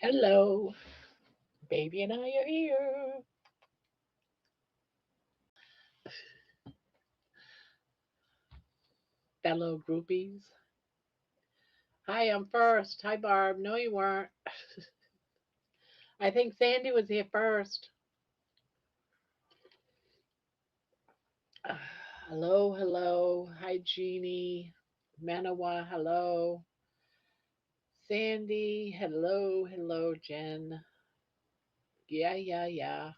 Hello, baby and I are here. Fellow groupies. Hi, I'm first. Hi, Barb. No, you weren't. I think Sandy was here first. Hello, hello. Hi, Jeannie. Manawa, hello. Sandy, hello, hello, Jen. Yeah, yeah, yeah.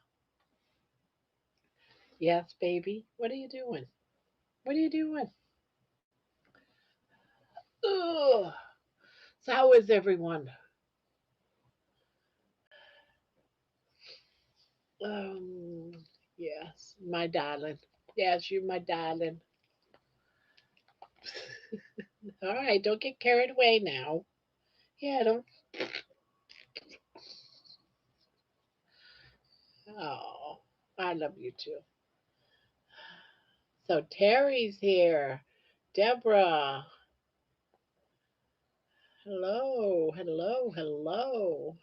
Yes, baby. What are you doing? What are you doing? Ugh. So, how is everyone? Um, yes, my darling. Yes, you, my darling. All right, don't get carried away now. Yeah, don't. Oh, I love you too. So Terry's here. Deborah. Hello, hello, hello.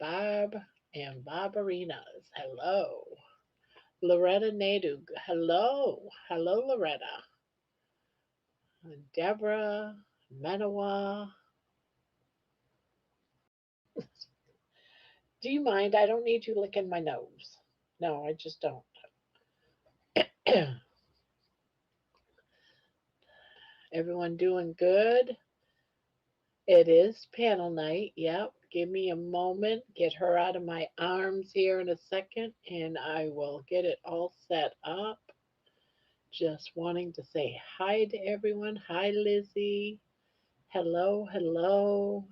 Barb and Barbarinas. Hello. Loretta Nadug. Hello. Hello, Loretta. Deborah. Manawa. Do you mind? I don't need you licking my nose. No, I just don't. Everyone doing good? It is panel night. Yep. Give me a moment. Get her out of my arms here in a second, and I will get it all set up. Just wanting to say hi to everyone. Hi, Lizzie. Hello, hello.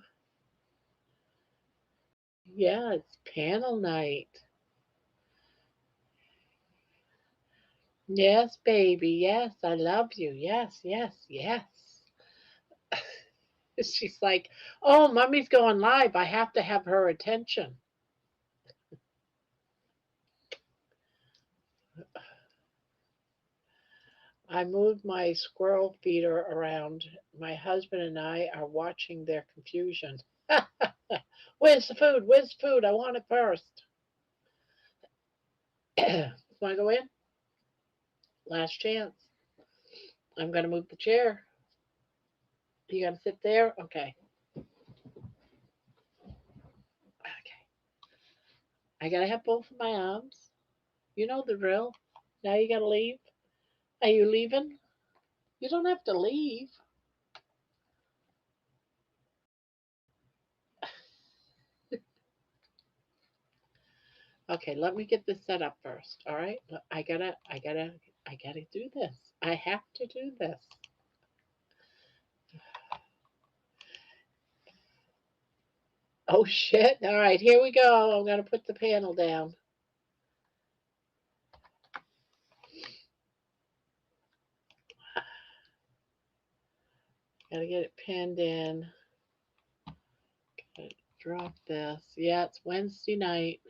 Yeah, it's panel night. Yes, baby. Yes, I love you. Yes, yes, yes. She's like, oh, mommy's going live. I have to have her attention. I moved my squirrel feeder around. My husband and I are watching their confusion. Where's the food? Where's the food? I want it first. Want to go in? Last chance. I'm going to move the chair. You got to sit there? Okay. Okay. I got to have both of my arms. You know the drill. Now you got to leave. Are you leaving? You don't have to leave. Okay, let me get this set up first. All right. I gotta do this. I have to do this. Oh shit. All right, here we go. I'm gonna put the panel down. Gotta get it pinned in. Gotta drop this. Yeah, it's Wednesday night.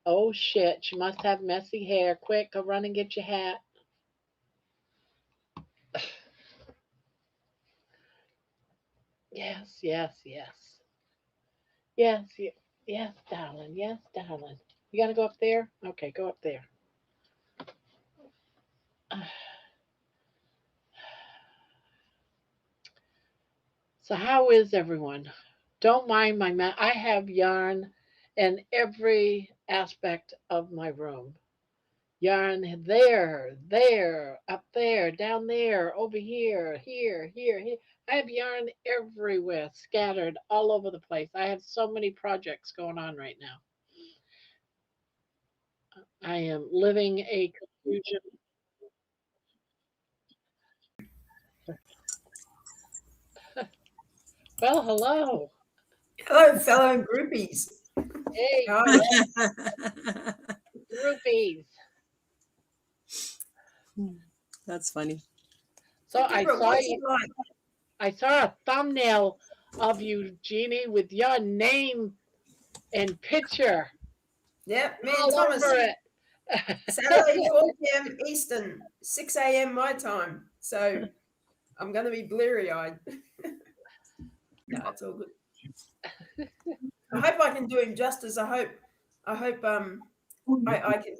Oh shit. She must have messy hair. Quick, go run and get your hat. Yes, yes, yes. Yes, yes, darling. Yes, darling. You gotta go up there? Okay, go up there. So how is everyone? Don't mind my I have yarn in every aspect of my room. Yarn there, there, up there, down there, over here, here, here, here. I have yarn everywhere, scattered all over the place. I have so many projects going on right now. I am living a confusion. Well, hello. Hello, fellow groupies. Hey, How are you? yes, groupies. That's funny. So So, I Deborah, saw what's you. it like? I saw a thumbnail of you, Jeannie, with your name and picture Yep, me and all Thomas. over it. Saturday, 4 p.m. Eastern, 6 a.m. my time. So I'm going to be bleary eyed. No, it's all good. I hope I can do him justice. I hope I can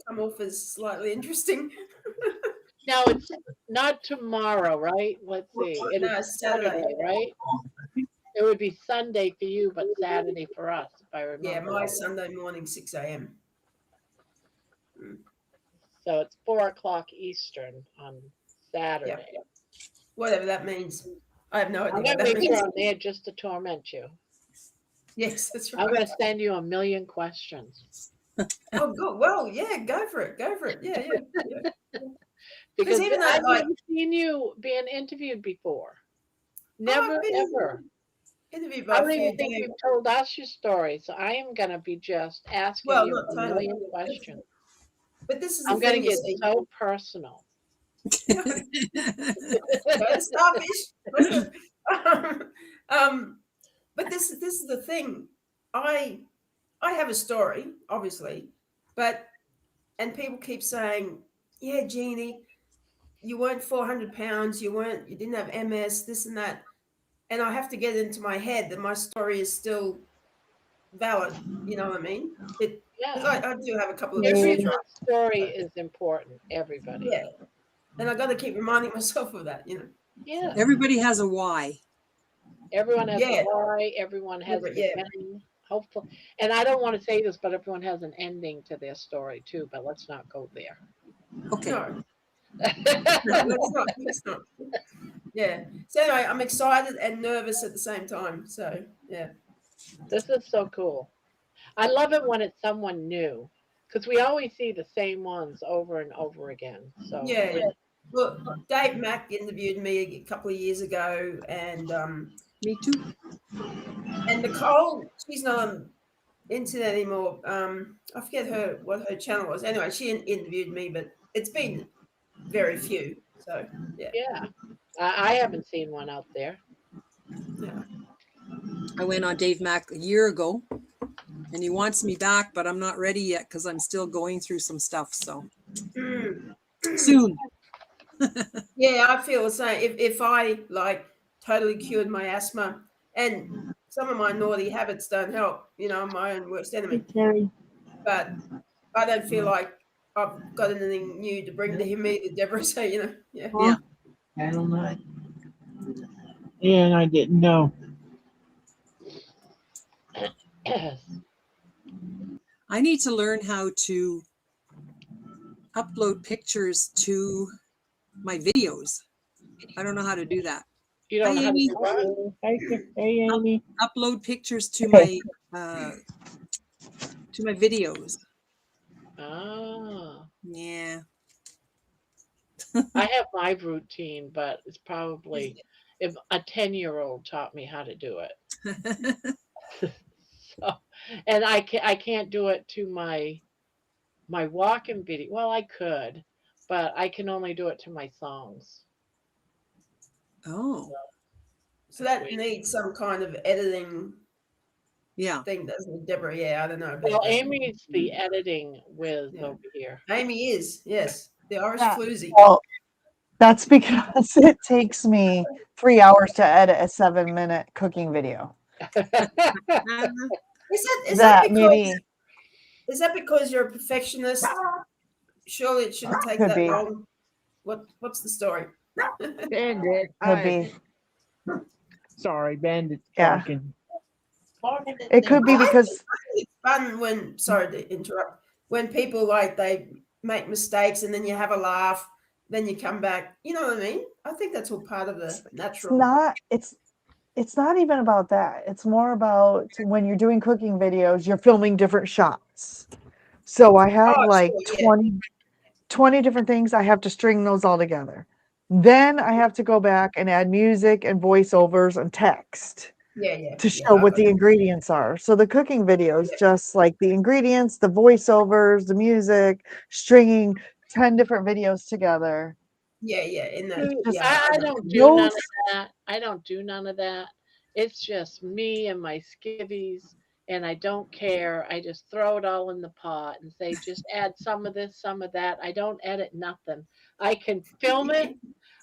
come off as slightly interesting. Now it's not tomorrow, right? Let's see. It No, is it's Saturday. right? It would be Sunday for you, but Saturday for us, if I Yeah, remember my right. Sunday morning, 6 a.m. So it's 4 o'clock Eastern on Saturday. Whatever that means. I have no idea I'm what gonna that make means. sure I'm there just to torment you. Yes, that's I'm right. gonna send you a million questions. Oh, good. Well, yeah, go for it. Go for it. Yeah. Because even though, I've like, never seen you being interviewed before. I've Never, been ever. interviewed I by a don't even few think Dave. you've told us your story, so I am gonna be just asking Well, you not a totally. million questions. But this is the I'm gonna thing, you get see. so personal. Starfish. um, but this is the thing. I have a story, obviously, and people keep saying, "Yeah, Jeannie, you weren't 400 pounds. You didn't have MS, this and that." And I have to get into my head that my story is still valid. You know what I mean? Because Yeah. I do have a couple of issues, right? Everyone's story is important. Everybody. Yeah, and I got to keep reminding myself of that. Yeah. Everybody has a why. Everyone has Yeah, a why. Everyone has a yeah. beginning. Hopeful. And I don't want to say this, but everyone has an ending to their story too. But let's not go there. Okay. No, let's not. Yeah. So anyway, I'm excited and nervous at the same time. So yeah. This is so cool. I love it when it's someone new because we always see the same ones over and over again. So Yeah. Look, Dave Mack interviewed me a couple of years ago, and Me too. Nicole, she's not on internet anymore. I forget what her channel was. Anyway, she interviewed me, but it's been very few. So yeah. yeah, I haven't seen one out there. Yeah. I went on Dave Mack a year ago, and he wants me back, but I'm not ready yet because I'm still going through some stuff. So soon. Yeah, I feel the same. If I like totally cured my asthma, and some of my naughty habits don't help, I'm my own worst enemy. But I don't feel like I've got anything new to bring to him either, Deborah. So yeah. Yeah. I don't know. And I didn't know. I need to learn how to upload pictures to my videos. I don't know how to do that. You don't know how to Amy. do what? Hey, Amy. Upload pictures to my videos. Ah, Yeah. I have my routine, but it's probably if a 10-year-old taught me how to do it. So, and I can't do it to my walking video. Well, I could, but I can only do it to my songs. Oh, So that needs some kind of editing yeah. thing, doesn't it, Deborah? Yeah, I don't know. But Well, Amy's the editing whiz Yeah. over here. Amy is, yes, the Irish Yeah. floozy. Well, that's because it takes me 3 hours to edit a 7-minute cooking video. Is that maybe because you're a perfectionist? Surely it shouldn't take Could that be. long. What's the story? Bandit. could be. Sorry, Bandit's Yeah. barking. It could be because I think it's fun when, sorry to interrupt, when people they make mistakes and then you have a laugh, then you come back. You know what I mean? I think that's all part of the it's natural. not it's not even about that. It's more about when you're doing cooking videos, you're filming different shots. So I have Sure, yeah. 20 different things. I have to string those all together. Then I have to go back and add music and voiceovers and text Yeah. to show what the ingredients are. So the cooking videos, just like the ingredients, the voiceovers, the music, stringing 10 different videos together. Yeah. In that, See, yeah. I don't do none of that. I don't do none of that. It's just me and my skivvies, and I don't care. I just throw it all in the pot and say, just add some of this, some of that. I don't edit nothing. I can film it.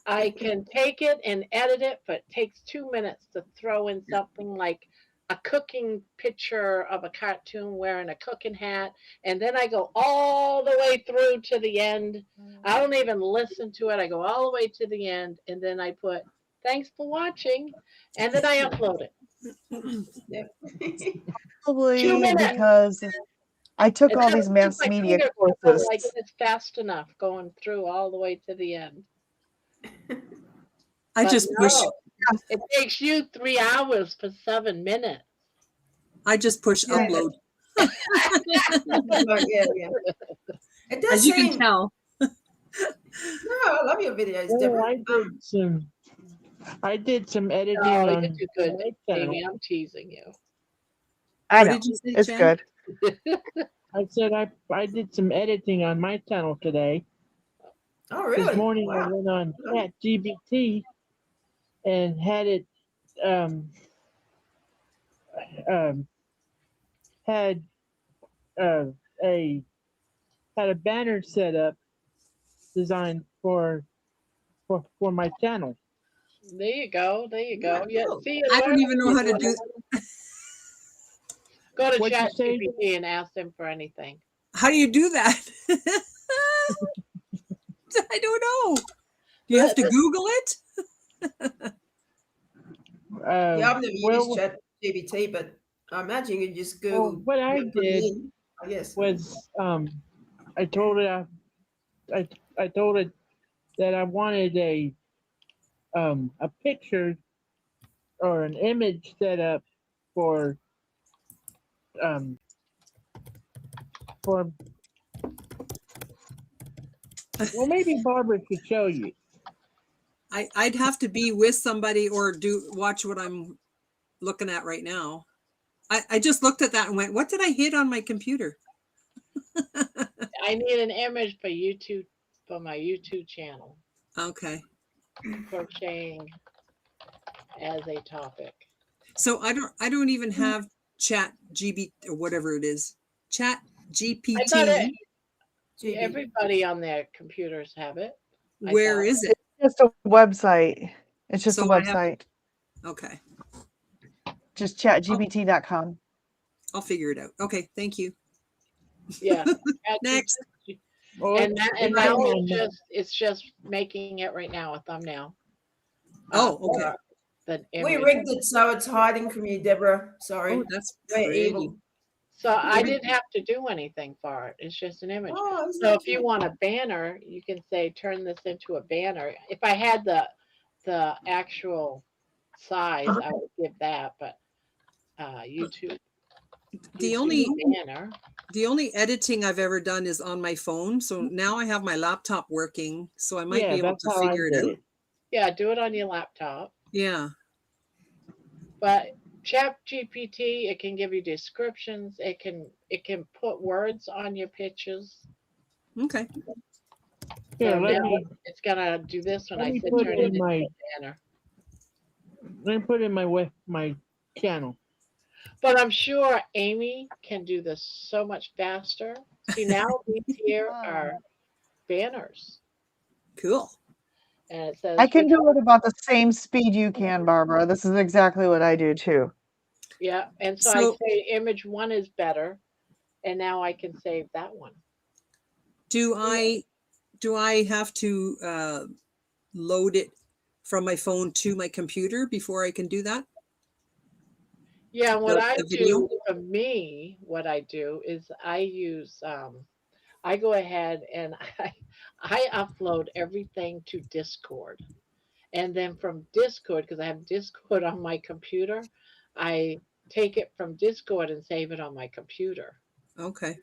I can take it and edit it, but it takes 2 minutes to throw in something like a cooking picture of a cartoon wearing a cooking hat, and then I go all the way through to the end. I don't even listen to it. I go all the way to the end, and then I put thanks for watching, and then I upload it. Yep. 2 Probably minutes. because I took And all then these mass my media fingers go courses. like it's fast enough going through all the way to the end. I But just push. no, it takes you 3 hours for 7 minutes. I just push Yeah. upload. Yeah, yeah. It does As you seem. can tell. No, I love your videos, Oh, Deborah. I did some editing Oh, you on do good, my channel. Amy. I'm teasing you. I What know. did you say, It's Jen? good. I said I did some editing on my channel today. Oh, really? This morning I Wow. went on ChatGPT and had it um, had a had a banner set up designed for my channel. There you go. There you go. Yeah, Yeah. cool. See, I don't even know how to do. Go to What'd you say? ChatGPT and ask them for anything. How do you do that? I don't know. Do you have to Google it? Yeah, I've never used Well, ChatGPT, but I imagine you just well, Google. what I put it did in, I guess. was I told it I told it that I wanted a picture or an image set up for for well, maybe Barbara could show you. I'd have to be with somebody or watch what I'm looking at right now. I just looked at that and went, what did I hit on my computer? I need an image for YouTube, for my YouTube channel. Okay. Crocheting as a topic. So I don't even have Chat GB or whatever it is. Chat I thought GPT. GB. everybody on their computers have it. Where is it? It's just a website. It's just a So I have- website. Okay. Just chatgpt.com. I'll figure it out. Okay. Thank you. Yeah. Next. Well, And it's now on, it's just making it right now a thumbnail. Oh, okay. The We image. rigged it so it's hiding from you, Deborah. Sorry. Oh, that's We're pretty. evil. So I didn't have to do anything for it. It's just an image. Oh, isn't So that if you cute? want a banner, you can say turn this into a banner. If I had the actual size, I would give that, but YouTube The only banner. the only editing I've ever done is on my phone. So now I have my laptop working, so I might yeah, be able that's to how I figure it did out. it. Yeah, do it on your laptop. Yeah. But ChatGPT, it can give you descriptions. It can put words on your pictures. Okay. Here, So let now me it's gonna do this when let I me said put turn it it in into my a banner. my channel. But I'm sure Amy can do this so much faster. See, now these here are banners. Cool. And it says, I can do it about the same speed you can, Barbara. This is exactly what I do too. yeah. And so I So say image one is better. And now I can save that one. do I have to load it from my phone to my computer before I can do that? Yeah, what I The video? do for me, what I do is I use I go ahead and I upload everything to Discord. And then from Discord, because I have Discord on my computer, I take it from Discord and save it on my computer. Okay.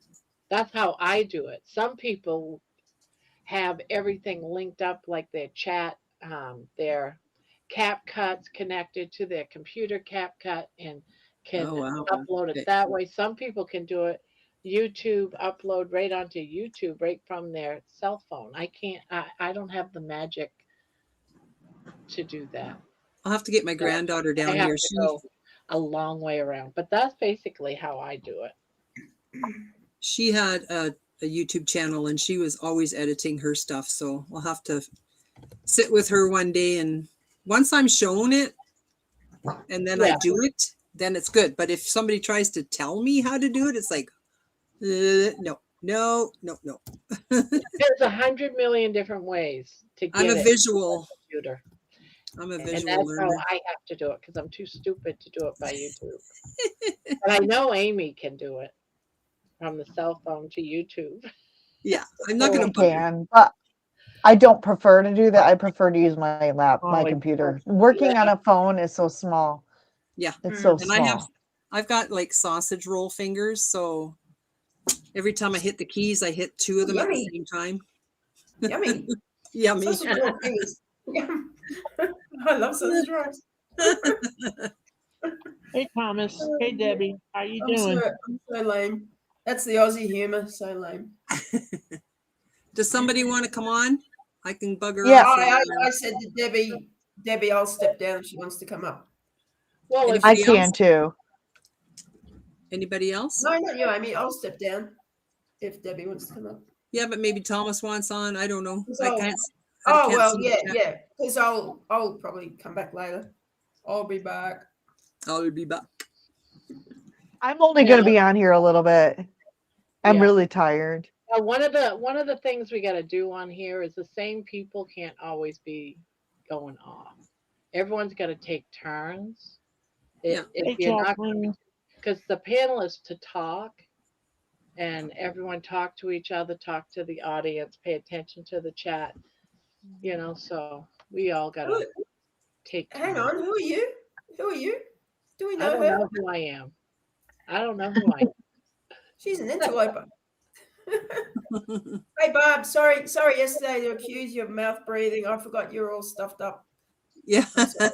That's how I do it. Some people have everything linked up, like their chat, their CapCut's connected to their computer CapCut and can Oh wow. upload it Okay. that way. Some people can do it YouTube, upload right onto YouTube right from their cell phone. I can't, I don't have the magic to do that. I'll have to get my granddaughter I down have here. to go a long way around, but that's basically how I do it. She had a YouTube channel and she was always editing her stuff. So I'll have to sit with her one day, and once I'm shown it and then I Yeah. do it, then it's good. But if somebody tries to tell me how to do it, it's like, no. There's 100 million different ways to I'm get a it visual. on the computer. I'm a And visual that's how learner. I have to do it because I'm too stupid to do it by YouTube. But I know Amy can do it from the cell phone to YouTube. Yeah, I'm not I going to. can, but I don't prefer to do that. I prefer to use my my Oh, computer. Working on a phone is so small. Yeah, It's so and small. I've got like sausage roll fingers, so every time I hit the keys, I hit two of them at the Yummy. same time. Yummy. Yummy. Sausage roll fingers. Yum. I love sausage rolls. hey Thomas. Hey Debbie. How you doing? I'm so lame. That's the Aussie humor. So lame. Does somebody want to come on? I can bug her Yeah. off. I said to Debbie, I'll step down if she wants to come up. Well, if I Anybody can else? too. Anybody else? No, not you, Amy. I'll step down if Debbie wants to come up. Yeah, but maybe Thomas wants on. I don't know. I Oh, can't. Oh can't well, see the chat. yeah. Because I'll probably come back later. I'll be back. I'll be back. I'm only going to be on here a little bit. I'm Yeah. really tired. Well, one of the things we got to do on here is the same people can't always be going off. Everyone's got to take turns. Yeah. If Hey you're not, Kathleen. because the panel is to talk, and everyone talk to each other, talk to the audience, pay attention to the chat. So we all got to take turns. Hang on, who are you? Who are you? Do we I know don't her? know who I am. I don't know who I am. She's an interloper. Hey Barb, sorry yesterday to accuse you of mouth breathing. I forgot you're all stuffed up. Yeah. I'm sorry.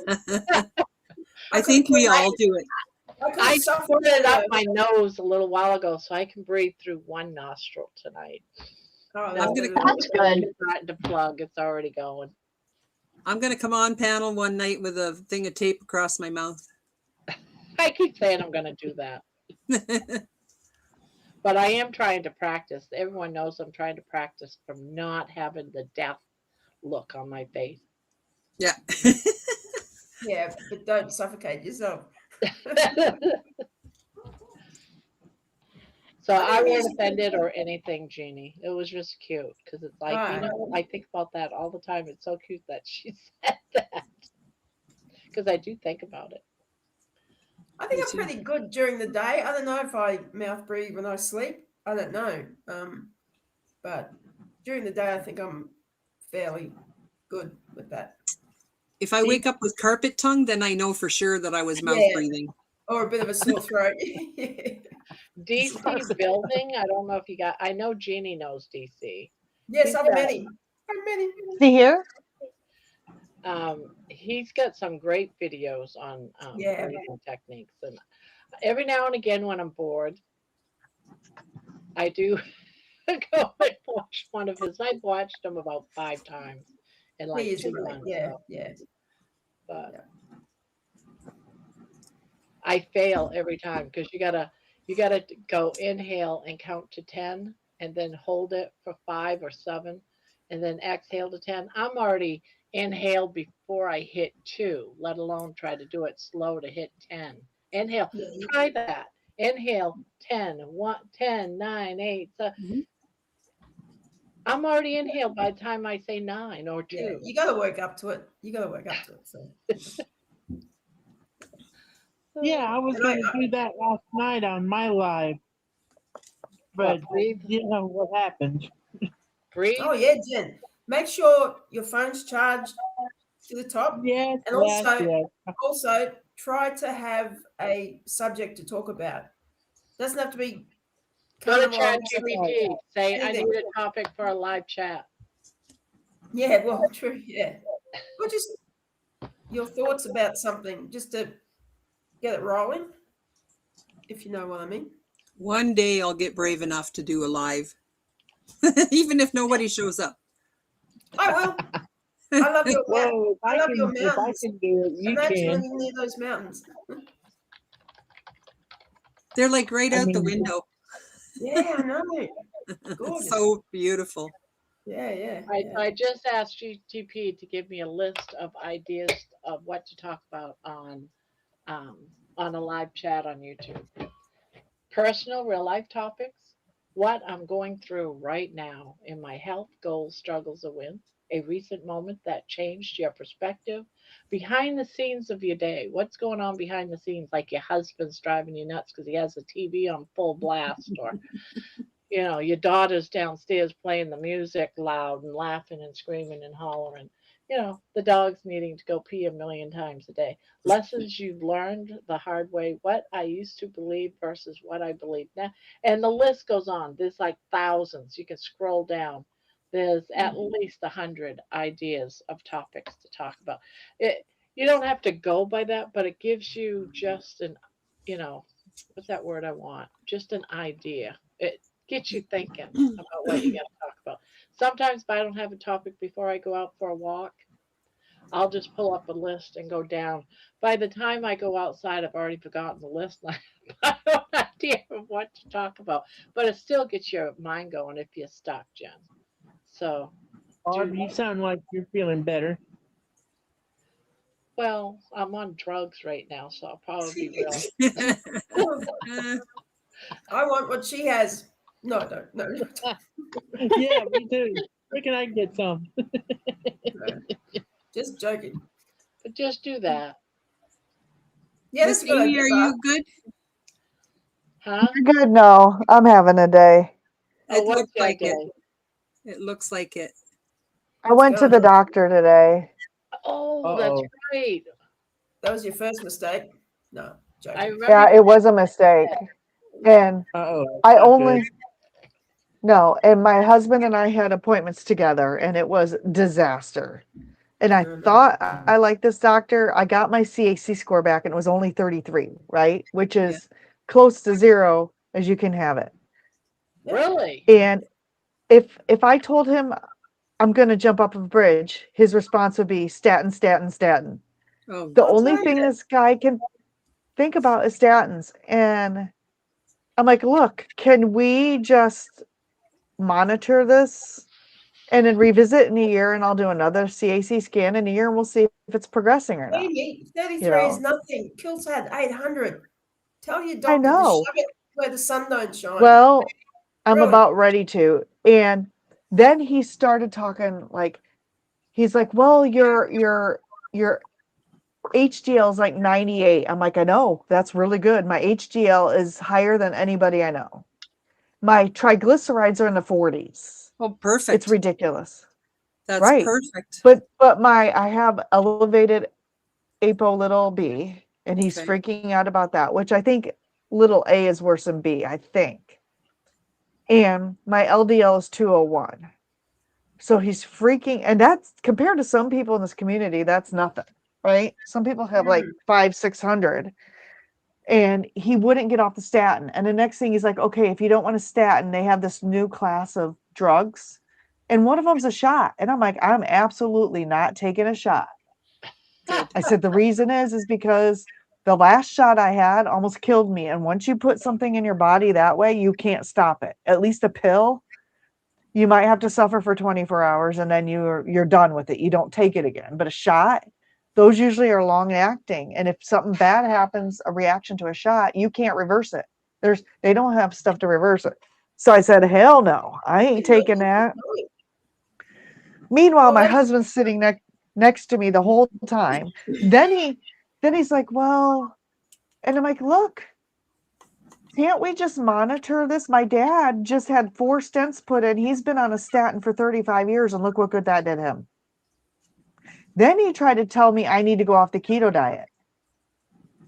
I think we all do it. I put it up my nose a little while ago so I can breathe through one nostril tonight. Oh, No, That's good. It's starting to plug. It's already going. I'm going to come on panel one night with a thing of tape across my mouth. I keep saying I'm going to do that. But I am trying to practice. Everyone knows I'm trying to practice from not having the death look on my face. Yeah. Yeah, but don't suffocate yourself. So I wasn't offended or anything, Jeannie. It was just cute because it's like, I think about that all the time. It's so cute that she said that because I do think about it. I think I'm pretty good during the day. I don't know if I mouth breathe when I sleep. I don't know. But during the day, I think I'm fairly good with that. If I wake up with carpet tongue, then I know for sure that I was mouth breathing. Or a bit of a sore throat. DC building. I don't know if you got. I know Jeannie knows DC. Yes, I've met him. See here? He's got some great videos on breathing techniques, and every now and again when I'm bored, I do go and watch one of his. I've watched him about 5 times in like 2 months. Yeah. But I fail every time because you gotta go inhale and count to 10 and then hold it for 5 or 7 and then exhale to 10. I'm already inhaled before I hit 2, let alone try to do it slow to hit 10. Inhale. Try that. Inhale 10, 1, 10, 9, 8. I'm already inhaled by the time I say 9 or 2. Yeah, you got to work up to it. So. Yeah, I was going to do that last night on my live. But you know what happened. Breathe. Oh, yeah, Jen. Make sure your phone's charged to the top. Yes, and also try to have a subject to talk about. Doesn't have to be. Go to ChatGPT. Say, I need a topic for a live chat. Yeah, well, true. Yeah. Or just your thoughts about something, just to get it rolling, if you know what I mean. One day I'll get brave enough to do a live, even if nobody shows up. I will. I love your mountains. If I can do it, you Imagine can. living near those mountains. They're like right out the window. Yeah, I know. Gorgeous. So beautiful. Yeah. I just asked GTP to give me a list of ideas of what to talk about um, on a live chat on YouTube. Personal, real life topics, what I'm going through right now in my health, goals, struggles, or wins, a recent moment that changed your perspective, behind the scenes of your day. What's going on behind the scenes? Like your husband's driving you nuts because he has the TV on full blast, or your daughter's downstairs playing the music loud and laughing and screaming and hollering. The dog's needing to go pee a million times a day. Lessons you've learned the hard way, what I used to believe versus what I believe now. And the list goes on. There's like thousands. You can scroll down. There's at least 100 ideas of topics to talk about. You don't have to go by that, but it gives you just you know, what's that word I want? Just an idea. It gets you thinking about what you're going to talk about. Sometimes if I don't have a topic before I go out for a walk, I'll just pull up a list and go down. By the time I go outside, I've already forgotten the list. And I have no idea of what to talk about. But it still gets your mind going if you're stuck, Jen. So, Barb, do you sound like you're feeling better. well, I'm on drugs right now, so I'll probably be real. I want what she has. No, I don't. No. Yeah, me too. Where can I get some? No. Just joking. But just do that. Yeah, Miss that's a good Amy, idea, are Barb. you good? Huh? You're good. No, I'm having a day. Oh, It what's looked your like it. day? It looks like it. I What's went to going the on? doctor today. Oh, that's Uh-oh. right. That was your first mistake? No, I joking. remember Yeah, you it was a mistake. And Uh-oh. I That's not good. only, no, and my husband and I had appointments together and it was disaster. And I No, no. thought I liked this doctor. I got my CAC score back and it was only 33, right? Which Yeah. is close to zero as you can have it. Yeah. really. And if I told him I'm going to jump up a bridge, his response would be statin, statin, statin. Oh, The I'll only tell thing you. this guy can think about is statins. And I'm like, look, can we just monitor this and then revisit in a year and I'll do another CAC scan in a year and we'll see if it's progressing or not. 33 is You know, nothing. Kills had 800. Tell your I doctor to know. shove it where the sun don't shine. Well, I'm Really? about ready to. And then he started talking like, he's like, well, your HDL is like 98. I'm like, I know, that's really good. My HDL is higher than anybody I know. My triglycerides are in the 40s. oh, It's perfect. ridiculous. That's Right. perfect. But I have elevated apo little b, and he's Okay. freaking out about that, which I think little a is worse than b, I think. And my LDL is 201. So he's freaking, and that's compared to some people in this community, that's nothing, right? Some people have like 500-600, and he wouldn't get off the statin. And the next thing he's like, okay, if you don't want a statin, they have this new class of drugs, and one of them's a shot. And I'm like, I'm absolutely not taking a shot. Good. I said, the reason is because the last shot I had almost killed me. And once you put something in your body that way, you can't stop it. At least a pill, you might have to suffer for 24 hours and then you're done with it. You don't take it again. But a shot, those usually are long acting. And if something bad happens, a reaction to a shot, you can't reverse it. They don't have stuff to reverse it. So I said, hell no, I ain't taking that. Meanwhile, Well, my maybe husband's sitting next to me the whole time. Then he's like, well, and I'm like, look, can't we just monitor this? My dad just had 4 stents put in. He's been on a statin for 35 years, and look what good that did him. Then he tried to tell me I need to go off the keto diet,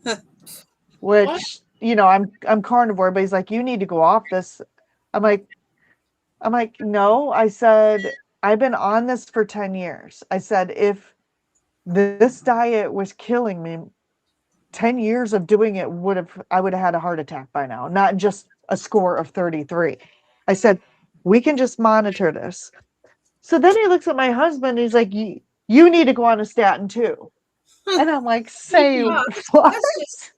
What? which, I'm carnivore, but he's like, you need to go off this. I'm like, no. I said, I've been on this for 10 years. I said, if this diet was killing me, 10 years of doing it I would have had a heart attack by now, not just a score of 33. I said, we can just monitor this. So then he looks at my husband and he's like, you need to go on a statin too. And I'm like, say not. what?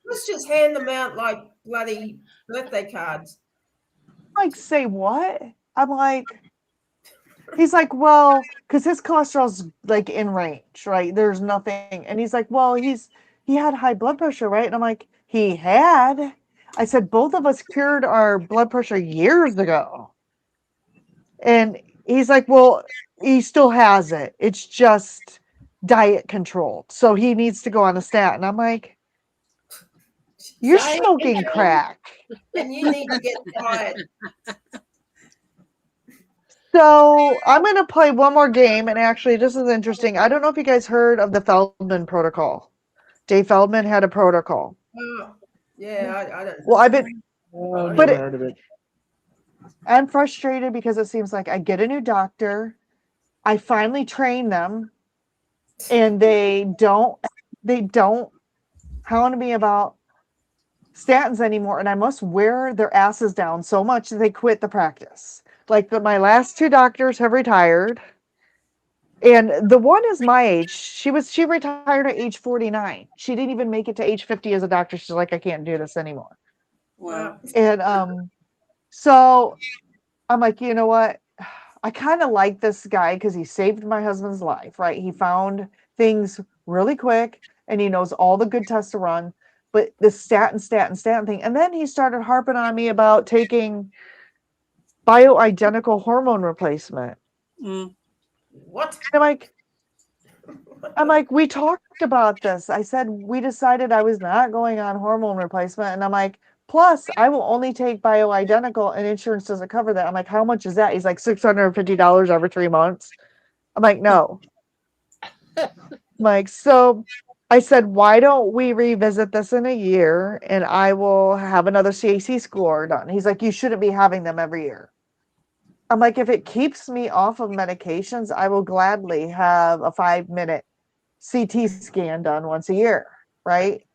Let's just hand them out like bloody birthday cards. Like, say what? I'm like, He's like, well, because his cholesterol's like in range, right? There's nothing. And he's like, well, he had high blood pressure, right? And I'm like, he had. I said, both of us cured our blood pressure years ago. And he's like, well, he still has it. It's just diet controlled. So he needs to go on a statin. I'm like, you're Diet smoking control. crack. And you need to get quiet. So I'm going to play one more game. And actually, this is interesting. I don't know if you guys heard of the Feldman protocol. Dave Feldman had a protocol. Oh, yeah, I don't. Well, I've been, Oh, but never heard of it. I'm frustrated because it seems like I get a new doctor. I finally train them and they don't hound me about statins anymore, and I must wear their asses down so much that they quit the practice. Like my last two doctors have retired, and the one is my age. She retired at age 49. She didn't even make it to age 50 as a doctor. She's like, I can't do this anymore. Wow. And so I'm like, you know what? I kind of like this guy because he saved my husband's life, right? He found things really quick and he knows all the good tests to run. But the statin thing. And then he started harping on me about taking bioidentical hormone replacement. Mm. What? And I'm like, we talked about this. I said, we decided I was not going on hormone replacement. And I'm like, plus, I will only take bioidentical and insurance doesn't cover that. I'm like, how much is that? He's like, $650 every 3 months. I'm like, no. I'm like, so I said, why don't we revisit this in a year and I will have another CAC score done? He's like, you shouldn't be having them every year. I'm like, if it keeps me off of medications, I will gladly have a 5-minute CT scan done once a year, right?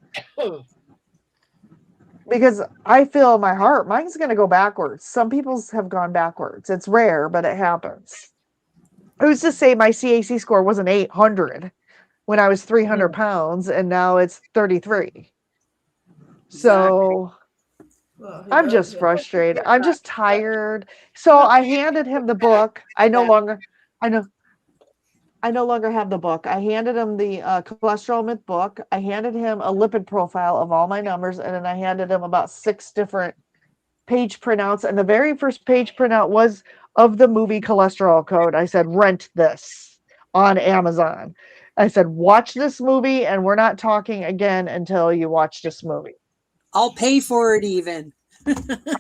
Because I feel my heart, mine's going to go backwards. Some people's have gone backwards. It's rare, but it happens. Who's to say my CAC score wasn't 800 when I was 300 pounds and now it's 33? So Well, who I'm knows? just frustrated. I'm just tired. So I handed him the book. I no longer have the book. I handed him the cholesterol myth book. I handed him a lipid profile of all my numbers, and then I handed him about 6 different page printouts. And the very first page printout was of the movie Cholesterol Code. I said, rent this on Amazon. I said, watch this movie, and we're not talking again until you watch this movie. I'll pay for it even.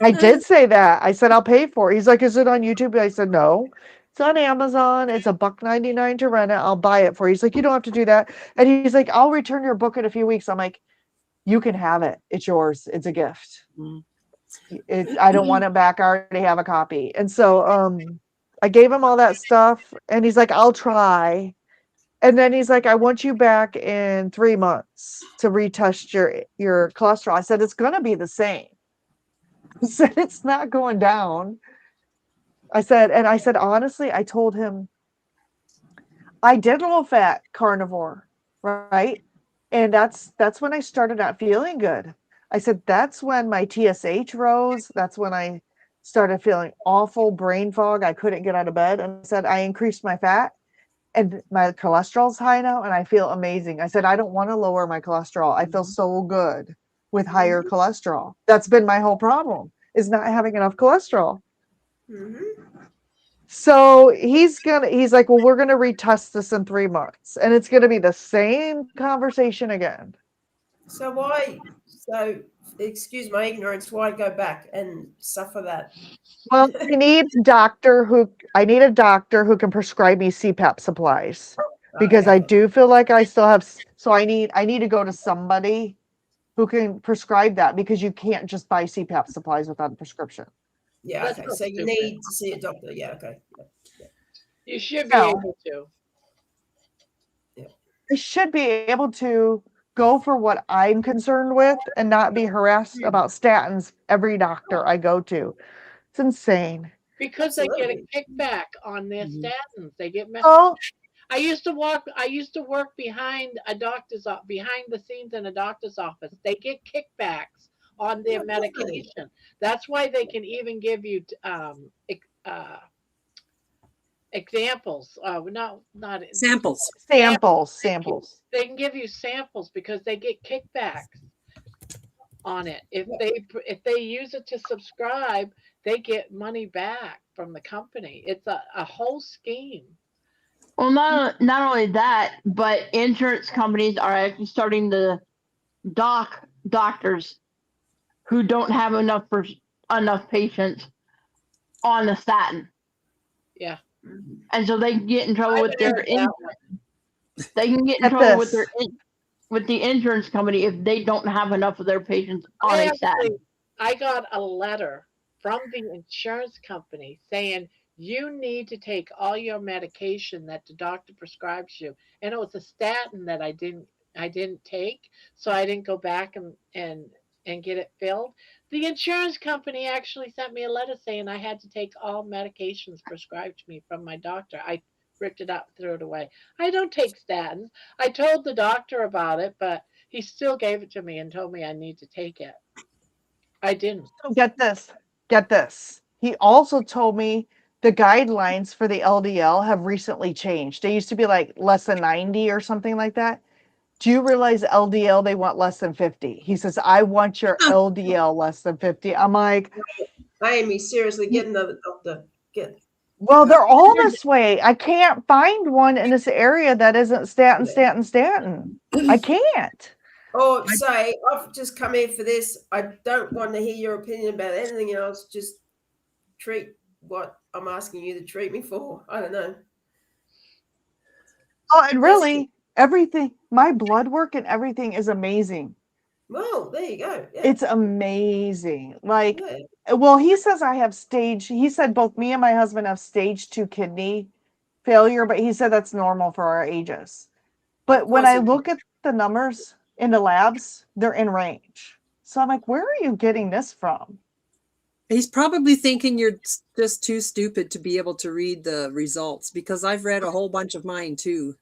I did say that. I said, I'll pay for it. He's like, is it on YouTube? I said, no. It's on Amazon. It's $1.99 to rent it. I'll buy it for you. He's like, you don't have to do that. And he's like, I'll return your book in a few weeks. I'm like, you can have it. It's yours. It's a gift. Mm. I don't want it back. I already have a copy. And so I gave him all that stuff. And he's like, I'll try. And then he's like, I want you back in 3 months to retest your cholesterol. I said, it's going to be the same. I said, it's not going down. I said, honestly, I told him I did low fat carnivore, right? And that's when I started not feeling good. I said, that's when my TSH rose. That's when I started feeling awful brain fog. I couldn't get out of bed. And I said, I increased my fat and my cholesterol's high now and I feel amazing. I said, I don't want to lower my cholesterol. I feel so good with higher cholesterol. That's been my whole problem, is not having enough cholesterol. Mm-hmm. So he's like, well, we're gonna retest this in 3 months, and it's gonna be the same conversation again. So why? So excuse my ignorance. Why go back and suffer that? Well, I need a doctor who can prescribe me CPAP supplies because I do feel like I still have. So I need to go to somebody who can prescribe that because you can't just buy CPAP supplies without a prescription. Yeah. That's Okay. not So you stupid. need to see a doctor. Yeah. Okay. You should be No. able to. I should be able to go for what I'm concerned with and not be harassed about statins every doctor I go to. It's insane. Because they get a Absolutely. kickback on their Mhm. statins. They get messed. Oh, I used to work behind behind the scenes in a doctor's office. They get kickbacks on their Oh, definitely. medication. That's why they can even give you examples. Not Samples. Samples. they can give you samples because they get kickbacks on it. If they use it to subscribe, they get money back from the company. It's a whole scheme. Well, not only that, but insurance companies are actually starting to doctors who don't have enough patients on the statin, Yeah, and so they can get in trouble I've with heard that one. they can get in Get trouble with this. with the insurance company if they don't have enough of their patients on I a actually statin. I got a letter from the insurance company saying you need to take all your medication that the doctor prescribes you. And it was a statin that I didn't take, so I didn't go back and get it filled. The insurance company actually sent me a letter saying I had to take all medications prescribed to me from my doctor. I ripped it up, threw it away. I don't take statins. I told the doctor about it, but he still gave it to me and told me I need to take it. I didn't. So get this. Get this. He also told me the guidelines for the LDL have recently changed. They used to be like less than 90 or something like that. Do you realize LDL they want less than 50? He says, I want your LDL less than 50. I'm like, Amy, seriously, get another doctor. Get. well, they're all this way. I can't find one in this area that isn't statin. I can't. Or say, I've just come here for this. I don't want to hear your opinion about anything else. Just treat what I'm asking you to treat me for. I don't know. Oh, and really, everything, my blood work and everything is amazing. Well, there you go. Yeah. It's amazing. Like, Yeah. well, he says he said both me and my husband have stage 2 kidney failure, but he said that's normal for our ages. But when I look at the numbers in the labs, they're in range. So I'm like, where are you getting this from? He's probably thinking you're just too stupid to be able to read the results, because I've read a whole bunch of mine too.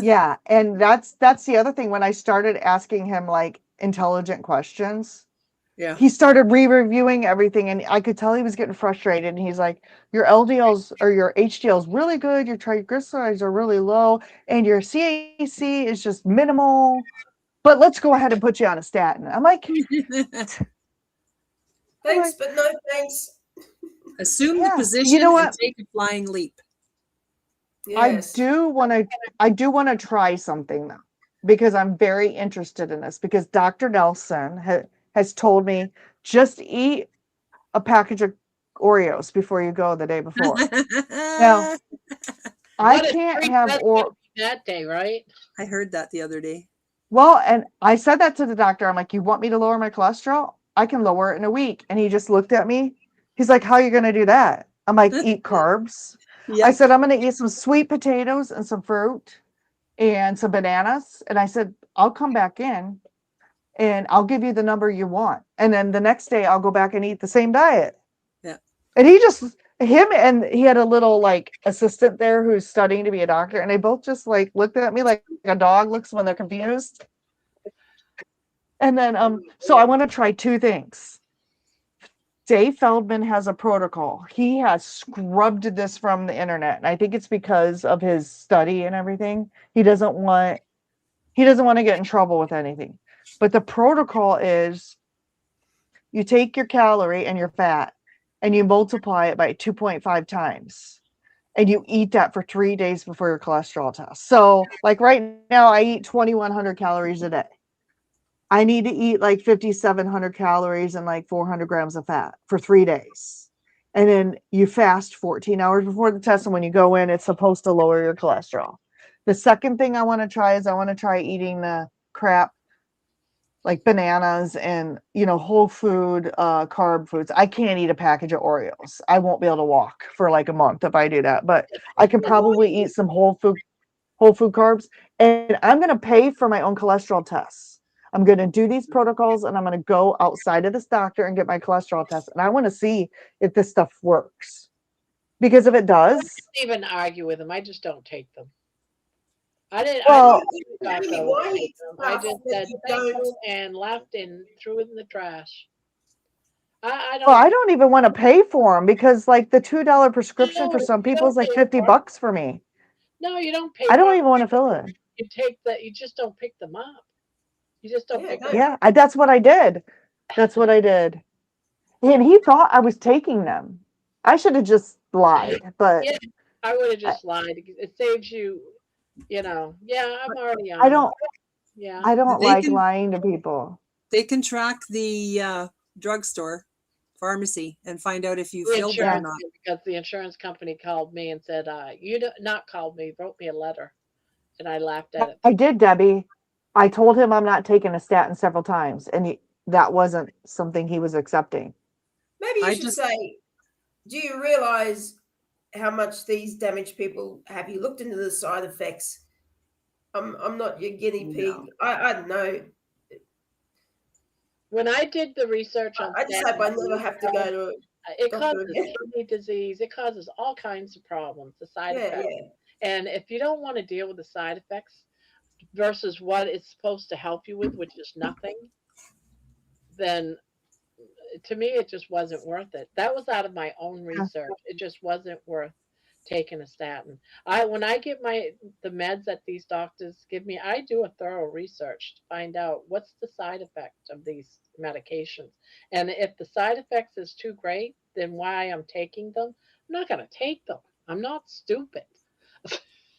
Yeah, and that's the other thing. When I started asking him like intelligent questions, Yeah. he started re-reviewing everything, and I could tell he was getting frustrated. And he's like, your LDLs or your HDL is really good, your triglycerides are really low, and your CAC is just minimal, but let's go ahead and put you on a statin. I'm like, Thanks, but no thanks. Assume Yeah, the position you know and what? take a flying leap. Yes. I do want to try something though, because I'm very interested in this, because Dr. Nelson has told me just eat a package of Oreos before you go the day before. Now, I What a can't treat have that's gonna be that day, right? I heard that the other day. well, and I said that to the doctor. I'm like, you want me to lower my cholesterol? I can lower it in a week. And he just looked at me. He's like, how are you going to do that? I'm like, eat carbs. I Yeah. said, I'm going to eat some sweet potatoes and some fruit and some bananas. And I said, I'll come back in and I'll give you the number you want. And then the next day I'll go back and eat the same diet. Yeah. And he had a little like assistant there who's studying to be a doctor. And they both just like looked at me like a dog looks when they're confused. And then, so I want to try two things. Dave Feldman has a protocol. He has scrubbed this from the internet. And I think it's because of his study and everything. He doesn't want to get in trouble with anything. But the protocol is you take your calorie and your fat and you multiply it by 2.5 times. And you eat that for 3 days before your cholesterol test. So like right now I eat 2,100 calories a day. I need to eat like 5,700 calories and like 400 grams of fat for 3 days. And then you fast 14 hours before the test. And when you go in, it's supposed to lower your cholesterol. The second thing I want to try is I want to try eating the crap like bananas and, whole food, carb foods. I can't eat a package of Oreos. I won't be able to walk for like a month if I do that, but I can probably eat some whole food carbs. And I'm going to pay for my own cholesterol tests. I'm going to do these protocols and I'm going to go outside of this doctor and get my cholesterol test. And I want to see if this stuff works. Because if it does, I didn't even argue with him. I just don't take them. I didn't. well, I Amy, didn't why take them. I stuff just that said you thank don't? you and left and threw it in the trash. I Well, I don't. don't even want to pay for them because like the $2 prescription for No, some you people is don't like pay 50 for 'em. bucks for me. No, you don't pay I for don't 'em. even want to fill it. You take that. You just don't pick them up. You just don't Yeah, pick them no. up. Yeah, that's what I did. That's what I did. And he thought I was taking them. I should have just lied, but Yeah, I would have I, just lied. It saves you. Yeah, I'm already I on them. don't Yeah. I don't They like can lying to people. they can track the drugstore pharmacy and find out if you The filled it or Yeah, insurance, not. because the insurance company called me and said, you do, not called me, wrote me a letter, and I laughed at it. I did, Debbie. I told him I'm not taking a statin several times, and that wasn't something he was accepting. Maybe you I should just say, do you realize how much these damaged people have you looked into the side effects? I'm not your guinea no. pig. I don't know. When I did the research on I just hope I statins never years have to ago, go to a it doctor causes again. kidney disease. It causes all kinds of problems, the side Yeah, effects. yeah. And if you don't want to deal with the side effects versus what it's supposed to help you with, which is nothing, then to me it just wasn't worth it. That was out of my own Yeah. research. It just wasn't worth taking a statin. When I get the meds that these doctors give me, I do a thorough research to find out what's the side effect of these medications. And if the side effects is too great, then why I'm taking them, I'm not going to take them. I'm not stupid.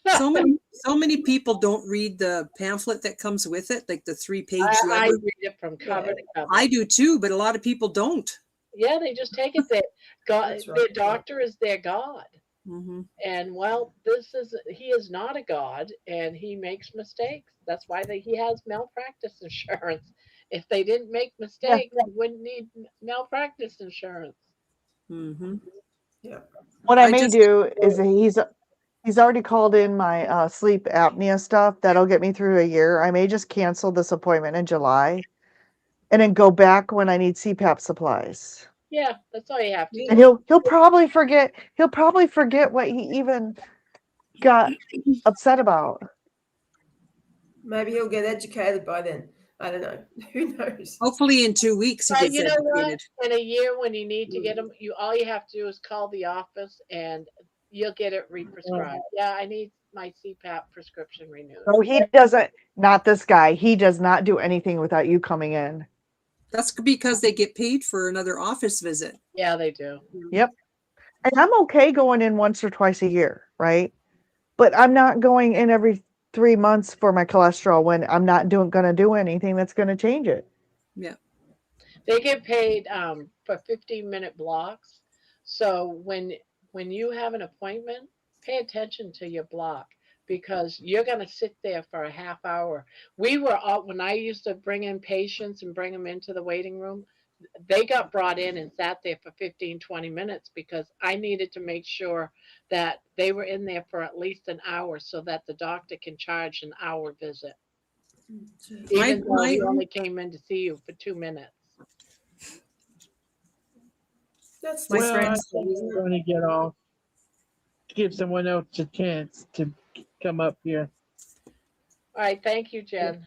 So many people don't read the pamphlet that comes with it, like the 3-page I letter. read it from Yeah, cover to cover. I do too, but a lot of people don't. Yeah, they just take it that God, that's right. their doctor is their God. Hmm. And well, he is not a god, and he makes mistakes. That's why he has malpractice insurance. If they didn't make Yeah. mistakes, he wouldn't need malpractice insurance. Hmm. Yeah. What I I may just do is he's already called in my sleep apnea stuff. That'll get me through a year. I may just cancel this appointment in July and then go back when I need CPAP supplies. Yeah, that's all you have to And Yeah. do. he'll probably forget what he even got upset about. Maybe he'll get educated by then. I don't know. Who knows? hopefully in 2 weeks he But gets you know what? educated. In a year, when you need to get Mm. them, all you have to do is call the office, and you'll get it represcribed. Yeah, I need my CPAP prescription renewed. No, he doesn't. Not this guy. He does not do anything without you coming in. That's because they get paid for another office visit. Yeah, they do. Yep. And I'm okay going in once or twice a year, right? But I'm not going in every 3 months for my cholesterol when I'm not going to do anything that's going to change it. Yeah. They get paid for 15-minute blocks. So when you have an appointment, pay attention to your block, because you're going to sit there for a half hour. We were all When I used to bring in patients and bring them into the waiting room, they got brought in and sat there for 15, 20 minutes because I needed to make sure that they were in there for at least an hour so that the doctor can charge an hour visit, My even though my he only came in to see you for 2 minutes. That's My Well, I friends, disgusting, think isn't I'm it? going to get off. Give someone else a chance to come up here. All right, thank you, Jen.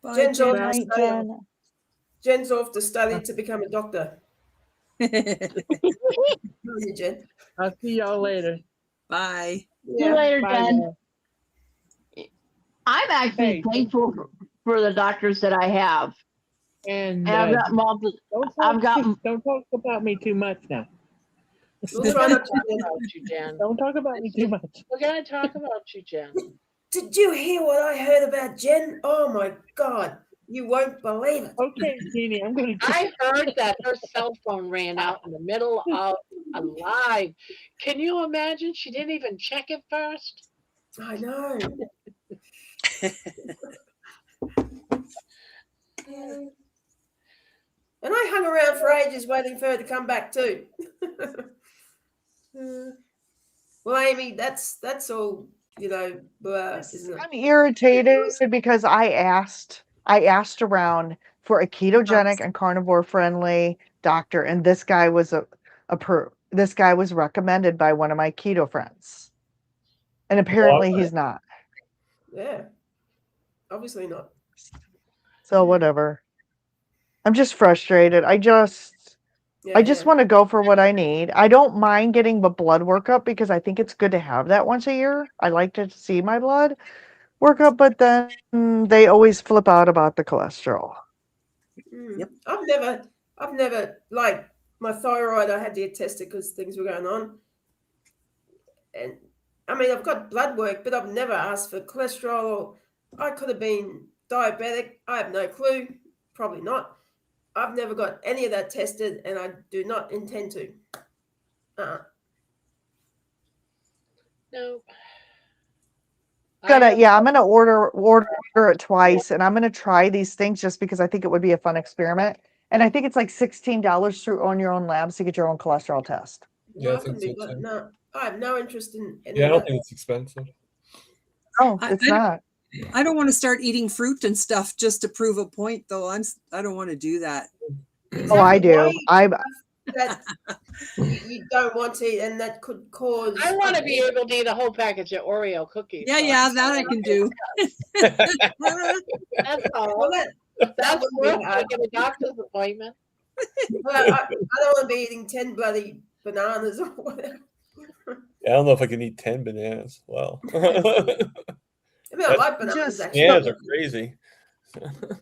bye, Jen's Good off Jen. to night, study. Jen. Jen's off to study to become a doctor. Oh, you, Jen. I'll see y'all later. Bye. See you Yeah. later, Bye Jen. now. I'm actually Hey. thankful for the doctors that I have. And And I've got multiple. I've got don't talk about me too much now. We'll try not to. Talk Jen. about you, Jen. Don't talk about me too much. We're gonna talk about you, Jen. Did you hear what I heard about Jen? Oh my God. You won't believe it. Okay, Jeannie, I'm going to. I heard that her cell phone ran out in the middle of a live. Can you imagine? She didn't even check it first. I know. And I hung around for ages waiting for her to come back too. Well, Amy, that's all, isn't it? I'm irritated because I asked around for a ketogenic and carnivore friendly doctor, and this guy was this guy was recommended by one of my keto friends. And apparently he's not. Yeah. Obviously not. So whatever. I'm just frustrated. I just want to go for what I need. I don't mind getting the blood workup because I think it's good to have that once a year. I like to see my blood workup, but then they always flip out about the cholesterol. Yep. I've never like my thyroid. I had to get tested because things were going on, and I mean I've got blood work, but I've never asked for cholesterol. Or I could have been diabetic. I have no clue. Probably not. I've never got any of that tested, and I do not intend to. No. I'm gonna order it twice, and I'm gonna try these things just because I think it would be a fun experiment. And I think it's like $16 through Own Your Own Labs to get your own cholesterol test. Yeah, I I think couldn't be so too. no. I have no interest in any Yeah, I of don't that. think it's expensive. Oh, it's not. I don't want to start eating fruit and stuff just to prove a point, though. I don't want to do that. Oh, I do. That you don't want to eat, and that could cause. I want to be able to eat a whole package of Oreo cookies. Yeah, so yeah, that I can do. That's all. Well, That's wouldn't be worth hard. taking a doctor's appointment. Well, I don't want to be eating 10 bloody bananas or whatever. Yeah, I don't know if I can eat 10 bananas. Wow. I mean, I like bananas Just- actually. Bananas are crazy.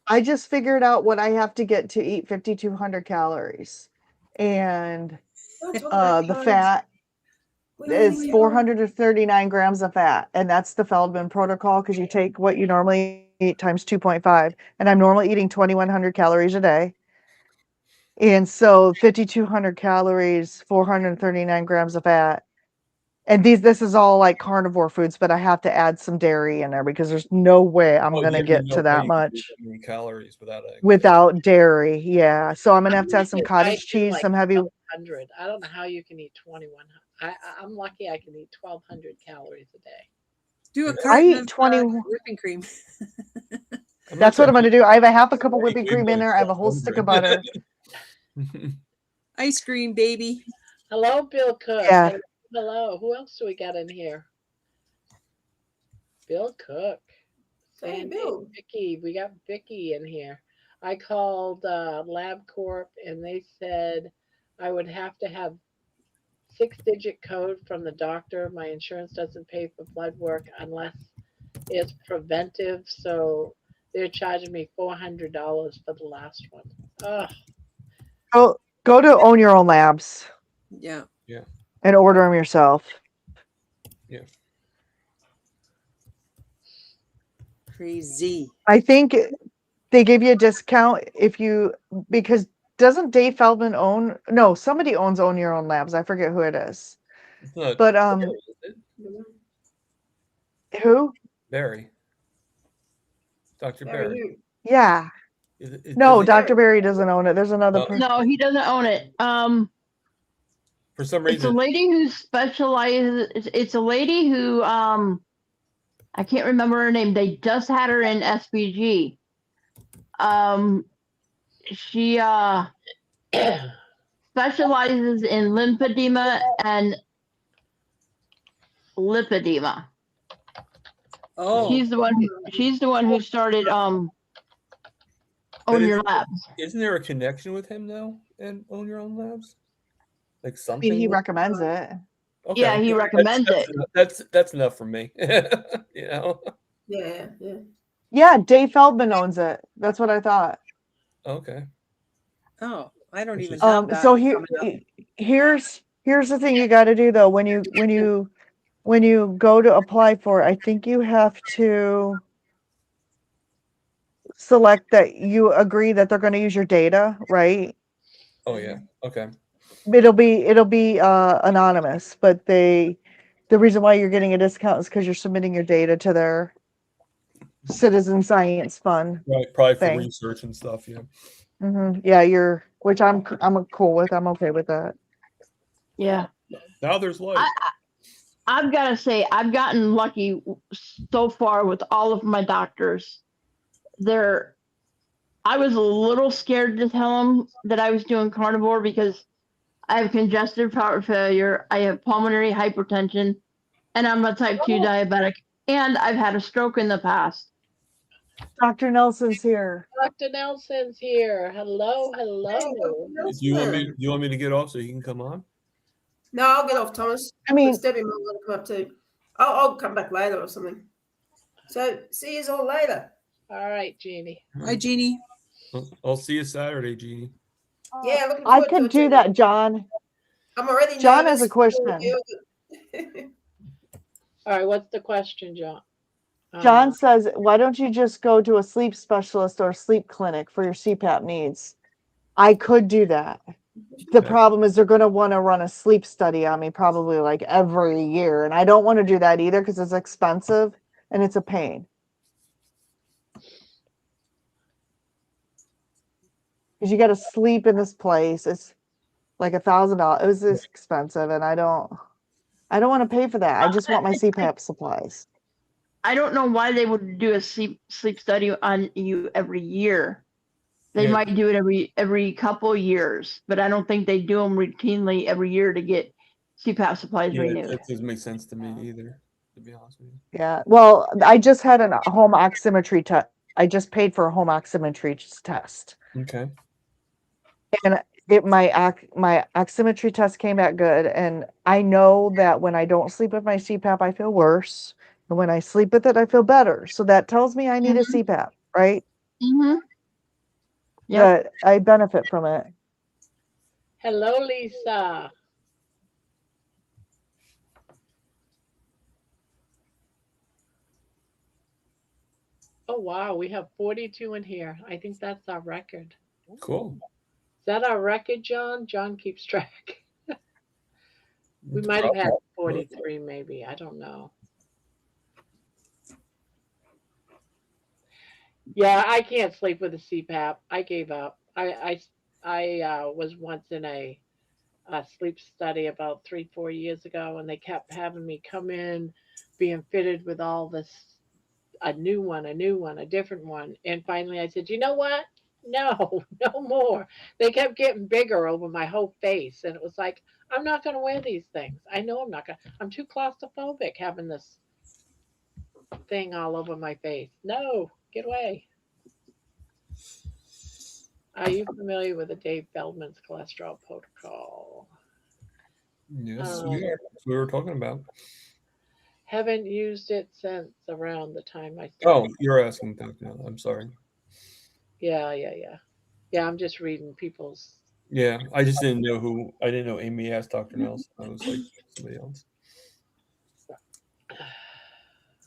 I just figured out what I have to get to eat 5,200 calories, and Don't talk about the calories. fat We don't is need 439 grams of fat, and that's the Feldman protocol because you take what you normally eat times 2.5, and I'm normally eating 2,100 calories a day. And so 5,200 calories, 439 grams of fat. And this is all like carnivore foods, but I have to add some dairy in there because there's no way I'm going to Yeah, get no to way that you can do much that many calories without a without dairy. Yeah. So I'm going to have to add some I cottage do cheese, like some heavy. 1,200. I don't know how you can eat 2,100. I'm lucky I can eat 1,200 calories a day. Do a I carton eat of 20. whipping cream. That's what I'm going to do. I have a half a cup of whipping cream in there. I have a whole stick of butter. Ice cream, baby. Hello, Bill Cook. Yeah. Hello. Who else do we got in here? Bill Cook. Hey, Sandy, Bill. Vicky. We got Vicky in here. I called LabCorp and they said I would have to have 6-digit code from the doctor. My insurance doesn't pay for blood work unless it's preventive. So they're charging me $400 for the last one. Ugh. Go to Own Your Own Labs Yeah. and order them yourself. Yeah. Crazy. I think they give you a discount because doesn't Dave Feldman own? No, somebody owns Own Your Own Labs. I forget who it is. It's not But Barry, is it? who? Barry. Dr. Barry. Yeah. does No, he- Dr. Barry doesn't own it. There's another No. person. No, he doesn't own it. For some It's a reason, lady who specializes. It's a lady who I can't remember her name. They just had her in SBG. She specializes in lymphedema and lipedema. Oh, She's the one who started Own Your Labs. isn't there a connection with him though? And Own Your Own Labs? Like I something. mean, he with- recommends it. Okay. Yeah, he recommends it. That's enough for me. You know. Yeah. Yeah, Dave Feldman owns it. That's what I thought. Okay. oh, I don't even have that. So coming up. here's the thing you got to do though when you go to apply for it, I think you have to select that you agree that they're going to use your data, right? Oh yeah. Okay. It'll be anonymous, but the reason why you're getting a discount is because you're submitting your data to their citizen science fund. Right. Probably for thing. research and stuff. Yeah. Yeah, which I'm cool with. I'm okay with that. Yeah. Now there's light. I've got to say, I've gotten lucky so far with all of my doctors. I was a little scared to tell them that I was doing carnivore because I have congestive heart failure, I have pulmonary hypertension, and I'm a type 2 diabetic, and I've had a stroke in the past. Dr. Nelson's here. Dr. Nelson's here. Hello, Hey, hello. Dr. Do you want me? Nelson. You want me to get off so he can come on? No, I'll get off, Thomas. I But mean, Debbie might want to come up too. I'll come back later or something. So see you all later. All right, Jeannie. Hi, Jeannie. I'll see you Saturday, Jeannie. Yeah, looking I forward to could it do too. that, John. I'm already John nervous. has a question. All right, what's the question, John? John says, why don't you just go to a sleep specialist or a sleep clinic for your CPAP needs? I could do that. The Okay. problem is they're going to want to run a sleep study on me probably like every year. And I don't want to do that either because it's expensive and it's a pain. Because you got to sleep in this place. It's like $1,000. It was this expensive and I don't want to pay for that. I just want my CPAP supplies. I don't know why they would do a sleep study on you every year. They Yeah. might do it every couple years, but I don't think they do them routinely every year to get CPAP supplies Yeah, renewed. that doesn't make sense to me either, to be honest with you. Yeah. Well, I just had a home oximetry test. I just paid for a home oximetry test. Okay. And my oximetry test came back good. And I know that when I don't sleep with my CPAP, I feel worse. And when I sleep with it, I feel better. So that tells me I need a CPAP, right? Mm-hmm. Yep. That I benefit from it. Hello, Lisa. Oh, wow, we have 42 in here. I think that's our record. Cool. Is that our record, John? John keeps track. We might have had 43, maybe. I don't know. Yeah, I can't sleep with a CPAP. I gave up. I was once in a sleep study about 4 years ago, and they kept having me come in, being fitted with all this, a new one, a different one. And finally I said, you know what? No, no more. They kept getting bigger over my whole face. And it was like, I'm not going to wear these things. I know I'm not going to. I'm too claustrophobic having this thing all over my face. No, get away. Are you familiar with the Dave Feldman's cholesterol protocol? Yes, we are. That's what we were talking about. Haven't used it since around the time I Oh, started. you're asking Dr. Nell. I'm sorry. Yeah. Yeah, I'm just reading people's. Yeah, I just didn't know who. I didn't know Amy asked Dr. Nels. I was like somebody else.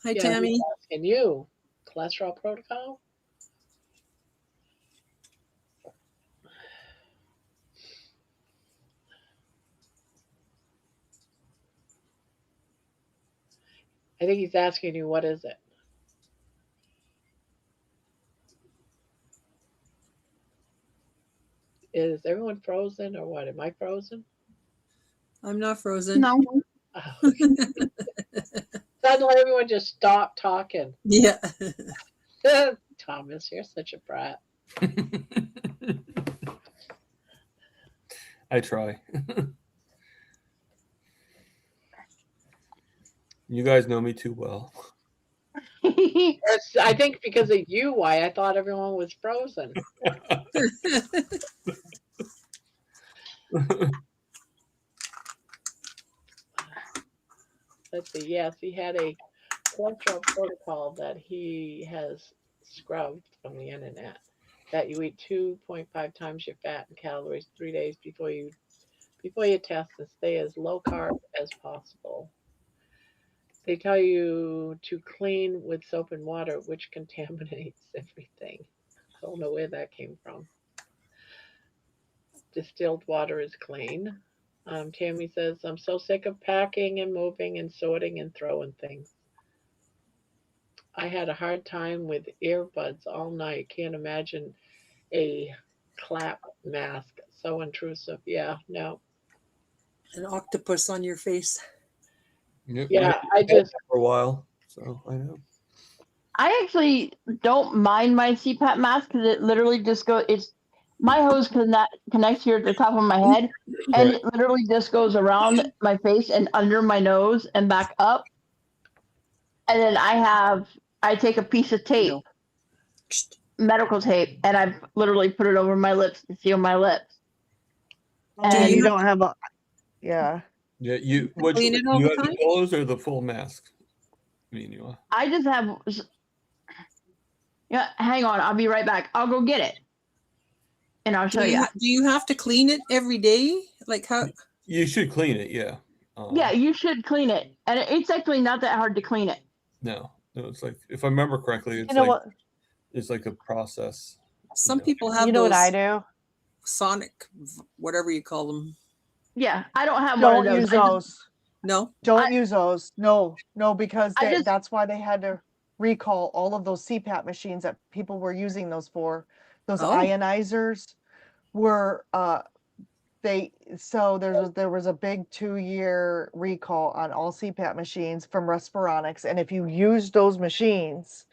Hi, Yeah, Tammy. he's asking you. Cholesterol protocol? I think he's asking you, what is it? Is everyone frozen or what? Am I frozen? I'm not frozen. No. Oh, okay. Suddenly everyone just stopped talking. Yeah. Thomas, you're such a brat. I try. You guys know me too well. I think because of you, why I thought everyone was frozen. Let's see. Yes, he had a cholesterol protocol that he has scrubbed from the internet. That you eat 2.5 times your fat and calories 3 days before you test and stay as low carb as possible. They tell you to clean with soap and water, which contaminates everything. I don't know where that came from. Distilled water is clean. Tammy says, I'm so sick of packing and moving and sorting and throwing things. I had a hard time with earbuds all night. Can't imagine a clap mask. So intrusive. Yeah, no. An octopus on your face. Yep, Yeah, I just for a while, so I know. I actually don't mind my CPAP mask because it literally just goes. It's my hose connects here at the top of my head, and it literally just goes around my face and under my nose and back up. And then I take a piece of tape medical tape, and I've literally put it over my lips to seal my lips. Oh, And you don't have a, yeah. Yeah, you Clean it all you the have the time? pillows or the full mask? I mean, you are. I just have. Yeah, hang on. I'll be right back. I'll go get it, and I'll show you. Do you have to clean it every day? Like how? You should clean it, yeah. Yeah, you should clean it, and it's actually not that hard to clean it. No, it's like if I remember correctly, it's You know like what? it's like a process. Some know. people have You know what I those do? sonic, whatever you call them. Yeah, I don't have one of Don't those. use I just- those. No. Don't use those. No, because I just- that's why they had to recall all of those CPAP machines that people were using those for. Those Oh. ionizers were there was a big 2-year recall on all CPAP machines from Respironics, and if you used those machines,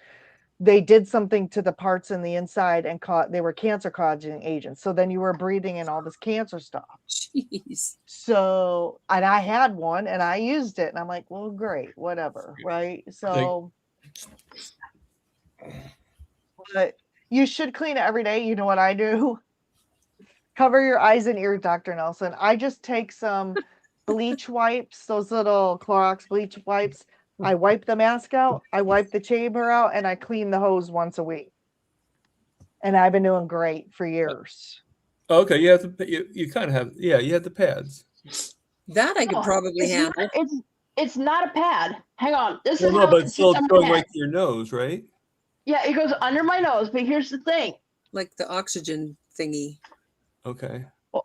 they did something to the parts in the inside and they were cancer causing agents. So then you were breathing in all this cancer stuff. Jeez. So, and I had one and I used it and I'm like, well, great, whatever. Right. So, but you should clean it every day. You know what I do? Cover your eyes and ears, Dr. Nelson. I just take some bleach wipes, those little Clorox bleach wipes. I wipe the mask out, I wipe the chamber out, and I clean the hose once a week. And I've been doing great for years. Okay, you have to. You kind of have. Yeah, you have the pads. That I could probably handle. It's not a pad. Hang on. This Well, is no, how but it it's still sits on my going head. right to your nose, right? Yeah, it goes under my nose. But here's the thing. Like the oxygen thingy. Okay.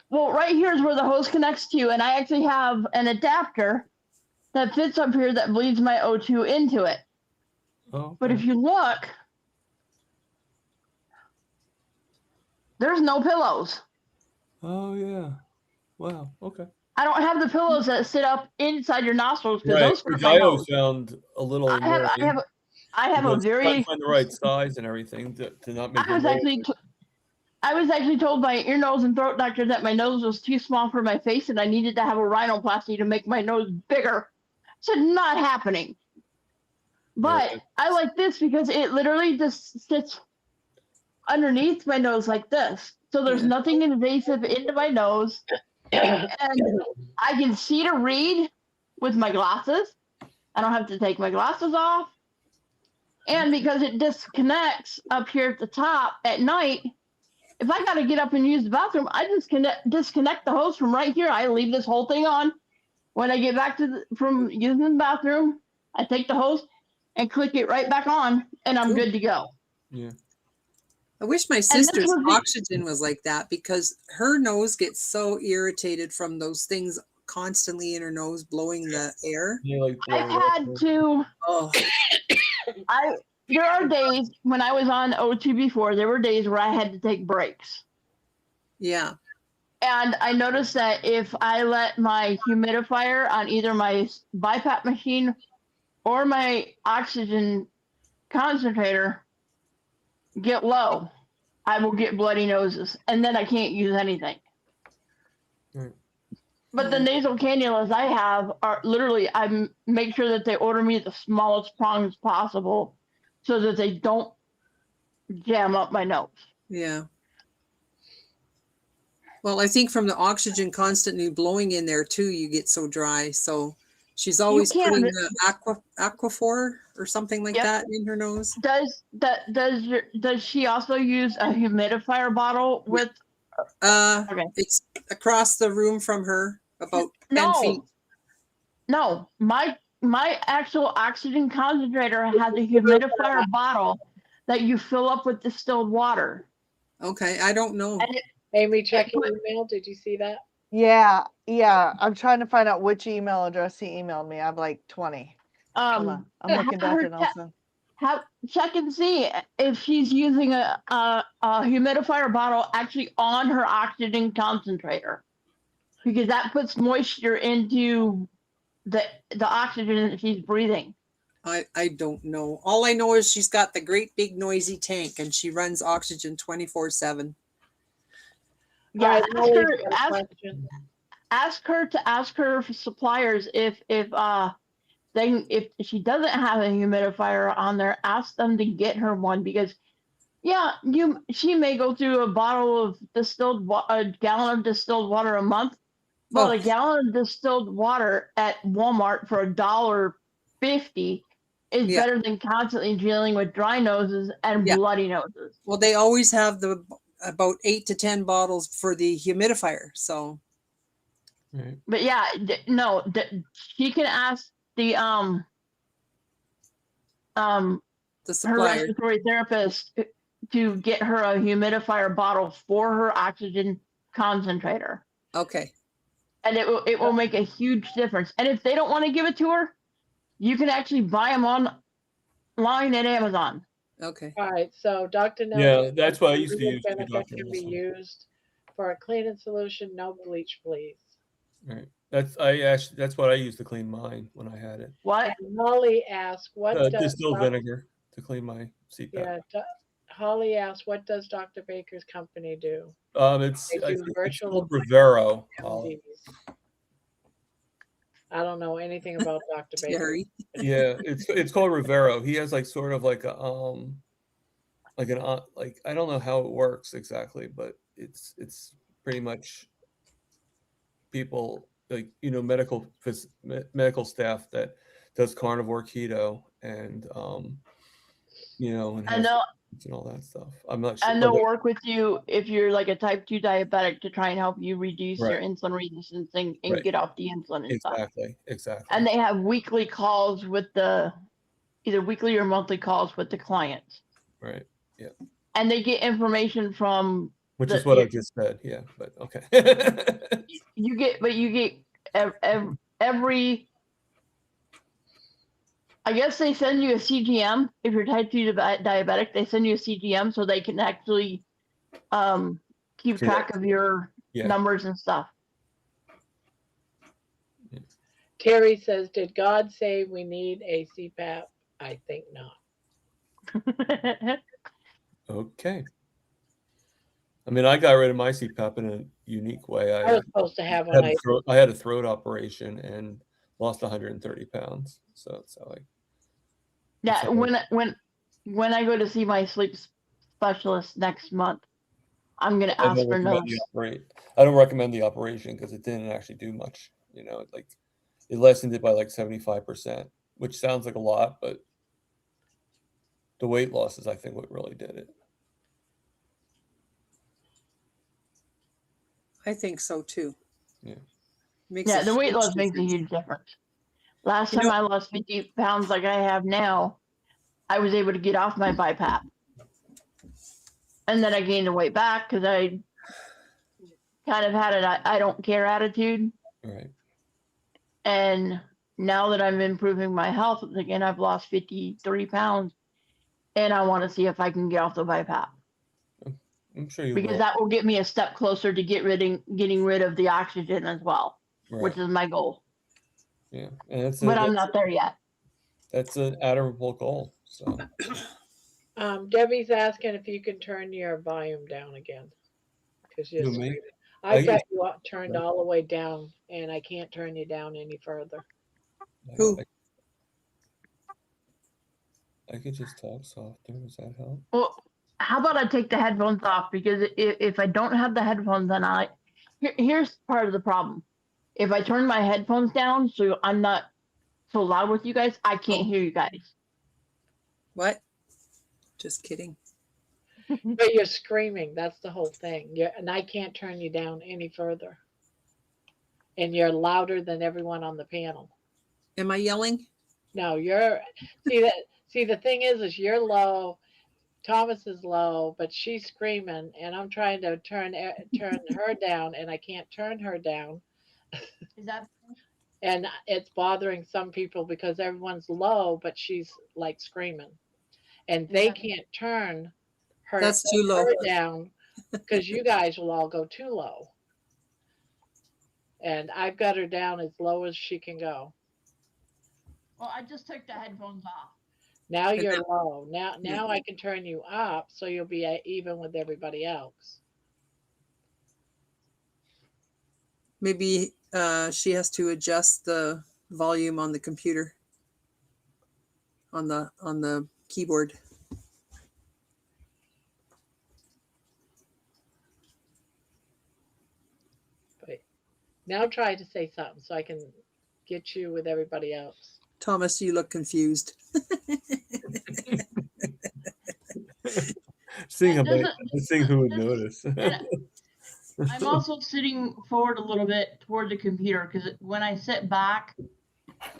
Well, right here is where the hose connects to, and I actually have an adapter that fits up here that bleeds my O2 into it. Oh. But if you look, there's no pillows. Oh yeah. Wow. Okay. I don't have the pillows that sit up inside your nostrils because Right. those hurt Which my I nose. always found a little annoying. I have a because you very. gotta find the right size and everything to not make. I was actually told by ear, nose, and throat doctor that my nose was too small for my face and I needed to have a rhinoplasty to make my nose bigger. So not happening. But Yeah. I like this because it literally just sits underneath my nose like this. So there's nothing invasive into my nose. And I can see to read with my glasses. I don't have to take my glasses off. And because it disconnects up here at the top at night, if I got to get up and use the bathroom, I just disconnect the hose from right here. I leave this whole thing on. When I get back from using the bathroom, I take the hose and click it right back on, and I'm good to go. Yeah. I wish my sister's oxygen was like that because her nose gets so irritated from those things constantly in her nose blowing the air. Yeah, like I've had to. Oh. There are days when I was on O2 before, there were days where I had to take breaks. Yeah. And I noticed that if I let my humidifier on either my BiPAP machine or my oxygen concentrator get low, I will get bloody noses. And then I can't use anything. Right. But the nasal cannulas I have are literally, I make sure that they order me the smallest prongs possible so that they don't jam up my nose. Yeah. Well, I think from the oxygen constantly blowing in there too, you get so dry. So she's always putting the Aquaphor or something like that in her nose. Does she also use a humidifier bottle with? Okay. It's across the room from her, about 10 feet. No, my actual oxygen concentrator has a humidifier bottle that you fill up with distilled water. Okay, I don't know. Amy, check your email. Did you see that? Yeah. I'm trying to find out which email address he emailed me. I have like 20. I'm looking, Dr. Nelson. Check and see if she's using a humidifier bottle actually on her oxygen concentrator, because that puts moisture into the oxygen that she's breathing. I don't know. All I know is she's got the great big noisy tank and she runs oxygen 24/7. Yeah, ask her to ask her suppliers if she doesn't have a humidifier on there, ask them to get her one, because Yeah, she may go through a gallon of distilled water a month. Well, Oh, a gallon of distilled water at Walmart for $1.50 is yeah, better than constantly dealing with dry noses and yeah. bloody noses. Well, they always have the about 8 to 10 bottles for the humidifier. So Right. But yeah, no, she can ask the um the her supplier. respiratory therapist to get her a humidifier bottle for her oxygen concentrator, Okay. and it will make a huge difference. And if they don't want to give it to her, you can actually buy them online at Amazon. Okay. All right, so Dr. Nelson, Yeah, that's what I the used to immediate use too, benefit Dr. can be Nelson. used for a cleaning solution, no bleach, please. Right. That's what I used to clean mine when I had it. What? And Holly asked, what does Distilled vinegar to clean my CPAP. yeah, Holly asked, what does Dr. Baker's company do? It's They I do think it's virtual called Rivero. MDs. I don't know anything about Dr. Baker. Terry. Yeah, it's called Rivero. He has like sort of like a like an like I don't know how it works exactly, but it's pretty much people like medical staff that does carnivore keto and and And has they'll and all that stuff. I'm not sure. and But they'll work with you if you're like a type 2 diabetic to try and help you reduce right, your insulin resistance and right, get off the insulin and stuff. exactly. And they have weekly calls with either weekly or monthly calls with the clients, Right. Yeah. and they get information from Which is what I just said. Yeah, but okay. you get every I guess they send you a CGM if you're type 2 diabetic. They send you a CGM so they can actually keep track of your Yeah. numbers and stuff. Terry says, did God say we need a CPAP? I think not. Okay. I mean, I got rid of my CPAP in a unique way. I was supposed to have one. I had a throat operation and lost 130 pounds. So it's how Yeah, when I go to see my sleep specialist next month, I'm gonna I ask don't for recommend those. I don't recommend the operation because it didn't actually do much. Like it lessened it by like 75%, which sounds like a lot, but the weight loss is, I think, what really did it. I think so too. Yeah. Yeah, the weight loss makes a huge difference. Last time I lost 50 pounds like I have now, I was able to get off my BiPAP. And then I gained the weight back because I kind of had an I don't care attitude. Right. And now that I'm improving my health, again, I've lost 53 pounds. And I want to see if I can get off the BiPAP. I'm sure you because will. that will get me a step closer to getting rid of the oxygen as well, which is my goal. Yeah, and but I'm not there yet. That's an admirable goal. So, Debbie's asking if you can turn your volume down again because you're screaming. I I've got you turned all the way down, and I can't turn you down any further. Who? I could just talk softer. Does that help? Well, how about I take the headphones off? Because if I don't have the headphones, then here's part of the problem. If I turn my headphones down so I'm not so loud with you guys, I can't hear you guys. What? Just kidding. But you're screaming. That's the whole thing. And I can't turn you down any further. And you're louder than everyone on the panel. Am I yelling? No, you're see the thing is you're low. Thomas is low, but she's screaming, and I'm trying to turn her down, and I can't turn her down. Is that? And it's bothering some people because everyone's low, but she's like screaming, and they can't turn her, That's too low. her down because you guys will all go too low. And I've got her down as low as she can go. Well, I just took the headphones off. Now you're low. Now I can turn you up so you'll be even with everybody else. Maybe she has to adjust the volume on the computer, on the keyboard. Now try to say something so I can get you with everybody else. Thomas, you look confused. Seeing It how many, doesn't. seeing who would This is, notice. and I'm also sitting forward a little bit toward the computer because when I sit back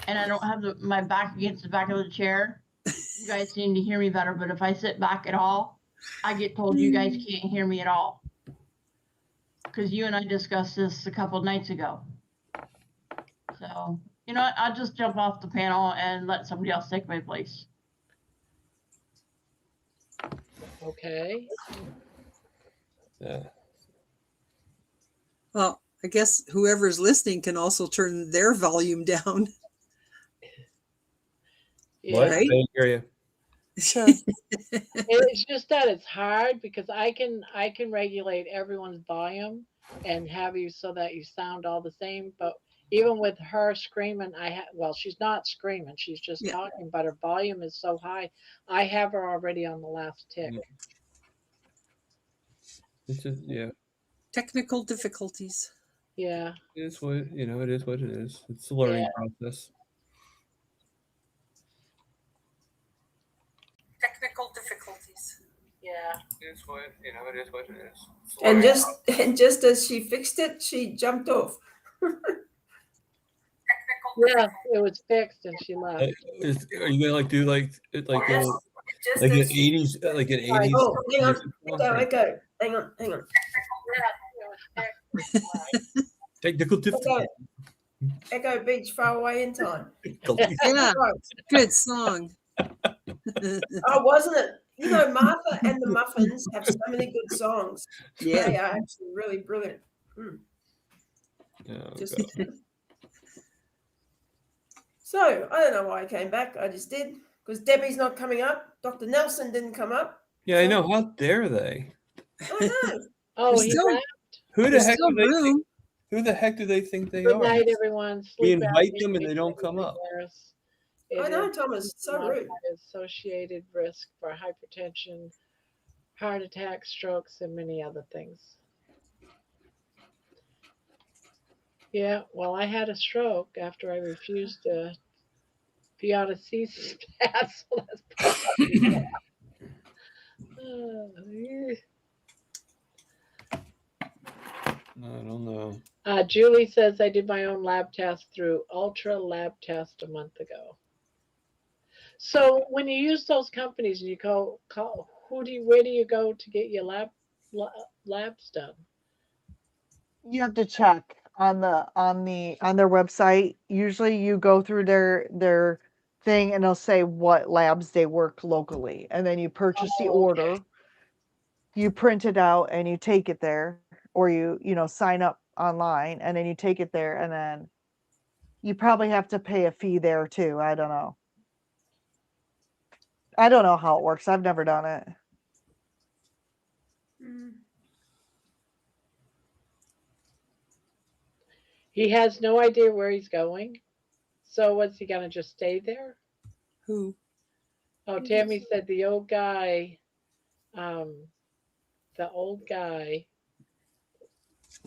and I don't have my back against the back of the chair, you guys seem to hear me better. But if I sit back at all, I get told you guys can't hear me at all. Because you and I discussed this a couple nights ago. So, you know what? I'll just jump off the panel and let somebody else take my place. Okay. Yeah. Well, I guess whoever's listening can also turn their volume down. Yeah. What? Right? I didn't hear you. Sure. It's just that it's hard because I can regulate everyone's volume and have you so that you sound all the same. But even with her screaming, well, she's not screaming, she's just Yeah. talking, but her volume is so high. I have her already on the last tick. Yeah. It's just, yeah. Technical difficulties. Yeah. It is what it is what it is. It's a learning process. Technical difficulties. Yeah. It is what it is what it is. And just as she fixed it, she jumped off. Yeah, it was fixed and she left. Are you gonna do like an Just like an as she, 80s like an 80s? oh, hang on, echo. Hang on. Yeah, it was fixed. Technical difficulty. Echo Beach, far away in time. Yeah, Right. good song. Oh, wasn't it? You know, Martha and the Muffins have so many good songs. Yeah. They are actually really brilliant. Oh, Just- God. So, I don't know why I came back. I just did. Because Debbie's not coming up. Dr. Nelson didn't come up. Yeah, I know. How dare they? I know. Oh, There's he still- left. Who the There's heck still do they think? room. Who the heck do they think they Good are? night, everyone. We Sleep invite apnea them and they is don't come really up. dangerous. I It know, is Thomas. It's so rude. associated risk for hypertension, heart attack, strokes, and many other things. Yeah, well, I had a stroke after I refused to be on a CPAP, so that's probably I don't know. Julie says I did my own lab test through Ultra Lab Test a month ago. So when you use those companies and you call where do you go to get your labs done? You have to check on their website. Usually you go through their thing and they'll say what labs they work locally. And then you purchase the order, you print it out and you take it there, or you sign up online and then you take it there, and then you probably have to pay a fee there too. I don't know. I don't know how it works. I've never done it. He has no idea where he's going. So what's he gonna just stay there? Who? Oh, Tammy said the old guy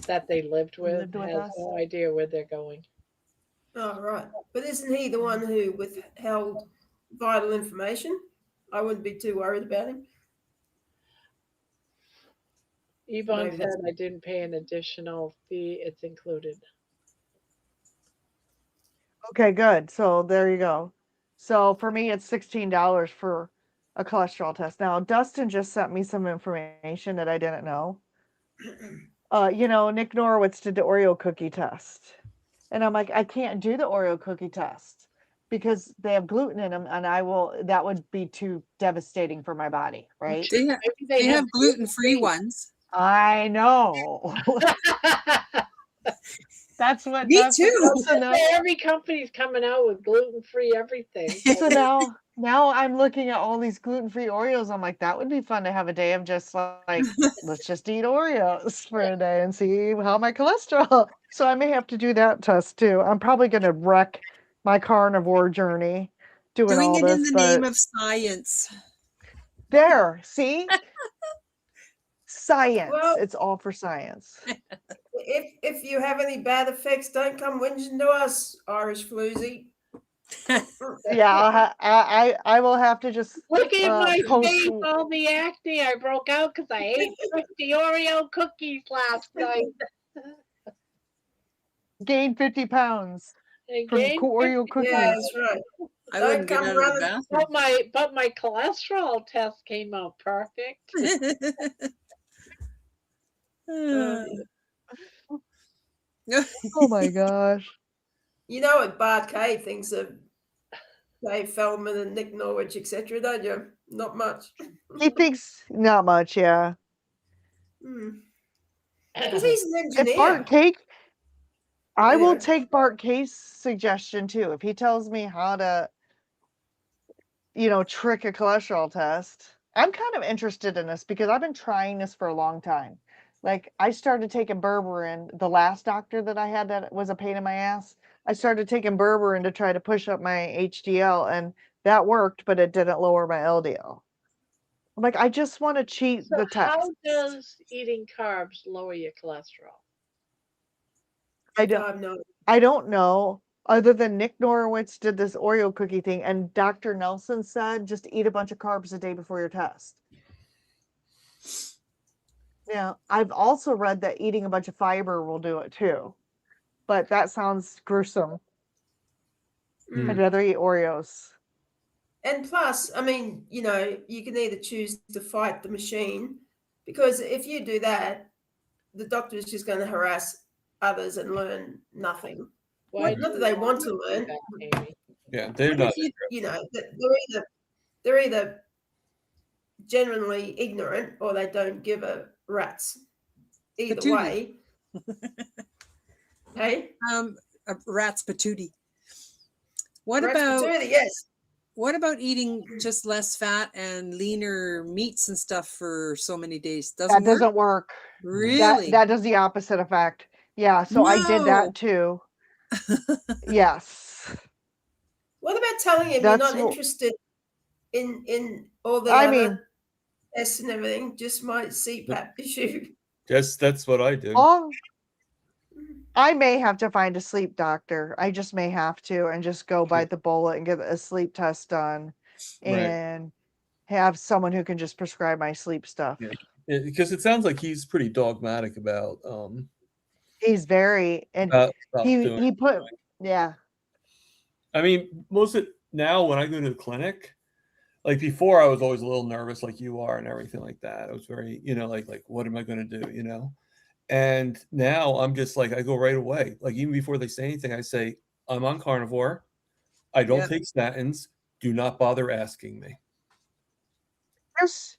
that they lived with has us. no idea where they're going. Oh, right. But isn't he the one who withheld vital information? I wouldn't be too worried about him. Yvonne Maybe said that's- I didn't pay an additional fee. It's included. Okay, good. So there you go. So for me, it's $16 for a cholesterol test. Now, Dustin just sent me some information that I didn't know. Nick Norowitz did the Oreo cookie test. And I'm like, I can't do the Oreo cookie test because they have gluten in them, and that would be too devastating for my body, right? They have gluten-free ones. I know. That's what Me Dustin too. wants to know. Every company's coming out with gluten-free everything. So now I'm looking at all these gluten-free Oreos. I'm like, that would be fun to have a day of just like, let's just eat Oreos for a day and see how my cholesterol. So I may have to do that test too. I'm probably going to wreck my carnivore journey doing all it this. in the name of science. There, see? Science. Well- It's all for science. if you have any bad effects, don't come whinging to us, Irish floozy. Yeah, I will have to just Look at my post. face, all the acne I broke out because I ate 50 Oreo cookies last night. Gained 50 pounds And from gained Oreo 50 cookies. Yeah, pounds. that's right. I Don't wouldn't get come out of the running. bathroom. But my cholesterol test came out perfect. Uh, Oh my gosh. you know what Bart Kay thinks of Dave Feldman and Nick Norwich, etc., don't you? Not much. He thinks not much, yeah. Because he's an If engineer. Bart Cake, I will Anyway. take Bart Cake's suggestion too. If he tells me how to, trick a cholesterol test, I'm kind of interested in this because I've been trying this for a long time. Like I started taking berberine, the last doctor that I had that was a pain in my ass. I started taking berberine to try to push up my HDL, and that worked, but it didn't lower my LDL. I'm like, I just want to cheat So the test. how does eating carbs lower your cholesterol? I don't know. Other than Nick Norowitz did this Oreo cookie thing, and Dr. Nelson said just eat a bunch of carbs a day before your test. Yeah, I've also read that eating a bunch of fiber will do it too, but that sounds gruesome. I'd rather eat Oreos. And plus, I mean, you can either choose to fight the machine, because if you do that, the doctor is just going to harass others and learn nothing. Why Not that they want to learn. Yeah, they're not. They're either genuinely ignorant or they don't give a rat's. Either Patootie. way. Hey? A rat's patootie. What Rat's about patootie, yes. What about eating just less fat and leaner meats and stuff for so many days? That doesn't work. Really? That does the opposite effect. Yeah, so I did that too. Yes. What about telling him you're not interested in all the other tests and everything, just my CPAP issue? Yes, that's what I do. I may have to find a sleep doctor. I just may have to, and just go bite the bullet and get a sleep test done, and have someone who can just prescribe my sleep stuff. Yeah, because it sounds like he's pretty dogmatic about. He's very, and he put, yeah. I mean, now when I go to the clinic, like before, I was always a little nervous, like you are, and everything like that. I was very, like what am I going to do, And now I'm just like, I go right away. Like even before they say anything, I say, I'm on carnivore. I don't take statins. Do not bother asking me. Here's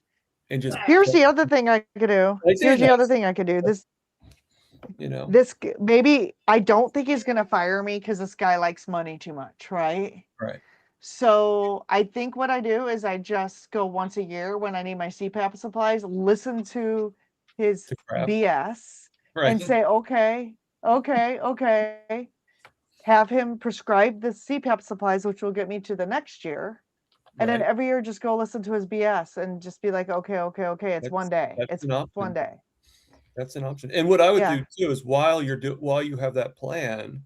the other thing I could do. This maybe I don't think he's gonna fire me because this guy likes money too much, right? Right. So I think what I do is I just go once a year when I need my CPAP supplies, listen to his BS, and say, okay, have him prescribe the CPAP supplies, which will get me to the next year. And then every year just go listen to his BS and just be like, okay, it's one day. It's one day. That's an option. And what I would do too is while you have that plan,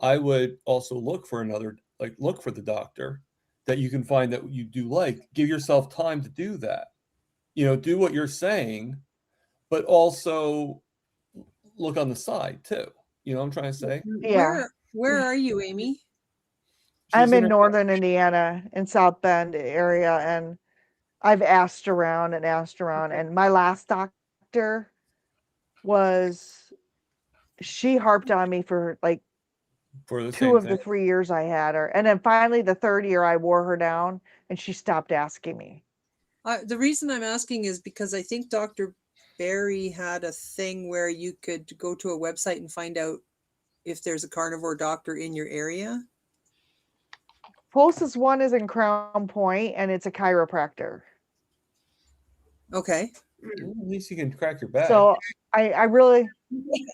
I would also look for the doctor that you can find that you do like. Give yourself time to do that. Do what you're saying, but also look on the side too. You know what I'm trying to say? Yeah. Where are you, Amy? I'm in northern Indiana, in South Bend area, and I've asked around, and my last doctor she harped on me for like for 2 of the 3 years I had her, and then finally the 3rd year I wore her down, and she stopped asking me. The reason I'm asking is because I think Dr. Barry had a thing where you could go to a website and find out if there's a carnivore doctor in your area. Closest one is in Crown Point, and it's a chiropractor. Okay. At least you can crack your back. So I really.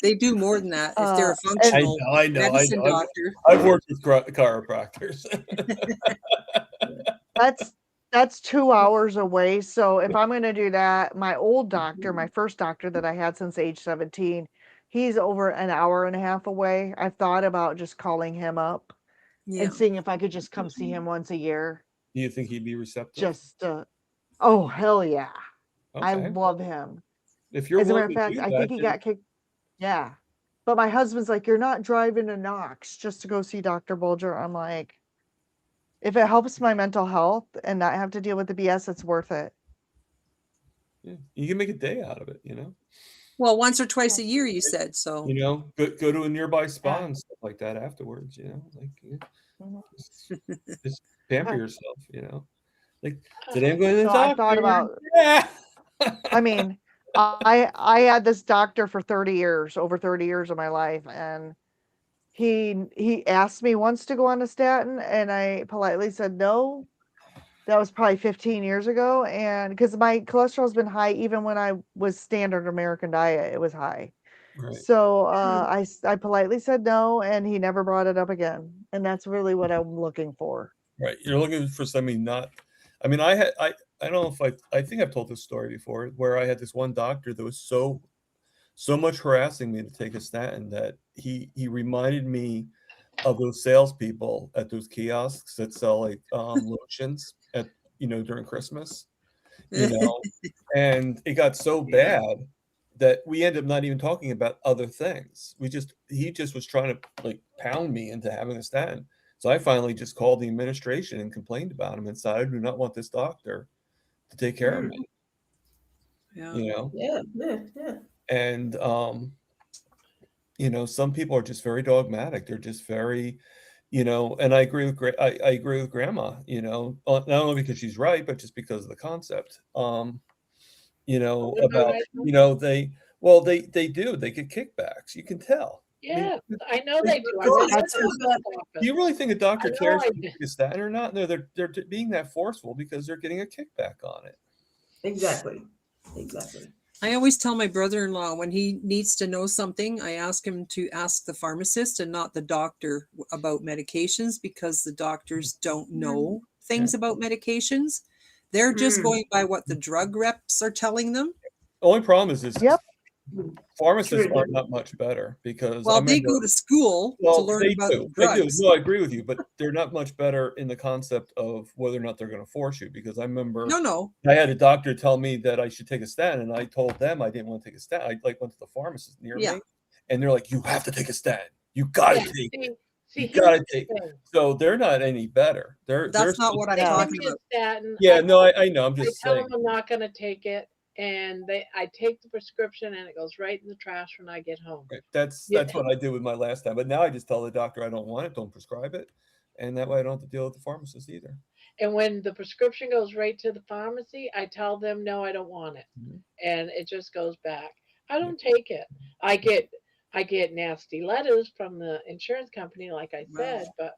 They do more than that if they're a functional medicine doctor. I've worked with chiropractors. That's 2 hours away. So if I'm going to do that, my old doctor, my first doctor that I had since age 17, He's over an hour and a half away. I've thought about just calling him up Yeah. and seeing if I could just come see him once a year. Do you think he'd be receptive? Just, oh, hell yeah. I Okay. love him. If you're As a matter willing of to fact, do I that, think he then- got kicked. Yeah. But my husband's like, you're not driving to Knox just to go see Dr. Bulger. I'm like, if it helps my mental health and not have to deal with the BS, it's worth it. yeah, you can make a day out of it, you know. Well, once or twice a year, you said. So You know, go to a nearby spa Yeah. and stuff like that afterwards. You know, like Mhm. just pamper yourself. You know, like today I'm going to the So I doctor. thought about, Yeah. I mean, I had this doctor for 30 years, over 30 years of my life, and he asked me once to go on a statin, and I politely said no. That was probably 15 years ago, and because my cholesterol's been high even when I was standard American diet, it was high. Right. So I politely said no, and he never brought it up again, and that's really what I'm looking for. Right. You're looking for something not. I mean, I don't know if I think I've told this story before where I had this one doctor that was so much harassing me to take a statin that he reminded me of those salespeople at those kiosks that sell like lotions at during Christmas, and it got so bad that we ended up not even talking about other things. He just was trying to like pound me into having a statin. So I finally just called the administration and complained about him and said, I do not want this doctor to take care of me. yeah. Yeah. And some people are just very dogmatic. They're just very, and I agree with I agree with Grandma, not only because she's right, but just because of the concept. About they do. They get kickbacks. You can tell. Yeah, I know they do. I Well, work that's in the about- post office. Do you really think a doctor I know cares I if you take a statin or not? No, they're being that forceful because they're getting a kickback on it. Exactly. I always tell my brother-in-law when he needs to know something, I ask him to ask the pharmacist and not the doctor about medications because the doctors don't know things about medications. They're just going by what the drug reps are telling them. The only problem is Yep. pharmacists True. are not much better because Well, they go to school to learn about they do. drugs. No, I agree with you, but they're not much better in the concept of whether or not they're going to force you. Because I remember No. I had a doctor tell me that I should take a statin, and I told them I didn't want to take a statin. I went to the pharmacist near me, and they're like, "You have to take a statin. You got to take it. You got to take it." So they're not any better. That's not what I'm They give talking me a about. statin. Yeah, no, I know. I'm I just tell saying. them I'm not going to take it, and I take the prescription, and it goes right in the trash when I get home. Right. That's what I did with my last time. But now I just tell the doctor I don't want it, don't prescribe it, and that way I don't have to deal with the pharmacist either. And when the prescription goes right to the pharmacy, I tell them no, I don't want it, and it just goes back. I don't take it. I get nasty letters from the insurance company, like I said, but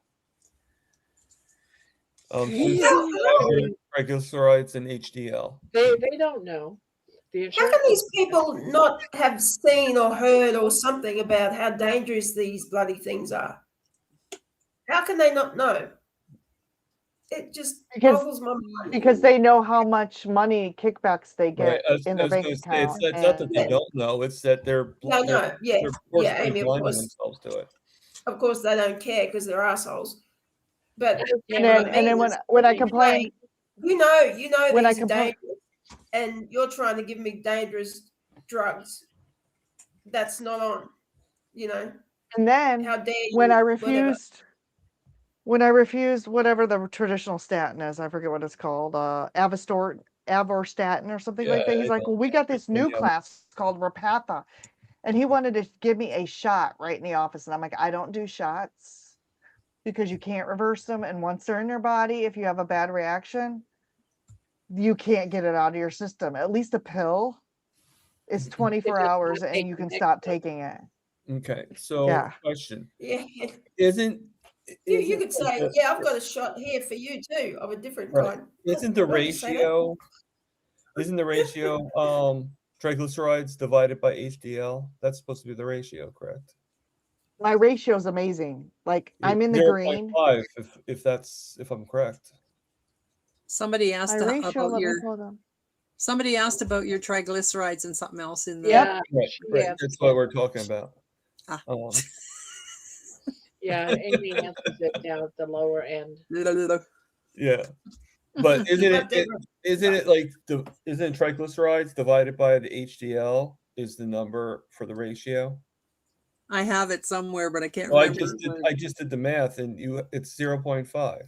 Triglycerides and HDL. they don't know. The How insurance can these people not have seen or heard or something about how dangerous these bloody things are? How can they not know? It just boggles my mind. Because they know how much money kickbacks they get in their bank account. It's not that they don't know; it's that they're Amy, of blinding course. themselves to it. Of course, they don't care because they're assholes. But and then when I complain, you know when I these are complain, dangerous, and you're trying to give me dangerous drugs. That's not on. And then how dare you? when I whatever. refused whatever the traditional statin is, I forget what it's called, avorstatin or something like that. He's like, well, we got this new class called Repatha, and he wanted to give me a shot right in the office, and I'm like, I don't do shots because you can't reverse them, and once they're in your body, if you have a bad reaction, you can't get it out of your system. At least a pill is 24 hours, and you can stop taking it. Okay, so question: Isn't you could say, I've got a shot here for you too of a different kind. Isn't the ratio triglycerides divided by HDL? That's supposed to be the ratio, correct? My ratio is amazing. Like I'm in the green. 0.5 if I'm correct. Somebody asked My ratio, about let me your pull them. Somebody asked about your triglycerides and something else in the. Yeah, Right. That's what we're talking about. Ah. Yeah, Amy answers it down at the lower end. Yeah. But isn't it like isn't triglycerides divided by the HDL is the number for the ratio? I have it somewhere, but I can't Well, remember. I just did the math, and it's 0.5.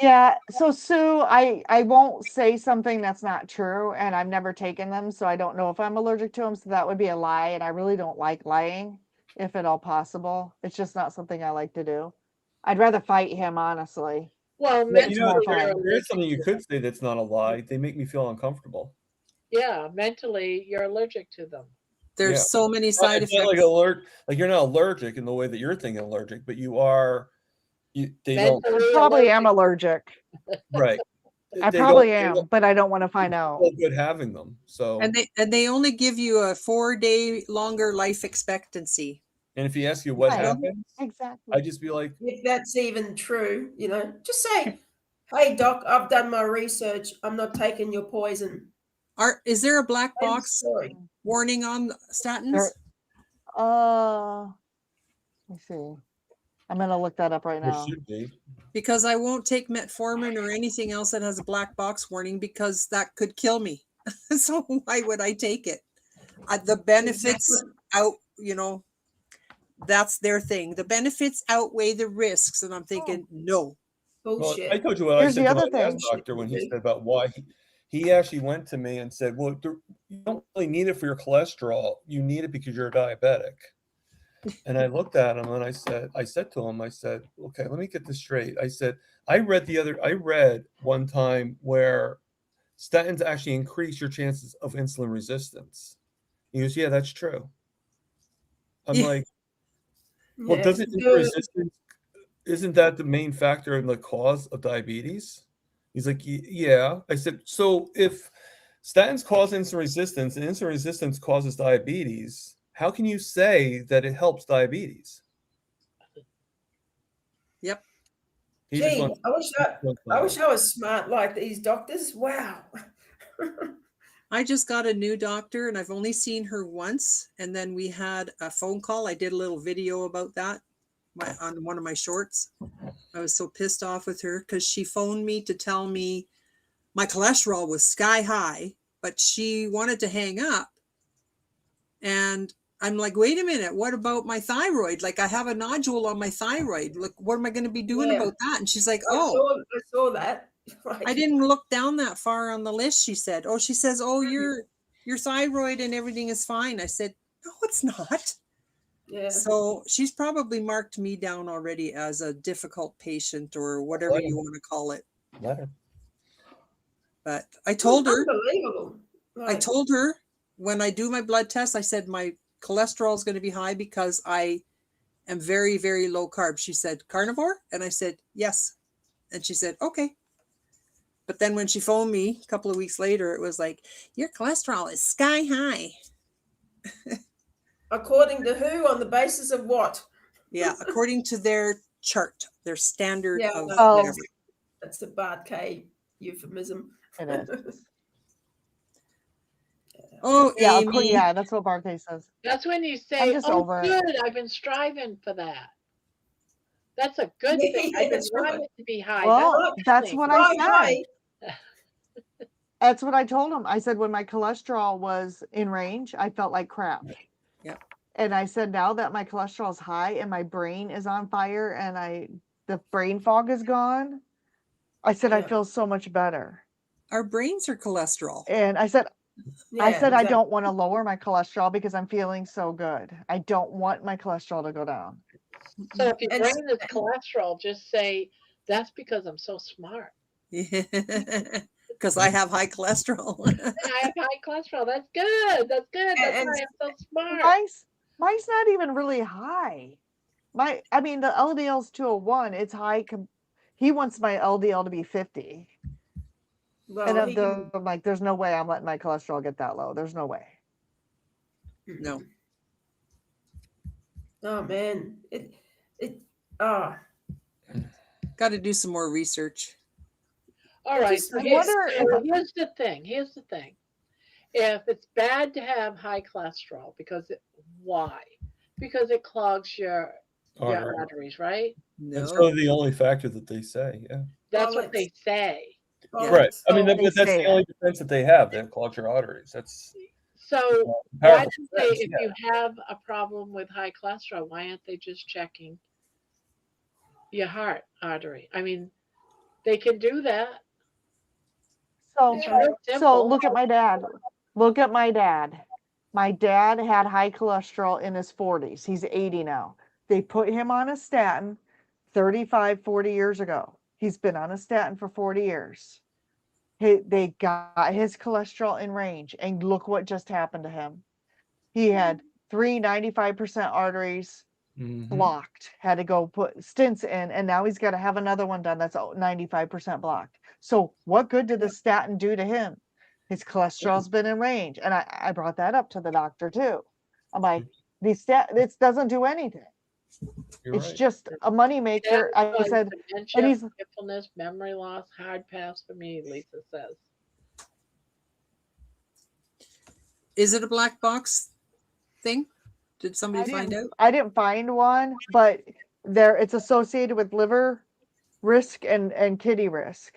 Yeah, so Sue, I won't say something that's not true, and I've never taken them, so I don't know if I'm allergic to them, so that would be a lie, and I really don't like lying, if at all possible. It's just not something I like to do. I'd rather fight him, honestly. Well, Well, It's mentally, more you're fun. there's something allergic you to could say that's not a lie. They make me feel uncomfortable. Yeah, mentally, you're allergic to them. There's Yeah. so many Well, side it's not like effects. like you're not allergic in the way that you're thinking allergic, but you are. They don't Mentally Probably allergic. am allergic. right. I They probably don't am, but I don't want to find out. feel good having them. So And they only give you a 4-day longer life expectancy. and if he asks you what Right. happens, Exactly. I just be like, If that's even true, just say, "Hey doc, I've done my research. I'm not taking your poison." Is there a black End box story. warning on statins? There, let me see. I'm gonna look that up right there now. should be. Because I won't take metformin or anything else that has a black box warning because that could kill me. So why would I take it? The benefits that's their thing. The benefits outweigh the risks, and I'm thinking, no. Well, Bullshit. I told you what I Here's said the to my other last thing. doctor when he said about why he actually went to me and said, "Well, you don't really need it for your cholesterol. You need it because you're diabetic." And I looked at him and I said to him, "Okay, let me get this straight." I said, I read one time where statins actually increase your chances of insulin resistance." He goes, "Yeah, that's true." I'm Yeah. like, "Well, Yeah. doesn't insulin resistance, isn't that the main factor in the cause of diabetes?" He's like, "Yeah." I said, "So if statins cause insulin resistance and insulin resistance causes diabetes, how can you say that it helps diabetes?" Yep. He just Gee, wants. I wish I was smart like these doctors. Wow. I just got a new doctor and I've only seen her once. And then we had a phone call. I did a little video about that on one of my shorts. I was so pissed off with her because she phoned me to tell me my cholesterol was sky high, but she wanted to hang up. And I'm like, wait a minute, what about my thyroid? Like, I have a nodule on my thyroid. Look, what am I going to be doing about that? And she's like, I saw that. I didn't look down that far on the list, she said. She says, your thyroid and everything is fine. I said, no, it's not. Yeah. So she's probably marked me down already as a difficult patient or whatever you want to call it. Letter. But I told her, Unbelievable. I told her when I do my blood test, I said my cholesterol is going to be high because I am very, very low carb. She said, carnivore? And I said, yes. And she said, okay. But then when she phoned me a couple of weeks later, it was like, your cholesterol is sky high. According to who? On the basis of what? Yeah, according to their chart, their standard of Oh. That's the Bart K euphemism. It is. Oh, Yeah, Amy. yeah, that's what Barclay says. That's when you I'm say, just "Oh, over it." good, I've been striving for that." That's a good thing. I've been That's right. wanting to be high. Well, that's thing. what I Right, said. That's what I told him. I said when my cholesterol was in range, I felt like crap. Yep. And I said now that my cholesterol is high and my brain is on fire and the brain fog is gone, I said I feel so much better. Our brains are cholesterol. And I said I exactly. don't want to lower my cholesterol because I'm feeling so good. I don't want my cholesterol to go down. So if your And- brain is cholesterol, just say, "That's because I'm so smart." Because I have high cholesterol. I have high cholesterol. That's good. That's good. That's And- why I'm so smart. Mine's not even really high. The LDL's 201. It's high. He wants my LDL to be 50. Well, And I'm like, there's no way I'm letting my cholesterol get that low. There's no way. No. Oh man, Got to do some more research. All right. Just So I here's, wonder if so here's the thing. Here's the thing. If it's bad to have high cholesterol, why? Because it clogs your Artery. arteries, right? That's No. really the only factor that they say. Yeah. That's what bollocks. they say. Yeah. Right. Bollocks. I mean, So, they but that's say the only it. defense that they have. They clog your arteries. That's so why powerful don't they, defense. if Yeah. you have a problem with high cholesterol, why aren't they just checking your heart artery? I mean, they can do that. So, It's Yeah. real so simple. look at my dad. Look at my dad. My dad had high cholesterol in his 40s. He's 80 now. They put him on a statin 35, 40 years ago. He's been on a statin for 40 years. They got his cholesterol in range, and look what just happened to him. He had 95% arteries Mhm. blocked, had to go put stents in, and now he's got to have another one done that's 95% blocked. So what good did the statin do to him? His cholesterol's been in range. And I brought that up to the doctor too. I'm like, this doesn't do anything. You're It's right. just a money maker. I Caused said, and dementia, he's forgetfulness, memory loss, hard pass for me, Lisa says. Is it a black box thing? Did somebody find out? I didn't find one, but it's associated with liver risk and kidney risk.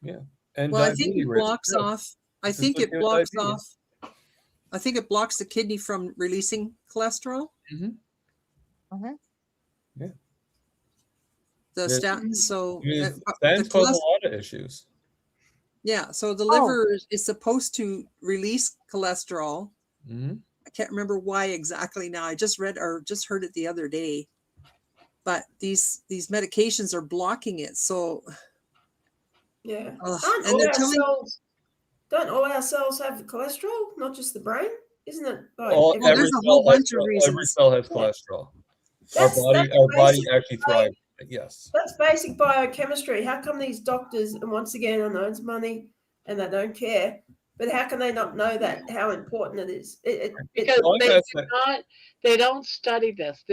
Yeah. And Well, I think diabetes it risk. blocks too. off. I It's think it associated with blocks diabetes. off. I think it blocks the kidney from releasing cholesterol. Mhm. Mhm. Yeah. The Yeah. statin. So I mean, the statins cause a cholesterol. lot of issues. Yeah. So the Oh. liver is supposed to release cholesterol. Mm-hmm. I can't remember why exactly now. I just read or just heard it the other day. But these medications are blocking it. So Yeah. and All they're our telling cells, don't all our cells have cholesterol, not just the brain? Isn't it like Well, well, every there's a cell whole has bunch of every reasons. cell has Yeah. cholesterol. That's Our body basic. actually thrives. Yes. That's basic biochemistry. How come these doctors, and once again, I know it's money and they don't care, but how can they not know that how important it is? Because Well, they that's do not, they don't study this.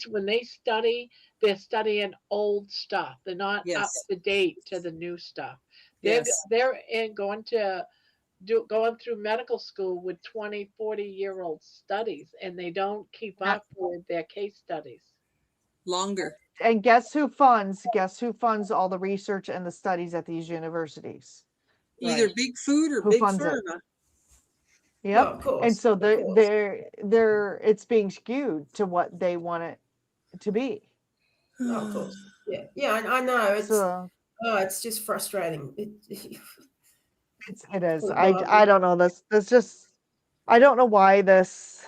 When they study, they're studying old stuff. They're not up Yes. to date to the new stuff. Yes. They're going through medical school with 20, 40-year-old studies, and they don't keep Yeah. up with their case studies. Longer. And guess who funds all the research and the studies at these universities? Either Right. big food or Who big funds it? pharma. Yep. Well, of course. And so Of course. they're it's being skewed to what they want it to be. Oh, of course. Yeah. Yeah, I know. So It's just frustrating. it is. For I don't know this. This just I don't know why this.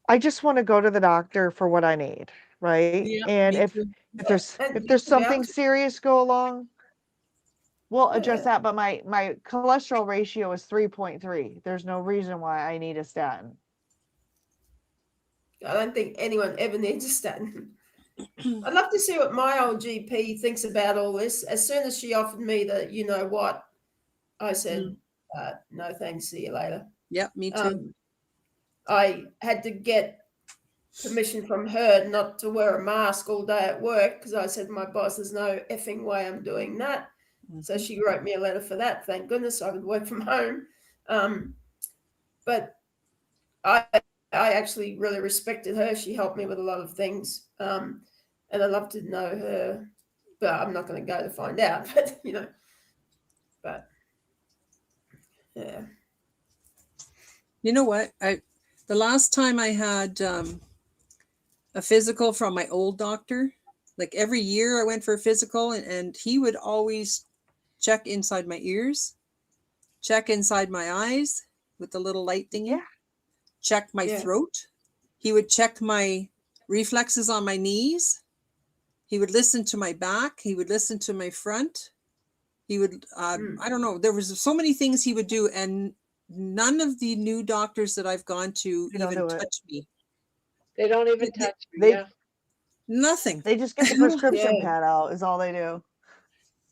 I just want to go to the doctor for what I need, right? Yeah, And me too. if there's And if there's to be able something to- serious go along, we'll address Yeah. that. But my cholesterol ratio is 3.3. There's no reason why I need a statin. I don't think anyone ever needs a statin. I'd love to see what my old GP thinks about all this. As soon as she offered me the, you know what, I said, no thanks, see you later. Yeah, me too. I had to get permission from her not to wear a mask all day at work because I said, my boss, there's no effing way I'm doing that. So she wrote me a letter for that. Thank goodness I could work from home. But I actually really respected her. She helped me with a lot of things. And I'd love to know her, but I'm not going to go to find out. But, but yeah. You know what? The last time I had a physical from my old doctor, like every year I went for a physical, and he would always check inside my ears, check inside my eyes with the little light thingy, Yeah. check my Yeah. throat. He would check my reflexes on my knees. He would listen to my back. He would listen to my front. He would, I don't know, there was so many things he would do, and none of the new doctors that I've gone to They don't even do it. touch me. They don't even touch me. They- Yeah. Nothing. They just get the prescription Yeah. pad out is all they do.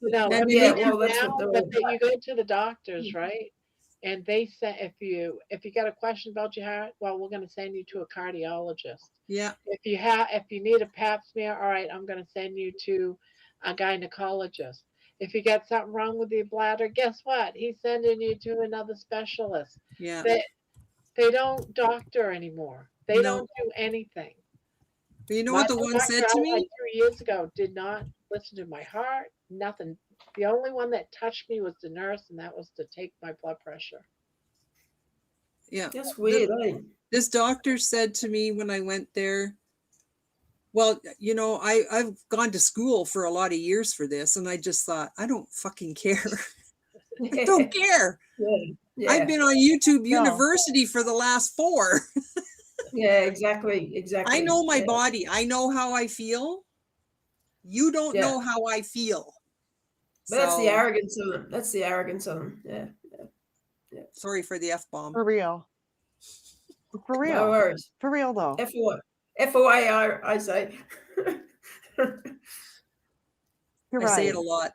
No, And they yeah, do well, that's now, what they're but all then you go to the doctors, right? And they say if you got a question about your heart, well, we're going to send you to a cardiologist. Yeah. If you need a pap smear, all right, I'm going to send you to a gynecologist. If you got something wrong with your bladder, guess what? He's sending you to another specialist. Yeah. They don't doctor anymore. They No. don't do anything. But you know My what the one doctor said to I had me? 3 years ago did not listen to my heart, nothing. The only one that touched me was the nurse, and that was to take my blood pressure. Yeah. That's weird, eh? This doctor said to me when I went there, well, you know, I've gone to school for a lot of years for this, and I just thought, I don't fucking care. I don't care. Yeah. I've been on YouTube No. University for the last 4. Yeah, exactly. I know my Yeah. body. I know how I feel. You don't Yeah. know how I feel. But that's the So, arrogance of them. That's the arrogance of them. Yeah. sorry for the F-bomb. For real. For No real. worries. For real though. FOI, I say. You're I say right. it a lot.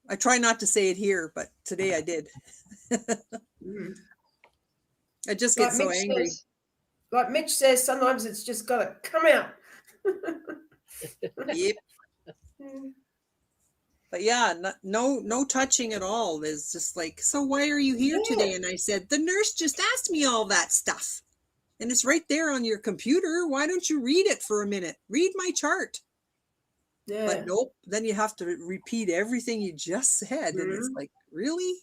I try not to say it here, but today I did. Mm. I just get so angry. Like Mitch says, sometimes it's just got to come out. Yep. But yeah, no touching at all. There's just like, so why are you here today? And I said, the nurse just asked me all that stuff. And it's right there on your computer. Why don't you read it for a minute? Read my chart. Yeah. But nope. Then you have to repeat everything you just said. And it's like, really?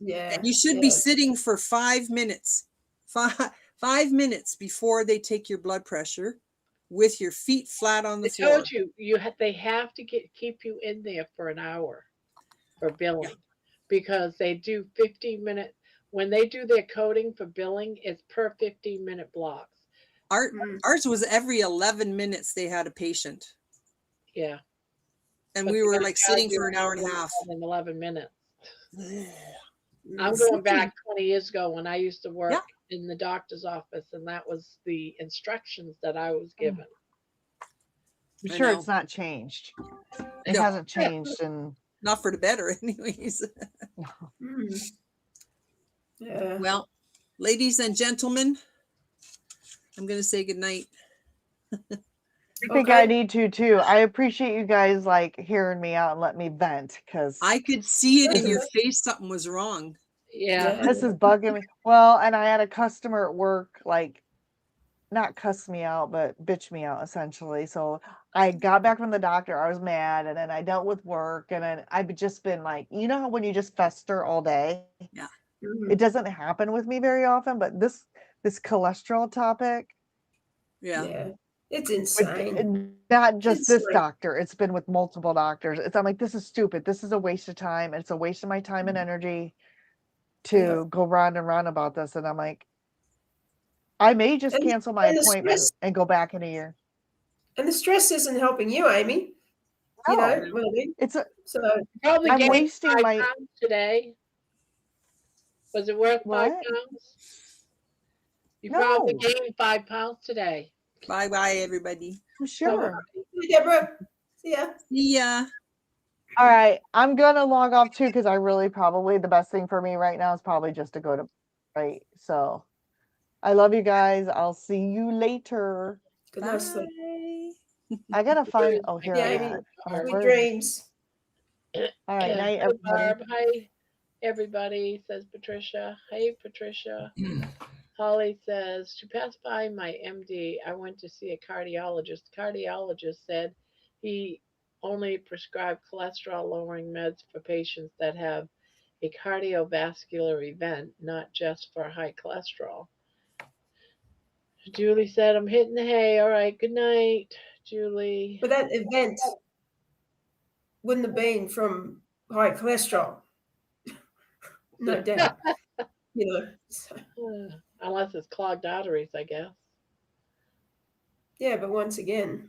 Yeah. And you should be sitting for 5 minutes. 5 minutes before they take your blood pressure with your feet flat on the floor. I told you, they have to keep you in there for an hour for billing, because they do 15-minute. When they do their coding for billing, it's per 15-minute blocks. Ours was every 11 minutes they had a patient. Yeah. And we were like sitting for an hour and a half. 11 minutes. I'm going back 20 years ago when I used to work in the doctor's office, and that was the instructions that I was given. I'm sure it's not changed. It hasn't changed, and not for the better, anyways. Yeah. Well, ladies and gentlemen, I'm going to say goodnight. I think I need to too. I appreciate you guys like hearing me out and let me vent, because I could see it in your face. Something was wrong. Yeah. This is bugging me. Well, and I had a customer at work, like, not cuss me out, but bitch me out essentially. So I got back from the doctor. I was mad, and then I dealt with work, and then I've just been like, you know how when you just fester all day? Yeah. It doesn't happen with me very often, but this cholesterol topic. Yeah. It's insane. Not just this doctor. It's been with multiple doctors. I'm like, this is stupid. This is a waste of time. It's a waste of my time and energy to go round and round about this. And I'm like, I may just cancel my appointment and go back in a year. And the stress isn't helping you, Amy. You know, it's probably I'm wasting 5 my pounds today. Was it worth 5 pounds? You probably gained 5 pounds today. Bye, everybody. I'm sure. See you, Deborah. See ya. See ya. All right, I'm gonna log off too, because I really probably the best thing for me right now is probably just to go to right. So I love you guys. I'll see you later. Good night. I gotta find. Oh, here I Amy. am. Sweet dreams. All right, night, Hi, everybody. Barb. Hi, everybody, says Patricia. Hey, Patricia. Holly says, to pass by my MD, I went to see a cardiologist. The cardiologist said he only prescribed cholesterol lowering meds for patients that have a cardiovascular event, not just for high cholesterol. Julie said, I'm hitting the hay. All right, good night, Julie. But that event wouldn't have been from high cholesterol. No doubt. You know. So. Unless it's clogged arteries, I guess. Yeah, but once again,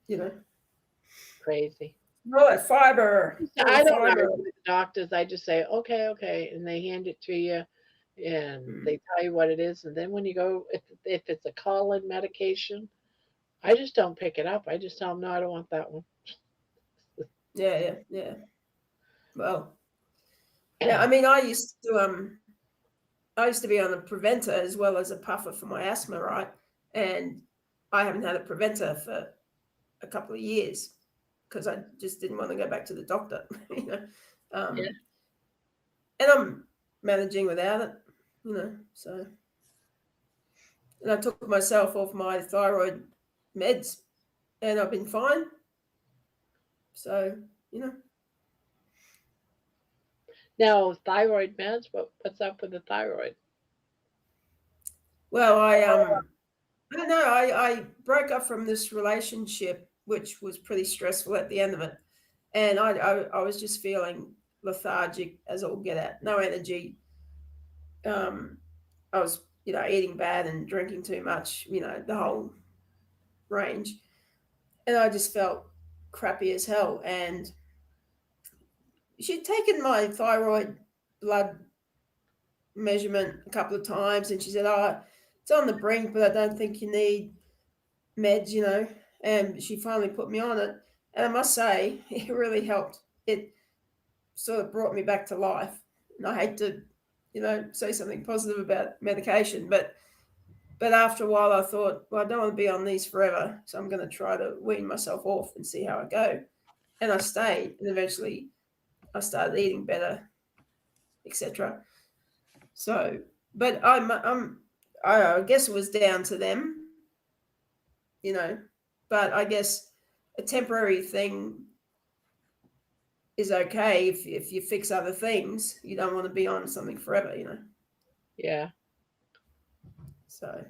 you know. Crazy. Right, fiber. I don't argue with the doctors. I just say, okay, and they hand it to you, and they tell you what it is. And then when you go, if it's a call-in medication, I just don't pick it up. I just tell them, no, I don't want that one. Yeah. Well, yeah. I mean, I used to be on a preventer as well as a puffer for my asthma, right? And I haven't had a preventer for a couple of years. because I just didn't want to go back to the doctor. You know, Yeah. and I'm managing without it. You know, so and I took myself off my thyroid meds, and I've been fine. So you know, Now, thyroid meds, what's up with the thyroid? well, I don't know. I broke up from this relationship, which was pretty stressful at the end of it, and I was just feeling lethargic as all get out, no energy. I was eating bad and drinking too much, the whole range, and I just felt crappy as hell. And she'd taken my thyroid blood measurement a couple of times, and she said, "Oh, it's on the brink, but I don't think you need meds." And she finally put me on it, and I must say, it really helped. It sort of brought me back to life. And I hate to, say something positive about medication, but after a while, I thought, well, I don't want to be on these forever, so I'm going to try to wean myself off and see how I go. And I stayed, and eventually, I started eating better, etc. So, but I guess it was down to them, But I guess a temporary thing is okay if you fix other things. You don't want to be on something forever. Yeah. So.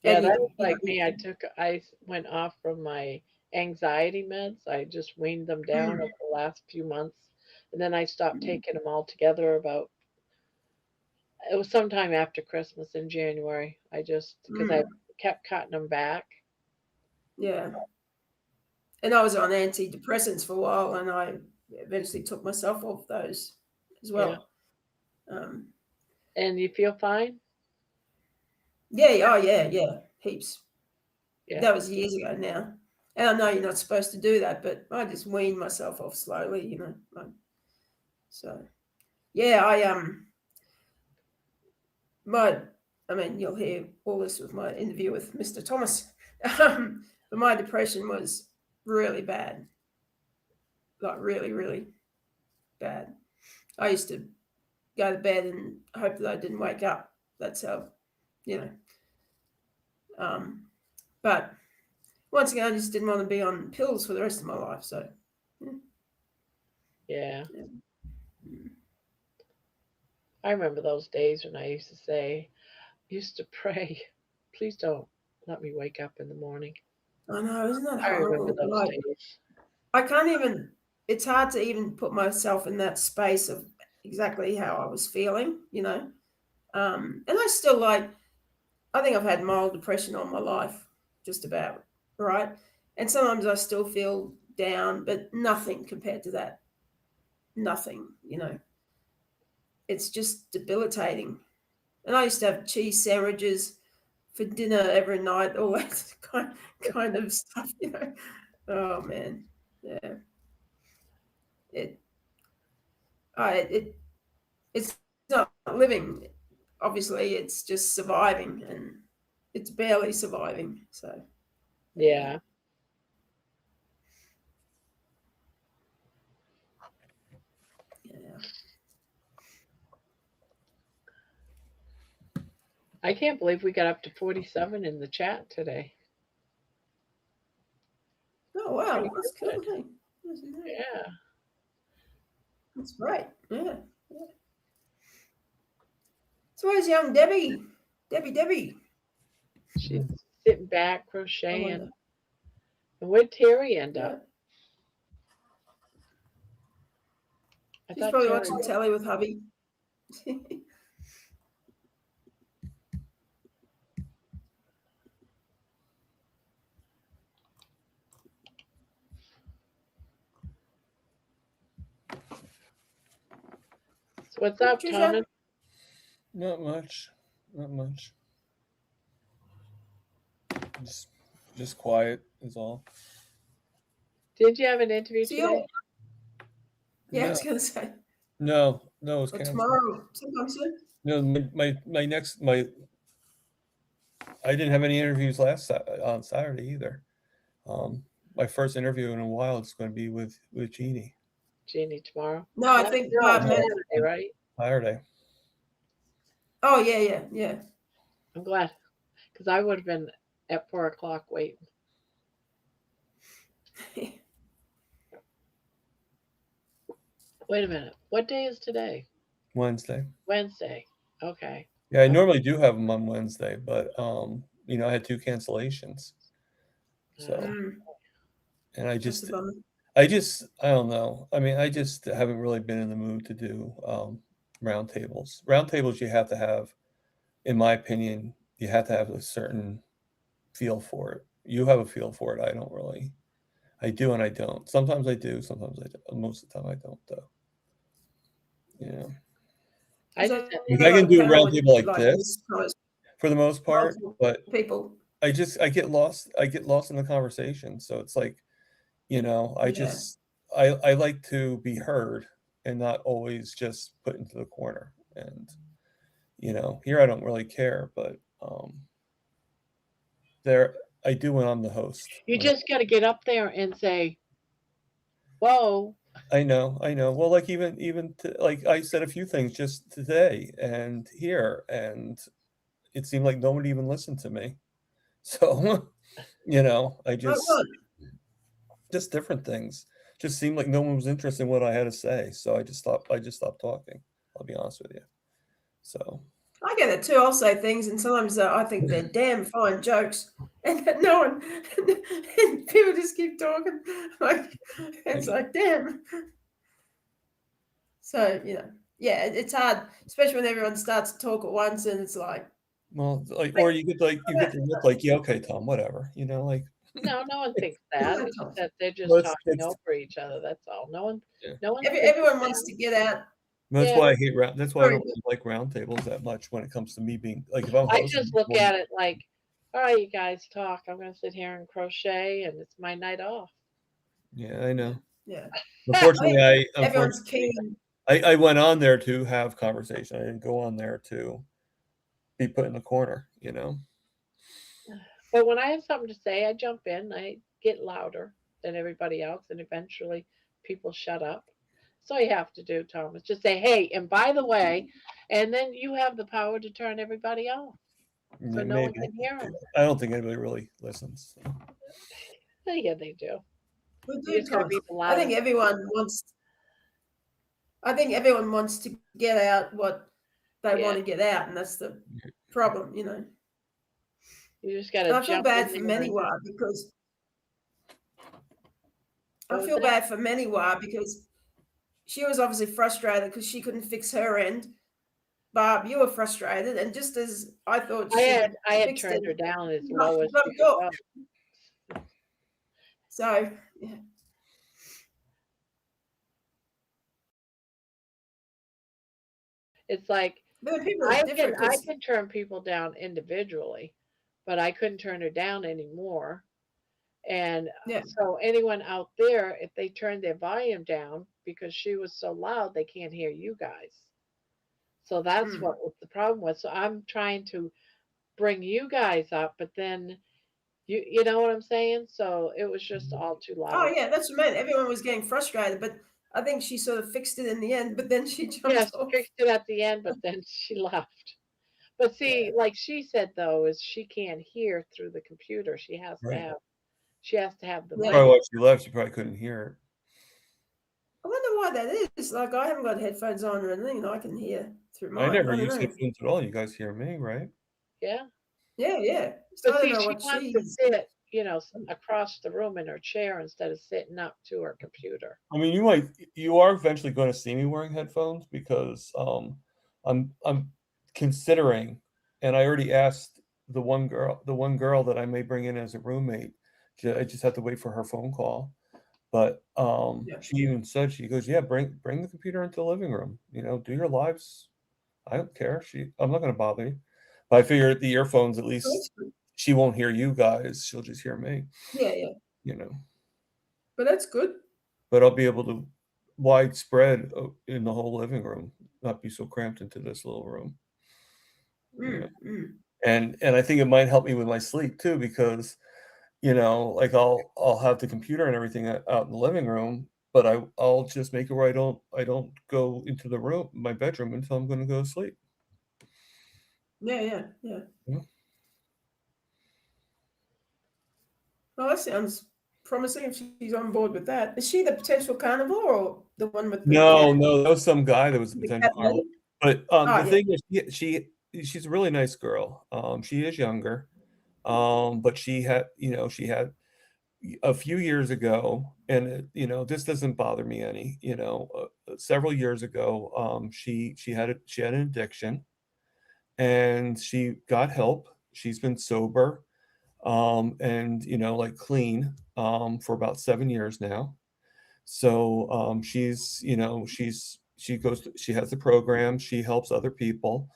Yeah, that was like me. I went off from my anxiety meds. I just weaned them down over the last few months. And then I stopped taking them altogether it was sometime after Christmas in January. Because I kept cutting them back. Yeah. And I was on antidepressants for a while, and I eventually took myself off those as well. Yeah. And you feel fine? Yeah. Oh, yeah. Heaps. Yeah. That was years ago now. And I know you're not supposed to do that, but I just weaned myself off slowly, So, yeah, you'll hear all this with my interview with Mr. Thomas. But my depression was really bad. Like really, really bad. I used to go to bed and hope that I didn't wake up. That's how, but once again, I just didn't want to be on pills for the rest of my life. So, yeah. I remember those days when I used to pray, please don't let me wake up in the morning. I know, isn't that I remember horrible? those days. I can't even, it's hard to even put myself in that space of exactly how I was feeling, And I still I think I've had mild depression all my life, just about, right? And sometimes I still feel down, but nothing compared to that. Nothing, It's just debilitating. And I used to have cheese sandwiches for dinner every night, all that kind of stuff, Oh man, yeah. It's not living. Obviously, it's just surviving, and it's barely surviving. So, Yeah. Yeah. I can't believe we got up to 47 in the chat today. Oh wow, Pretty that's good. cool. Hey. Yeah. That's great. Yeah. So where's young Debbie? Debbie. She's sitting back crocheting. And where'd Terry end up? She's probably watching telly with hubby. So what's up, Thomas? Not much. Just quiet is all. Did you have an interview today? Yeah, I was gonna say. No, it's canceled. Tomorrow, sometime soon. No, my next I didn't have any interviews on Saturday either. My first interview in a while is going to be with Jeannie. Jeannie tomorrow. No, I think no, Saturday, right? Saturday. Oh yeah. I'm glad because I would have been at 4 o'clock waiting. Wait a minute. What day is today? Wednesday. Wednesday. Okay. Yeah, I normally do have them on Wednesday, but I had 2 cancellations. So, and I don't know. I mean, I just haven't really been in the mood to do roundtables. Roundtables, you have to have, in my opinion, you have to have a certain feel for it. You have a feel for it. I don't really. I do and I don't. Sometimes I do. Sometimes I don't. Most of the time I don't, though. Yeah. I just I can do a roundtable like this for the most part, but people. I get lost. I get lost in the conversation. So it's like, I like to be heard and not always just put into the corner. And here I don't really care, but there I do when I'm the host. You just got to get up there and say, "Whoa." I know. Well, like even like I said a few things just today and here, and it seemed like nobody even listened to me. So, I just different things. Just seemed like no one was interested in what I had to say. So I just stopped talking. I'll be honest with you. So I get it too. I'll say things, and sometimes I think they're damn fine jokes, and no one, and people just keep talking. Like it's like damn. So yeah, it's hard, especially when everyone starts to talk at once, and it's like, well, like, or you get the look like, yeah, okay, Tom, whatever, like. No one thinks that. It's just that they're just talking over each other. That's all. No one. Everyone wants to get out. That's why I hate That's why I don't really like roundtables that much when it comes to me being like, if I'm hosting, I just look at it like, all right, you guys talk. I'm going to sit here and crochet, and it's my night off. Yeah, I know. Yeah. Unfortunately, everyone's keen. I went on there to have conversation. I didn't go on there to be put in the corner, But when I have something to say, I jump in. I get louder than everybody else, and eventually people shut up. So you have to do, Thomas. Just say, hey, and by the way, and then you have the power to turn everybody off. So no one can hear them. I don't think anybody really listens. So. Yeah, they do. I think everyone wants to get out what they want to get out, and that's the problem, You just got to. I feel bad for Maniwa because she was obviously frustrated because she couldn't fix her end. Barb, you were frustrated, and just as I thought, I had turned her down as low as she could go. So, yeah. It's like I can turn people down individually, but I couldn't turn her down anymore. And so anyone out there, if they turn their volume down because she was so loud, they can't hear you guys. So that's what the problem was. So I'm trying to bring you guys up, but then you know what I'm saying? So it was just all too loud. Oh yeah, that's what I meant. Everyone was getting frustrated, but I think she sort of fixed it in the end, but then she jumped off. Fixed it at the end, but then she left. But see, like she said though, is she can't hear through the computer. She has to have the mic. Probably why she left, she probably couldn't hear it. I wonder why that is. Like I haven't got headphones on or anything, and I can hear through mine. I never use headphones at all. You guys hear me, right? Yeah. Yeah. So but see, she wants to sit, across the room in her chair instead of sitting up to her computer. I mean, you are eventually going to see me wearing headphones because I'm considering, and I already asked the one girl that I may bring in as a roommate. I just have to wait for her phone call. But she even said, she goes, yeah, bring the computer into the living room. Do your lives. I don't care. I'm not going to bother you. But I figure the earphones, at least she won't hear you guys. She'll just hear me. Yeah. But that's good. But I'll be able to widespread in the whole living room, not be so cramped into this little room. And I think it might help me with my sleep too, because like I'll have the computer and everything out in the living room, but I'll just make it where I don't go into my bedroom until I'm going to go to sleep. Yeah. Yeah. Well, that sounds promising if she's on board with that. Is she the potential carnivore or the one with the No, cat? that was some guy that was a The potential cat carnivore. lady? But Oh, the yeah. thing is, she's a really nice girl. She is younger, but she had a few years ago, and this doesn't bother me any. Several years ago, she had an addiction, and she got help. She's been sober, and like clean, for about 7 years now. So she has the program, she helps other people,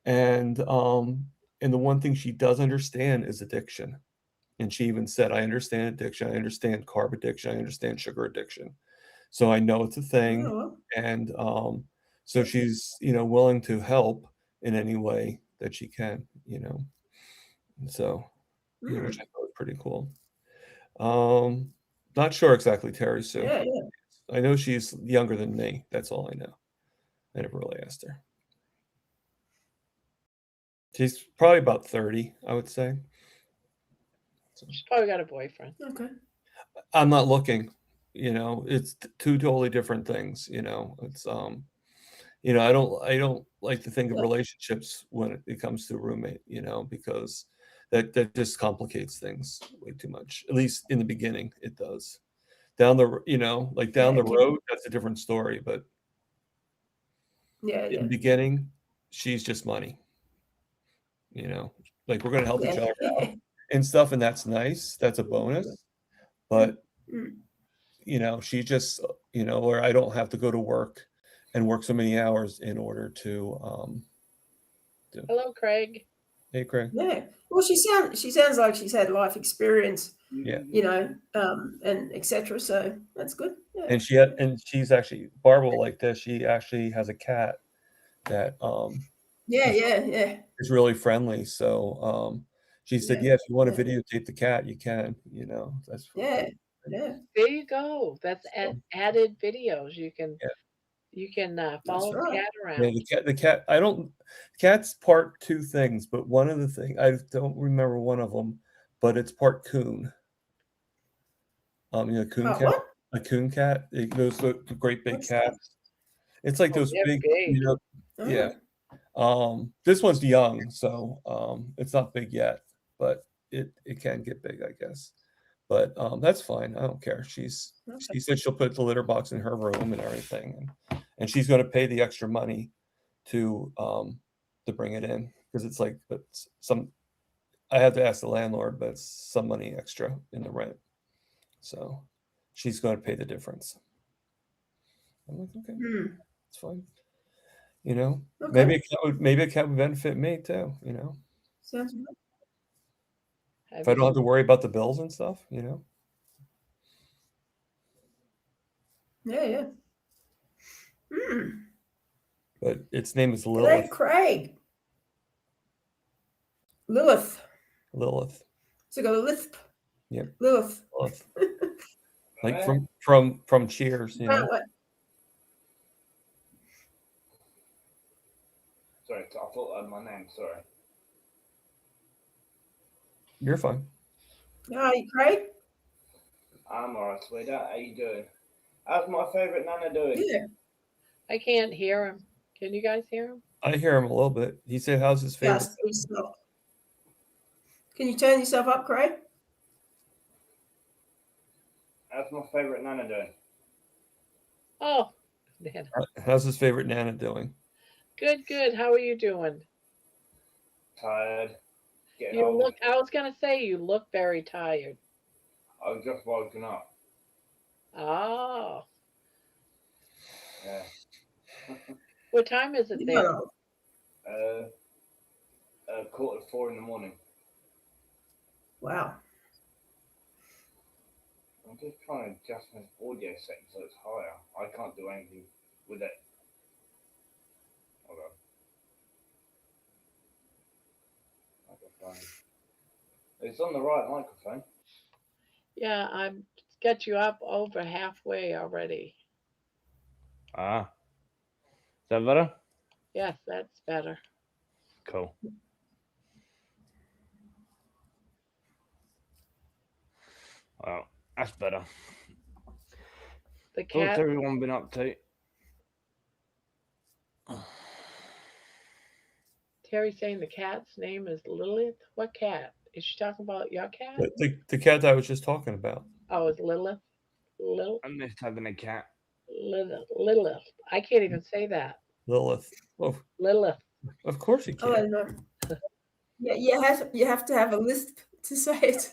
and the one thing she does understand is addiction. And she even said, I understand addiction, I understand carb addiction, I understand sugar addiction. So I know it's a thing. Oh, well. And so she's willing to help in any way that she can. So which I thought was pretty cool. Not sure exactly, Terry Sue. Yeah. I know she's younger than me. That's all I know. I never really asked her. She's probably about 30, I would say. She's probably got a boyfriend. Okay. I'm not looking. It's two totally different things. It's I don't like to think of relationships when it comes to a roommate. Because that just complicates things way too much. At least in the beginning, it does. Down the road, that's a different story. But in the beginning, she's just money. Like we're gonna help each other out and stuff, and that's nice. That's a bonus. But she just where I don't have to go to work and work so many hours in order to Hello, Craig. Hey, Craig. Yeah. Well, she sounds like she's had life experience. Yeah. And etc. So that's good. Yeah. And she's actually Barbara like this. She actually has a cat that is really friendly. So she said, yeah, if you want to videotape the cat, you can. That's yeah. There you go. That's added videos. You can follow the right. cat around. Yeah, the cat. Cat's part two things, but one of the things I don't remember one of them, but it's part coon. Coon cat. What? A coon cat. Those great big cats. It's like those big. Yeah. This one's young, so it's not big yet, but it can get big, I guess. But that's fine. I don't care. She said she'll put the litter box in her room and everything, and she's going to pay the extra money to bring it in because it's like some. I have to ask the landlord, but it's some money extra in the rent, so she's going to pay the difference. I'm like, okay, it's fine. Maybe a cat would benefit me too. Sounds good. If I don't have to worry about the bills and stuff. Yeah. But its name is Lilith. Craig. Lilith. So got a lisp. Yep. Lilith. Like from Cheers, Sorry, I thought I had my name. Sorry. You're fine. Hi, Craig. I'm alright, sweetheart. How you doing? How's my favourite Nana doing? Yeah. I can't hear him. Can you guys hear him? I hear him a little bit. He said, "How's his favorite?" Yes, can you turn yourself up, Craig? How's my favourite Nana doing? Oh, man. How's his favorite Nana doing? Good. How are you doing? Tired. I was gonna say you look very tired. I've just woken up. Oh. Yeah. What time is it there? 3:45 in the morning. Wow. I'm just trying to adjust my audio setting so it's higher. I can't do anything with it. Hold on. Microphone. It's on the right microphone. Yeah, I'm got you up over halfway already. Ah, is that better? Yes, that's better. Cool. Well, that's better. The What's cat, everyone been up to? Terry's saying the cat's name is Lilith. What cat? Is she talking about your cat? The cat that I was just talking about. Oh, it's Lilith. Lil, I missed having a cat. Lilith. Lilith. I can't even say that. Lilith. Oh, Lilith. of course you I don't can. know. Yeah, you have to have a lisp to say it.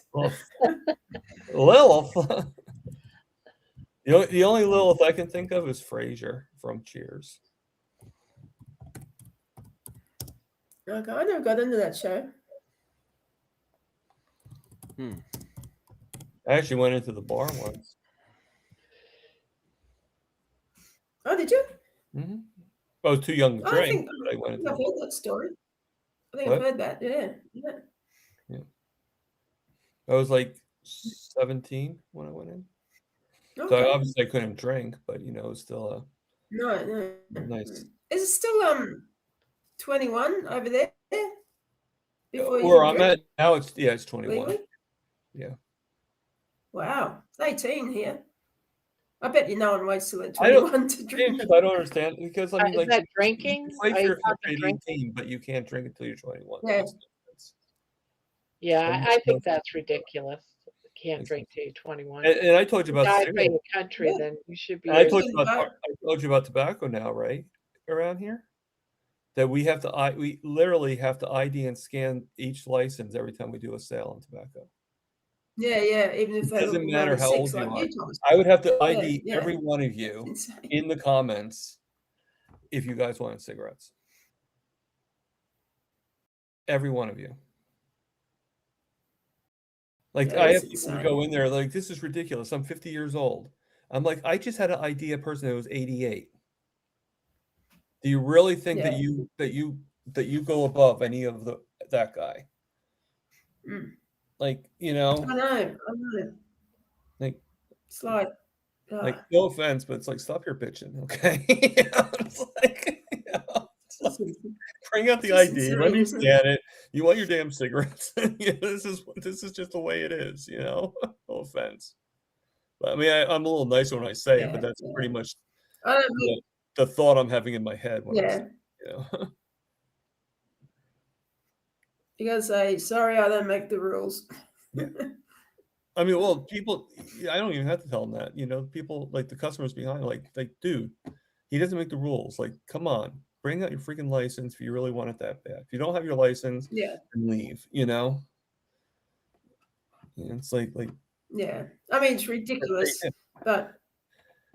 Lilith. Lilith. The only Lilith I can think of is Frasier from Cheers. Okay, I never got into that show. I actually went into the bar once. Oh, did you? Mm-hmm. I was too young to I drink, think but I went into I've the heard that story. I think What? I've heard that. Yeah. I was like 17 when I went in. So Okay. obviously I couldn't drink, but it was still No. nice. Is it still 21 over there? Before you Where can I'm drink at now, it's 21. legally? Yeah. Wow, it's 18 here. I bet you no one waits till they're I don't- 21 to drink. I don't understand because I mean, Is like, that you drinking? can play Are for you your talking at drinking? 18, but you can't drink until you're 21. Yeah. That makes no sense. Yeah, And I think that's ridiculous. Can't drink till you're 21. And I told you about Die for cigarettes. your country, Yeah. then you should be. And I able- told you about tobacco now, right? Around here, that we literally have to ID and scan each license every time we do a sale on tobacco. Yeah. Even if It they doesn't look matter how 96 old you like are. you, Thomas. I would have to ID yeah. every one of you It's insane. in the comments if you guys wanted cigarettes. Every one of you. Like, Yeah, I that's have people insane. go in there like, this is ridiculous. I'm 50 years old. I'm like, I just had to ID a person that was 88. Do you really think Yeah. that you go above any of that guy? Mm. Like, I know. like, It's like, no offense, but it's like, stop your bitching, okay? It's like, bring out the It's just ID. Let me insane, isn't it? scan it. You want your damn cigarettes? This is just the way it is, No offense. But I mean, I'm a little nicer when I say it, but that's pretty much I don't mean, the thought I'm having in my head when I say yeah. it, You gotta say, sorry, I don't make the rules. Yeah. I mean, well, people, I don't even have to tell them that, people like the customers behind, like, dude, he doesn't make the rules. Like, come on, bring out your freaking license if you really want it that bad. If you don't have your license, Yeah. then leave, It's like, Yeah. I mean, it's ridiculous, but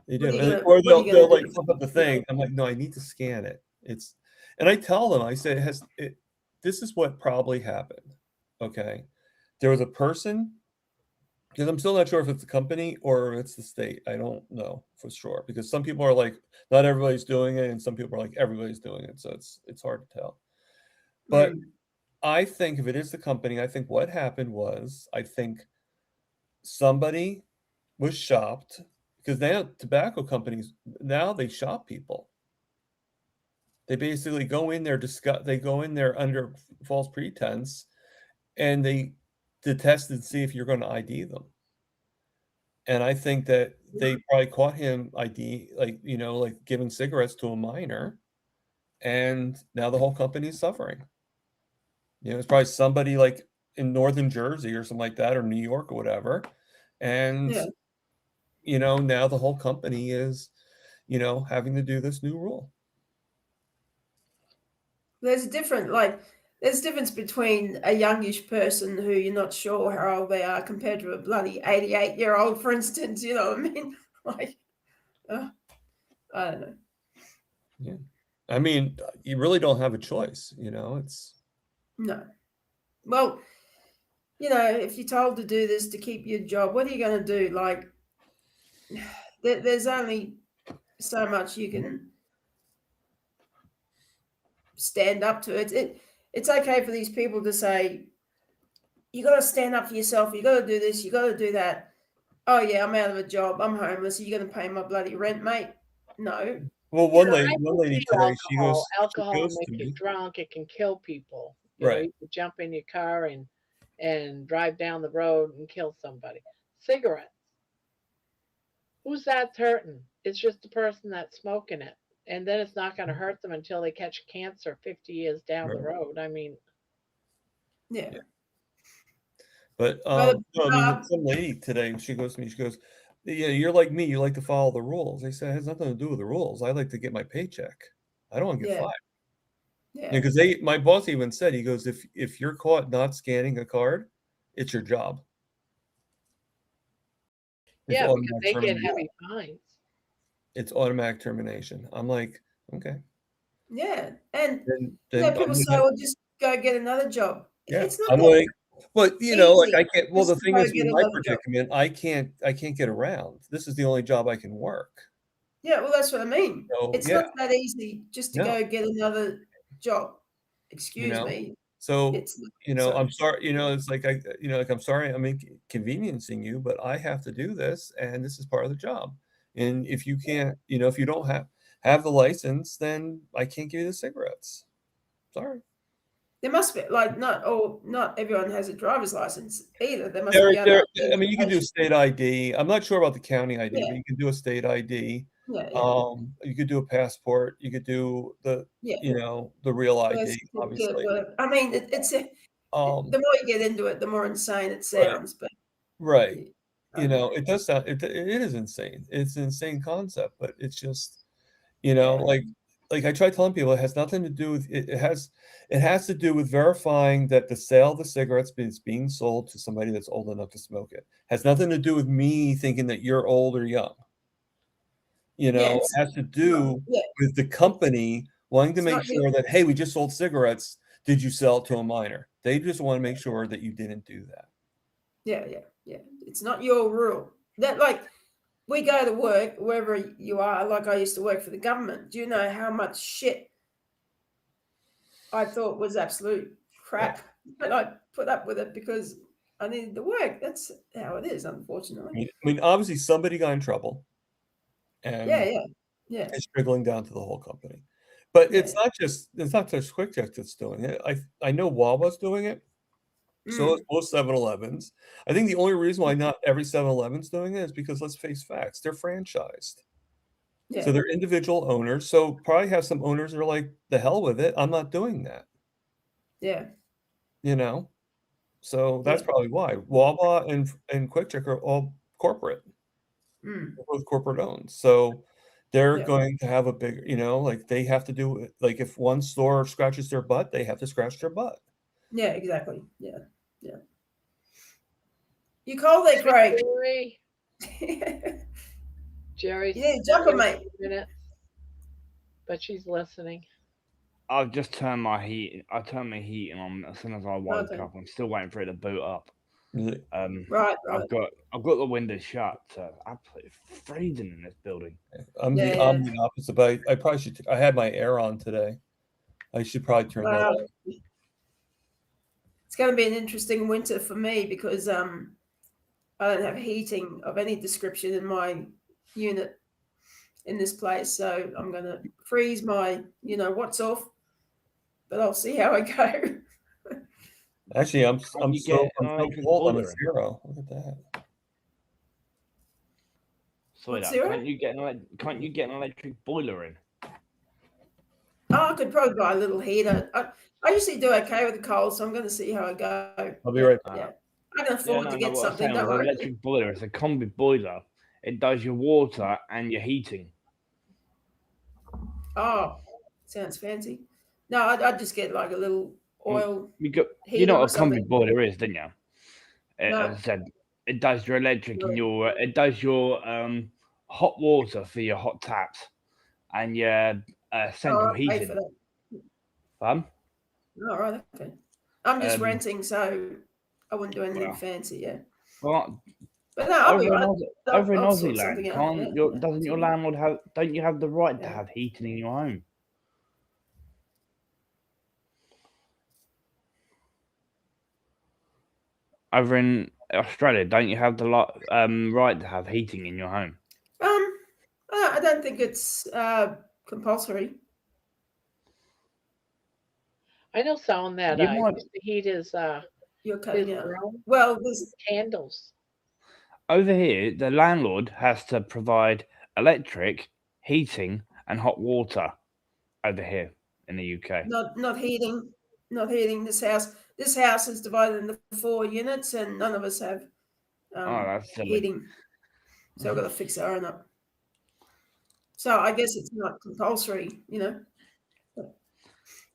they what do. are you gonna- Or what are you they'll gonna like do? flip up the thing. I'm like, no, I need to scan it. And I tell them, I say, this is what probably happened. Okay. There was a person, because I'm still not sure if it's the company or it's the state. I don't know for sure, because some people are like, not everybody's doing it, and some people are like, everybody's doing it. So it's hard to tell. But I think if it is the company, I think what happened was, I think somebody was shopped, because now tobacco companies, now they shop people. They basically go in there, they go in there under false pretense, and they test and see if you're going to ID them. And I think that they probably caught him ID, like giving cigarettes to a minor, and now the whole company is suffering. It's probably somebody like in northern Jersey or something like that, or New York or whatever, and now the whole company is, having to do this new rule. There's a difference between a youngish person who you're not sure how old they are compared to a bloody 88-year-old, for instance. You know what I mean? Like, I don't know. Yeah. I mean, you really don't have a choice, it's. No. Well, if you're told to do this to keep your job, what are you going to do? Like, there's only so much you can stand up to it. It's okay for these people to say, you got to stand up for yourself. You got to do this. You got to do that. oh yeah, I'm out of a job. I'm homeless. Are you going to pay my bloody rent, mate? No. Well, You know, one lady today, she alcohol will goes to make you me, drunk. It can kill people. right? You could jump in your car and drive down the road and kill somebody. Cigarettes. Who's that hurting? It's just the person that's smoking it. And then it's not going to hurt them until they catch cancer 50 years down the Right. road. I mean, Yeah. Yeah. But But no, I mean, some lady today, she goes to me, she goes, "Yeah, you're like me. You like to follow the rules." I said, "It has nothing to do with the rules. I like to get my paycheck. I don't want to get yeah, fired." yeah, Because my boss even said, he goes, if you're caught not scanning a card, it's your job. It's yeah, because automatic they get termination. heavy fines. It's automatic termination. I'm like, okay. yeah. And Then people say, "Well, just go get another job." yeah. It's not I'm that like, but like easy. I can't. Well, Just the to thing go is, get with my another job. predicament, I can't get around. This is the only job I can work. Yeah, well, that's what I mean. So It's yeah, not that easy just to no, go get another job. you Excuse know. me. So It's so I'm sorry. It's like like I'm sorry I'm inconveniencing you, but I have to do this, and this is part of the job. And if you can't, if you don't have the license, then I can't give you the cigarettes. Sorry. there must be like not everyone has a driver's license either. There must be other I mean, you can do identification. state ID. I'm not sure about the county ID, Yeah, but you can do a state ID. yeah, yeah, You could do a passport. You could do yeah. the real Birth ID, certificate, obviously. whatever. I mean, the Um, more you get into it, the more insane it right, sounds. But right. okay, It does sound, it is insane. It's an insane concept, but it's just, yeah, like I try telling people, it has nothing to do with it. It has to do with verifying that the sale of the cigarettes is being sold to somebody that's old enough to smoke it. Has nothing to do with me thinking that you're old or young. yeah. It It's has to not, do yeah. with the company wanting to It's make not you. sure that, hey, we just sold cigarettes. Did you sell it to a minor? They just want to make sure that you didn't do that. Yeah, yeah, yeah. It's not your rule. That like we go to work wherever you are. Like I used to work for the government. Do you know how much shit I thought was absolute Yeah. crap, but I put up with it because I needed the work. That's how it is, unfortunately. I mean, obviously somebody got in trouble Yeah, and yeah, yeah, it's trickling down to the whole company. But yeah. it's not just Quick Check that's doing it. I know Wawa's doing it. So is Mm, most 7-Elevens. I think the only reason why not every 7-Eleven's doing it is because, let's face facts, they're franchised. So yeah, they're individual owners. So probably have some owners that are like, the hell with it. I'm not doing that. yeah, You know? So that's yeah. probably why. Wawa and Quick Check are all corporate. Mm, They're both corporate owned. So they're yeah, going to have a big, like they have to do it. Like if one store scratches their butt, they have to scratch their butt. yeah. Exactly. Yeah, yeah. You cold there, Craig? Jerry, You Jerry's need to jump on, in mate. 2 minutes, but she's listening. I've just turned my heat. I turned my heating on as soon as I woke Okay. up. I'm still waiting for it to boot up. Really. Right, right. I've got the windows shut. So absolutely freezing in this building. I'm Yeah, the yeah. opposite, but I probably should. I had my air on today. I should probably turn that Wow. off. It's going to be an interesting winter for me because I don't have heating of any description in my unit in this place. So I'm going to freeze my, what's off, but I'll see how I go. Actually, I'm You get an so electric cold. I'm a boiler in. 0. Look at that. Sorry, What's that. zero? Can't you get an electric boiler in? Oh, I could probably buy a little heater. I usually do okay with the cold, so I'm going to see how I go. I'll be right back. Yeah. I can Yeah, afford to no. get What I'm something, saying don't was an worry. electric boiler. It's a combi boiler. It does your water and your heating. Oh, sounds fancy. No, I'd just get like a little oil You heater know or what a combi something. boiler is, don't you? No, As I said, it does your electric and no. it does your hot water for your hot taps and your central Oh, I pay for heating. that. Fun. All right, okay. I'm just Um, renting, so I wouldn't do anything well, fancy, yeah. well, But no, I'll be right. over in I'll Aussie sort land, something out. Yeah, yeah, doesn't your landlord have? Don't you have the right to yeah. have heating in your home? Over in Australia, don't you have the right to have heating in your home? I don't think it's compulsory. I know someone that You might used to heat his You're cutting out. room Well, with there's candles. over here. The landlord has to provide electric, heating, and hot water over here in the UK. not heating, not heating this house. This house is divided into 4 units, and none of us have Oh, that's silly. heating, so I've got to fix our own up. So I guess it's not compulsory, you know. But,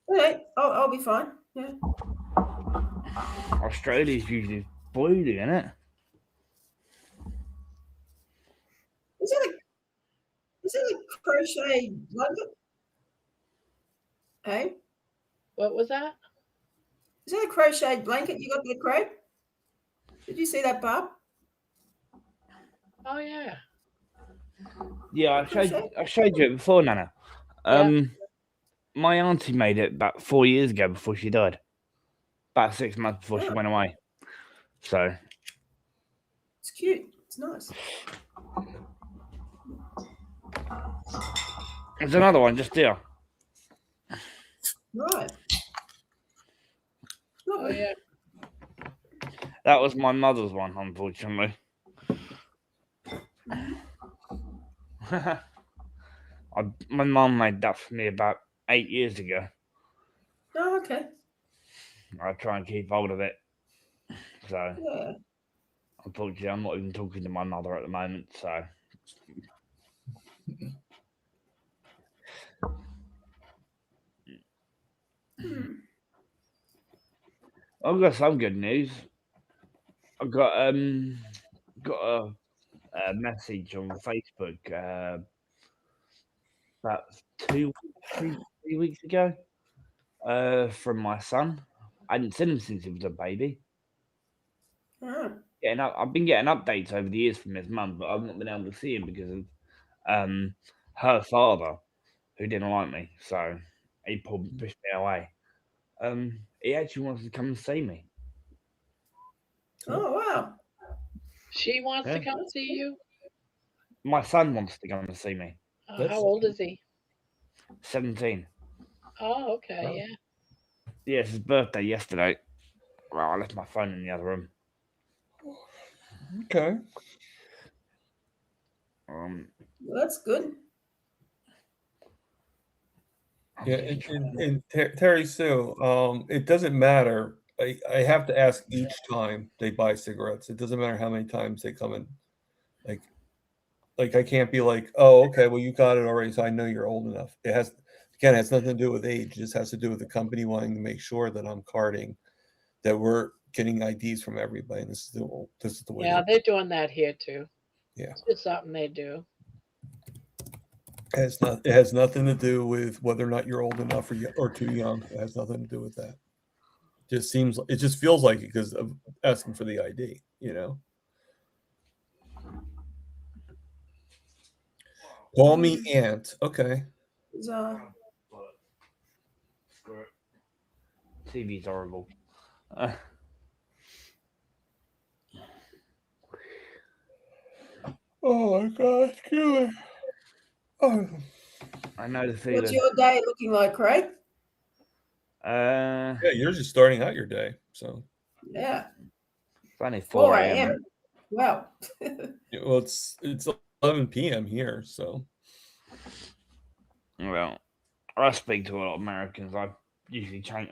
okay, I'll be fine. Yeah. Australia's usually boiling, isn't it? Is that a crochet blanket? Hey, What was that? is that a crocheted blanket you got there, Craig? Did you see that, Bob? Oh yeah. Yeah, Crochet? I showed you it before, Nana. Yeah. My auntie made it about 4 years ago before she died. About 6 months before she Oh. went away. So It's cute. It's nice. there's another one just here. Right. Oh Lovely. yeah. That was my mother's one, unfortunately. My mum made that for me about 8 years ago. Oh, okay. I try and keep hold of it. So Yeah. unfortunately, I'm not even talking to my mother at the moment. So I've got some good news. I've got a message on Facebook about 3 weeks ago from my son. I hadn't seen him since he was a baby. Oh. I've been getting updates over the years from his mum, but I've not been able to see him because of her father, who didn't like me, so he pushed me away. He actually wants to come and see me. Oh, wow. She wants to Yeah. come see you. My son wants to come and see me. How old is he? 17. Oh, okay, Wow. yeah. Yeah, it's his birthday yesterday. Well, I left my phone in the other room. Okay. Well, that's good. Yeah, and Terry Sue, it doesn't matter. I have to ask each time they buy cigarettes. It doesn't matter how many times they come in. Like I can't be like, oh, okay, well you got it already, so I know you're old enough. It has nothing to do with age. It just has to do with the company wanting to make sure that I'm carding, that we're getting IDs from everybody. And this is the way. Yeah, they're doing that here too. Yeah. It's just something they do. It has nothing to do with whether or not you're old enough or too young. It has nothing to do with that. It just feels like it because of asking for the ID, you know. Call me aunt. Okay. TV's horrible. Oh my gosh, killer. Oh. I know the feeling. What's your day looking like, Craig? Yeah, you're just starting out your day, so. Yeah. It's only 4 a.m. Well. Well, it's 11 p.m. here, so. Well, I speak to a lot of Americans. I'm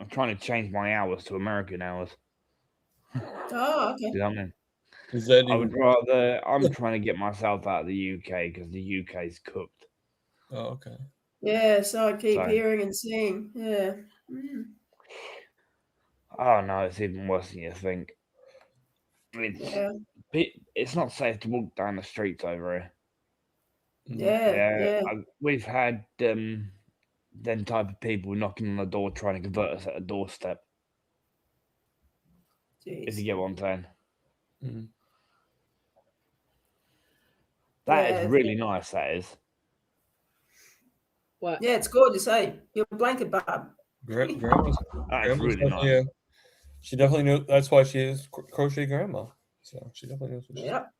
trying to change my hours to American hours. Oh, okay. Do you know what I mean? Is that I would rather. I'm trying to get myself out of the UK because the UK's cooked. Oh, okay. Yeah, so I keep hearing and seeing. Yeah. Oh no, it's even worse than you think. It's not safe to walk down the streets over here. Yeah. We've had them type of people knocking on the door trying to convert us at a doorstep. Jeez. If you get what I'm saying. Mm-hmm. That is really nice. That is. What? Yeah, it's gorgeous, eh? Your blanket, Bob. Grandma's really nice. Yeah, she definitely knew. That's why she is Crochet Grandma. So she definitely knows what she's Yep.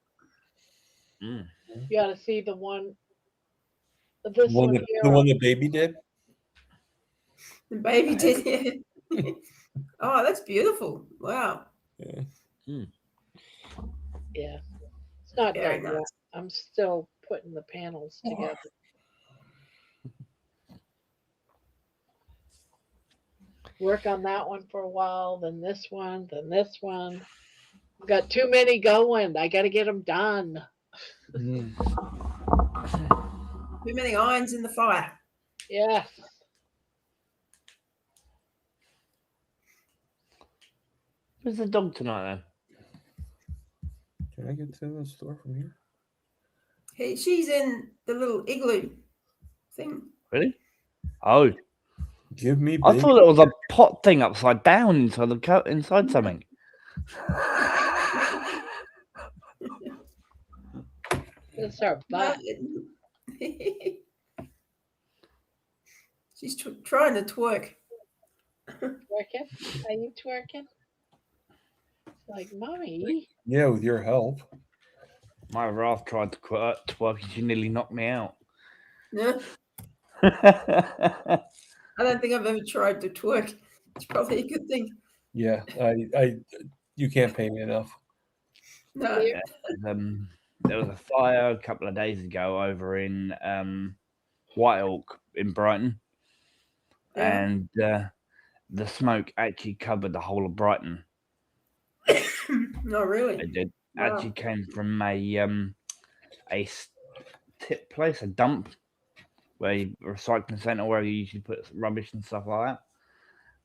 Mm. You got to see the one. This one the here. one the baby did. The baby did. Yeah. Oh, that's beautiful. Wow. Yeah. Mm. Yeah, it's not Very done yet. nice. I'm still putting the panels together. Work on that one for a while, then this one, then this one. I've got too many going. I got to get them done. Mm. Too many irons in the fire. Yes. Where's the dog tonight Can I get to the store from here? Hey, she's in the little igloo thing. then? Really? Oh, Give me I baby. thought it was a pot thing upside down inside the inside something. It's her butt. She's trying to twerk. Twerking? Are you twerking? It's like, Mommy. Yeah, with your help. My Wrath tried to twerk and she nearly knocked me out. No, I don't think I've ever tried to twerk. It's probably a good thing. Yeah, you can't pay me enough. No. Yeah, there was a fire a couple of days ago over in White Oak in Brighton, Yeah. and the smoke actually covered the whole of Brighton. No, really. It did. Wow. Actually came from a tip place, a dump, where you, a recycling centre where you usually put rubbish and stuff like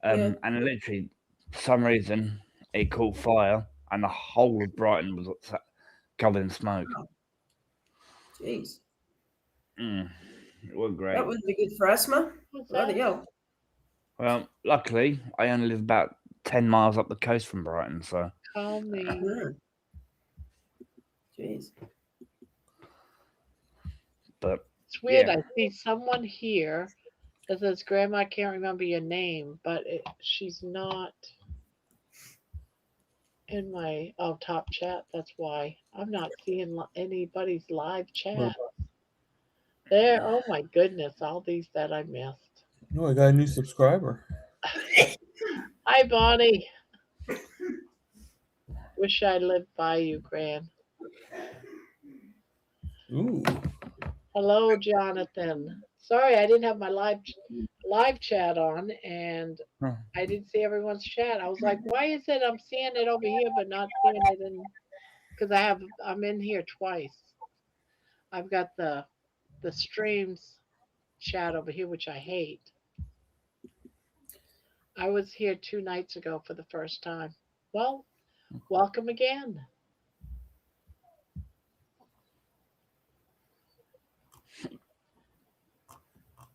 that. Yeah. And literally, for some reason, it caught fire, and the whole of Brighton was covered in smoke. Jeez. It was great. That wouldn't be good for asthma. What's Bloody that? hell. Well, luckily, I only live about 10 miles up the coast from Brighton, so. Call me. Jeez. But It's weird. yeah. I see someone here that says, Grandma, I can't remember your name, but she's not in my top chat. That's why I'm not seeing anybody's live chat. There, oh my goodness, all these that I missed. No, I got a new subscriber. Hi, Bonnie. Wish I lived by you, Gran. Ooh. Hello, Jonathan. Sorry, I didn't have my live chat on, and I didn't see everyone's chat. I was like, why is it I'm seeing it over here but not seeing it in? Because I'm in here twice. I've got the streams chat over here, which I hate. I was here 2 nights ago for the first time. Well, welcome again.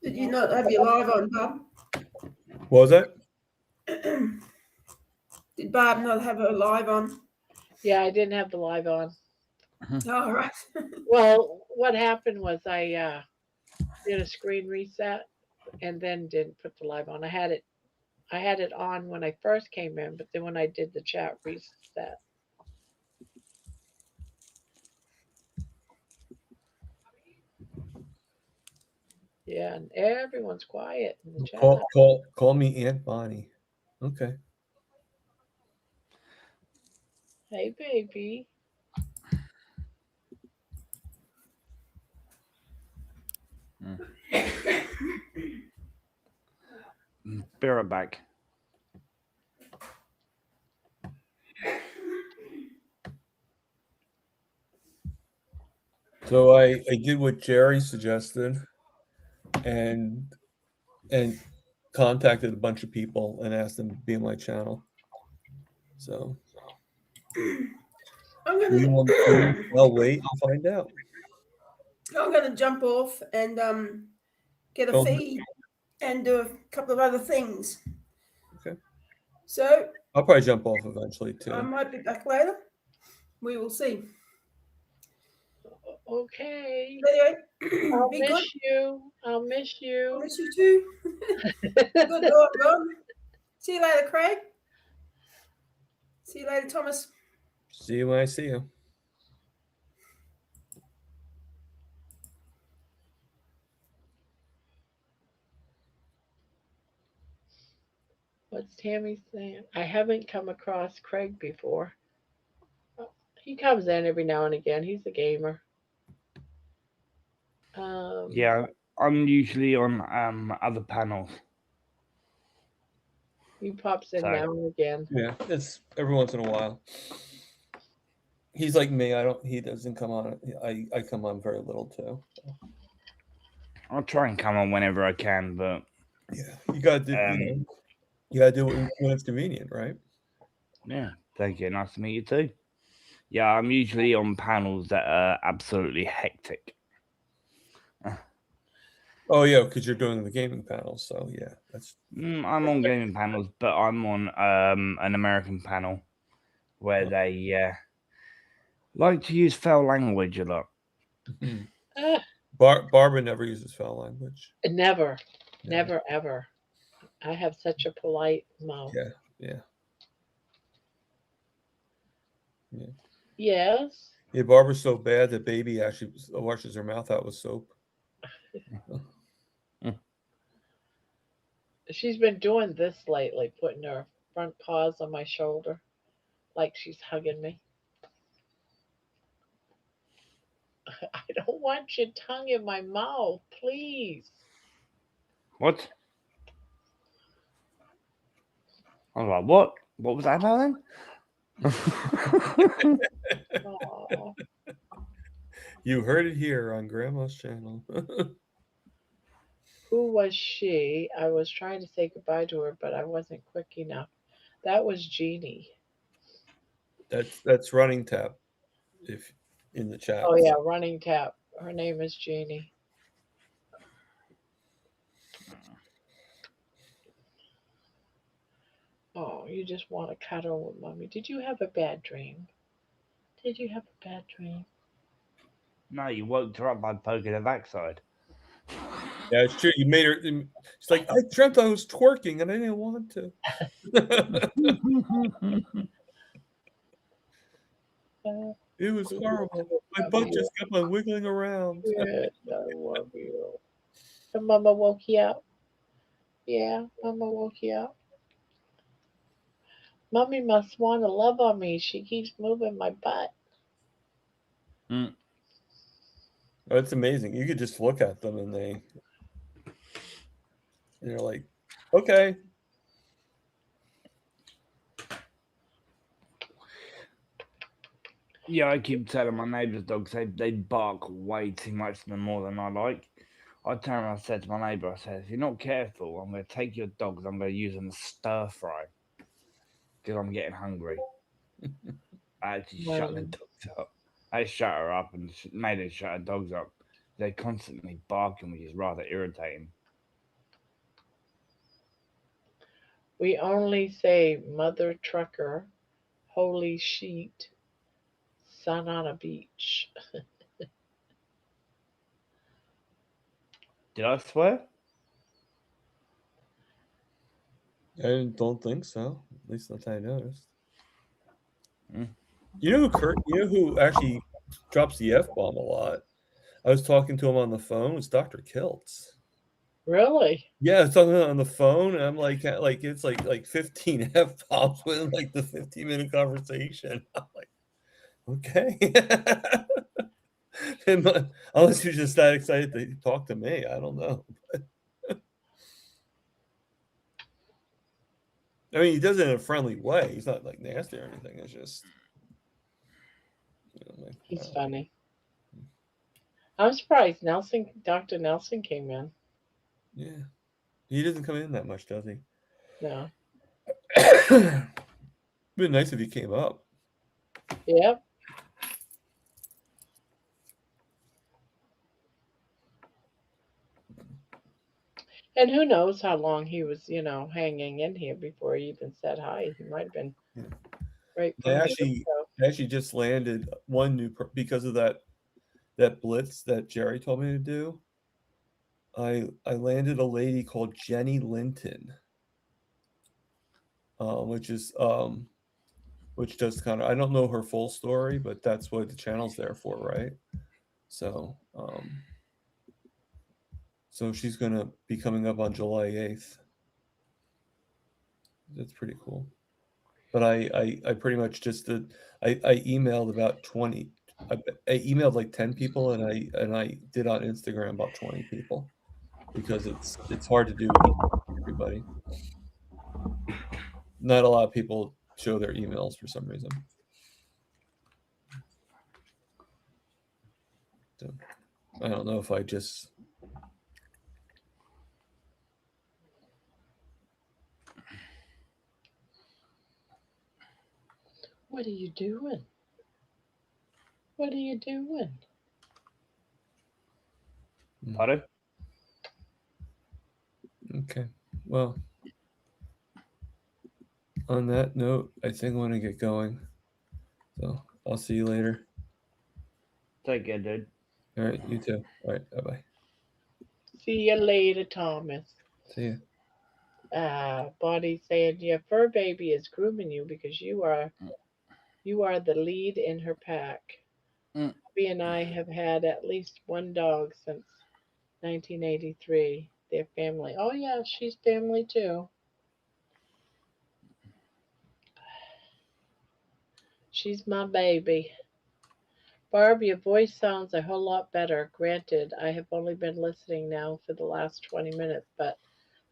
Did you not have your live on, Bob? What was that? Did Barb not have her live on? Yeah, I didn't have the live on. All right. Well, what happened was I did a screen reset and then didn't put the live on. I had it on when I first came in, but then when I did the chat reset. Yeah, and everyone's quiet in the chat. Call me Aunt Bonnie. Okay. Hey, baby. Be right back. So I did what Jerry suggested and contacted a bunch of people and asked them to be in my channel. So I'll wait and find out. I'm going to jump off and get a feed and do a couple of other things. Okay. So I'll probably jump off eventually too. I might be back later. We will see. Okay. Anyway, I'll be miss good. you. I'll miss you. I'll miss you too. Good Lord, God. See you later, Craig. See you later, Thomas. See you when I see you. What's Tammy saying? I haven't come across Craig before. Oh, he comes in every now and again. He's a gamer. Yeah, I'm usually on other panels. He pops in So now and again. Yeah, it's every once in a while. He's like me. I don't. He doesn't come on. I come on very little too. I'll try and come on whenever I can, but Yeah, you gotta do. You gotta do it when it's convenient, right? yeah, thank you. Nice to meet you too. Yeah, I'm usually on panels that are absolutely hectic. Oh yeah, because you're doing the gaming panel. So yeah, that's. I'm on gaming panels, but I'm on an American panel where they like to use foul language a lot. Barbara never uses foul language. Never, never, ever. I have such a polite mouth. Yeah, yeah, yeah. Yes. Yeah, Barbara's so bad that baby actually washes her mouth out with soap. She's been doing this lately, putting her front paws on my shoulder like she's hugging me. I don't want your tongue in my mouth, please. What? I was like, what? What was that about then? Aw. You heard it here on Grandma's channel. Who was she? I was trying to say goodbye to her, but I wasn't quick enough. That was Jeannie. That's running tap. If in the chat. Oh yeah, running tap. Her name is Jeannie. Oh, you just want to cuddle with mommy. Did you have a bad dream? Did you have a bad dream? No, you woke her up by poking her backside. Yeah, it's true. You made her. It's like I dreamt I was twerking and I didn't want to. It was horrible. My butt just kept on wiggling around. Yes, I love you. And Mama woke you up. Yeah, Mama woke you up. Mommy must want to love on me. She keeps moving my butt. Mm. Oh, it's amazing. You could just look at them and they're like, okay. Yeah, I keep telling my neighbour's dogs they bark way too much more than I like. I turned around and said to my neighbour, I said, if you're not careful, I'm going to take your dogs, I'm going to use them to stir fry because I'm getting hungry. I actually shut the dogs up. I shut her up and made her shut her dogs up. They're constantly barking, which is rather irritating. We only say mother trucker, holy sheet, sun on a beach. Did I swear? I don't think so. At least not that I noticed. Mm. You know who actually drops the F-bomb a lot? I was talking to him on the phone. It's Dr. Kiltz. Really? Yeah, I was talking on the phone, and I'm like it's like 15 F-bombs within like the 15-minute conversation. I'm like, okay. Unless you're just that excited to talk to me, I don't know. I mean, he does it in a friendly way. He's not like nasty or anything. It's just, like, He's funny. I'm surprised Dr. Nelson came in. Yeah, he doesn't come in that much, does he? No. It'd been nice if he came up. Yep. And who knows how long he was, hanging in here before he even said hi. He might have been right from I actually just landed one new because of that blitz that Jerry told me to do. I landed a lady called Jenny Linton, which is which does kind of, I don't know her full story, but that's what the channel's there for, right? So, so she's gonna be coming up on July 8th. That's pretty cool. But I pretty much just did. I emailed about 20. I emailed like 10 people, and I did on Instagram about 20 people, because it's hard to do everybody. Not a lot of people show their emails for some reason. So, I don't know if I just. What are you doing? What are you doing? Pardon? Okay. Well, on that note, I think I'm gonna get going. So I'll see you later. Take care, dude. All right, you too. All right, bye bye. See you later, Thomas. See you. Bonnie saying your fur baby is grooming you because you are the lead in her pack. Mm. Bobby and I have had at least one dog since 1983. Their family. Oh yeah, she's family too. She's my baby. Barb, your voice sounds a whole lot better. Granted, I have only been listening now for the last 20 minutes, but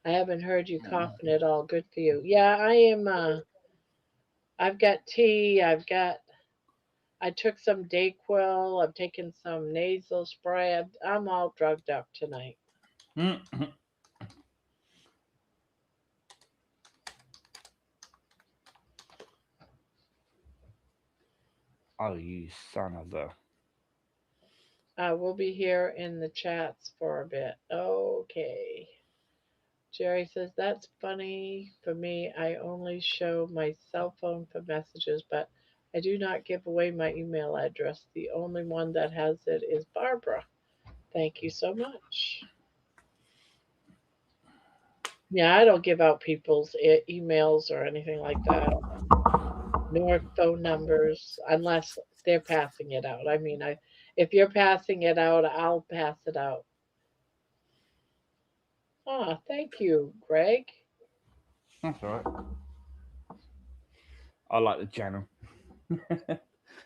I haven't heard you coughing at all. Good for you. Yeah, I am. I've got tea. I took some Dayquil. I've taken some nasal spray. I'm all drugged up tonight. Mm. Oh, you son of a. We'll be here in the chats for a bit. Okay. Jerry says, that's funny. For me, I only show my cell phone for messages, but I do not give away my email address. The only one that has it is Barbara. Thank you so much. Yeah, I don't give out people's emails or anything like that, nor phone numbers unless they're passing it out. I mean, if you're passing it out, I'll pass it out. Ah, thank you, Greg. That's all right. I like the channel.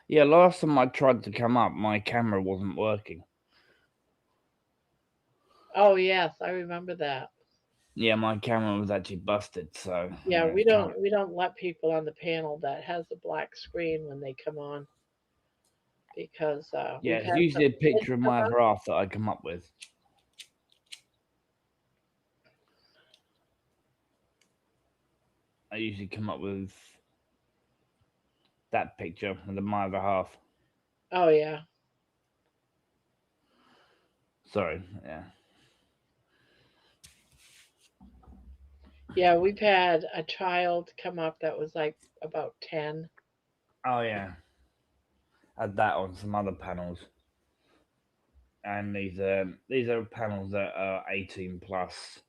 Yeah, last time I tried to come up, my camera wasn't working. Oh yes, I remember that. Yeah, my camera was actually busted, so Yeah, yeah, we don't let people on the panel that has a black screen when they come on because yeah, we've it's had some usually a kids picture of come my on. other half that I come up with. I usually come up with that picture of my other half. Oh yeah, Sorry, yeah. yeah, we've had a child come up that was like about 10. Oh yeah, add that on some other panels, and these are panels that are 18 plus,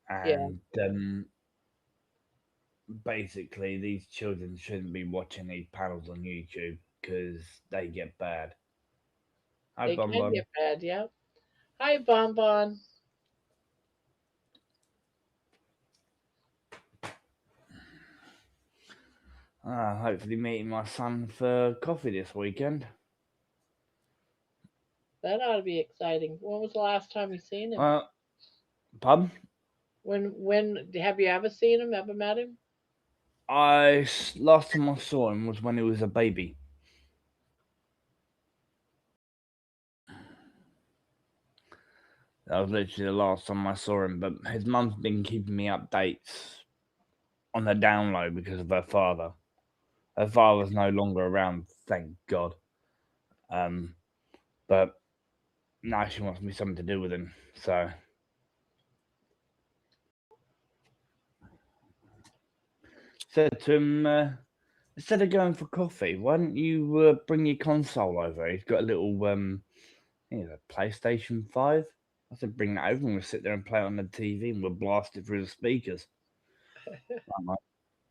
Yeah, and basically these children shouldn't be watching these panels on YouTube because they get bad. Hi, they can Bonbon. get bad. Yep. Hi, Bonbon. Hopefully meeting my son for coffee this weekend. That ought to be exciting. When was the last time you seen him? Pub. When have you ever seen him? Ever met him? Last time I saw him was when he was a baby. That was literally the last time I saw him. But his mum's been keeping me updates on the download because of her father. Her father's no longer around, thank God. But now she wants me something to do with him. So said to him, instead of going for coffee, why don't you bring your console over? He's got a little I think it's a PlayStation 5. I said, bring that over and we'll sit there and play it on the TV and we'll blast it through the speakers. I'm like,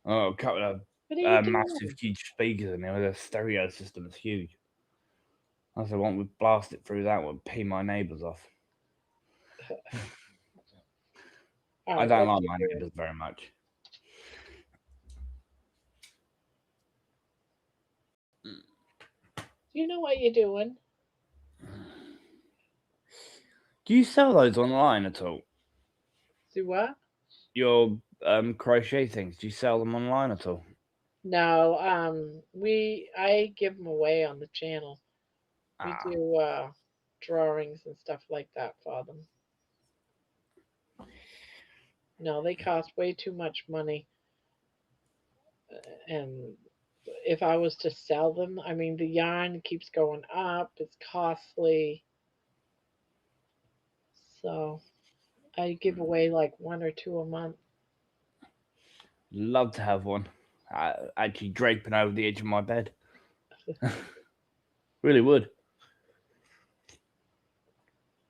oh, a couple of What are you massive, doing? huge speakers in there with a stereo system. It's huge. I said, "Won't we blast it through that one? Pee my neighbours off." All I right, don't what like you my doing? neighbours very much. Do you know what you're doing? Do you sell those online at all? See what? Your crochet things? Do you sell them online at all? No, I give them away on the channel. We Ah, do drawings and stuff like that for them. No, they cost way too much money, and if I was to sell them, I mean the yarn keeps going up. It's costly, so I give away like one or two a month. love to have one. Actually, draping over the edge of my bed. Really would.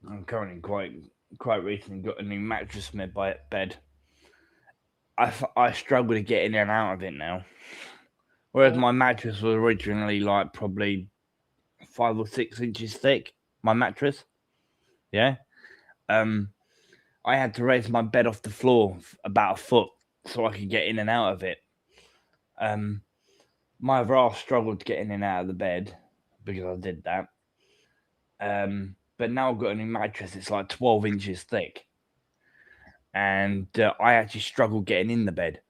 I'm currently quite recently got a new mattress for my bed. I struggle to get in and out of it now. Whereas Uh, my mattress was originally like probably 5 or 6 inches thick. My mattress, yeah. Um, I had to raise my bed off the floor about a foot so I could get in and out of it. Um, my other half struggled to get in and out of the bed because I did that. But now I've got a new mattress. It's like 12 inches thick, and I actually struggle getting in the bed.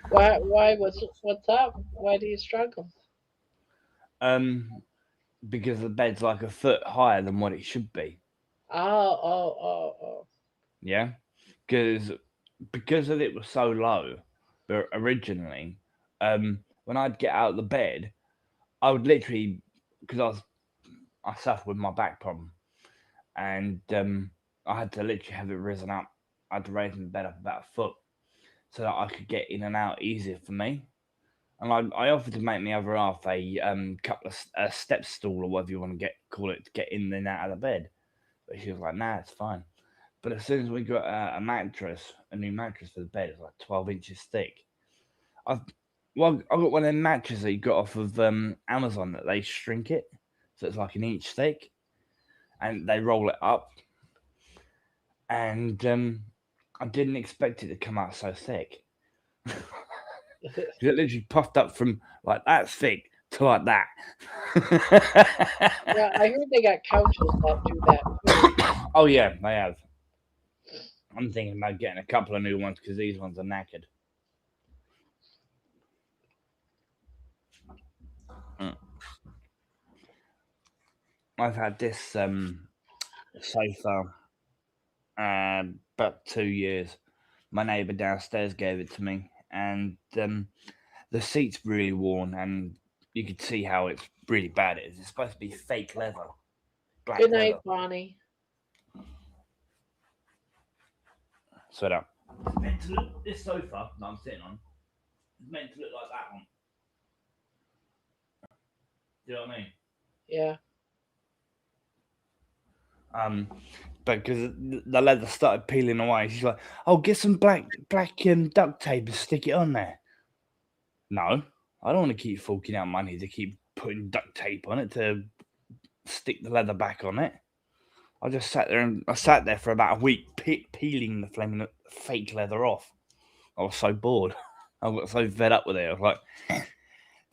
why? Why? What's up? Why do you struggle? um, because the bed's like a foot higher than what it should be. Oh, oh, oh, oh. Yeah, because of it was so low, but originally, when I'd get out of the bed, I would literally because I suffer with my back problem, and I had to literally have it risen up. I had to raise the bed up about a foot so that I could get in and out easier for me. And I offered to make my other half a couple of a step stool or whatever you want to call it to get in and out of the bed, but she was like, "Nah, it's fine." But as soon as we got a new mattress for the bed, it's like 12 inches thick. I've I got one of them mattresses that you got off of Amazon that they shrink it, so it's like an inch thick, and they roll it up. And I didn't expect it to come out so thick. It literally puffed up from like that thick to like that. Yeah, I heard they got couches that do that too. Oh yeah, they have. I'm thinking about getting a couple of new ones because these ones are knackered. Mm. I've had this sofa about 2 years. My neighbour downstairs gave it to me, and the seat's really worn, and you could see how it's really bad it is. It's supposed to be fake leather, black Good leather. night, Bonnie. So that it's meant to look, this sofa that I'm sitting on is meant to look like that one. Do you know what I mean? Yeah. But because the leather started peeling away, she's like, "Oh, get some black duct tape and stick it on there." No, I don't want to keep forking out money to keep putting duct tape on it to stick the leather back on it. I just sat there for about a week peeling the flaming fake leather off. I was so bored. I got so fed up with it. I was like,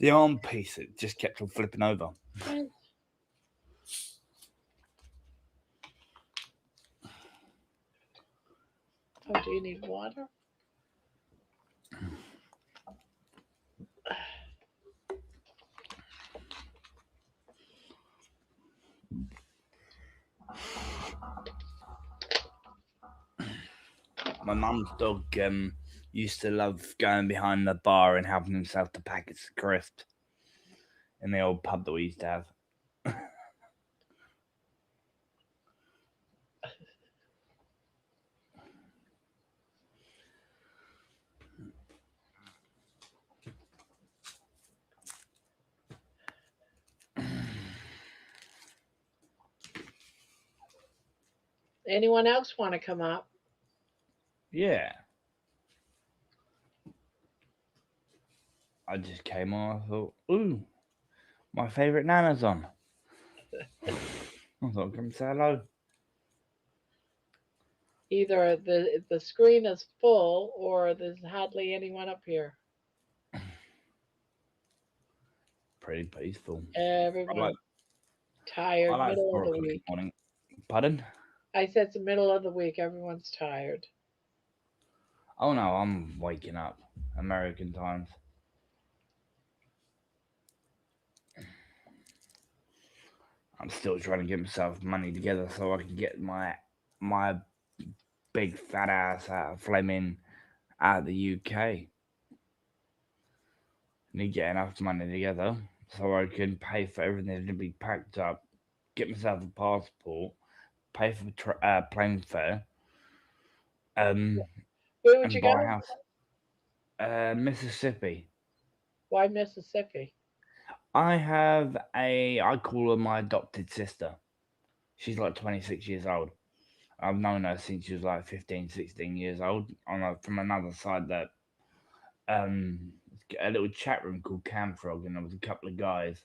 the arm piece, it just kept on flipping over. Right. Oh, do you need water? My mum's dog used to love going behind the bar and helping himself to packets of crisps in the old pub that we used to have. Anyone else want to come up? Yeah. I just came on. I thought, ooh, my favourite Nana's on. I thought, come say hello. Either the screen is full or there's hardly anyone up here. Pretty peaceful. Everyone I tired, like middle of 4 the o'clock in week. the morning. Pardon? I said it's the middle of the week. Everyone's tired. Oh no, I'm waking up. American times. I'm still trying to get myself money together so I can get my big fat ass out of Fleming out of the UK. Need to get enough money together so I can pay for everything to be packed up, get myself a passport, pay for plane fare, um, Where would and you buy a go? house. Mississippi. Why Mississippi? I call her my adopted sister. She's like 26 years old. I've known her since she was like 15, 16 years old. From another side that um a little chat room called Camfrog, and there was a couple of guys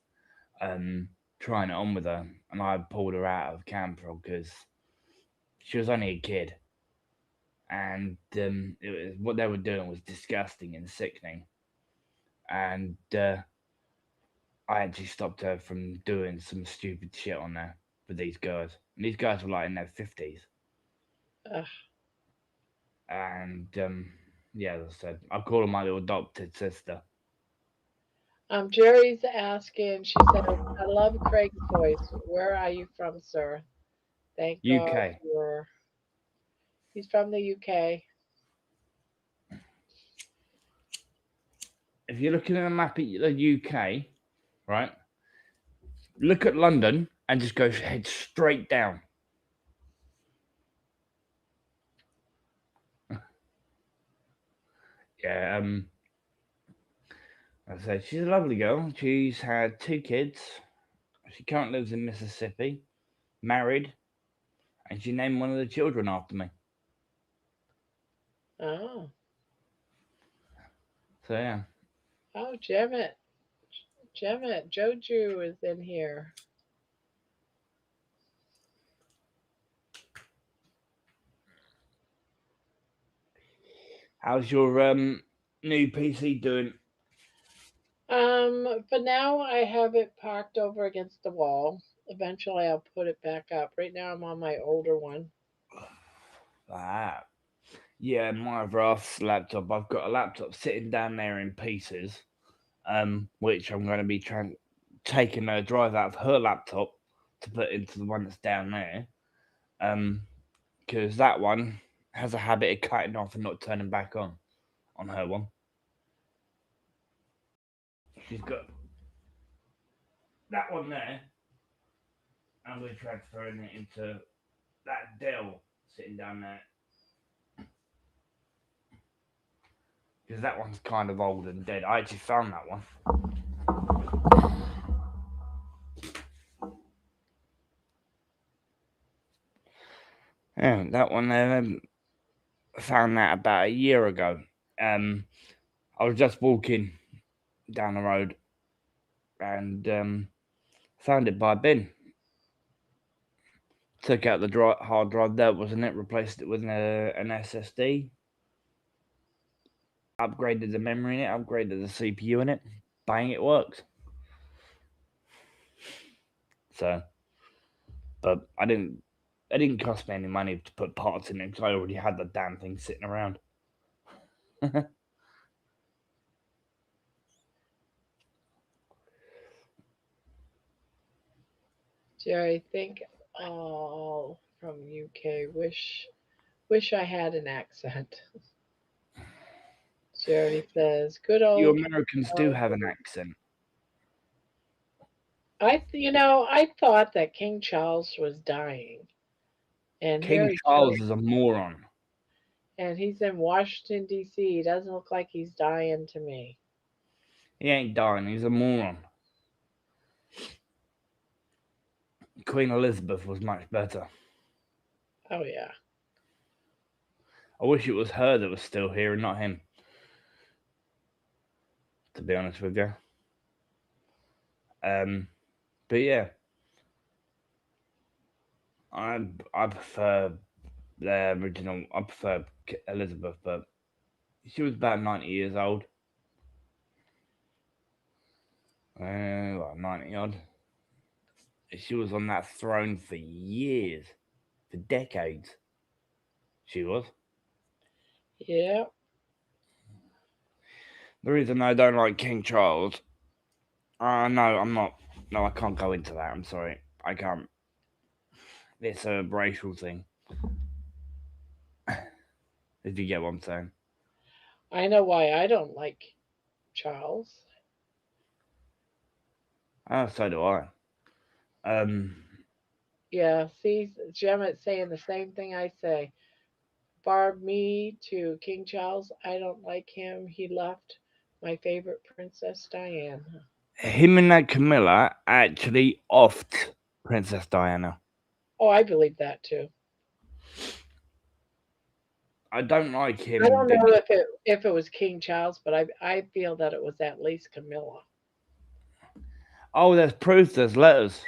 um trying it on with her, and I pulled her out of Camfrog because she was only a kid, and what they were doing was disgusting and sickening, and I actually stopped her from doing some stupid shit on there with these guys. And these guys were like in their 50s. Ugh. And yeah, as I said, I call her my little adopted sister. Jerry's asking. She says, "I love Craig's voice. Where are you from, sir? Thank God UK. you're." He's from the UK. If you're looking at a map of the UK, right, look at London and just go head straight down. Yeah, as I said, she's a lovely girl. She's had 2 kids. She currently lives in Mississippi, married, and she named one of the children after me. Oh, So yeah. oh, Jemmet, Joju is in here. How's your new PC doing? For now, I have it parked over against the wall. Eventually, I'll put it back up. Right now, I'm on my older one. Ah, yeah, my Raf's laptop. I've got a laptop sitting down there in pieces, which I'm going to be taking a drive out of her laptop to put into the one that's down there, because that one has a habit of cutting off and not turning back on her one. She's got that one there. I'm going to transferring it into that Dell sitting down there. Because that one's kind of old and dead. I actually found that one. Yeah, that one there. Found that about a year ago. I was just walking down the road and found it by a bin. Took out the hard drive there, wasn't it? Replaced it with an SSD. Upgraded the memory in it. Upgraded the CPU in it. Bang! It works. So, but I didn't. It didn't cost me any money to put parts in it because I already had the damn thing sitting around. Jerry, think all from UK. Wish I had an accent. Jerry says, "Good You old." Americans do have an accent. I thought that King Charles was dying, and here King he Charles shows, is a moron. and he's in Washington D.C. He doesn't look like he's dying to me. He ain't dying. He's a moron. Queen Elizabeth was much better. Oh yeah. I wish it was her that was still here and not him. to be honest with you. But yeah, I prefer the original. I prefer Elizabeth, but she was about 90 years old. 90 odd. She was on that throne for years, for decades. She was. Yeah. The reason I don't like King Charles, no, I'm not. No, I can't go into that. I'm sorry, I can't. It's a racial thing. If you get what I'm saying. I know why I don't like Charles. Oh, so do I. Um, Yeah, see, Gemma's saying the same thing I say. Barb me to King Charles. I don't like him. He left my favorite Princess Diana. him and that Camilla actually offed Princess Diana. Oh, I believe that too. I don't like I him. don't know if it was King Charles, but I feel that it was at least Camilla. Oh, there's proof. There's letters.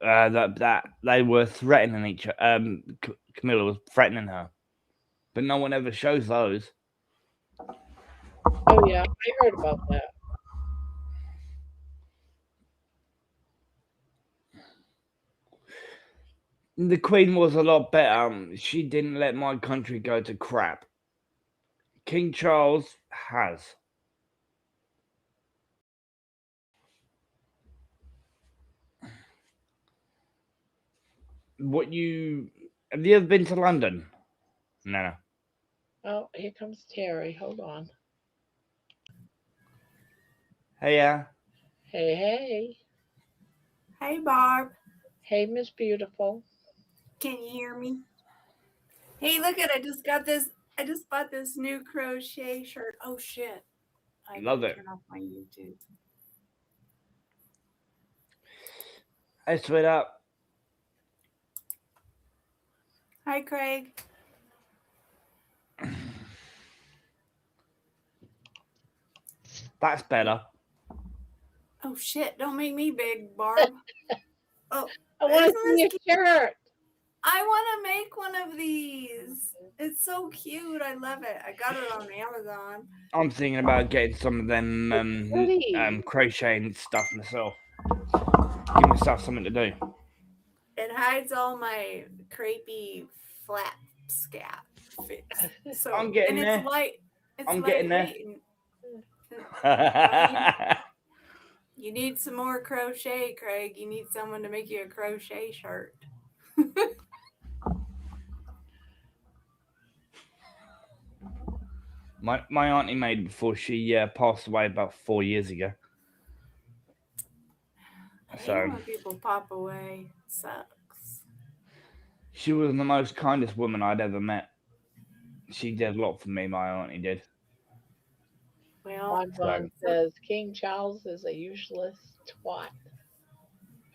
That they were threatening each other. Camilla was threatening her, but no one ever shows those. Oh yeah, I heard about that. The Queen was a lot better. She didn't let my country go to crap. King Charles has. What you have you ever been to London? No. Oh, here comes Terry. Hold on. Hey, yeah. Hey, hey. Hey, Barb. Hey, Miss Beautiful. Can you hear me? Hey, look at I just got this. I just bought this new crochet shirt. Oh shit! I Love it. turn off my YouTube. Hey, sweetheart. Hi, Craig. That's better. Oh shit! Don't make me big, Barb. Oh, I want to isn't see this your shirt. I want to make one of these. It's so cute. I love it. I got it on Amazon. I'm thinking about getting some of them Pretty. crocheting stuff myself. Give myself something to do. It hides all my crepey flap scap fits. So I'm getting and there. it's light. It's I'm getting there. lightweight. You need some more crochet, Craig. You need someone to make you a crochet shirt. My auntie made it before she passed away about 4 years ago. I hate So when people pop away. It sucks. she was the most kindest woman I'd ever met. She did a lot for me. My auntie did. Well, Bonbon says King Charles is a useless twat.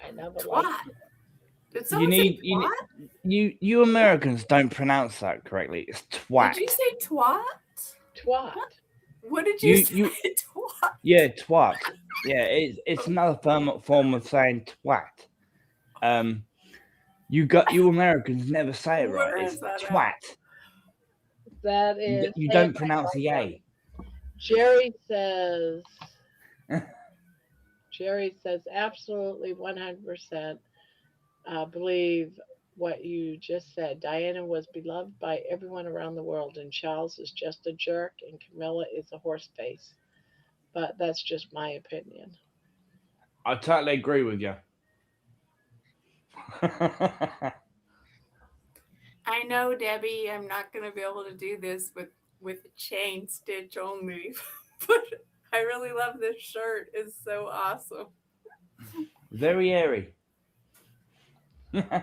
I never liked it. Did someone say twat? You Americans don't pronounce that correctly. It's twat. Did you say twat? Twat. What did you say? Twat. Yeah, twat. Yeah, it's another form of saying twat. You Americans never say it right. It's twat. That is. You don't pronounce the A. Jerry says. Jerry says absolutely 100%. Believe what you just said. Diana was beloved by everyone around the world, and Charles is just a jerk, and Camilla is a horse face. But that's just my opinion. I totally agree with you. I know, Debbie, I'm not going to be able to do this with chain stitch only, but I really love this shirt. It's so awesome. Very airy. Thank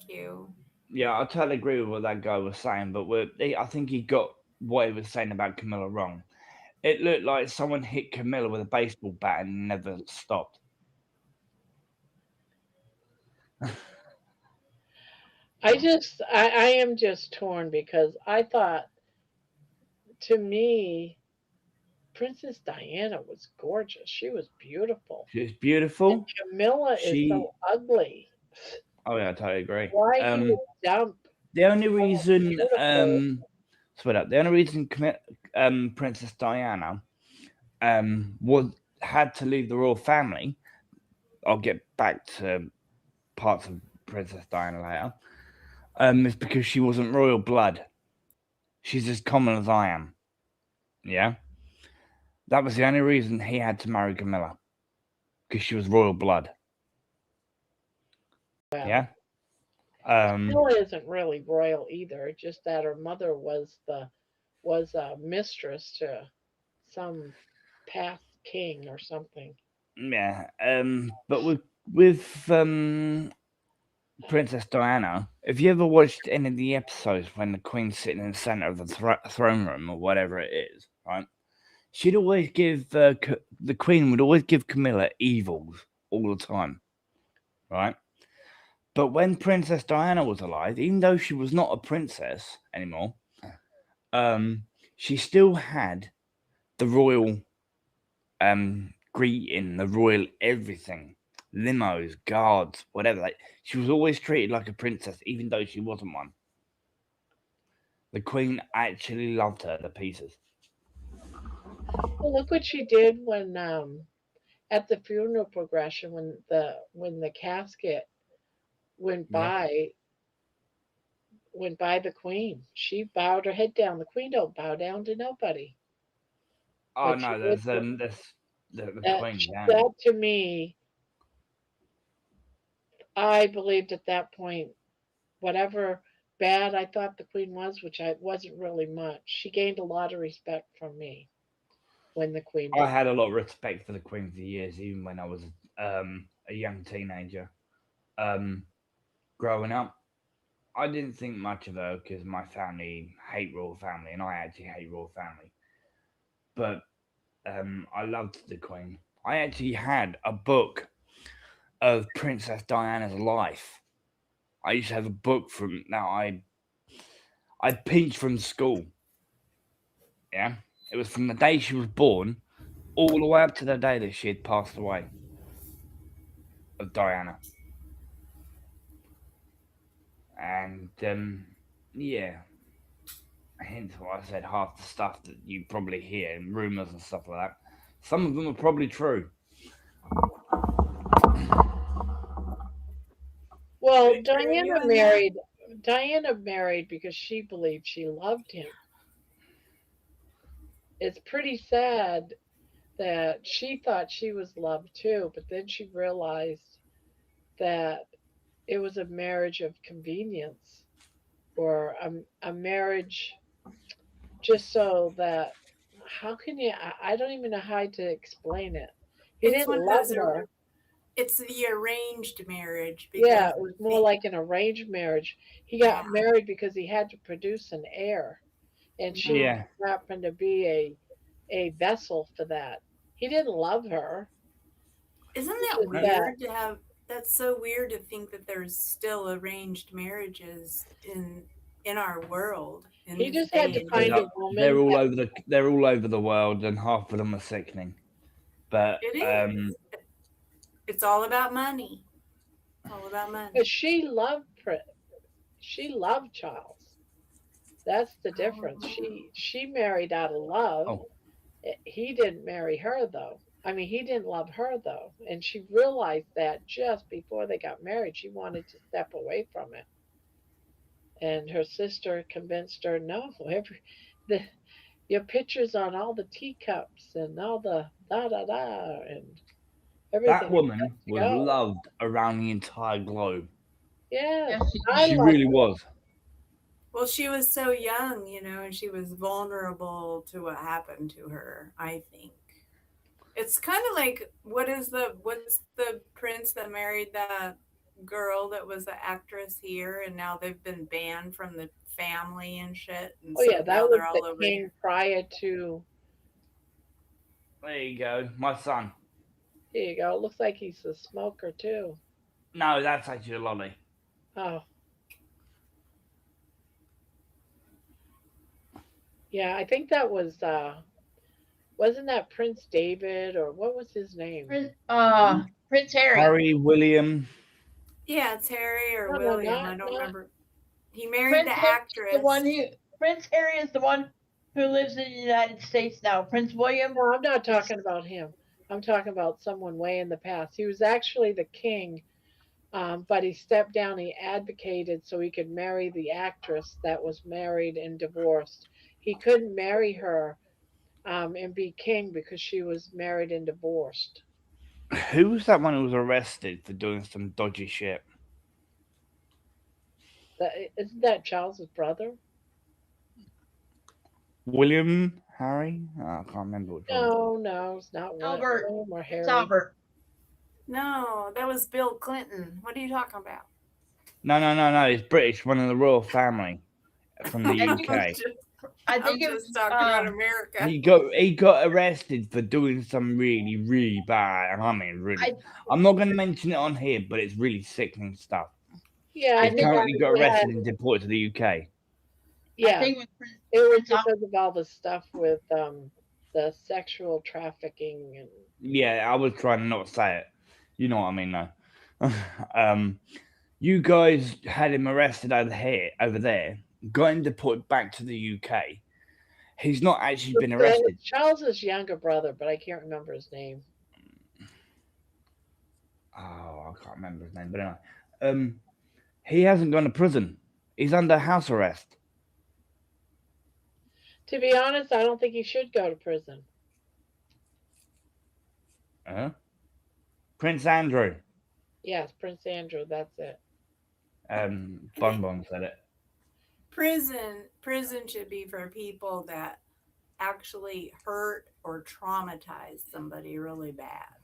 you. Yeah, I totally agree with what that guy was saying, but I think he got what he was saying about Camilla wrong. It looked like someone hit Camilla with a baseball bat and never stopped. I am just torn because I thought to me, Princess Diana was gorgeous. She was beautiful. She was And beautiful. Camilla is She, so ugly. oh yeah, I totally agree. Why he would dump The only so reason, beautiful. swear up. The only reason Princess Diana was had to leave the royal family. I'll get back to parts of Princess Diana later. Is because she wasn't royal blood. She's as common as I am. Yeah, that was the only reason he had to marry Camilla, because she was royal blood. Well, Yeah. Camilla isn't really royal either. Just that her mother was a mistress to some past king or something. Yeah. But with Princess Diana, have you ever watched any of the episodes when the Queen's sitting in the center of the throne room or whatever it is, right? She'd always give the Queen would always give Camilla evils all the time, right? But when Princess Diana was alive, even though she was not a princess anymore, she still had the royal greeting, the royal everything, limos, guards, whatever. Like, she was always treated like a princess, even though she wasn't one. The Queen actually loved her to pieces. Well, look what she did when at the funeral progression when the casket went Yeah. by went by the Queen. She bowed her head down. The Queen don't bow down to nobody. Oh But she no, did there's the that. Queen. Yeah. That to me, I believed at that point, whatever bad I thought the Queen was, which I wasn't really much, she gained a lot of respect from me when the Queen I died. had a lot of respect for the Queen for years, even when I was a young teenager. Um, Growing up, I didn't think much of her because my family hate royal family, and I actually hate royal family. But I loved the Queen. I actually had a book of Princess Diana's life. I used to have a book from now I pinched from school. Yeah, it was from the day she was born all the way up to the day that she had passed away. Of Diana, and yeah, hence why I said half the stuff that you probably hear in rumors and stuff like that. Some of them are probably true. Well, Are you on that? Diana married because she believed she loved him. It's pretty sad that she thought she was loved too, but then she realized that it was a marriage of convenience or a marriage just so that how can you I don't even know how to explain it. He It's didn't one of love those. her. It's the arranged marriage Yeah, because it was more like an arranged marriage. He got yeah, married because he had to produce an heir, and she yeah. Yeah, just happened to be a vessel for that. He didn't love her. Isn't It's that just that weird to have? That's so weird to think that there's still arranged marriages in our world in he this just had day to and find a age. woman that they're all over the world, and half of them are sickening. But It is. It's all about money. It's all about but money. she loved Charles. That's the difference. Oh, She married out of love. oh, He didn't marry her though. I mean, he didn't love her though, and she realized that just before they got married. She wanted to step away from it, and her sister convinced her, no, the your pictures on all the teacups and all the da da da and that everything has woman to was go. loved around the entire globe. Yes, Yes, I She love really her. was. well, she was so young, and she was vulnerable to what happened to her. I think it's kind of like what's the prince that married that girl that was the actress here, and now they've been banned from the family and shit, and Oh so yeah, now that was they're the all over king here. prior to. There you go, my son. Here you go. It looks like he's a smoker too. No, that's actually a lolly. Oh Yeah, I think that was wasn't that Prince David or what was his name? Prince Harry. Harry, William. Yeah, it's Harry or No, no, William. I don't not remember. He married Prince the Harry is the actress. one who Prince Harry is the one who lives in the United States now. Prince William. No, I'm not talking about him. I'm talking about someone way in the past. He was actually the king, but he stepped down. He advocated so he could marry the actress that was married and divorced. He couldn't marry her and be king because she was married and divorced. Who was that one who was arrested for doing some dodgy shit? Isn't that Charles's brother? William, Harry? Oh, I can't remember which one. No, no, it's not Albert. William or Prince Harry. Albert. No, that was Bill Clinton. What are you talking about? No. He's British, one of the royal family from the UK. I I'm think it just was talking about America. He got arrested for doing some really bad, and I mean really. I'm not going to mention it on here, but it's really sickening stuff. Yeah, I He's think currently got he had, arrested and deported to the UK. I yeah, think with it was Prince Albert. because of all the stuff with the sexual trafficking and Yeah, I was trying not to say it. You know what I mean, though. You guys had him arrested over there, got him deported back to the UK. He's not actually been arrested. Charles's younger brother, but I can't remember his name. Oh, I can't remember his name, but anyway. He hasn't gone to prison. He's under house arrest. To be honest, I don't think he should go to prison. Prince Andrew. Yes, Prince Andrew, that's it. Bon Bon said it. Prison should be for people that actually hurt or traumatize somebody really bad.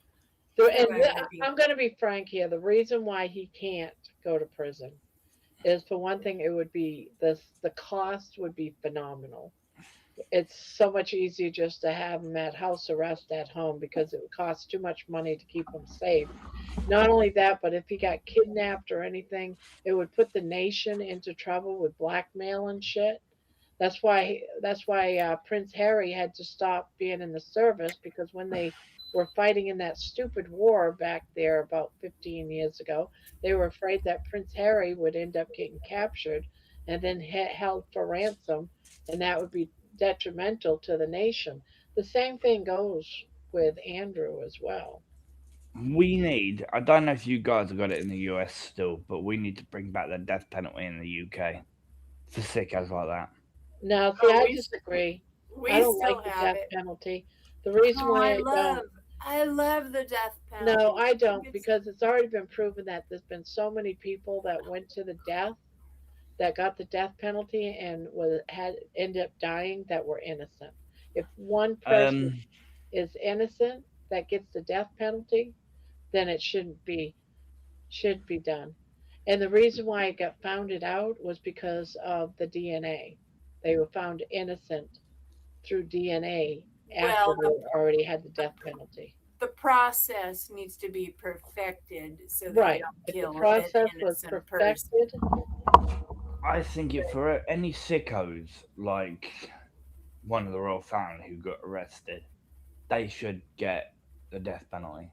I'm going to be frank here. The reason why he can't go to prison is, for one thing, it would be the cost would be phenomenal. It's so much easier just to have him at house arrest at home because it would cost too much money to keep him safe. Not only that, but if he got kidnapped or anything, it would put the nation into trouble with blackmail and shit. That's why Prince Harry had to stop being in the service, because when they were fighting in that stupid war back there about 15 years ago, they were afraid that Prince Harry would end up getting captured and then held for ransom, and that would be detrimental to the nation. The same thing goes with Andrew as well. I don't know if you guys have got it in the US still, but we need to bring back the death penalty in the UK for sickos like that. No, see, I disagree. We I don't still like the have death it. penalty. The reason why I love the death penalty. No, I don't, because it's already been proven that there's been so many people that went to the death, that got the death penalty and ended up dying, that were innocent. If one person is innocent that gets the death penalty, then it should be done. And the reason why it got founded out was because of the DNA. They were found innocent through DNA after they already had the death penalty. The process needs to be perfected so that Right. you don't If kill the process an was innocent perfected, I think if for any sickos like one of the royal family who got arrested, they should get the death penalty.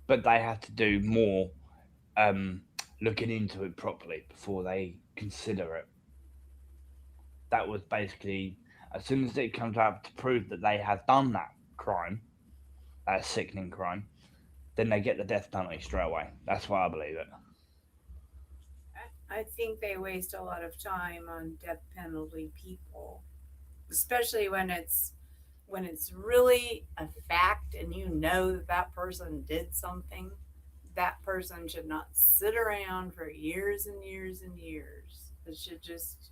But they have to do more looking into it properly before they consider it. That was basically, as soon as it comes out to prove that they have done that crime, that sickening crime, then they get the death penalty straight away. That's why I believe it. I think they waste a lot of time on death penalty people, especially when it's really a fact and you know that that person did something. That person should not sit around for years and years and years. It should just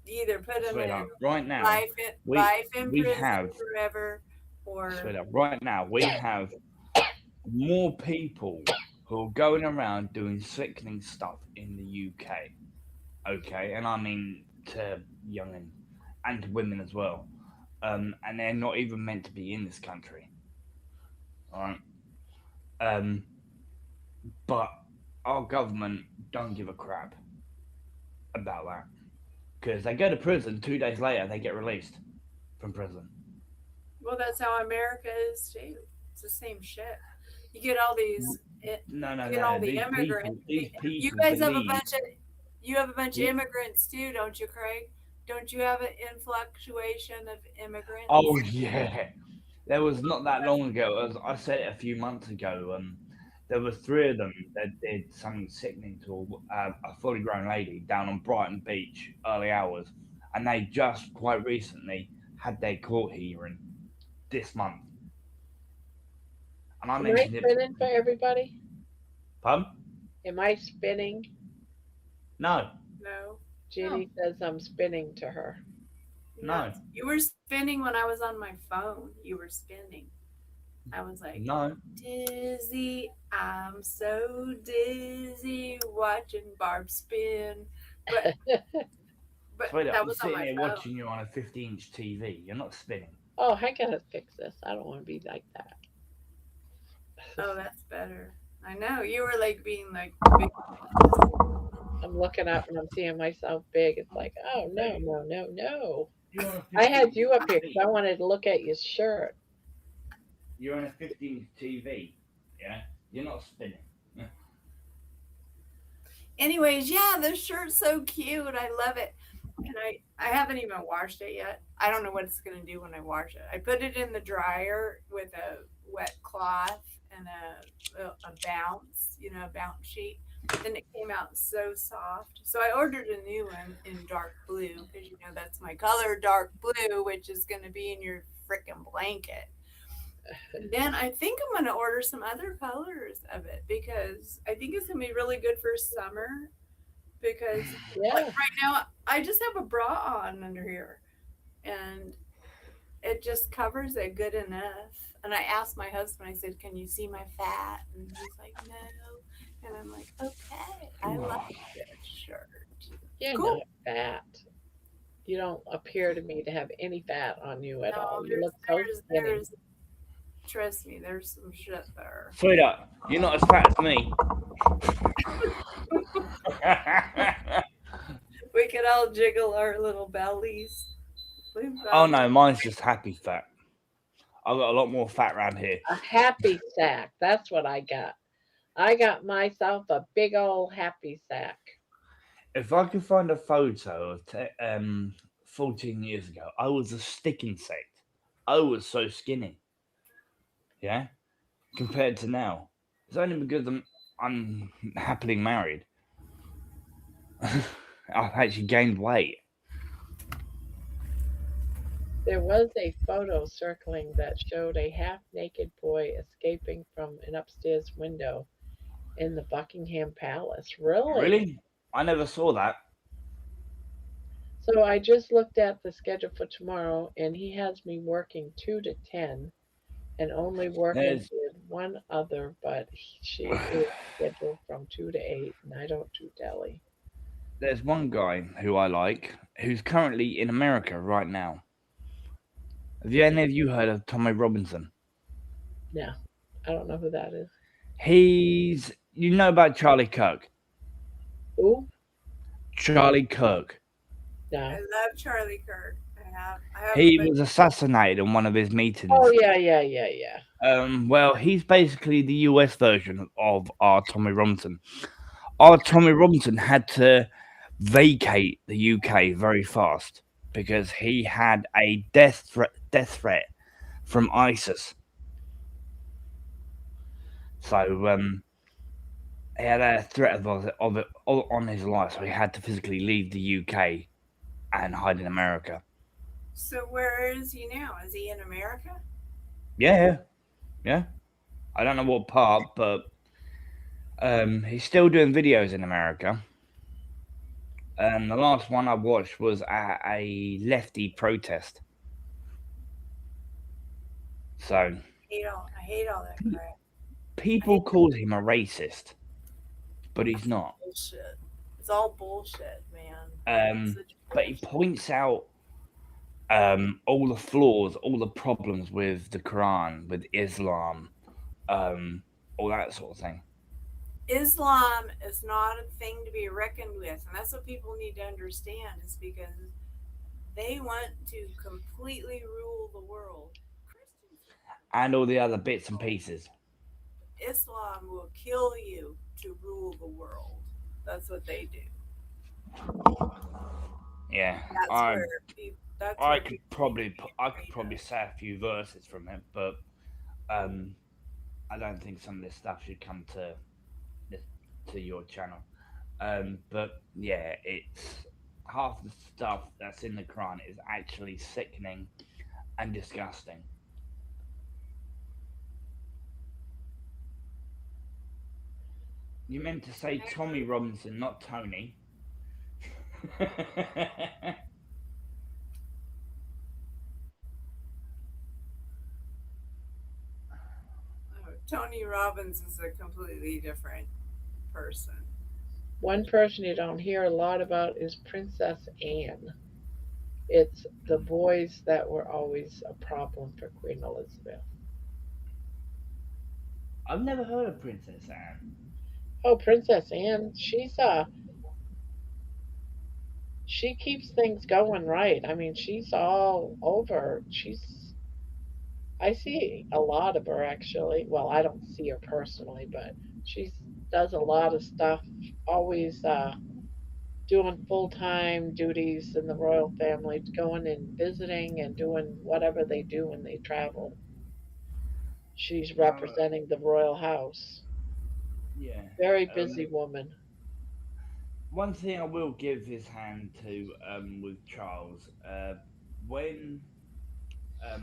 either put them in right now, life in we prison have forever, or right now we have more people who are going around doing sickening stuff in the UK. Okay, and I mean to young and to women as well. And they're not even meant to be in this country. All right. But our government don't give a crap about that. because they go to prison 2 days later, they get released from prison. Well, that's how America is too. It's the same shit. You get all these. No, You get all the these immigrants. You people guys have a believe. bunch of. You have a bunch of Yeah. immigrants too, don't you, Craig? Don't you have an influctuation of immigrants? Oh yeah, there was not that long ago. As I said it a few months ago. There was 3 of them that did something sickening to a fully grown lady down on Brighton Beach early hours, and they just quite recently had their court hearing this month. And I Am I mentioned it. spinning for everybody? Pardon? Am I spinning? No, No. Jeannie says I'm spinning to her. no, You were spinning when I was on my phone. You were spinning. I was like, no. dizzy. I'm so dizzy watching Barb spin. But Sweetheart, that I'm was on sitting my here phone. watching you on a 50-inch TV. You're not spinning. Oh, I gotta fix this. I don't want to be like that. Oh, that's better. I know. You were like being like big. I'm looking up and I'm seeing myself big. It's like, oh no, no, no, no. You're on a I had 50-inch you up here because I TV. wanted to look at your shirt. You're on a 50-inch TV. Yeah, you're not spinning. Anyways, yeah, this shirt's so cute. I love it. And I haven't even washed it yet. I don't know what it's gonna do when I wash it. I put it in the dryer with a wet cloth and a bounce, a bounce sheet. And it came out so soft. So I ordered a new one in dark blue because that's my color, dark blue, which is gonna be in your freaking blanket. And then I think I'm gonna order some other colors of it because I think it's gonna be really good for summer. Because like right now, I just have a bra on under here, and it just covers it good enough. And I asked my husband, I said, "Can you see my fat?" And he's like, "No." And I'm like, "Okay, I like this shirt." You're Cool. not fat. You don't appear to me to have any fat on you at all. You there's, look so there's, skinny. there's, trust me, there's some shit there. Sweetheart, you're not as fat as me. We could all jiggle our little bellies. Oh no, mine's just happy fat. I've got a lot more fat around here. A happy sack. That's what I got. I got myself a big old happy sack. If I could find a photo of 14 years ago, I was a stick insect. I was so skinny. Yeah, compared to now, it's only because I'm happily married. I've actually gained weight. There was a photo circling that showed a half naked boy escaping from an upstairs window in the Buckingham Palace. Really? Really? I never saw that. So I just looked at the schedule for tomorrow and he has me working 2 to 10 and only working There's with one other, but she is scheduled from 2 to 8 and I don't do deli. there's one guy who I like who's currently in America right now. Have any of you heard of Tommy Robinson? No, I don't know who that is. You know about Charlie Kirk. Who? Charlie Kirk. No. I love Charlie Kirk. I have He was assassinated in one of his meetings. Oh yeah. Well, he's basically the US version of our Tommy Robinson. Our Tommy Robinson had to vacate the UK very fast because he had a death threat from ISIS. So he had a threat of it on his life, so he had to physically leave the UK and hide in America. So where is he now? Is he in America? Yeah. I don't know what part, but he's still doing videos in America. The last one I watched was at a lefty protest. So I hate all that crap. people called him a racist, but he's not. Bullshit. It's all bullshit, man. But he points out all the flaws, all the problems with the Quran, with Islam, all that sort of thing. Islam is not a thing to be reckoned with, and that's what people need to understand. Is because they want to completely rule the world. Christians And all the other bits and pieces. Islam will kill you to rule the world. That's what they do. Yeah, That's where that's I where could people need to probably be I could afraid probably of. say a few verses from it, but I don't think some of this stuff should come to this, to your channel. But yeah, it's half the stuff that's in the Quran is actually sickening and disgusting. You meant to say Tommy Robinson, not Tony. Tony Robbins is a completely different person. One person you don't hear a lot about is Princess Anne. It's the boys that were always a problem for Queen Elizabeth. I've never heard of Princess Anne. Oh, Princess Anne, she keeps things going right. I mean, she's all over. I see a lot of her actually. Well, I don't see her personally, but she does a lot of stuff. Always doing full time duties in the royal family, going and visiting and doing whatever they do when they travel. She's representing the royal house. Yeah. Very busy woman. One thing I will give his hand to with Charles, when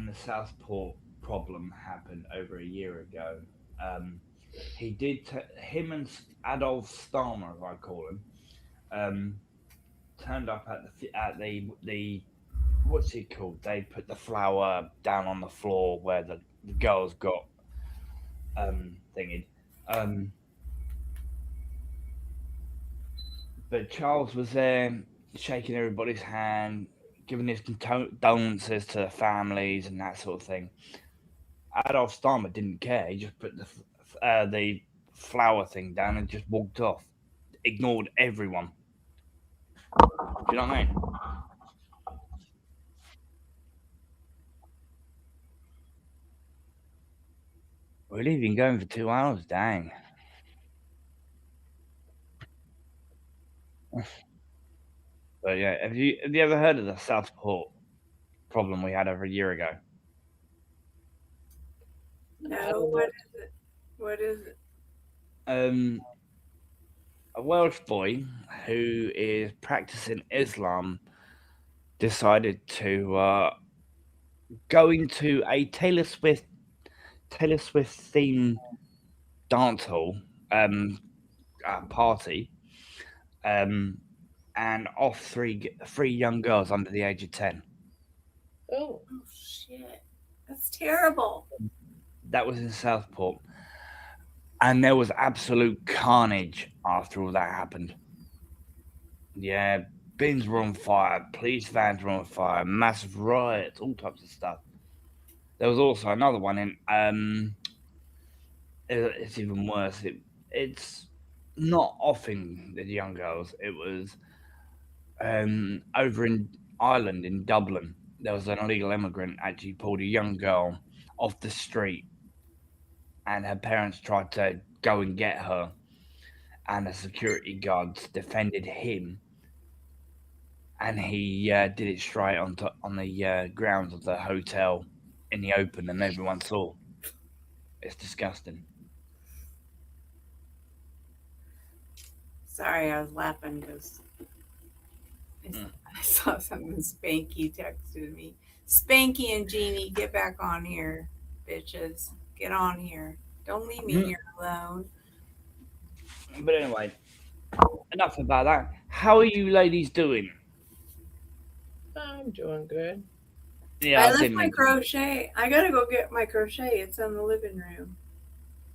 the Southport problem happened over a year ago, um, he did him and Adolf Starmer, as I call him, um, turned up at the what's it called? They put the flower down on the floor where the girls got thingied. Um, but Charles was there shaking everybody's hand, giving his condolences to the families and that sort of thing. Adolf Starmer didn't care. He just put the flower thing down and just walked off, ignored everyone. Do you know what I mean? Really, been going for 2 hours? Dang. But yeah, have you ever heard of the Southport problem we had over a year ago? No, what is it? What is it? Um, a Welsh boy who is practicing Islam decided to go into a Taylor Swift themed dance hall party, um, and off three young girls under the age of 10. Oh, Oh shit. That's terrible. That was in Southport, and there was absolute carnage after all that happened. Yeah, bins were on fire, police vans were on fire, massive riots, all types of stuff. There was also another one in. It's even worse. It's not offing the young girls. It was over in Ireland, in Dublin. There was an illegal immigrant actually pulled a young girl off the street, and her parents tried to go and get her, and the security guards defended him, and he did it straight on the grounds of the hotel in the open, and everyone saw. It's disgusting. Sorry, I was laughing because I saw something. Spanky texted me. Spanky and Jeannie, get back on here, bitches. Get on here. Don't leave me here alone. But anyway, enough about that. How are you ladies doing? I'm doing good. Yeah, I I left didn't my mean to. crochet. I gotta go get my crochet. It's in the living room.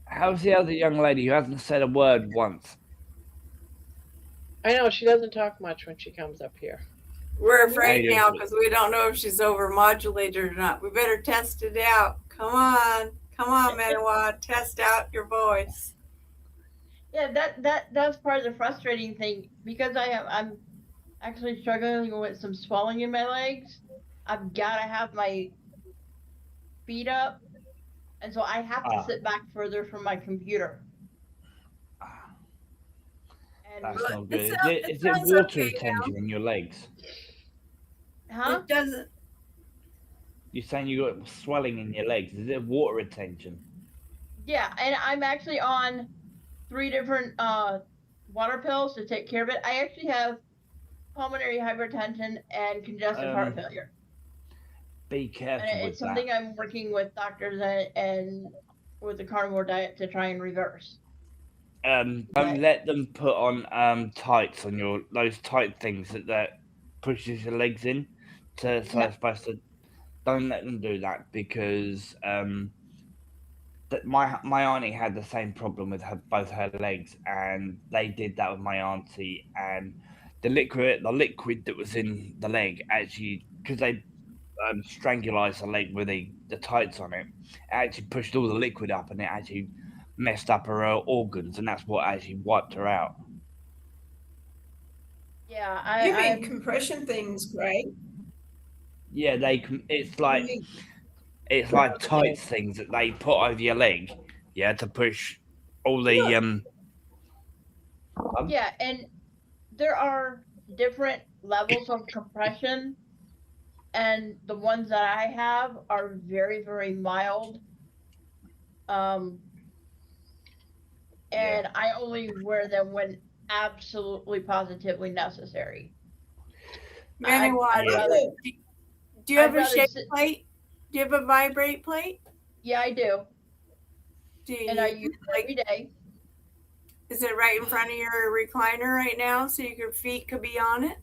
How's the other young lady who hasn't said a word once? I know she doesn't talk much when she comes up here. We're afraid now because we don't know if she's overmodulated or not. We better test it out. Come on, Manawa, test out your voice. Yeah, that's part of the frustrating thing because I'm actually struggling with some swelling in my legs. I've got to have my feet up, and so I have to Ah, sit back further from my computer. And that's not It, good. it Is it sounds water okay now. retention in your legs? huh? It doesn't. You're saying you got swelling in your legs. Is it water retention? Yeah, and I'm actually on 3 different water pills to take care of it. I actually have pulmonary hypertension and congestive heart Um, failure, be and careful it's with that. something I'm working with doctors and with the carnivore diet to try and reverse. Don't let them put on tights on those tight things that pushes your legs in so Yeah. it's supposed to. Don't let them do that because that my auntie had the same problem with both her legs, and they did that with my auntie, and the liquid that was in the leg actually, because they strangulized the leg with the tights on it, actually pushed all the liquid up, and it actually messed up her organs, and that's what actually wiped her out. Yeah, You mean I'm. compression things, Craig? Yeah, they can. You mean It's like tights things that they put over your leg, yeah, to push all you the know, Yeah, and there are different levels of compression, and the ones that I have are very, very mild. Um, yeah. and I only wear them when absolutely positively necessary. Manny I'd Water. rather Do you have a shake sit. plate? Do you have a vibrate plate? Yeah, I do, Do you and I use use it? it every day. Is it right in front of your recliner right now so your feet could be on it?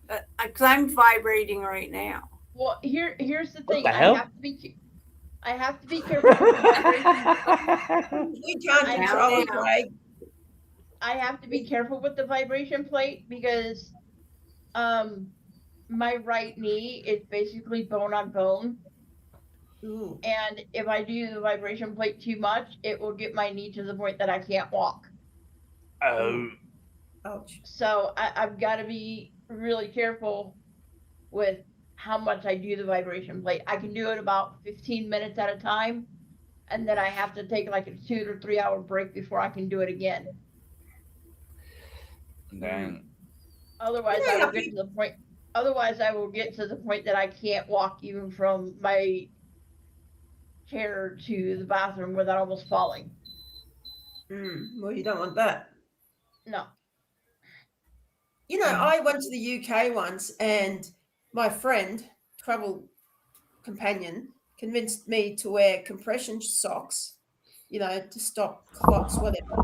Because I'm vibrating right now. Well, here's the What thing. the hell? I have to be careful with the vibration. we can't I have control it, to Craig. I have to be careful with the vibration plate because um my right knee is basically bone on bone. Ooh. And if I do the vibration plate too much, it will get my knee to the point that I can't walk. Oh, Ouch. So I've got to be really careful with how much I do the vibration plate. I can do it about 15 minutes at a time, and then I have to take like a 2 to 3 hour break before I can do it again. dang. Otherwise, You I know will how get to people, the point. Otherwise, I will get to the point that I can't walk even from my chair to the bathroom without almost falling. well, you don't want that. No. You know, I went to the UK once, and my friend, travel companion, convinced me to wear compression socks, to stop clots, whatever.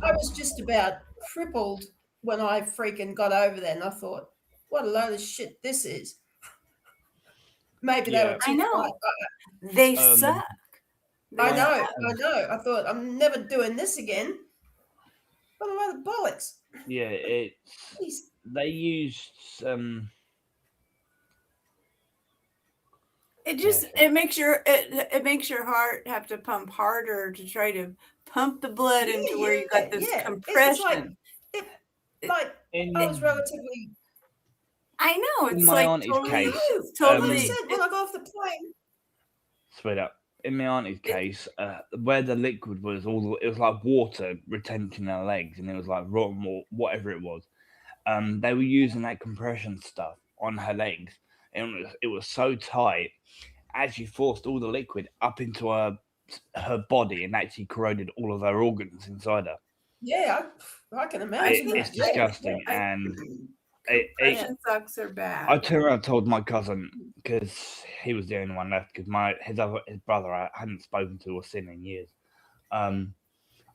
I was just about crippled when I freaking got over there, and I thought, what a load of shit this is. Maybe they were Yeah. I too tight. know. They Um, suck. They I my know, suck. I know. I thought I'm never doing this again. What a load of bollocks. yeah, Please. they used It yeah. just it makes your heart have to pump harder to try to pump the blood into where you got this It's like, compression. it, It, like In I was relatively. I know in it's my like auntie's I case, know. it's Like I totally. said, when I got off the plane, straight up. In my auntie's It, case, where the liquid was it was like water retention in her legs, and it was like rotten or whatever it was. They were using that compression stuff on her legs, and it was so tight, actually forced all the liquid up into her body and actually corroded all of her organs inside her. yeah, I can I imagine think that. It's Yeah, disgusting, I and yeah. compression socks are I bad. turned around and told my cousin because he was the only one left because his brother I hadn't spoken to or seen in years. Um,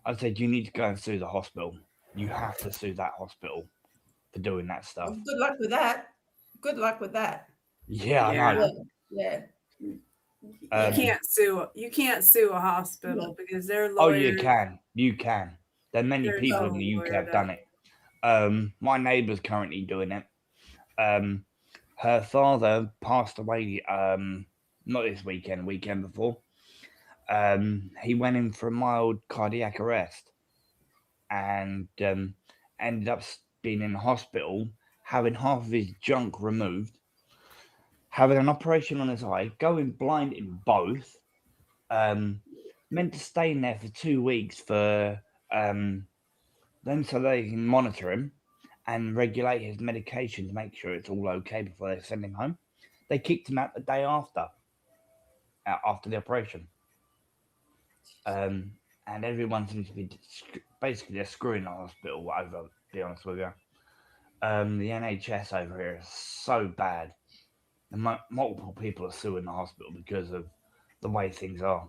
I said you need to go and sue the hospital. You have to sue that hospital for doing that stuff. Good luck with that. Good luck with that. Yeah, I Yeah. know. Yeah. You can't sue a hospital because their Oh, you lawyers. can. You can. There are many They're people so in the UK lawyered have done up. it. My neighbour's currently doing it. Her father passed away. Not this weekend. Weekend before. He went in for a mild cardiac arrest. and ended up being in the hospital, having half of his junk removed, having an operation on his eye, going blind in both, meant to stay in there for 2 weeks for them so they can monitor him and regulate his medication to make sure it's all okay before they send him home. They kicked him out the day after the operation. And everyone seems to be basically they're screwing the hospital over. To be honest with you, the NHS over here is so bad. And multiple people are suing the hospital because of the way things are.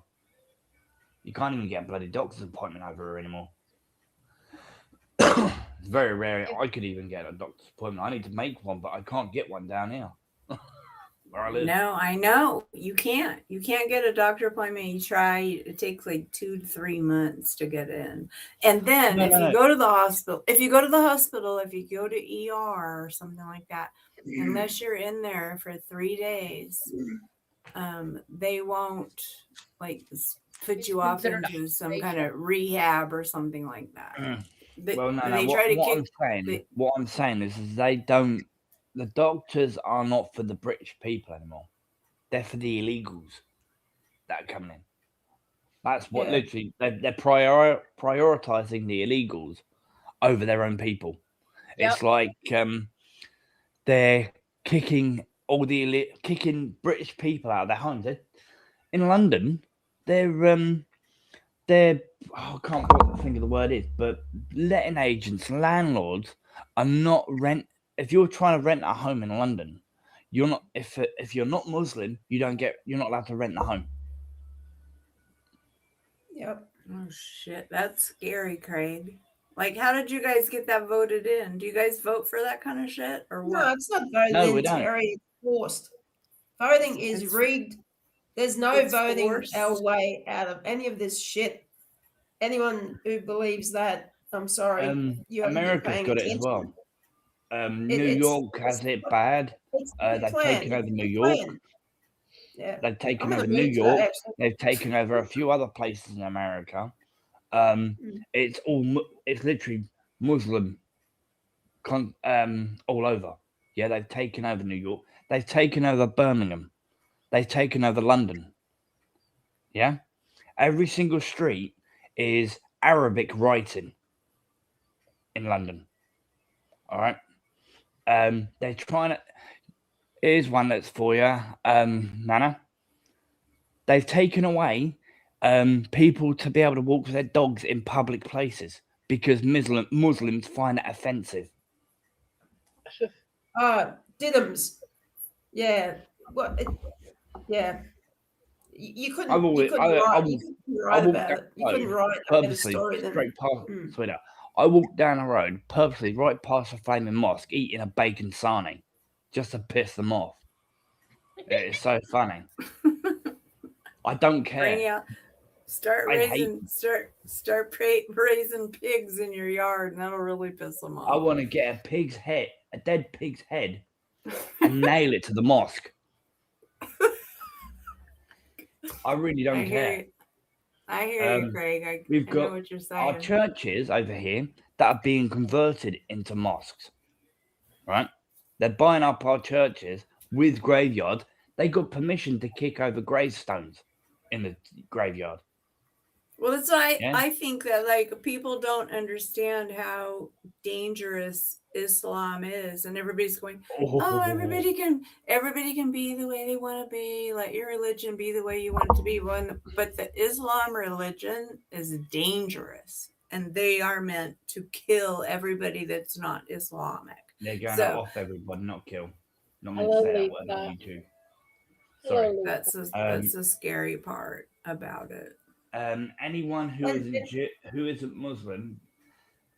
You can't even get a bloody doctor's appointment over here anymore. It's very rare. I could even get a doctor's appointment. I need to make one, but I can't get one down here. Where I live. No, I know you can't. You can't get a doctor appointment. You try. It takes like 2 to 3 months to get in, and then if you go to the hospital, if you go to ER or something like that, unless you're in there for 3 days, they won't like put you off into some kind of rehab or something like that. Well, no. What I'm saying is they don't. The doctors are not for the British people anymore. They're for the illegals that are coming in. That's what literally they're prioritizing the illegals over their own people. It's like they're kicking kicking British people out of their homes. In London, they're I can't think of the word is, but letting agents, landlords are not rent. If you're trying to rent a home in London, you're not. If you're not Muslim, you're not allowed to rent the home. Yep. Oh shit, that's scary, Craig. Like, how did you guys get that voted in? Do you guys vote for that kind of shit or what? No, it's not voted in, Terry. It's forced. Voting is rigged. There's no voting forced. our way out of any of this shit. Anyone who believes that, I'm sorry, you haven't been America's paying got attention. it as well. New York has it bad. They've taken over New York. Yeah. They've taken over New York. They've taken over a few other places in America. It's literally Muslim all over. Yeah, they've taken over New York. They've taken over Birmingham. They've taken over London. Yeah, every single street is Arabic writing in London. All right. They're trying to. Here's one that's for you, Nana. They've taken away people to be able to walk their dogs in public places because Muslims find it offensive. Diddums. Yeah. What? Yeah. You couldn't write about it. You couldn't write a better story than straight past sweetheart. I walked down the road purposely right past a flaming mosque eating a bacon sarnie just to piss them off. It's so funny. I don't care. Start raising pigs in your yard, and that'll really piss them off. I want to get a dead pig's head, and nail it to the mosque. I really don't care. I hear you, Craig. I know what you're saying. Our churches over here that are being converted into mosques, right? They're buying up our churches with graveyards. They got permission to kick over gravestones in the graveyard. Well, that's why I think that like people don't understand how dangerous Islam is, and everybody's going, "Oh, everybody can be the way they want to be. Let your religion be the way you want it to be." But the Islam religion is dangerous, and they are meant to kill everybody that's not Islamic. They're going to off everybody, not kill. Not meant to say that word on YouTube. Sorry, that's the scary part about it. Anyone who isn't Muslim,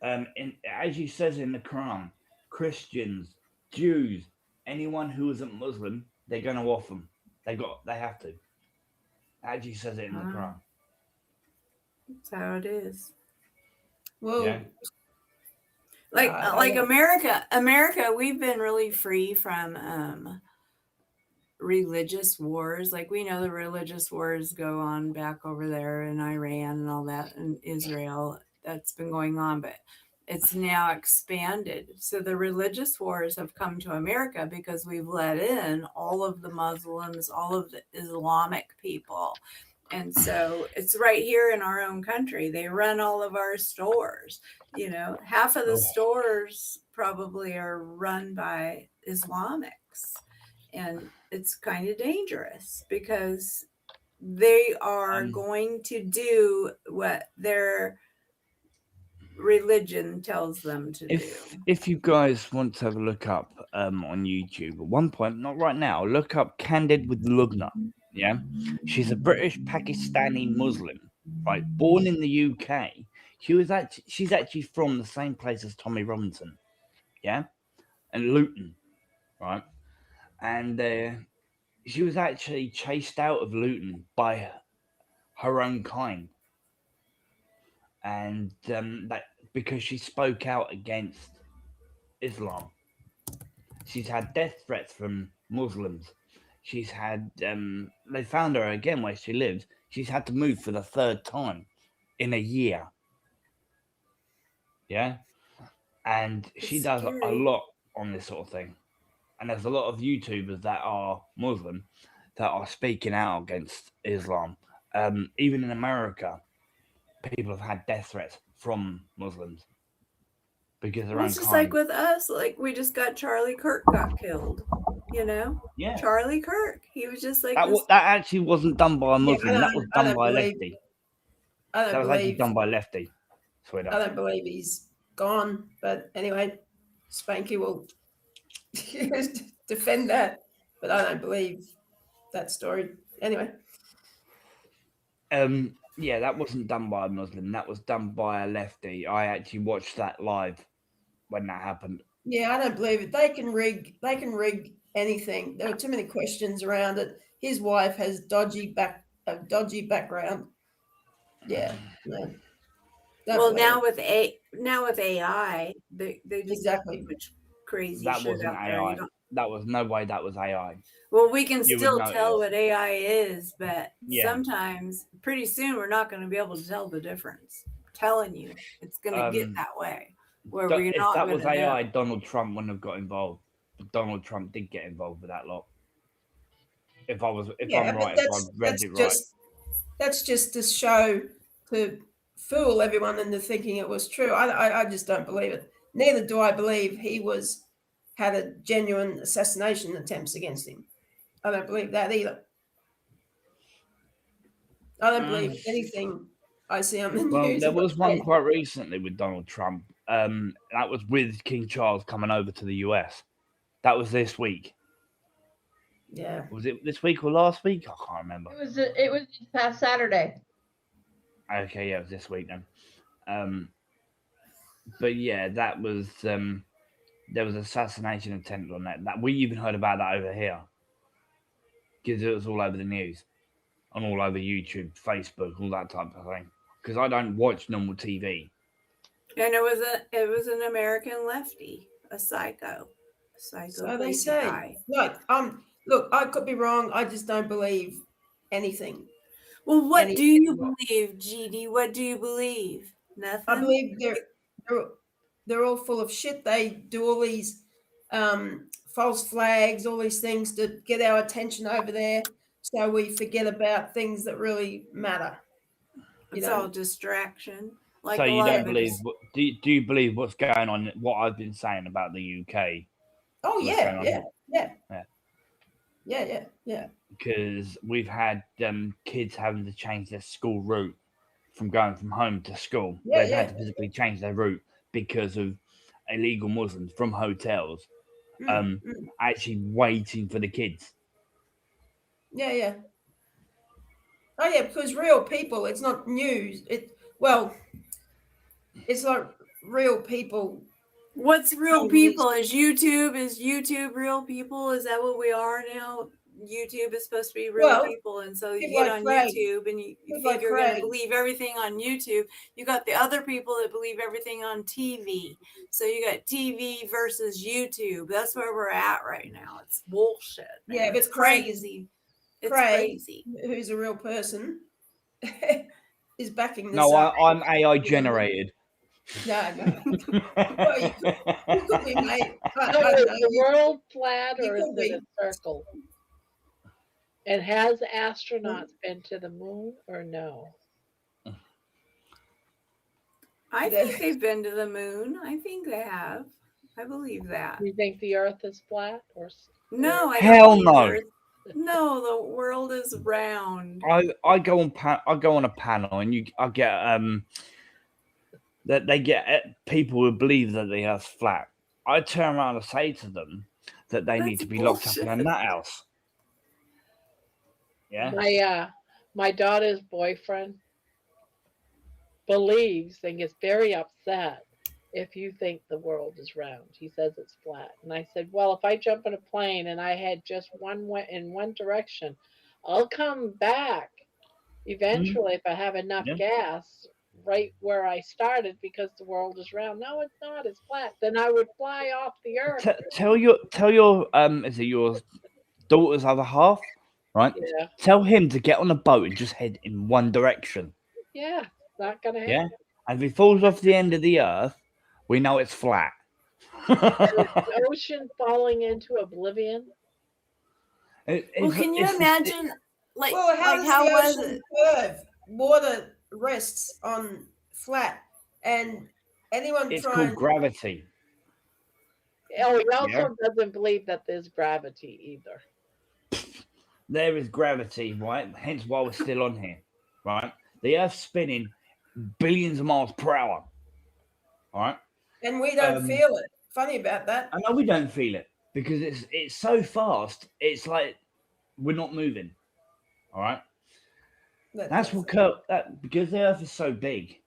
as you says in the Quran, Christians, Jews, anyone who isn't Muslim, they're going to off them. They have to. As you says it in the Quran. That's how it is. Well, yeah. Like America, we've been really free from religious wars. Like we know the religious wars go on back over there in Iran and all that, and Israel. that's been going on, but it's now expanded. So the religious wars have come to America because we've let in all of the Muslims, all of the Islamic people. And so it's right here in our own country. They run all of our stores. You know, half of the stores probably are run by Islamics. And it's kind of dangerous because they are going to do what their religion tells them to do. If you guys want to have a look up on YouTube, at one point, not right now, look up Candid with Lugna. Yeah, she's a British Pakistani Muslim, right? Born in the UK. She's actually from the same place as Tommy Robinson, yeah, and Luton, right? And she was actually chased out of Luton by her own kind, and that because she spoke out against Islam. She's had death threats from Muslims. She's had they found her again where she lives. She's had to move for the third time in a year. Yeah, and she does a lot on this sort of thing. And there's a lot of YouTubers that are Muslim that are speaking out against Islam. Even in America, people have had death threats from Muslims because their own It's just kind. like with us, like we just got Charlie Kirk got killed. You know, Yeah, Charlie Kirk. He was just like that actually wasn't done by a Muslim. That was done by a lefty. That was actually done by a lefty. I don't believe he's gone. But anyway, Spanky will defend that. But I don't believe that story. Anyway. Yeah, that wasn't done by a Muslim. That was done by a lefty. I actually watched that live when that happened. Yeah, I don't believe it. They can rig anything. There were too many questions around it. His wife has dodgy background. Yeah. No. Well, now with AI, they just exactly much crazy that shit wasn't out AI. there. That was no way. That was AI. Well, we can You still would tell notice. what AI is, but Yeah. sometimes, pretty soon, we're not going to be able to tell the difference. I'm telling you, it's going to get that way. Where we're If not that going was to AI, know. Donald Trump wouldn't have got involved. But Donald Trump did get involved with that lot. If I'm right, if I read it right. That's just to show, to fool everyone into thinking it was true. I just don't believe it. Neither do I believe he had a genuine assassination attempts against him. I don't believe that either. I don't believe anything I see on the news. Well, there was one quite recently with Donald Trump. That was with King Charles coming over to the US. That was this week. Yeah. Was it this week or last week? I can't remember. It was this past Saturday. Okay, yeah, it was this week then. But yeah, that was there was assassination attempt on that. That we even heard about that over here because it was all over the news, and all over YouTube, Facebook, all that type of thing. Because I don't watch normal TV. And it was an American lefty, a psycho. So they say. Look, I could be wrong. I just don't believe anything. Well, what do you believe, GD? What do you believe? Nothing. I believe they're all full of shit. They do all these false flags, all these things to get our attention over there, so we forget about things that really matter. It's all distraction. Like, so you don't believe? Do you believe what's going on? What I've been saying about the UK? Oh yeah. Because we've had kids having to change their school route from going from home to school. They've had to physically change their route because of illegal Muslims from hotels, actually waiting for the kids. Yeah. Oh yeah, because real people. It's not news. It's like real people. What's real people? Is YouTube real people? Is that what we are now? YouTube is supposed to be real people, and so you get on YouTube and you think you're going to believe everything on YouTube. You got the other people that believe everything on TV. So you got TV versus YouTube. That's where we're at right now. It's bullshit. Man. Yeah, but it's crazy. It's crazy. Who's a real person? is backing this No, up. I'm AI generated. No. Well, you could be, mate. I So don't is know. the world flat You or is could it be. a circle? And has astronauts been to the moon or no? I think they've been to the moon. I think they have. I believe that. Do you think the Earth is flat or? No, I Hell don't believe no. the Earth. No, the world is round. I go on a panel and I get that they get people who believe that the Earth's flat. I turn around and say to them that they need That's to be locked up in a bullshit. nut house. Yeah. My daughter's boyfriend believes and gets very upset if you think the world is round. He says it's flat. And I said, well, if I jump in a plane and I head just in one direction, I'll come back eventually if I have enough Yeah. gas right where I started because the world is round. No, it's not. It's flat. Then I would fly off the Earth. Tell your is it your daughter's other half, right? Yeah. Tell him to get on a boat and just head in one direction. Yeah, it's not gonna happen. Yeah. And if he falls off the end of the Earth, we know it's flat. The ocean falling into oblivion. Well, can you imagine? Like, Well, how like does how the was ocean it? curve? Water rests on flat, and anyone It's try called and gravity. Oh, he also doesn't believe that there's gravity either. There is gravity, right? Hence why we're still on here, right? The Earth's spinning billions of miles per hour, all right? and we don't feel it. Funny about that. I know we don't feel it because it's so fast. It's like we're not moving, all right? That's what because the Earth is so big,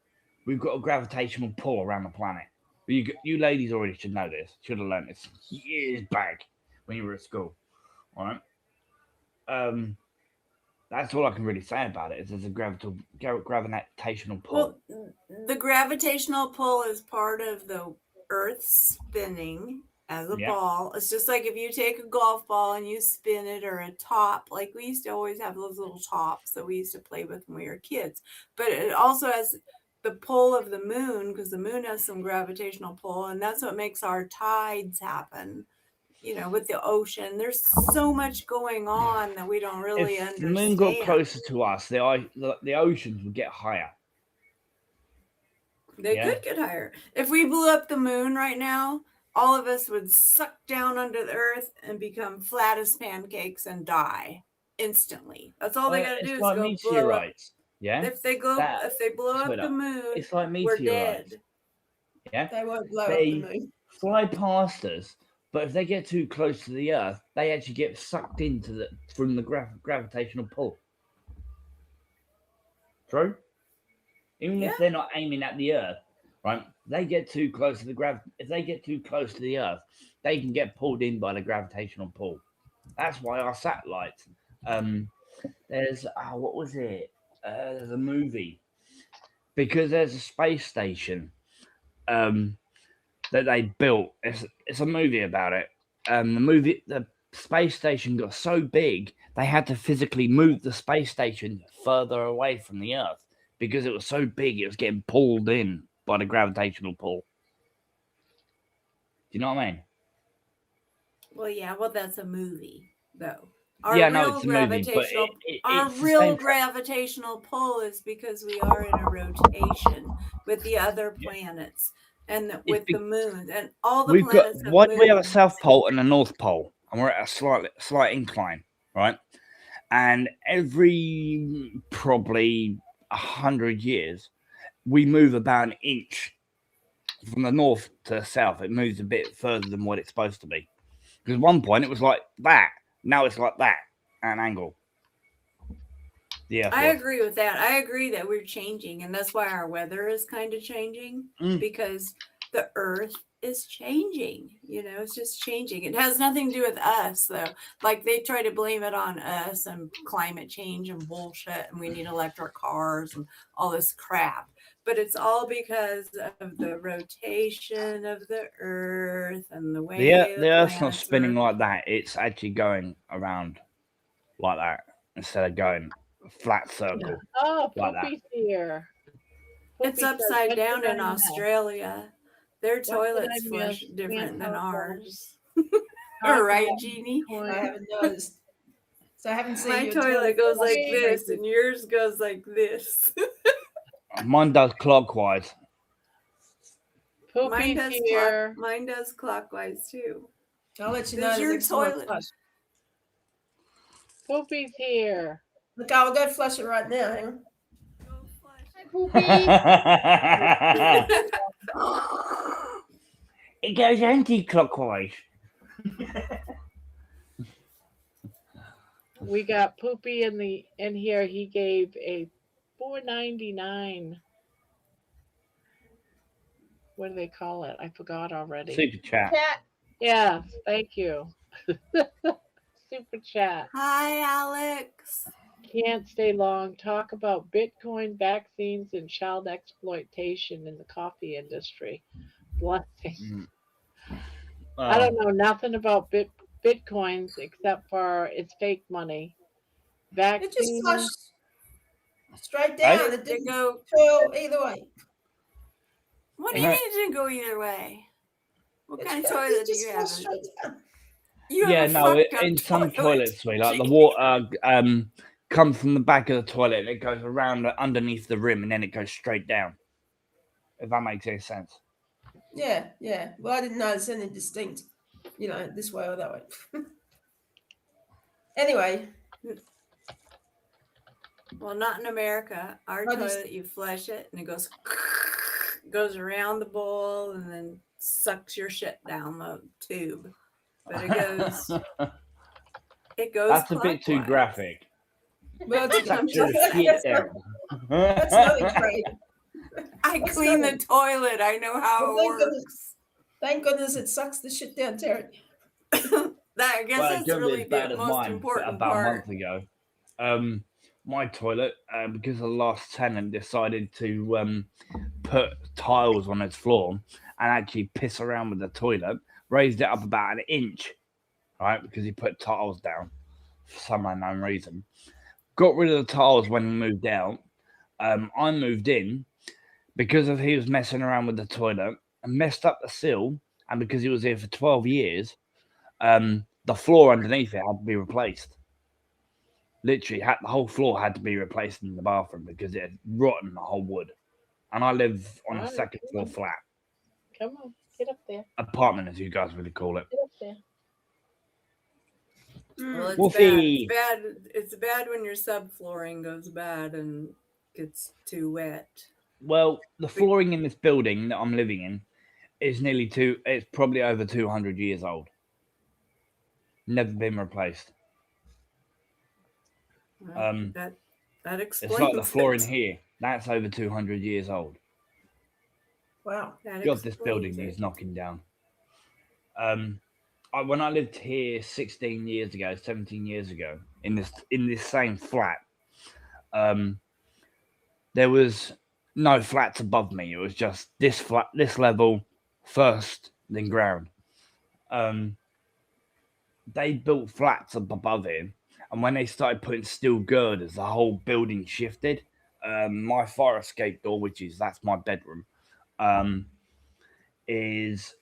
we've got a gravitational pull around the planet. You ladies already should know this. Should have learned this years back when you were at school, all right? That's all I can really say about it. Is there's a gravitational pull. Well, the gravitational pull is part of the Earth spinning as a ball. It's just like if you take a golf ball and you spin it, or a top. Like we used to always have those little tops that we used to play with when we were kids. But it also has the pull of the moon, because the moon has some gravitational pull, and that's what makes our tides happen. You know, with the ocean, there's so much going on that we don't really If understand. the moon got closer to us, the oceans would get higher. They could get higher. If we blew up the moon right now, all of us would suck down under the earth and become flat as pancakes and die instantly. That's all they got to do is like go meteorites. blow up. If they blow up the moon, it's like we're meteorites. dead. Yeah, they won't blow up the moon. Fly past us, but if they get too close to the Earth, they actually get sucked into from the gravitational pull. True. Even if they're not aiming at the Earth, right? They get too close to the If they get too close to the Earth, they can get pulled in by the gravitational pull. That's why our satellites. There's what was it? There's a movie because there's a space station that they built. It's a movie about it. The space station got so big they had to physically move the space station further away from the Earth because it was so big. It was getting pulled in by the gravitational pull. Do you know what I mean? Well, yeah. Well, that's a movie, though. It's a movie, but our real gravitational pull is because we are in a rotation with the other planets and with the moon and all the planets. Why do we have a South Pole and a North Pole, and we're at a slight incline, right? And every probably 100 years, we move about an inch from the north to the south. It moves a bit further than what it's supposed to be. Because at one point it was like that. Now it's like that at an angle. Yeah, I agree with that. I agree that we're changing, and that's why our weather is kind of changing because the Earth is changing. You know, it's just changing. It has nothing to do with us, though. Like they try to blame it on us and climate change and bullshit, and we need electric cars and all this crap. But it's all because of the rotation of the Earth and the way the Earth's not spinning like that. It's actually going around like that instead of going flat circle Oh, like that. Poopy's here. It's Poopy says, upside "What down did in I miss? Australia. Their What did toilets I flush miss? different than Talk ours. about Right, Jeannie? I Bitcoin. haven't noticed. So I haven't seen My your toilet goes like Poopy. this, and yours goes like this. Mine does clockwise. Poopy's here. Mine does clockwise too. I'll let you Does know your next time I toilet- flush. Poopy's here. Look, I'll go flush it right now. Hang on. It goes anti-clockwise. We got Poopy in here. He gave a $4.99. What do they call it? I forgot already. Super chat. Cat. Yes, thank you. Super chat. Hi, Alex. Can't stay long. Talk about Bitcoin, vaccines, and child exploitation in the coffee industry. Blessings. I don't know nothing about Bitcoins except for it's fake money. It just Vaccines. flushed straight down. It didn't go either way. What do you mean it didn't go either way? What kind of toilet do you have? Yeah, no, in some toilets, like the water comes from the back of the toilet and it goes around underneath the rim and then it goes straight down. If that makes any sense. Yeah, yeah. Well, I didn't notice any distinct, this way or that way. Anyway. Well, not in America. Our toilet, you flush it and it goes around the bowl and then sucks your shit down the tube. But it goes. That's a bit too graphic. Well, Sucks your shit down. That's not great. I clean the toilet. I know how it works. Thank goodness it sucks the shit down, Terry. I guess Well, that's really the most important about part. a month ago. My toilet, because the last tenant decided to put tiles on its floor and actually piss around with the toilet, raised it up about an inch, right? Because he put tiles down for some unknown reason. Got rid of the tiles when he moved out. I moved in because he was messing around with the toilet and messed up the sill. And because he was here for 12 years, the floor underneath it had to be replaced. Literally, the whole floor had to be replaced in the bathroom because it had rotten the whole wood. And I live on a second floor flat. Come on, get up there. Apartment, as you guys really call it. Get up there. Well, it's bad. It's bad when your subflooring goes bad and gets too wet. Well, the flooring in this building that I'm living in is it's probably over 200 years old. Never been replaced. Well, that explains it's like the flooring it. here. That's over 200 years old. Wow. God, this building needs knocking down. When I lived here 17 years ago, in this same flat, there was no flats above me. It was just this level first, then ground. They built flats up above him, and when they started putting steel girders, the whole building shifted. My fire escape door, that's my bedroom, is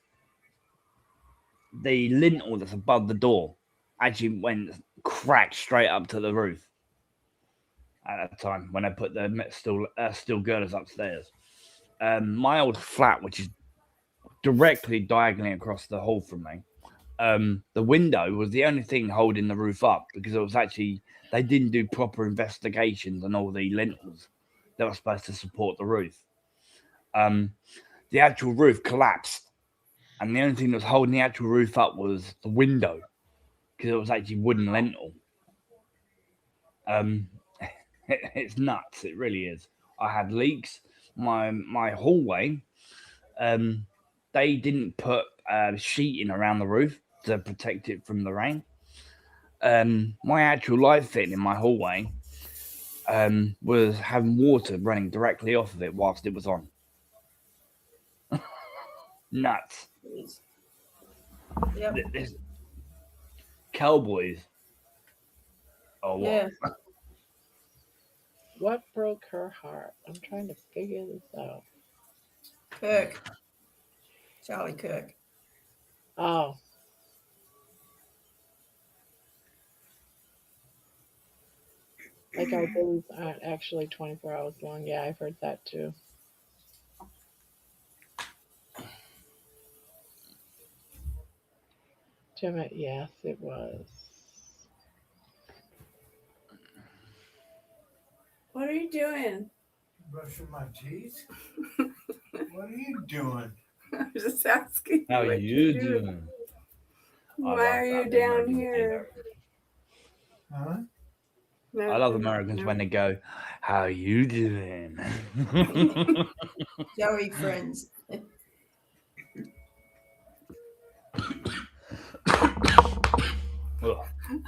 the lintel that's above the door actually went cracked straight up to the roof at that time when I put the steel girders upstairs. My old flat, which is directly diagonally across the hall from me, the window was the only thing holding the roof up because it was actually they didn't do proper investigations on all the lintels that were supposed to support the roof. The actual roof collapsed, and the only thing that was holding the actual roof up was the window because it was actually wooden lintel. It's nuts. It really is. I had leaks. My hallway, they didn't put sheeting around the roof to protect it from the rain. My actual light fitting in my hallway was having water running directly off of it whilst it was on. Nuts. Yep. This cowboys. Oh, what? Yeah. What broke her heart? I'm trying to figure this out. Kirk. Charlie Kirk. Oh, like our days aren't actually 24 hours long. Yeah, I've heard that too. Jim, yes, it was. What are you doing? Brushing my teeth. What are you doing? I'm just asking How what you you're doing. doing? Why are you down here? Huh? I love Americans when they go, "How you doing?" Joey friends.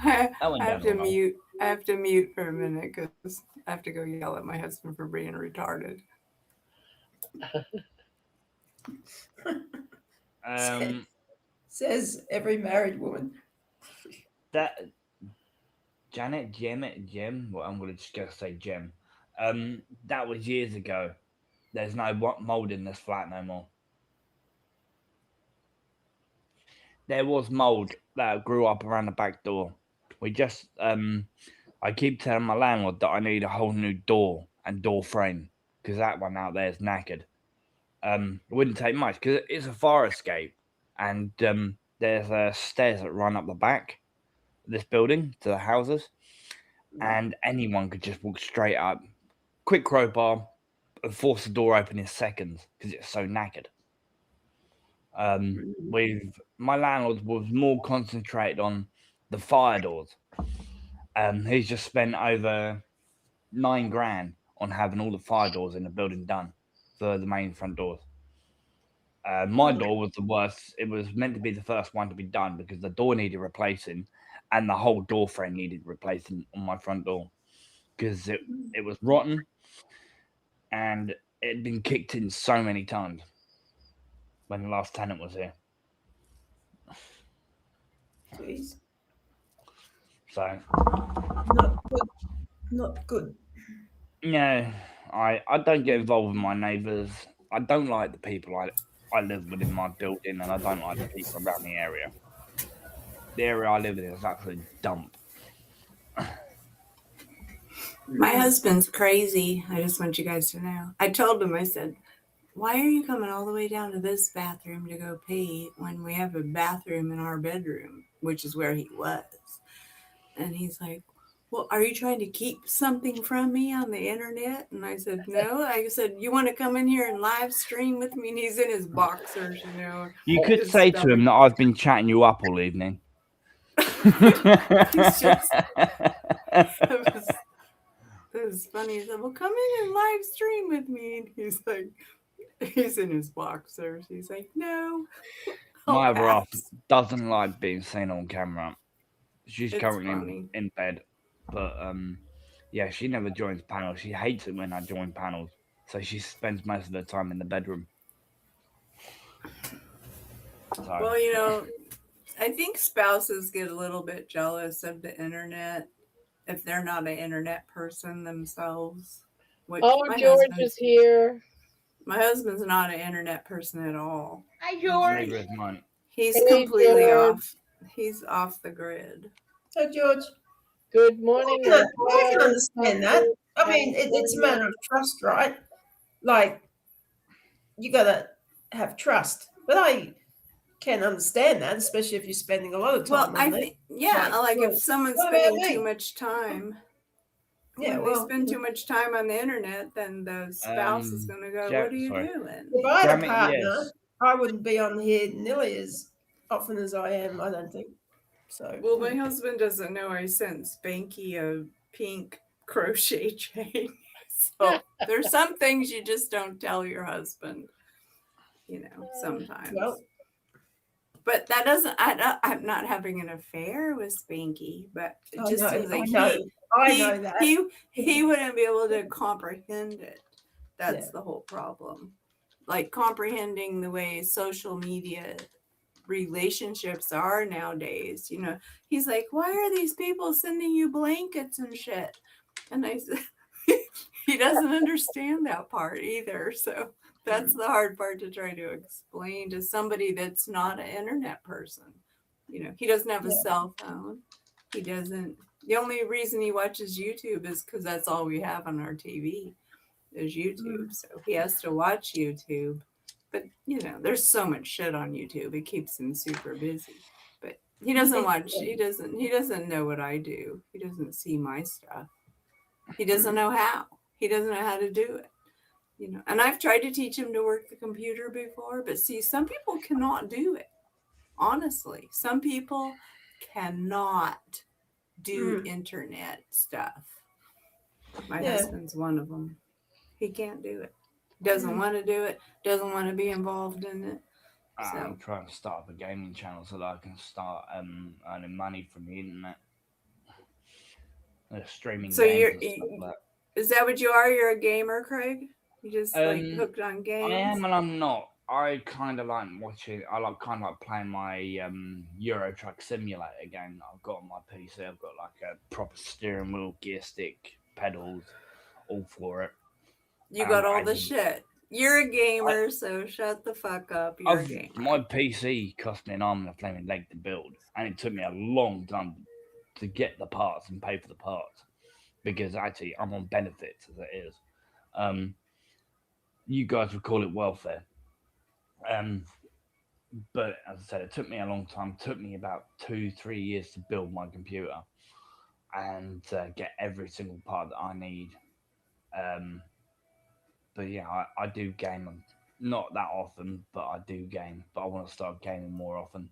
I went have down to a lot. mute. I have to mute for a minute because I have to go yell at my husband for being retarded. Says every married woman. That Jim. Well, I'm gonna just go say Jim. That was years ago. There's no mold in this flat no more. There was mold that grew up around the back door. We just I keep telling my landlord that I need a whole new door and door frame because that one out there is knackered. It wouldn't take much because it's a fire escape, and there's stairs that run up the back of this building to the houses, and anyone could just walk straight up, quick crowbar, and force the door open in seconds because it's so knackered. With my landlord was more concentrated on the fire doors. He's just spent over $9,000 on having all the fire doors in the building done for the main front doors. My door was the worst. It was meant to be the first one to be done because the door needed replacing, and the whole door frame needed replacing on my front door because it was rotten, and it had been kicked in so many times when the last tenant was here. Jeez. So not good. Not good. No, I don't get involved with my neighbours. I don't like the people I live with in my building, and I don't like the people around the area. The area I live in is absolutely dump. My husband's crazy. I just want you guys to know. I told him, I said, why are you coming all the way down to this bathroom to go pee when we have a bathroom in our bedroom, which is where he was? And he's like, well, are you trying to keep something from me on the internet? And I said, no. I said, you want to come in here and live stream with me? And he's in his boxers, you know. You could say to him that I've been chatting you up all evening. He's just, it was funny. He said, well, come in and live stream with me. And he's like, he's in his boxers. He's like, no. My other half doesn't like being seen on camera. She's It's currently funny. in bed. But yeah, she never joins panels. She hates it when I join panels. So she spends most of the time in the bedroom. So. Well, you know, I think spouses get a little bit jealous of the internet if they're not an internet person themselves. Oh, George is here. My husband's not an internet person at all. Hi, George. He's Hey, completely George. off. He's off the grid. So, George. Good morning. I can understand that. I mean, it's a matter of trust, right? Like, you got to have trust. But I can understand that, especially if you're spending a lot of time Well, on it. like if someone's what about spending me? too much time, Yeah, when well, they spend too much time on the internet, then the spouse is going to go, what are you doing? If I had a partner, I wouldn't be on here nearly as often as I am, I don't think. So, Well, my husband doesn't know I sent Spanky a pink crochet chain. So there's some things you just don't tell your husband, you know, sometimes. Well, but that doesn't, I'm not having an affair with Spanky, but it just seems like I know that. He wouldn't be able to comprehend it. That's the whole problem. Like comprehending the way social media relationships are nowadays, you know. He's like, why are these people sending you blankets and shit? And I said, he doesn't understand that part either. So that's the hard part to try to explain to somebody that's not an internet person. He doesn't have a cell phone. He doesn't. The only reason he watches YouTube is because that's all we have on our TV is YouTube. So he has to watch YouTube. But there's so much shit on YouTube. It keeps him super busy. But he doesn't watch. He doesn't know what I do. He doesn't see my stuff. He doesn't know how. He doesn't know how to do it. And I've tried to teach him to work the computer before, but see, some people cannot do it. Honestly, some people cannot do internet stuff. My husband's one of them. He can't do it. Doesn't want to do it. Doesn't want to be involved in it. I'm trying to start up a gaming channel so that I can start earning money from the internet. Streaming so games you're, and stuff like is that what you are? You're a gamer, Craig? You just like hooked on games? I am and I'm not. I kind of like watching. I like playing my Euro Truck Simulator game that I've got on my PC. I've got like a proper steering wheel, gear stick, pedals, all for it. You got all the shit. You're a gamer, so shut the fuck up. You're a gamer. My PC cost me an arm and a flaming leg to build, and it took me a long time to get the parts and pay for the parts because actually I'm on benefits as it is. You guys would call it welfare. But as I said, it took me a long time. It took me about 2-3 years to build my computer and get every single part that I need. But yeah, I do game. Not that often, but I do game. But I want to start gaming more often,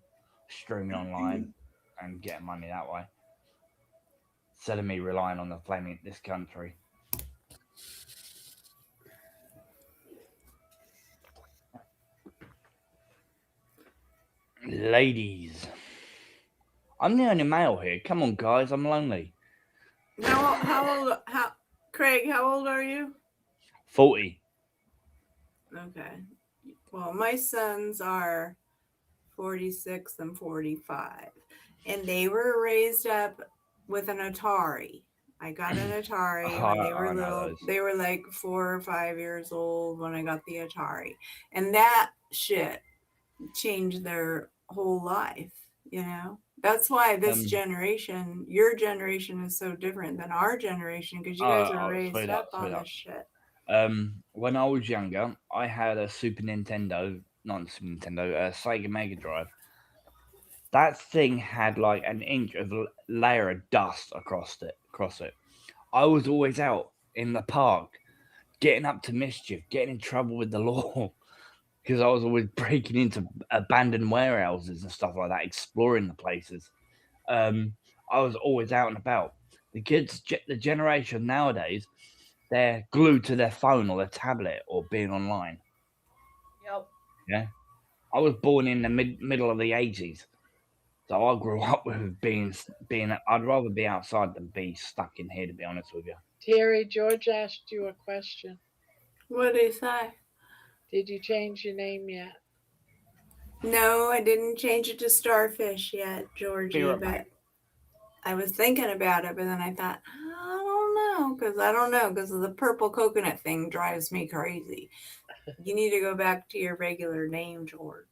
streaming online and getting money that way. Instead of me relying on the flaming this country. Ladies, I'm the only male here. Come on, guys, I'm lonely. Craig, how old are you? 40. Okay. Well, my sons are 46 and 45, and they were raised up with an Atari. I got an Atari when they were little. They were like 4 or 5 years old when I got the Atari, and that shit changed their whole life. That's why this generation, your generation, is so different than our generation because you guys are raised up on this shit. When I was younger, I had a Super Nintendo, not a Super Nintendo, a Sega Mega Drive. That thing had like an inch of layer of dust across it. I was always out in the park, getting up to mischief, getting in trouble with the law, because I was always breaking into abandoned warehouses and stuff like that, exploring the places. I was always out and about. The kids, the generation nowadays, they're glued to their phone or their tablet or being online. Yep. Yeah. I was born in the middle of the 80s. So I grew up with being. I'd rather be outside than be stuck in here, to be honest with you. Terry, George asked you a question. What did he say? Did you change your name yet? No, I didn't change it to Starfish yet, Georgie, but I was thinking about it, but then I thought, I don't know, because the purple coconut thing drives me crazy. You need to go back to your regular name, George.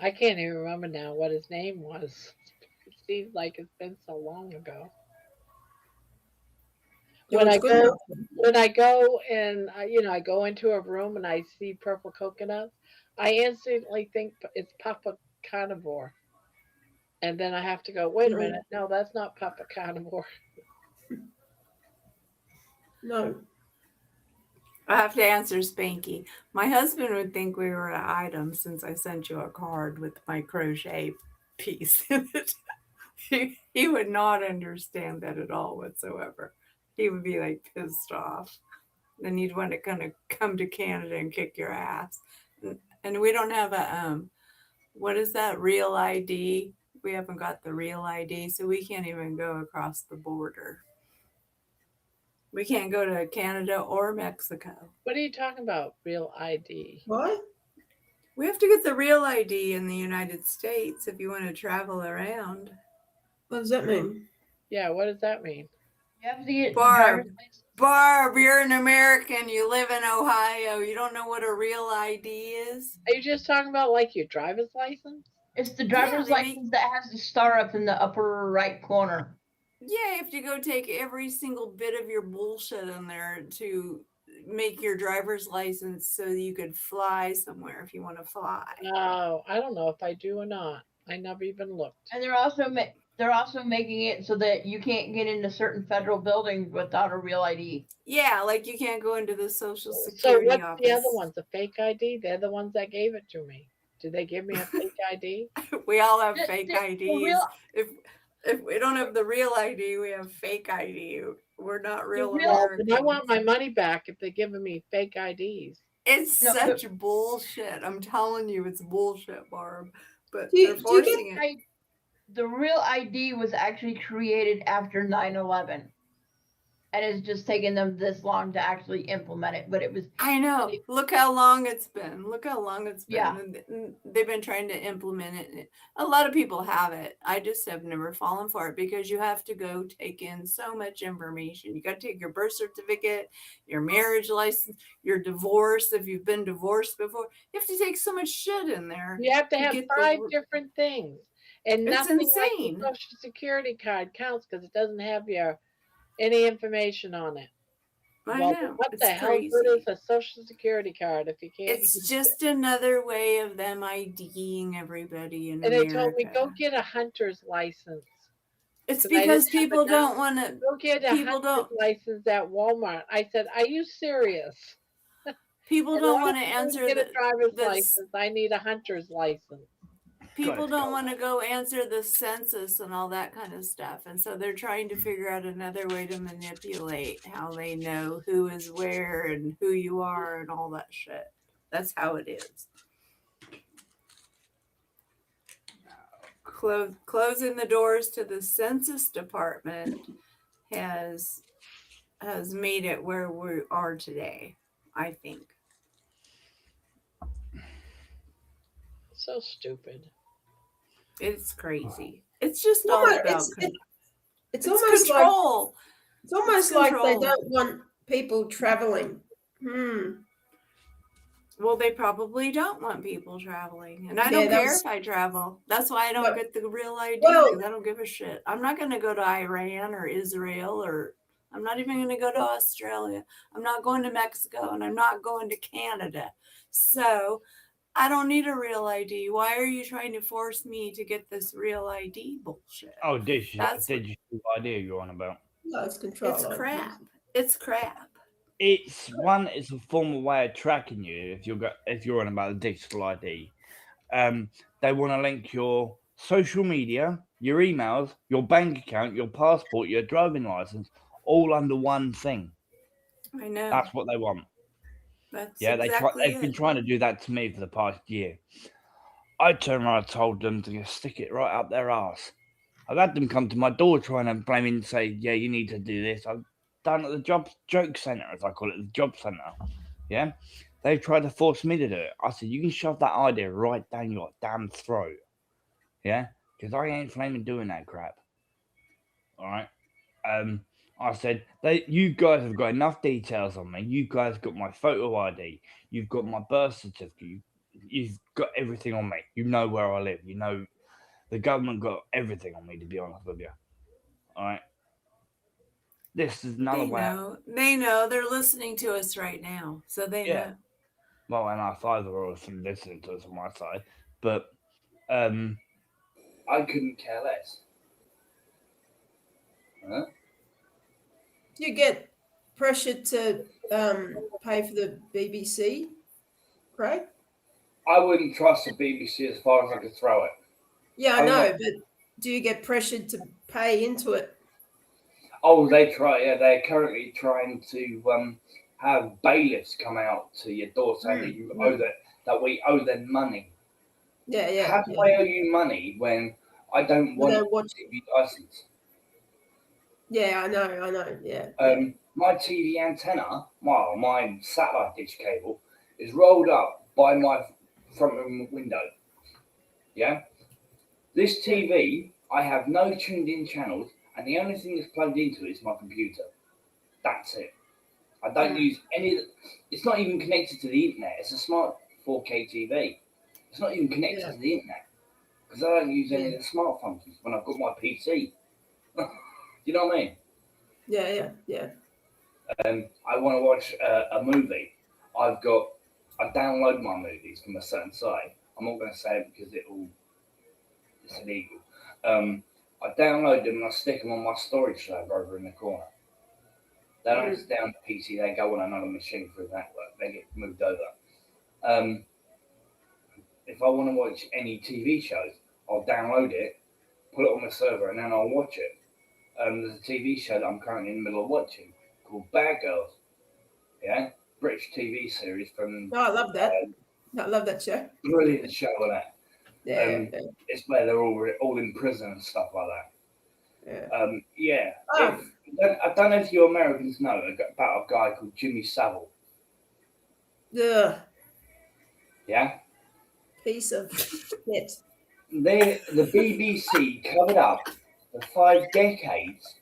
I can't even remember now what his name was. It seems like it's been so long ago. When I go and I go into a room and I see purple coconuts, I instantly think it's Papa Carnivore, and then I have to go, wait a minute, no, that's not Papa Carnivore. No. I have to answer Spanky. My husband would think we were an item since I sent you a card with my crochet piece in it. He would not understand that at all whatsoever. He would be like pissed off. Then you'd want to kind of come to Canada and kick your ass. And we don't have a, what is that, real ID? We haven't got the real ID, so we can't even go across the border. We can't go to Canada or Mexico. What are you talking about, real ID? What? We have to get the real ID in the United States if you want to travel around. What does that mean? Yeah, what does that mean? You have to get Barb, driver's license. Barb, you're an American. You live in Ohio. You don't know what a real ID is? Are you just talking about like your driver's license? It's the driver's they make- license that has the star up in the upper right corner. Yeah, you have to go take every single bit of your bullshit in there to make your driver's license so that you could fly somewhere if you want to fly. No, I don't know if I do or not. I never even looked. And they're also making it so that you can't get into certain federal buildings without a real ID. Yeah, like you can't go into the Social So Security what's office. the other ones? The fake ID? They're the ones that gave it to me. Did they give me a fake ID? We all have The- fake the IDs. real- If we don't have the real ID, we have fake ID. We're not real real- Americans. I want my money back if they're giving me fake IDs. It's No, such bullshit. I'm telling you, it's bullshit, Barb. But Do you they're get- forcing it. The real ID was actually created after 9/11. And it's just taken them this long to actually implement it. But it was I know. Look how long it's been. Look how long it's been. Yeah. And they've been trying to implement it. A lot of people have it. I just have never fallen for it because you have to go take in so much information. You got to take your birth certificate, your marriage license, your divorce. If you've been divorced before, you have to take so much shit in there. You have to have get 5 different things. And It's nothing like insane. the Social Security card counts because it doesn't have any information on it. I Well, know. what It's the hell crazy. good is a Social Security card if you can't It's use just another way of them IDing everybody in And America. they told me, go get a hunter's license. It's 'Cause I because didn't have people enough. don't want to. Go get a People hunter's don't. license at Walmart. I said, are you serious? People In don't order want to for me answer get a driver's the license. I need a hunter's license. people don't want to go answer the census and all that kind of stuff, and so they're trying to figure out another way to manipulate how they know who is where and who you are and all that shit. That's how it is. Closing the doors to the census department has made it where we are today, I think. So stupid. It's crazy. It's just all about it's almost control. like it's almost like they control. don't want people traveling. Well, they probably don't want people traveling, and I Yeah, don't that care was- if I travel. That's why I don't Well- get the real ID well- because I don't give a shit. I'm not going to go to Iran or Israel, or I'm not even going to go to Australia. I'm not going to Mexico, and I'm not going to Canada. So I don't need a real ID. Why are you trying to force me to get this real ID bullshit? Oh, digital That's idea you're on about. No, it's control. It's crap. It's crap. It's a formal way of tracking you if you're on about the digital ID. They want to link your social media, your emails, your bank account, your passport, your driving license, all under one thing. I know. That's what they want. That's Yeah, exactly they've been trying to do that to me for the past year. I turned around and told them to just stick it right up their arse. I've had them come to my door trying to blame me and say, yeah, you need to do this. I've done it at the joke centre, as I call it, the job centre. Yeah? They've tried to force me to do it. I said, you can shove that idea right down your damn throat. Yeah? Because I ain't flaming doing that crap. All right? I said, you guys have got enough details on me. You guys got my photo ID. You've got my birth certificate. You've got everything on me. You know where I live. You know, the government got everything on me, to be honest with you. All right? This is another way. They know. They're listening to us right now. So they know. Well, and our father are also listening to us on my side. But, I couldn't care less. Huh? You get pressured to pay for the BBC, Craig? I wouldn't trust the BBC as far as I could throw it. Yeah, I I'm know, not- but do you get pressured to pay into it? Oh, they try. Yeah, they're currently trying to have bailiffs come out to your door saying that you owe that we owe them money. Yeah. How do I owe you money when I don't want a TV license? Yeah, I know. Yeah. My TV antenna, my satellite dish cable, is rolled up by my front room window. Yeah. This TV, I have no tuned in channels, and the only thing that's plugged into it is my computer. That's it. I don't use any. It's not even connected to the internet. It's a smart 4K TV. It's not even connected to the internet because I don't use any of the smart functions when I've got my PC. You know what I mean? Yeah. I want to watch a movie. I download my movies from a certain site. I'm not going to say it because it's illegal. I download them and I stick them on my storage server over in the corner. They don't stay on the PC. They go on another machine through the network. They get moved over. If I want to watch any TV shows, I'll download it, put it on the server, and then I'll watch it. There's a TV show that I'm currently in the middle of watching called Bad Girls. Yeah, British TV series from. Oh, I love that. I love that show. Brilliant show, that. Yeah. It's where they're all in prison and stuff like that. Yeah. I don't know if you Americans know about a guy called Jimmy Savile. Yeah. Yeah. Piece of shit. The BBC covered up the 5 decades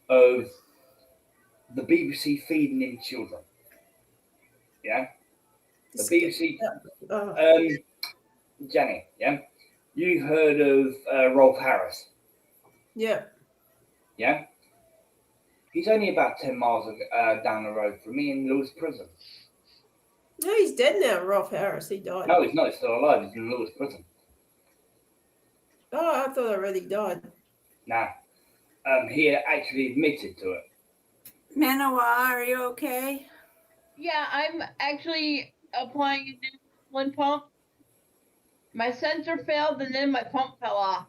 of the BBC feeding in children. Yeah. The BBC. Jenny, yeah. You've heard of Rolf Harris? Yeah. Yeah. He's only about 10 miles down the road from me in Lewis Prison. No, he's dead now, Rolf Harris. He died. No, he's not. He's still alive. He's in Lewis Prison. Oh, I thought I already died. Nah. He actually admitted to it. Manawa, are you okay? Yeah, I'm actually applying a new insulin pump. My sensor failed and then my pump fell off.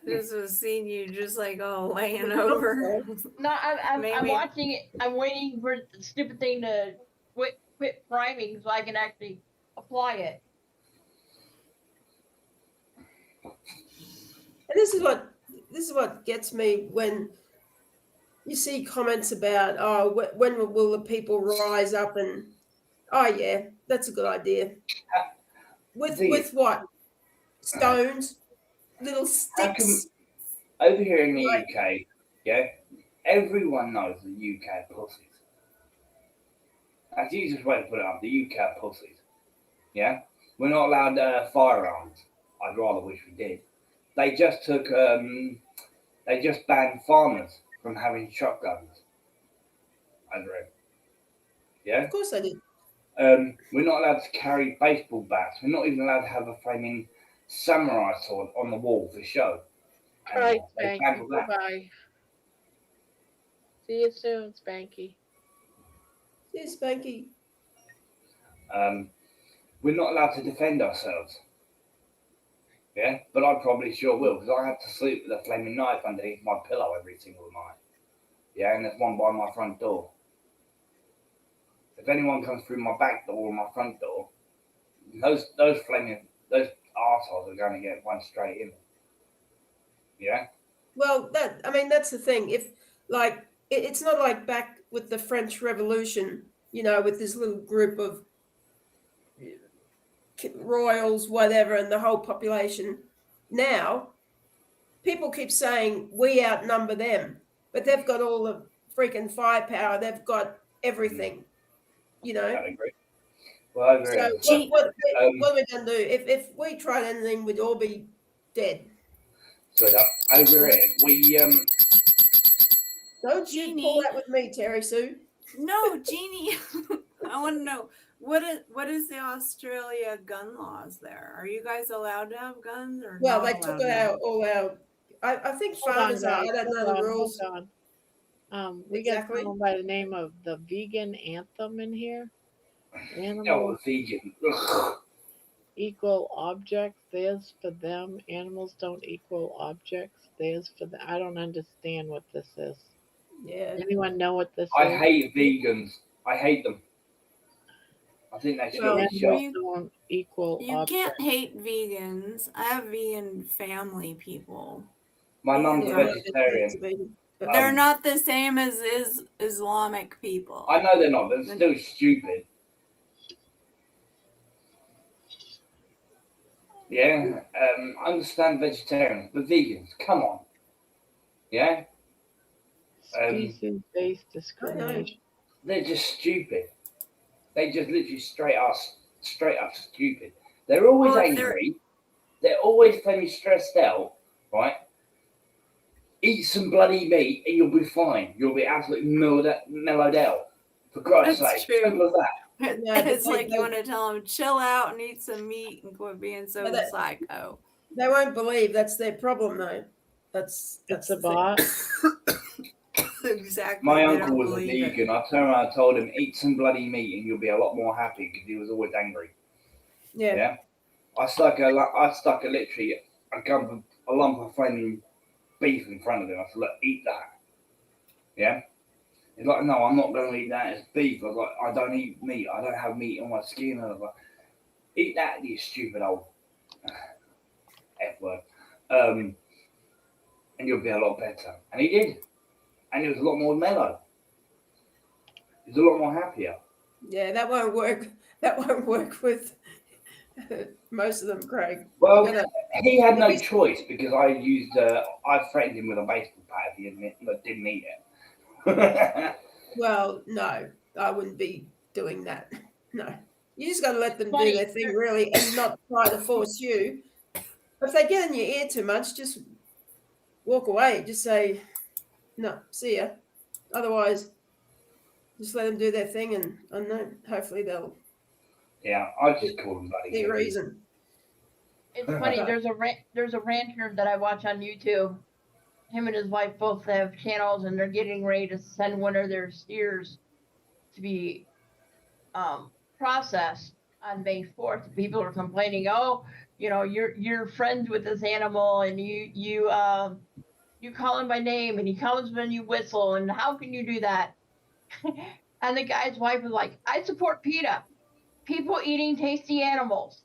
This was seeing you just like laying over. No, I'm watching it. I'm waiting for the stupid thing to quit priming so I can actually apply it. And this is what gets me when you see comments about, when will the people rise up and, yeah, that's a good idea. With what? Stones, little sticks. Over here in the UK, yeah, everyone knows the UK are pussies. That's the easiest way to put it up. The UK are pussies. Yeah, we're not allowed firearms. I'd rather wish we did. They just took. They just banned farmers from having shotguns. Over here. Yeah. Of course I did. We're not allowed to carry baseball bats. We're not even allowed to have a flaming samurai sword on the wall for show. All right, Spanky. Goodbye. See you soon, Spanky. See you, Spanky. We're not allowed to defend ourselves. Yeah, but I probably sure will because I have to sleep with a flaming knife underneath my pillow every single night. Yeah, and there's one by my front door. If anyone comes through my back door or my front door, those arseholes are going to get one straight in. Yeah. Well, that's the thing. If it's not like back with the French Revolution, with this little group of royals, whatever, and the whole population. Now, people keep saying we outnumber them, but they've got all the freaking firepower. They've got everything. I agree. Well, I agree. So what are we going to do? If we tried anything, we'd all be dead. So over here, we Don't you pull that with me, Terry Sue? No, Jeannie. I want to know what is the Australia gun laws there? Are you guys allowed to have guns or? Well, not they took all our. I think farmers are. I don't know the rules. We got someone by the name of the vegan anthem in here. Animals vegan. Equal objects, theirs for them. Animals don't equal objects, theirs for them. I don't understand what this is. Yeah. Anyone know what this is? I hate vegans. I hate them. I think they should be shot. Don't equal You objects. can't hate vegans. I have vegan family people. My mum's a vegetarian. They're not the same as Islamic people. I know they're not, but they're still stupid. Yeah, I understand vegetarians, but vegans, come on. Yeah, Species-based I know. discrimination. they're just stupid. They just literally straight up stupid. They're always Well, if they're angry. They're always feeling stressed out, right? Eat some bloody meat and you'll be fine. You'll be absolutely mellowed out. For Christ's that's sake, true. simple as that. No, but It's they, like you want to tell them chill out and eat some meat and quit being so No, psycho. they won't believe. That's their problem, though. That's It's the a thing. bot. Exactly. My They uncle don't was a believe it. vegan. I turned around and told him, eat some bloody meat and you'll be a lot more happy because he was always angry. Yeah. Yeah. I stuck a literally a lump of flaming beef in front of him. I said, look, eat that. Yeah. He's like, no, I'm not going to eat that. It's beef. I was like, I don't eat meat. I don't have meat on my skin. And I was like, eat that, you stupid old F word. And you'll be a lot better. And he did. And he was a lot more mellow. He was a lot more happier. Yeah, that won't work. That won't work with most of them, Craig. Well, You gotta- he had no choice because I threatened him with a baseball bat if he didn't eat it. Well, no, I wouldn't be doing that. No, you just got to let them do Funny, their thing, really, and not try to force you. If they get in your ear too much, just walk away. Just say, no, see ya. Otherwise, just let them do their thing, and then hopefully they'll Yeah, I just call him bloody see hippie. reason. It's funny. There's a rancher that I watch on YouTube. Him and his wife both have channels, and they're getting ready to send one of their steers to be processed on May 4th. People are complaining, oh, you're friends with this animal, and you call him by name, and he comes when you whistle, and how can you do that? And the guy's wife was like, I support PETA, people eating tasty animals.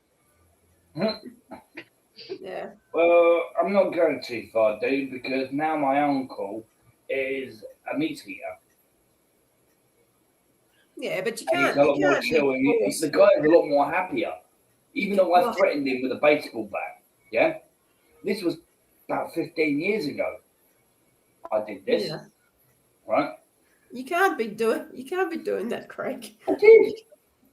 Yeah. Well, I'm not going too far, dude, because now my uncle is a meat eater. Yeah, but you And he's can't. a lot You more can't be chill. forced. The guy is a lot more happier. Even though I Well- threatened him with a baseball bat. Yeah? This was about 15 years ago. I did this. Yeah. Right? You can't be doing that, Craig. I did.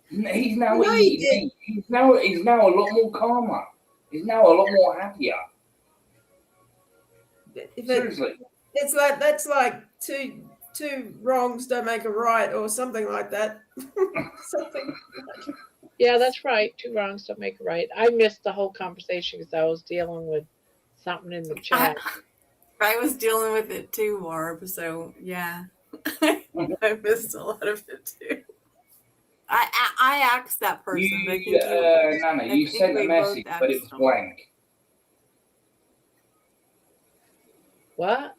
He's now No, you eating meat. He's now a lot more calmer. He's now a lot more happier. Seriously. It's like that's like two wrongs don't make a right, or something like that. Something. Yeah, that's right. Two wrongs don't make a right. I missed the whole conversation because I was dealing with something in the chat. I was dealing with it too, Barb. So yeah, I missed a lot of it too. I asked that person. Nana, you sent a message, but it was blank. What?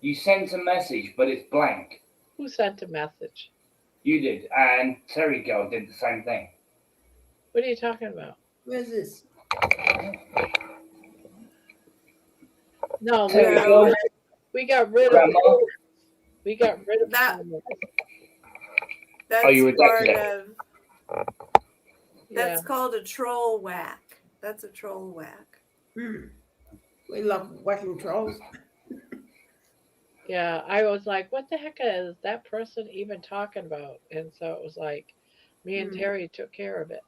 You sent a message, but it's blank. Who sent a message? You did, and Terry Girl did the same thing. What are you talking about? Where's this? No, Terry Girl, we got rid of Gramma. we got rid of that. animals. That's you part rejected of. That's called a troll whack. That's a troll whack. We love whacking trolls. Yeah, I was like, what the heck is that person even talking about? And so it was like, me and Terry took care of it.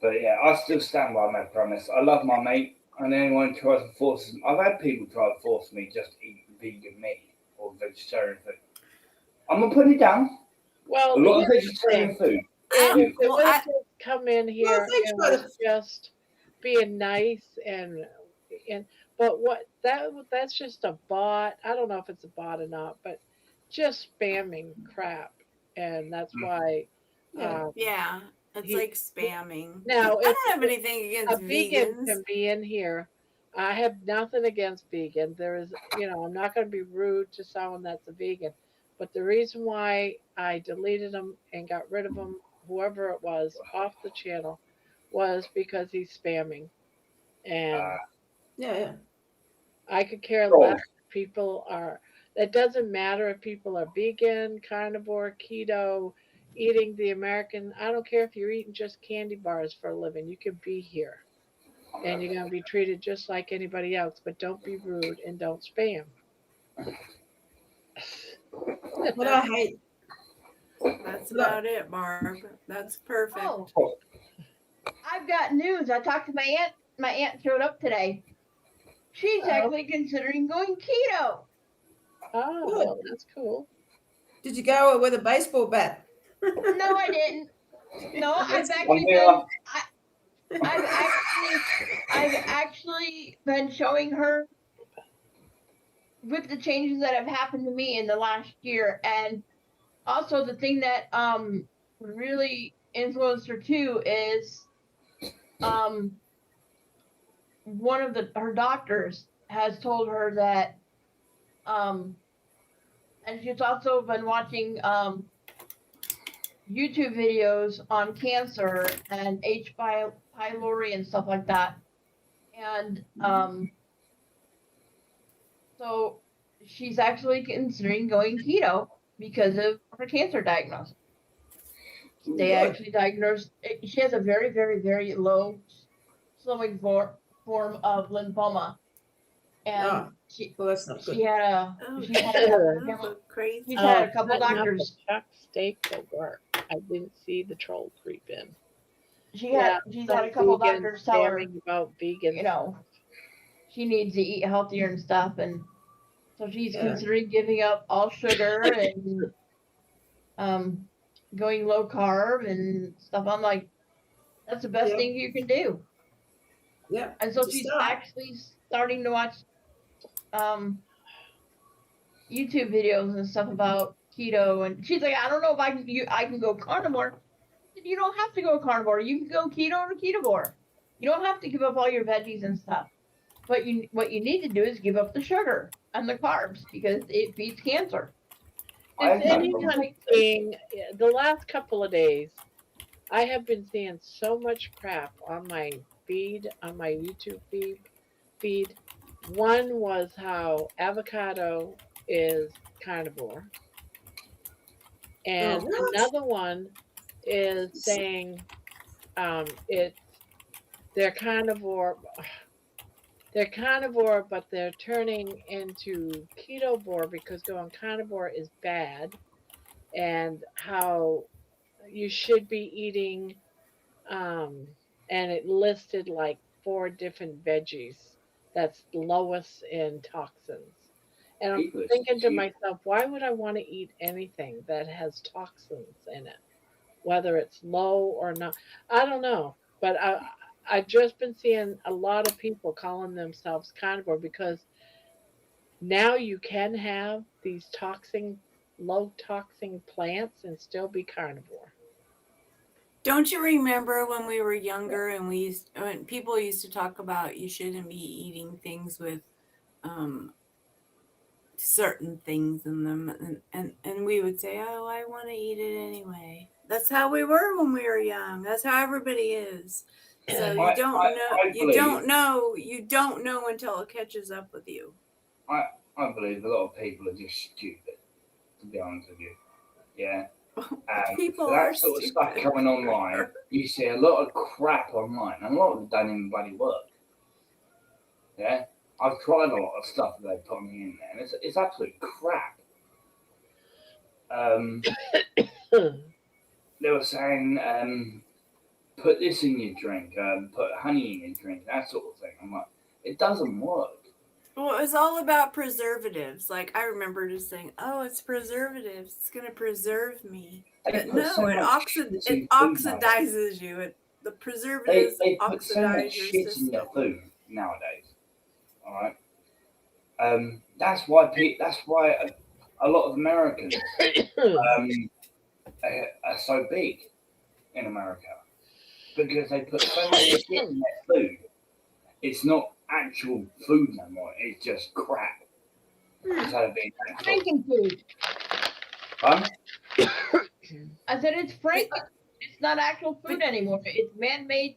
But yeah, I still stand by my promise. I love my mate, and anyone tries to force me. I've had people try to force me just to eat vegan meat or vegetarian food. I'm gonna put it down. Well, A lot of here's the vegetarian thing. food. If Well, they I- would just come in here and was just being nice and but that's just a bot. I don't know if it's a bot or not, but just spamming crap, and that's why. Yeah, it's like spamming. Now, I don't have anything against a vegan vegans. can be in here. I have nothing against vegan. There is, I'm not going to be rude to someone that's a vegan, but the reason why I deleted them and got rid of them, whoever it was, off the channel, was because he's spamming, and Yeah. I could care Trolls. less if people are. It doesn't matter if people are vegan, carnivore, keto. eating the American. I don't care if you're eating just candy bars for a living. You can be here, and you're gonna be treated just like anybody else. But don't be rude and don't spam. What I hate. That's about it, Barb. That's perfect. Oh, I've got news. I talked to my aunt. My aunt showed up today. She's actually considering going keto. Oh, Good. well, that's cool. Did you go with a baseball bat? No, I didn't. No, I've One actually here. been. I've actually been showing her with the changes that have happened to me in the last year, and also the thing that really influenced her too is one of her doctors has told her that and she's also been watching YouTube videos on cancer and H. pylori and stuff like that. And so she's actually considering going keto because of her cancer diagnosis. They actually diagnosed, she has a very, very, very low slowing form of lymphoma. And she had a crazy. She's had a couple doctors. Chuck steak will work. I didn't see the troll creep in. She's had a couple doctors tell her about vegan. You know, she needs to eat healthier and stuff, and so she's considering giving up all sugar and going low carb and stuff. I'm like, that's the best thing you can do. Yeah. And so she's actually starting to watch YouTube videos and stuff about keto, and she's like, I don't know if I can go carnivore. You don't have to go carnivore. You can go keto or ketovore. You don't have to give up all your veggies and stuff. But what you need to do is give up the sugar and the carbs because it beats cancer. Is anyone seeing the last couple of days? I have been seeing so much crap on my feed, on my YouTube feed. One was how avocado is carnivore, and another one is saying they're carnivore. They're carnivore, but they're turning into ketovore because going carnivore is bad, and how you should be eating. And it listed like 4 different veggies that's lowest in toxins. And I'm thinking to myself, why would I want to eat anything that has toxins in it, whether it's low or not? I don't know, but I've just been seeing a lot of people calling themselves carnivore because now you can have these low toxin plants and still be carnivore. Don't you remember when we were younger and when people used to talk about you shouldn't be eating things with certain things in them, and we would say, oh, I want to eat it anyway. That's how we were when we were young. That's how everybody is. So you don't know until it catches up with you. I believe a lot of people are just stupid, to be honest with you. Yeah. People that are sort of stupid. stuff coming online, you see a lot of crap online, and a lot of it don't even bloody work. Yeah, I've tried a lot of stuff that they put me in there, and it's absolute crap. They were saying, put this in your drink, put honey in your drink, that sort of thing. I'm like, it doesn't work. Well, it was all about preservatives. Like, I remember just saying, oh, it's preservatives. It's going to preserve me. But no, it oxidizes you. The preservatives they put oxidize so much your shit system. in your food nowadays. All right. That's why a lot of Americans are so big in America, because they put so much shit in their food. It's not actual food no more. It's just crap. Instead of being Franken food. Huh? I said it's Franken. It's not actual food anymore. It's man-made.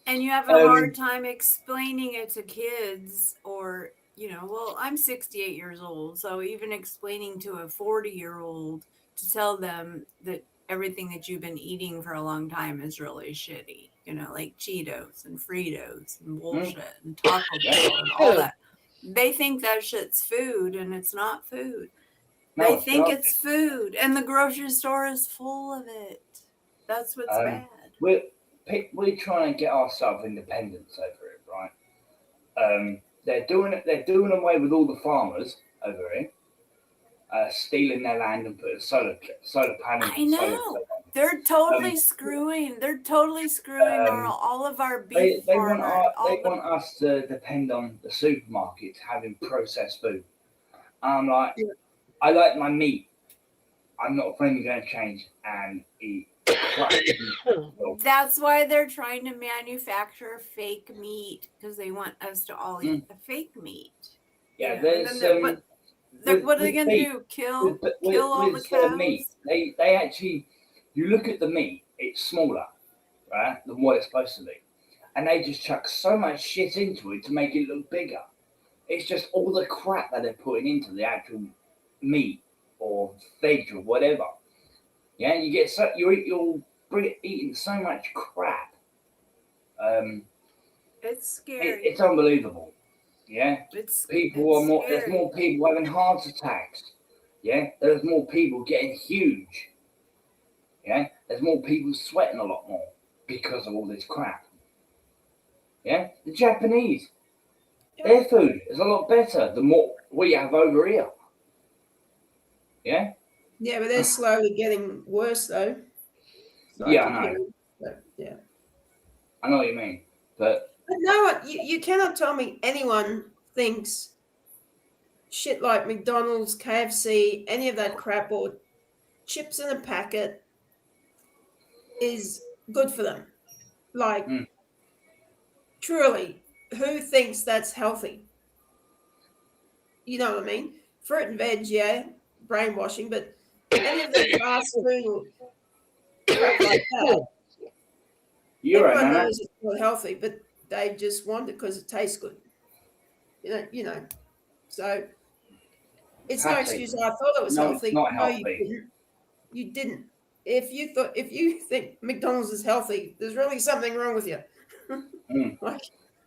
And you have a hard time explaining it to kids, or well, I'm 68 years old, so even explaining to a 40-year-old to tell them that everything that you've been eating for a long time is really shitty. Like Cheetos and Fritos and bullshit and Taco Bell and all that. They think that shit's food, and it's not food. No, They think it's food, and the grocery store is full of it. That's what's bad. We're trying to get ourselves independence over it, right? They're doing it. They're doing away with all the farmers over here, stealing their land and putting solar panels. I know. They're totally screwing. They're totally screwing all of our beef farmers. They want us to depend on the supermarkets having processed food. I'm like, I like my meat. I'm not going to change and eat. That's why they're trying to manufacture fake meat, because they want us to all eat the fake meat. Yeah, there's what are they going to do? Kill all the cows? Meat. They actually, you look at the meat, it's smaller, right, than what it's supposed to be, and they just chuck so much shit into it to make it look bigger. It's just all the crap that they're putting into the actual meat or veg or whatever. Yeah, you get you're eating so much crap. It's scary. It's unbelievable. Yeah, there's more people having heart attacks. Yeah, there's more people getting huge. Yeah, there's more people sweating a lot more because of all this crap. Yeah, the Japanese, their food is a lot better than what we have over here. Yeah. Yeah, but they're slowly getting worse, though. Yeah, I know. Yeah. I know what you mean, but no, you cannot tell me anyone thinks shit like McDonald's, KFC, any of that crap, or chips in a packet is good for them. Like, truly, who thinks that's healthy? You know what I mean? Fruit and veg, yeah, brainwashing, but any of the fast food or crap like that, everyone knows it's not healthy, but they just want it because it tastes good. You know. So it's no excuse. I thought it was healthy. Not healthy. No, you didn't. If you think McDonald's is healthy, there's really something wrong with you.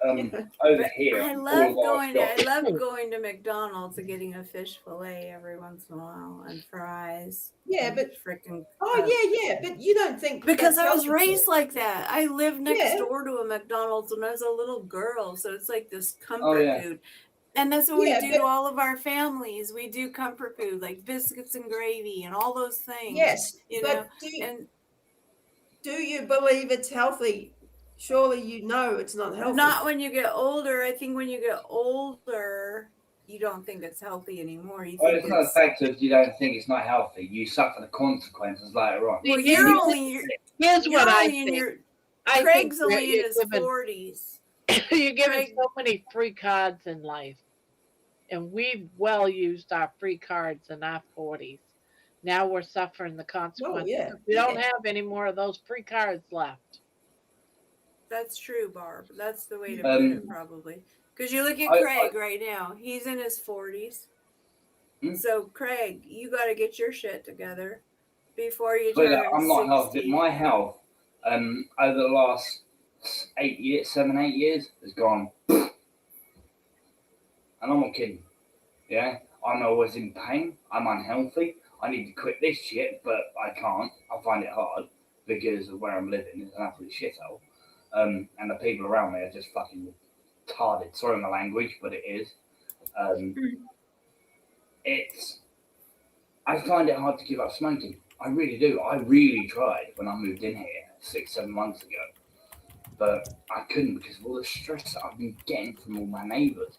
Over here, I love going to McDonald's and getting a fish fillet every once in a while and fries. Yeah, but freaking. But you don't think because I was raised like that. I lived next door to a McDonald's when I was a little girl, so it's like this comfort food. And that's what we do to all of our families. We do comfort food like biscuits and gravy and all those things. Yes, do you believe it's healthy? Surely you know it's not healthy. Not when you get older. I think when you get older, you don't think it's healthy anymore. It's not a fact of you don't think it's not healthy. You suffer the consequences later on. Well, here's what I think. Craig's only in his 40s. You're given so many free cards in life. And we've well used our free cards in our 40s. Now we're suffering the consequences. We don't have any more of those free cards left. That's true, Barb. That's the way to put it, probably. Because you look at Craig right now. He's in his 40s. So, Craig, you got to get your shit together before you turn 60. I'm not healthy. My health over the last 7, 8 years has gone. And I'm not kidding. Yeah? I'm always in pain. I'm unhealthy. I need to quit this shit, but I can't. I find it hard because of where I'm living. It's an absolute shithole. And the people around me are just fucking retarded. Sorry my language, but it is. I find it hard to give up smoking. I really do. I really tried when I moved in here 6, 7 months ago. But I couldn't because of all the stress that I've been getting from all my neighbours.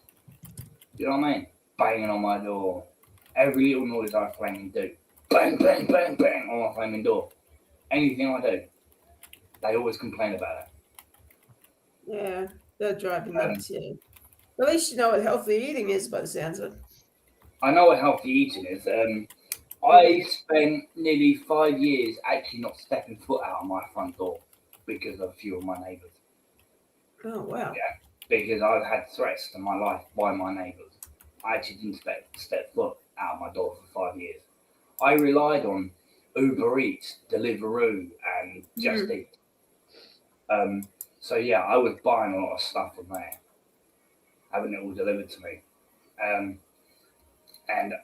You know what I mean? Banging on my door. Every little noise I flaming do. Bang, bang, bang, bang on my flaming door. Anything I do, they always complain about it. Yeah, they're driving nuts, yeah. At least you know what healthy eating is by the sounds of it. I know what healthy eating is. I spent nearly 5 years actually not stepping foot out of my front door because of a few of my neighbours. Oh, wow. Yeah, because I've had threats to my life by my neighbours. I actually didn't step foot out of my door for 5 years. I relied on Uber Eats, Deliveroo, and Just Eat. So yeah, I was buying a lot of stuff from there, having it all delivered to me. And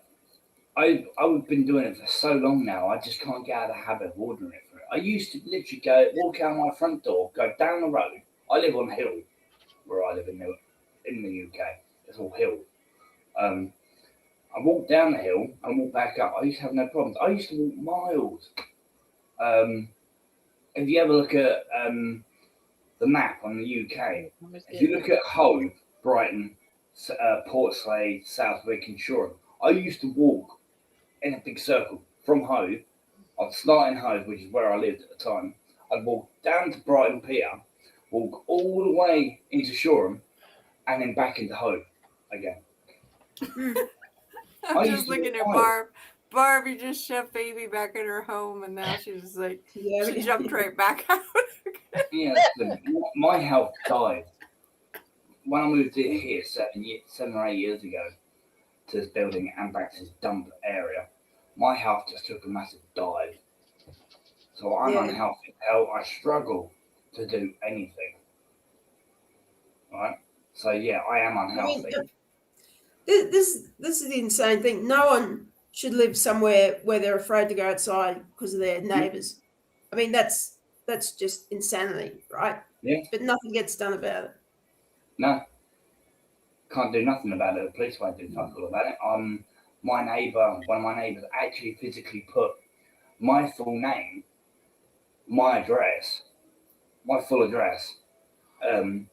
I've been doing it for so long now, I just can't get out of the habit of ordering it for it. I used to literally walk out my front door, go down the road. I live on a hill where I live in the UK. It's all hill. I walk down the hill and walk back up. I used to have no problems. I used to walk miles. If you ever look at the map on the UK, if you look at Hove, Brighton, Portslade, Southwick, and Shoreham, I used to walk in a big circle from Hove. I'd start in Hove, which is where I lived at the time. I'd walk down to Brighton Pier, walk all the way into Shoreham, and then back into Hove again. I'm just looking at Barb. Barb, you just shoved baby back in her home, and now she's just like, she jumped right back out. Yeah, my health died when I moved here 7 or 8 years ago to this building and back to this dump area. My health just took a massive dive. So I'm unhealthy. I struggle to do anything. Right? So yeah, I am unhealthy. This is the insane thing. No one should live somewhere where they're afraid to go outside because of their neighbours. I mean, that's just insanity, right? Yeah. But nothing gets done about it. No. Can't do nothing about it. The police won't do nothing about it. One of my neighbours actually physically put my full name, my address, my full address, and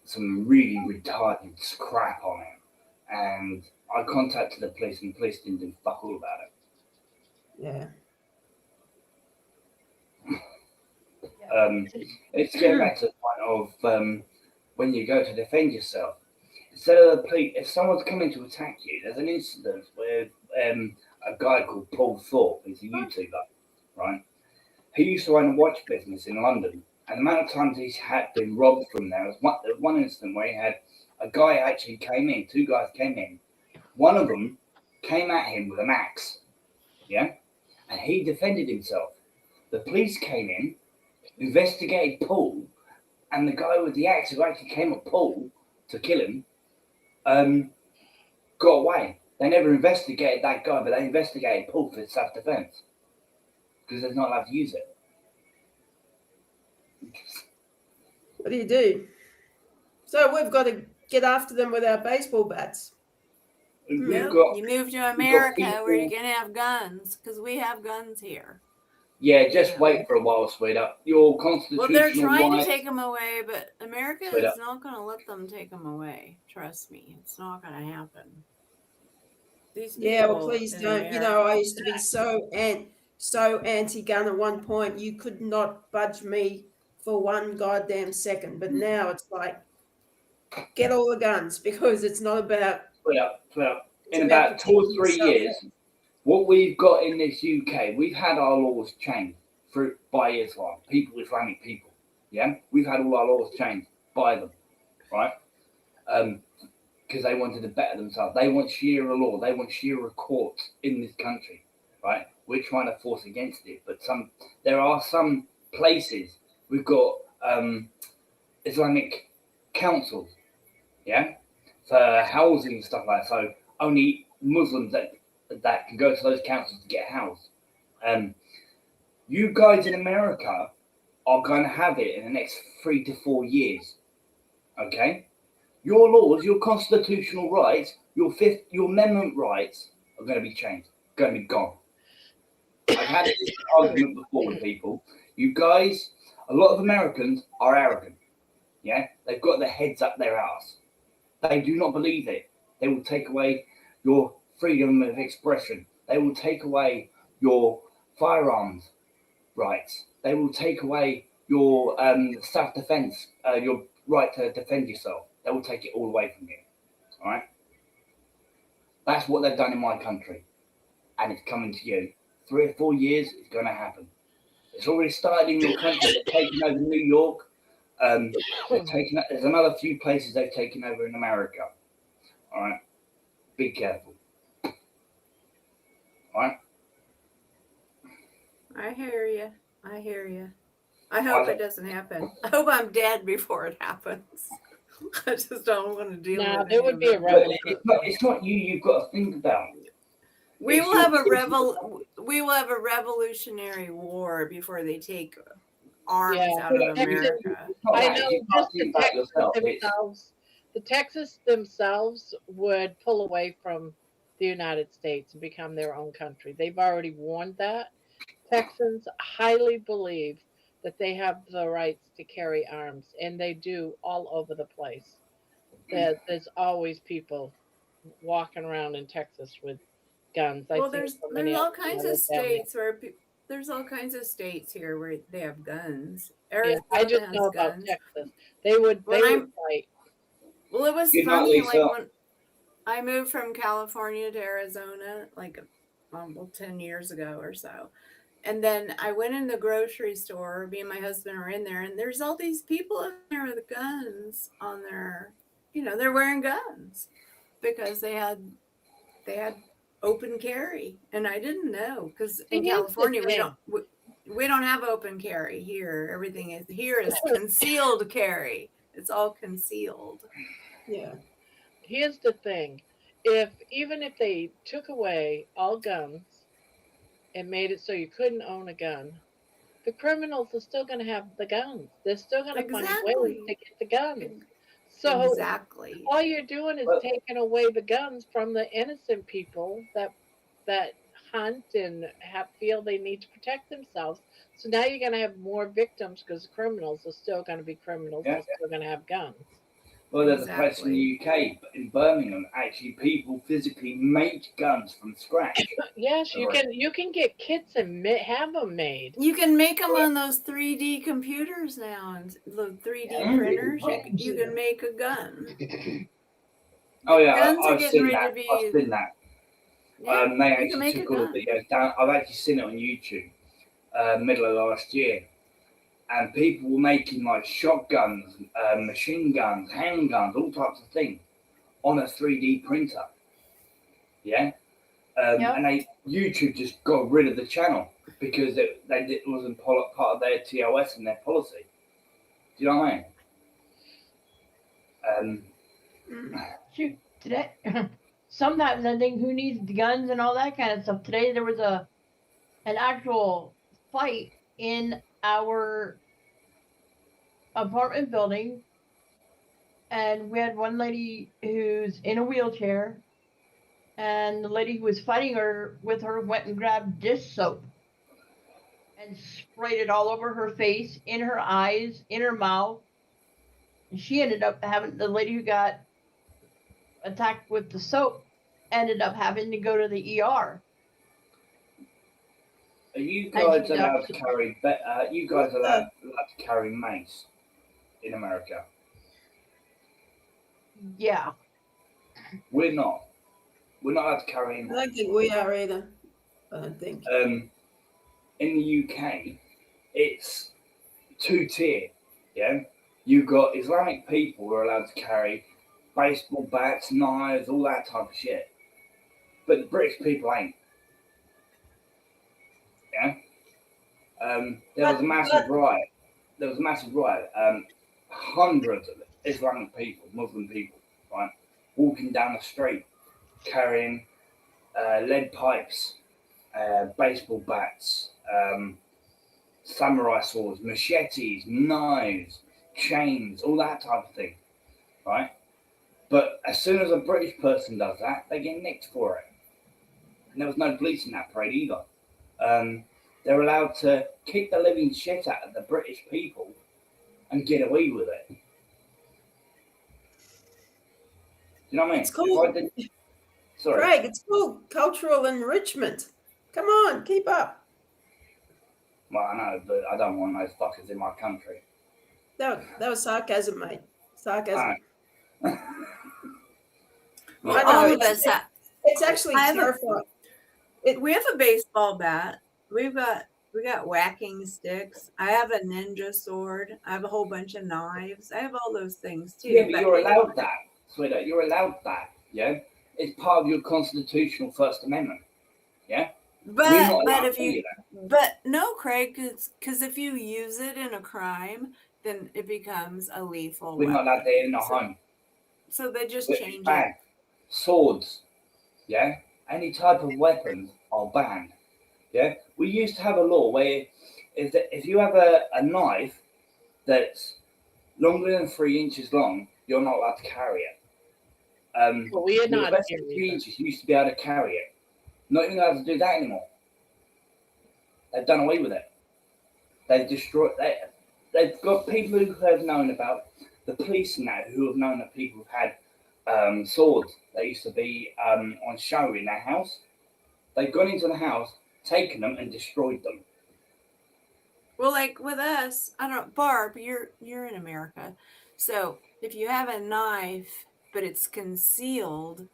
some really retarded crap on it. And I contacted the police, and the police didn't do fuck all about it. Yeah. It's getting back to the point of when you go to defend yourself. Instead of the police, if someone's coming to attack you, there's an incident where a guy called Paul Thorpe, he's a YouTuber, right? He used to own a watch business in London, and the amount of times he's had been robbed from there was one incident where he had a guy actually came in, 2 guys came in. One of them came at him with an axe, yeah? And he defended himself. The police came in, investigated Paul, and the guy with the axe who actually came at Paul to kill him, got away. They never investigated that guy, but they investigated Paul for self-defense because they're not allowed to use it. What do you do? So we've got to get after them with our baseball bats. You move to America where you're going to have guns, because we have guns here. Yeah, just wait for a while, sweetheart. Your constitutional Well, they're trying rights, to take them away, but America is not going to let them take them away. Trust me, it's not going to happen. These well, please don't. America, you know, I used to be so anti-gun at one point. You could not budge me for one goddamn second. But now it's like, get all the guns, because it's not about. In about 2 or 3 years, what we've got in this UK, we've had our laws changed by Islam, Islamic people. Yeah, we've had all our laws changed by them, right? Because they wanted to better themselves. They want Sharia law. They want Sharia courts in this country, right? We're trying to force against it, but there are some places we've got Islamic councils, yeah, for housing and stuff like that. So only Muslims that can go to those councils to get housed. You guys in America are going to have it in the next 3 to 4 years, okay? Your laws, your constitutional rights, your amendment rights are going to be changed, going to be gone. I've had this argument before with people. You guys, a lot of Americans are arrogant, yeah? They've got their heads up their ass. They do not believe it. They will take away your freedom of expression. They will take away your firearms rights. They will take away your self-defense, your right to defend yourself. They will take it all away from you. All right? That's what they've done in my country. And it's coming to you. 3 or 4 years, it's going to happen. It's already started in your country. They've taken over New York. There's another few places they've taken over in America. All right? Be careful. All right? I hear you. I hear you. I hope it doesn't happen. I hope I'm dead before it happens. I just don't want to deal No, with there any would of be a them. revolution. It's not you. You've got to think about. We It's will your have a kids. we will have a revolutionary war before they take arms Yeah, out of the Texans, America. It's not I that. know You can't just the think about Texans yourself. It's themselves, the Texans themselves would pull away from the United States and become their own country. They've already warned that. Texans highly believe that they have the rights to carry arms, and they do all over the place. There's always people walking around in Texas with guns. I Well, see it from there's all Minneapolis. I kinds of live down there. states where there's all kinds of states here where they have guns. Yeah, I Arizona just has know about guns. Texas. They would When fight. well, it was good night, funny. Like Lisa. when I moved from California to Arizona, like 10 years ago or so. And then I went in the grocery store, me and my husband are in there, and there's all these people in there with guns on their, they're wearing guns because they had open carry, and I didn't know because in Here's the California thing. we don't have open carry here. Everything is concealed carry. It's all concealed. Yeah. Here's the thing. Even if they took away all guns and made it so you couldn't own a gun, the criminals are still going to have the guns. They're still going to find ways to Exactly. get the guns. So Exactly. all you're doing is Well, taking away the guns from the innocent people that hunt and feel they need to protect themselves. So now you're going to have more victims because the criminals are still going to be criminals. yeah. They're still going to have guns. Well, there's a place in Exactly. the UK, in Birmingham, actually, people physically make guns from scratch. Yes, you Right. can get kits and have them made. You can make them on those 3D computers now, and the 3D Yeah. printers. You can make a gun. Oh yeah, Guns are I've getting seen ready that. to be. I've seen that. Yeah, They you can actually make a took all the gun. videos down. I've actually seen it on YouTube, middle of last year, and people were making like shotguns, machine guns, handguns, all types of things on a 3D printer. Yeah, Yep. and YouTube just got rid of the channel because it wasn't part of their TOS and their policy. Do you know what I mean? Shoot, today. Sometimes I think who needs the guns and all that kind of stuff. Today there was an actual fight in our apartment building, and we had one lady who's in a wheelchair, and the lady who was fighting her with her went and grabbed dish soap and sprayed it all over her face, in her eyes, in her mouth. And she ended up having, the lady who got attacked with the soap ended up having to go to the ER. Are you And guys she's allowed up to to- carry? You guys allowed to carry mace in America? Yeah. We're not. We're not allowed to carry I in. don't think we are either. I don't think. In the UK, it's two-tier. Yeah, you've got Islamic people who are allowed to carry baseball bats, knives, all that type of shit, but the British people ain't. Yeah. There was a massive riot. There was a massive riot. Hundreds of Islamic people, Muslim people, right, walking down the street carrying lead pipes, baseball bats, samurai swords, machetes, knives, chains, all that type of thing, right? But as soon as a British person does that, they get nicked for it. And there was no police in that parade either. They're allowed to kick the living shit out of the British people and get away with it. You know what I mean? It's cool. Sorry. Craig, it's called cultural enrichment. Come on, keep up. Well, I know, but I don't want those fuckers in my country. That was sarcasm, mate. Sarcasm. Well, I know, all of us have. It's actually terrifying. We have a baseball bat. We got whacking sticks. I have a ninja sword. I have a whole bunch of knives. I have all those things too. Yeah, but you're allowed that, sweetheart. You're allowed that. Yeah, it's part of your constitutional First Amendment. Yeah, But if you, but no, Craig, because if you use it in a crime, then it becomes a lethal We're not weapon. allowed to in our home. So they just It's change it. banned. Swords, yeah, any type of weapons are banned. Yeah, we used to have a law where if you have a knife that's longer than 3 inches long, you're not allowed to carry it. But we are not less here than 3 either. inches, you used to be able to carry it. Not even allowed to do that anymore. They've done away with it. They've destroyed. They've got people who have known about the police now who have known that people have had swords that used to be on show in their house. They've gone into the house, taken them, and destroyed them. Well, like with us, I don't. Barb, you're in America, so if you have a knife but it's concealed,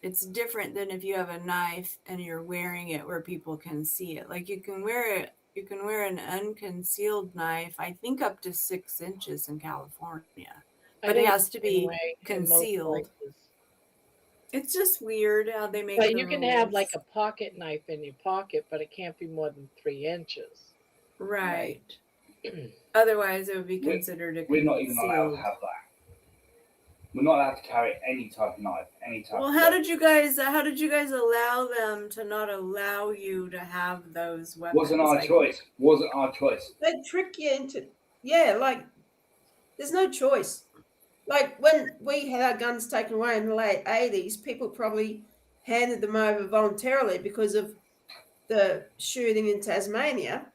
it's different than if you have a knife and you're wearing it where people can see it. Like you can wear it. You can wear an unconcealed knife, I think up to 6 inches in California, but it has to be concealed. It's just weird how they make But the you can have rules. like a pocket knife in your pocket, but it can't be more than 3 inches. Right. Otherwise, it would be considered a We're not even allowed to concealed. have that. We're not allowed to carry any type of knife, any type. Well, of how did you guys allow them to not allow you to have those weapons? Wasn't our choice. Wasn't our choice. They trick you into, yeah, like there's no choice. Like when we had our guns taken away in the late 80s, people probably handed them over voluntarily because of the shooting in Tasmania,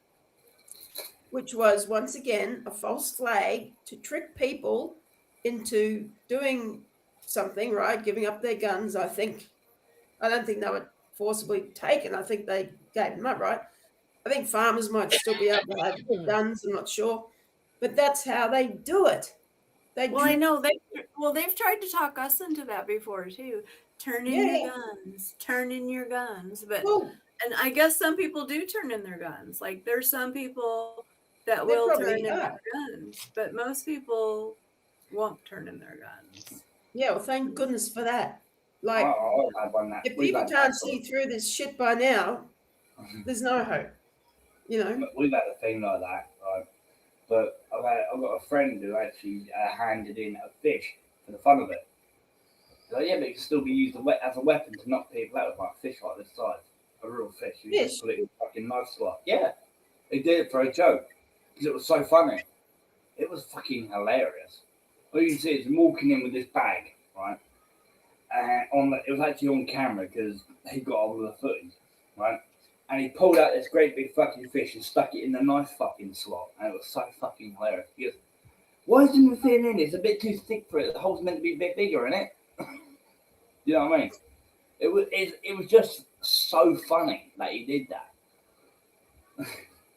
which was once again a false flag to trick people into doing something, right? Giving up their guns. I don't think they were forcibly taken. I think they gave them up, right? I think farmers might still be able to have guns. I'm not sure, but that's how they do it. Well, I know they've tried to talk us into that before too. Turn in your guns. Turn in your guns. But and I guess some people do turn in their guns. Like there's some people that will turn in their guns, but most people won't turn in their guns. Yeah, well, thank goodness for that. Like, that. if people can't see through this shit by now, there's no hope. You know, we've had a thing like that, right? But I've got a friend who actually handed in a fish for the fun of it. Like, yeah, but it can still be used as a weapon to knock people out with like a fish like this size, a real fish. You just put it in a fucking knife slot. Yeah, they did it for a joke because it was so funny. It was fucking hilarious. All you can see is him walking in with this bag, right? And it was actually on camera because he got all the footage, right? And he pulled out this great big fucking fish and stuck it in the knife fucking slot, and it was so fucking hilarious. He goes, "Why isn't it fitting in? It's a bit too thick for it. The hole's meant to be a bit bigger, isn't it?" You know what I mean? It was just so funny that he did that.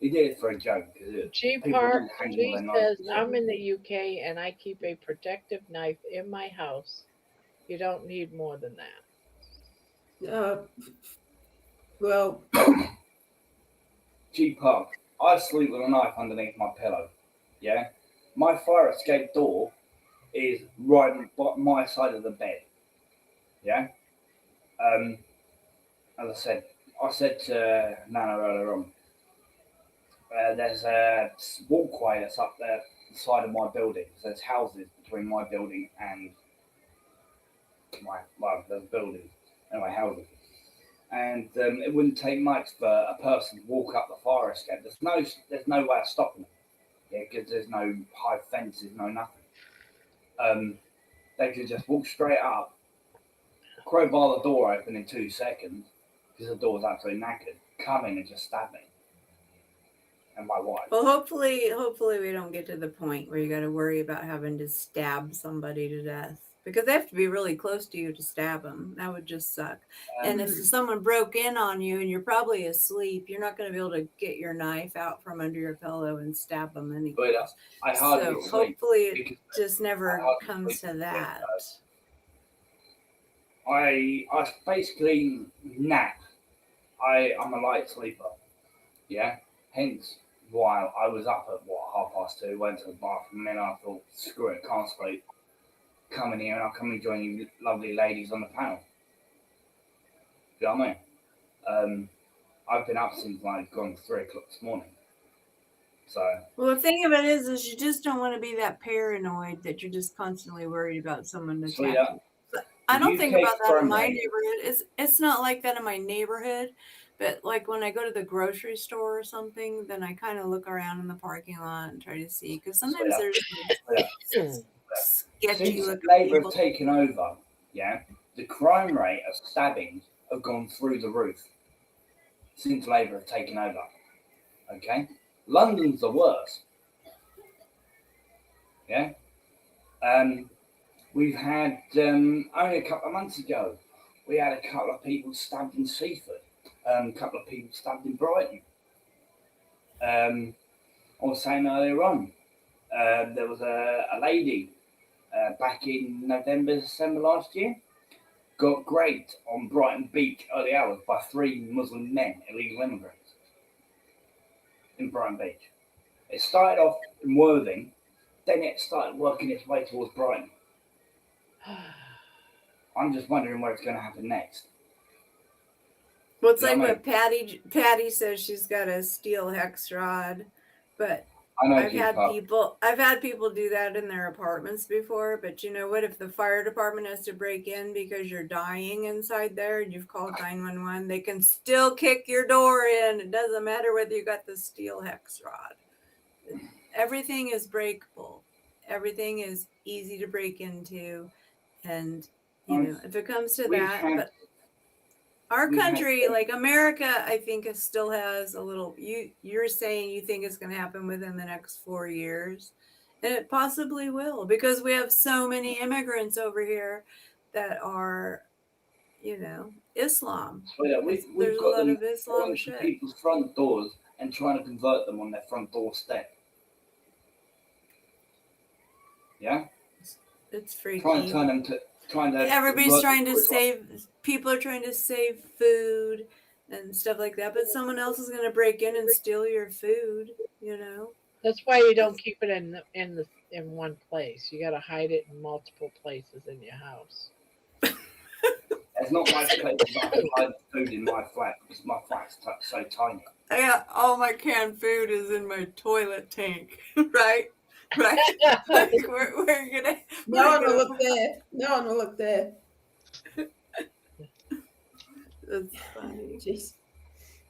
He did it for a joke. G Park G says, "I'm in the UK and I keep a protective knife in my house. You don't need more than that." Well, G Park, I sleep with a knife underneath my pillow. Yeah, my fire escape door is right on my side of the bed. Yeah. As I said to Nana earlier on, there's a walkway that's up there, the side of my building. So there's houses between my building and there's buildings, anyway, houses. And it wouldn't take much for a person to walk up the fire escape. There's no way of stopping them. Yeah, because there's no high fences, no nothing. They could just walk straight up, crowbar the door open in 2 seconds, because the door's absolutely knackered, come in and just stab me. And my wife. Well, hopefully we don't get to the point where you got to worry about having to stab somebody to death, because they have to be really close to you to stab them. That would just suck. And if someone broke in on you and you're probably asleep, you're not going to be able to get your knife out from under your pillow and stab them anyway. But I hardly so sleep. Hopefully it just never comes to that. I basically nap. I'm a light sleeper. Yeah. Hence why I was up at 2:30, went to the bathroom, and then I thought, screw it, can't sleep. Come in here and I'll come and join you lovely ladies on the panel. Do you know what I mean? I've been up since like gone 3 o'clock this morning. So Well, the thing of it is you just don't want to be that paranoid that you're just constantly worried about someone attacking you. I don't think about that in my neighborhood. It's not like that in my neighborhood, but like when I go to the grocery store or something, then I kind of look around in the parking lot and try to see because sometimes there's sketchy since looking Labour people. have taken over, yeah, the crime rate of stabbings have gone through the roof. Since Labour have taken over, okay, London's the worst. Yeah, we've had only a couple of months ago, we had a couple of people stabbed in Seaford, a couple of people stabbed in Brighton. I was saying earlier on, there was a lady back in November, December last year, got raped on Brighton Beach early hours by 3 Muslim men, illegal immigrants, in Brighton Beach. It started off in Worthing, then it started working its way towards Brighton. I'm just wondering where it's going to happen next. Well, it's like what Patty says she's got a steel hex rod, but I've had people do that in their apartments before. But you know what? If the fire department has to break in because you're dying inside there and you've called 911, they can still kick your door in. It doesn't matter whether you got the steel hex rod. Everything is breakable. Everything is easy to break into, and you know if it comes to that, but. Our country, like America, I think it still has a little. You're saying you think it's going to happen within the next 4 years, and it possibly will because we have so many immigrants over here that are, you know, Islam. So yeah, we've There's a got lot them of Islam going to shit. people's front doors and trying to convert them on their front doorstep. Yeah, it's freaky. Trying to turn them to. Everybody's trying to save. People are trying to save food and stuff like that, but someone else is going to break in and steal your food. You know. That's why you don't keep it in one place. You got to hide it in multiple places in your house. There's not much place to hide food in my flat because my flat's so tiny. I got all my canned food is in my toilet tank, right? Right? Like we're gonna. No one will look there. No one will look there. That's funny. Jeez.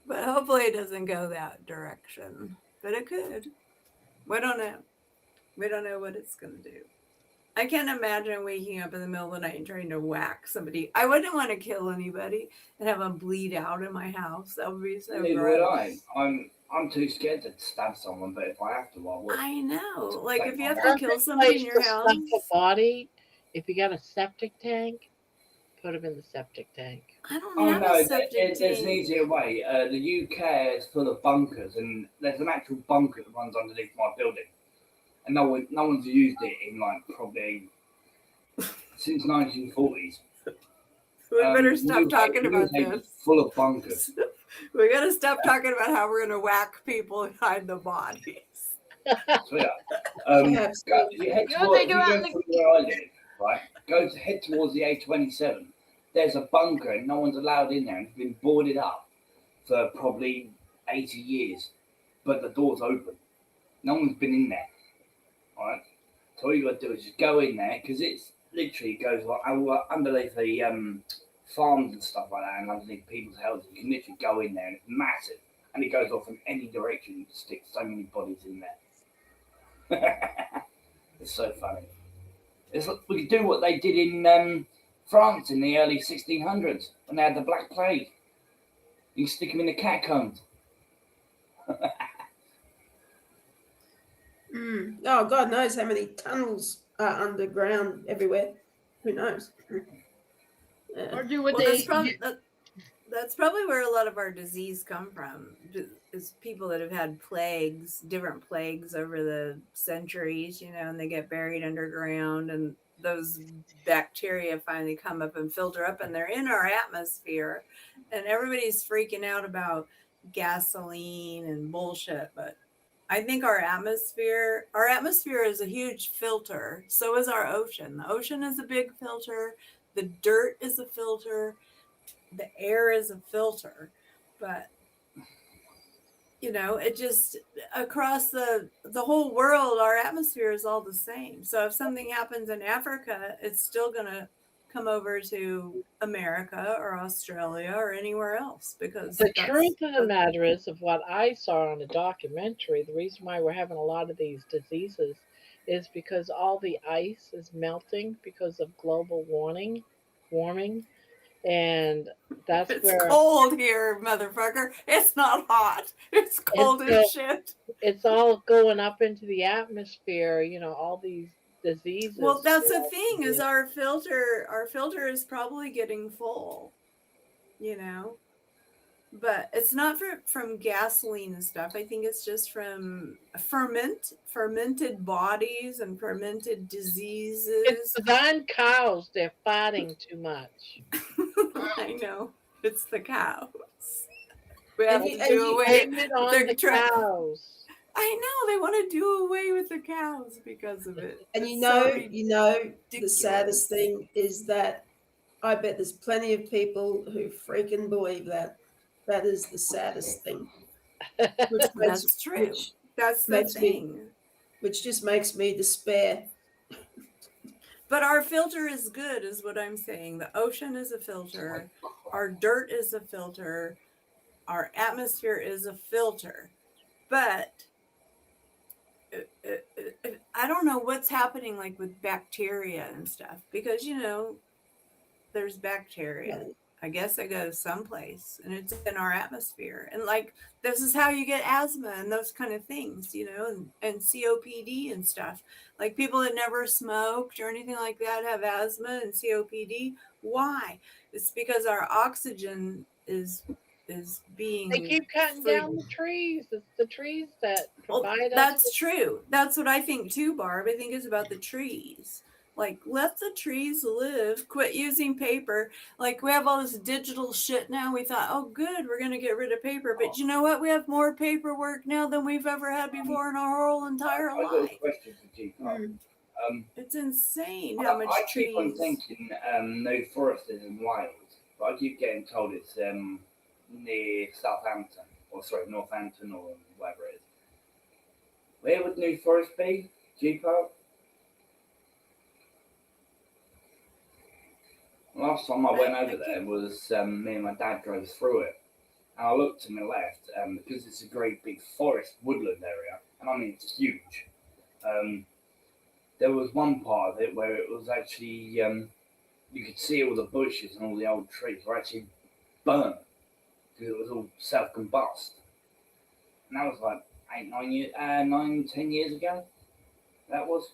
But hopefully it doesn't go that direction. But it could. We don't know. We don't know what it's gonna do. I can't imagine waking up in the middle of the night and trying to whack somebody. I wouldn't want to kill anybody and have them bleed out in my house. That would be so Neither gross. would I. I'm too scared to stab someone, but if I have to, I will. I know. Like if you have to kill somebody in your house. A body. If you got a septic tank, put them in the septic tank. I don't have a septic tank. There's an easier way. The UK is full of bunkers, and there's an actual bunker that runs underneath my building, and no one's used it in like probably since 1940s. We better stop talking about this. Full of bunkers. We gotta stop talking about how we're gonna whack people and hide the bodies. So yeah, you head towards where I live, right? Head towards the A27. There's a bunker and no one's allowed in there, and it's been boarded up for probably 80 years, but the door's open. No one's been in there, all right? So all you got to do is just go in there because it's literally goes like underneath the farms and stuff like that, and underneath people's houses. You can literally go in there, and it's massive, and it goes off in any direction. You stick so many bodies in there. It's so funny. It's like we could do what they did in France in the early 1600s when they had the Black Plague. You can stick them in the catacombs. Oh, God knows how many tunnels are underground everywhere. Who knows? Or do what that's probably where a lot of our disease come from, is people that have had plagues, different plagues over the centuries, you know, and they get buried underground, and those bacteria finally come up and filter up, and they're in our atmosphere, and everybody's freaking out about gasoline and bullshit, but I think our atmosphere is a huge filter. So is our ocean. The ocean is a big filter. The dirt is a filter. The air is a filter. But you know, it just across the whole world, our atmosphere is all the same. So if something happens in Africa, it's still going to come over to America or Australia or anywhere else because The that's truth of the matter is, of what I saw on a documentary, the reason why we're having a lot of these diseases is because all the ice is melting because of global warming, and that's it's where cold here, motherfucker. It's not hot. It's and cold so as shit. it's all going up into the atmosphere. All these Well, diseases. that's the thing is our filter is probably getting full, you know. But it's not from gasoline and stuff. I think it's just from fermented bodies and fermented It's diseases. the darn cows. They're farting too much. I know. It's the cows. We And have you, to and do you, away. Blame it on They're the trying. cows. I know they want to do away with the cows because of it. and It's you so know, the ridiculous. saddest thing is that I bet there's plenty of people who freaking believe that. That is the saddest thing. Which makes, That's true. which That's the makes me, thing. which just makes me despair. But our filter is good, is what I'm saying. The ocean is a filter. Our dirt is a filter. Our atmosphere is a filter. But I don't know what's happening like with bacteria and stuff because, there's bacteria. I guess it goes someplace and it's in our atmosphere. And like, this is how you get asthma and those kind of things, and COPD and stuff. Like people that never smoked or anything like that have asthma and COPD. Why? It's because our oxygen is being They keep cutting free. down the trees. It's the trees that Well, provide us that's with. true. That's what I think too, Barb. I think it's about the trees. Like, let the trees live. Quit using paper. Like, we have all this digital shit now. We thought, oh, good, we're going to get rid of paper. But you know what? We have more paperwork now than we've ever had before in our whole entire I got a life. question for G. It's insane how much I trees. keep on thinking no forest is in Wales, but I keep getting told it's near Southampton, or sorry, Northampton, or whatever it is. Where would New Forest be, G-Pop? Last time I went over there was me and my dad drove through it, and I looked to my left because it's a great big forest woodland area, and I mean it's huge. There was one part of it where it was actually you could see all the bushes and all the old trees were actually burnt because it was all self-combust, and that was like 10 years ago. That was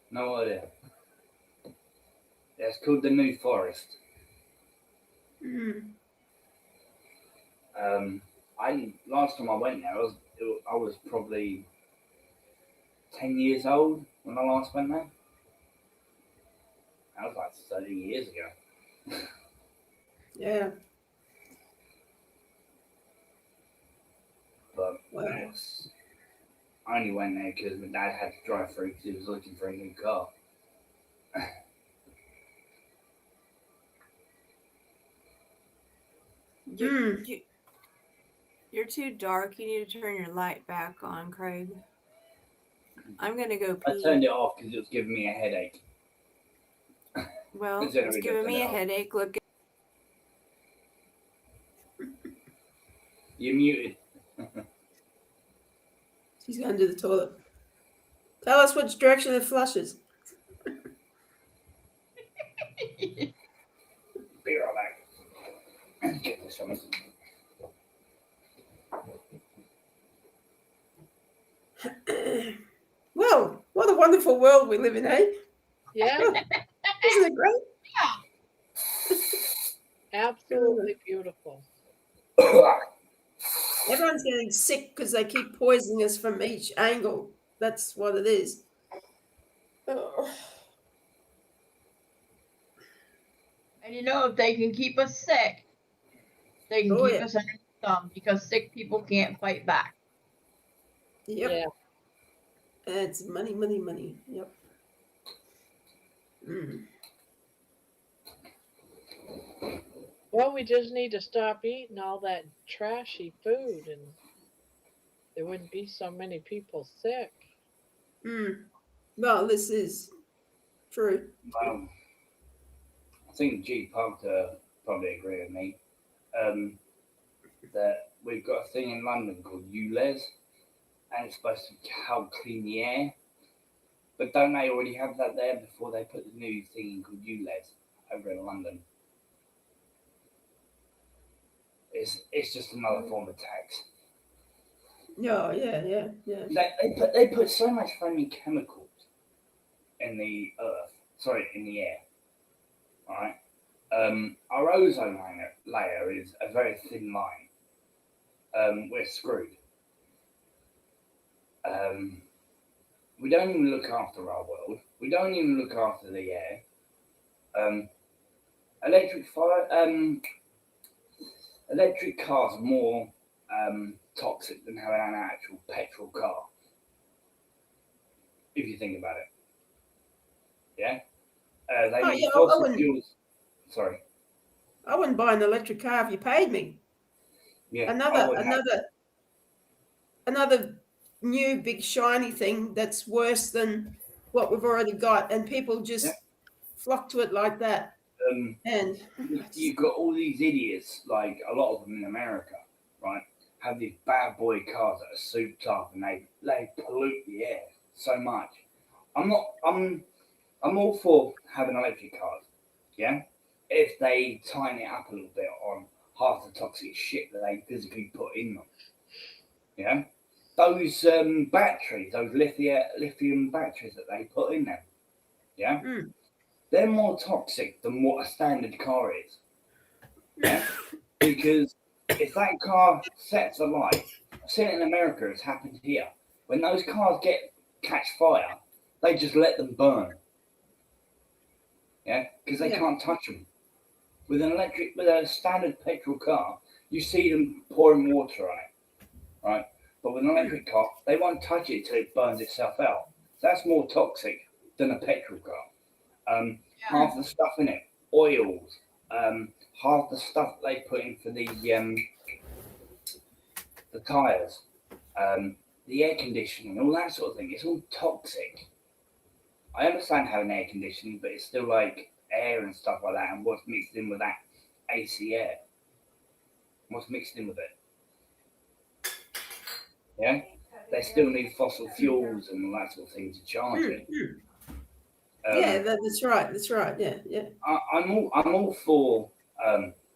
no idea. Yeah, it's called the New Forest. Last time I went there, I was probably 10 years old when I last went there. That was like 30 years ago. Yeah. But Wow. I only went there because my dad had to drive through because he was looking for a new car. You're too dark. You need to turn your light back on, Craig. I'm going to go pee. I turned it off because it was giving me a headache. Well, it's giving me a headache. Look. You're muted. She's going to the toilet. Tell us which direction it flushes. Be right back. Get this one. Well, what a wonderful world we live in, eh? Yeah. Isn't it great? Absolutely beautiful. Everyone's getting sick because they keep poisoning us from each angle. That's what it is. And if they can keep us sick, they can keep us under the thumb because sick people can't fight back. Yep. Yeah. It's money, money, money. Yep. Well, we just need to stop eating all that trashy food, and there wouldn't be so many people sick. Well, this is true. I think G Parker probably agree with me. That we've got a thing in London called ULEZ, and it's supposed to help clean the air. But don't they already have that there before they put the new thing in called ULEZ over in London? It's just another form of tax. Yeah. They put so much funny chemicals in the in the air. All right. Our ozone layer is a very thin line. We're screwed. We don't even look after our world. We don't even look after the air. Electric cars are more toxic than having an actual petrol car. If you think about it, yeah. They need fossil fuels. Sorry. I wouldn't buy an electric car if you paid me. Yeah. Another new big shiny thing that's worse than what we've already got, and people just flock to it like that. And you've got all these idiots, like a lot of them in America, right? Have these bad boy cars that are souped up, and they pollute the air so much. I'm all for having electric cars, yeah, if they tighten it up a little bit on half the toxic shit that they physically put in them. Yeah, those batteries, those lithium batteries that they put in them, yeah, they're more toxic than what a standard car is. Yeah, because if that car sets alight, I've seen it in America, it's happened here. When those cars catch fire, they just let them burn. Yeah, because they can't touch them. With a standard petrol car, you see them pouring water on it, right? But with an electric car, they won't touch it till it burns itself out. That's more toxic than a petrol car. Half the stuff in it, oils, half the stuff they put in for the tires, the air conditioning, all that sort of thing. It's all toxic. I understand having air conditioning, but it's still like air and stuff like that, and what's mixed in with that AC air. What's mixed in with it? Yeah, they still need fossil fuels and all that sort of thing to charge it. Yeah, that's right. That's right. Yeah. I'm all for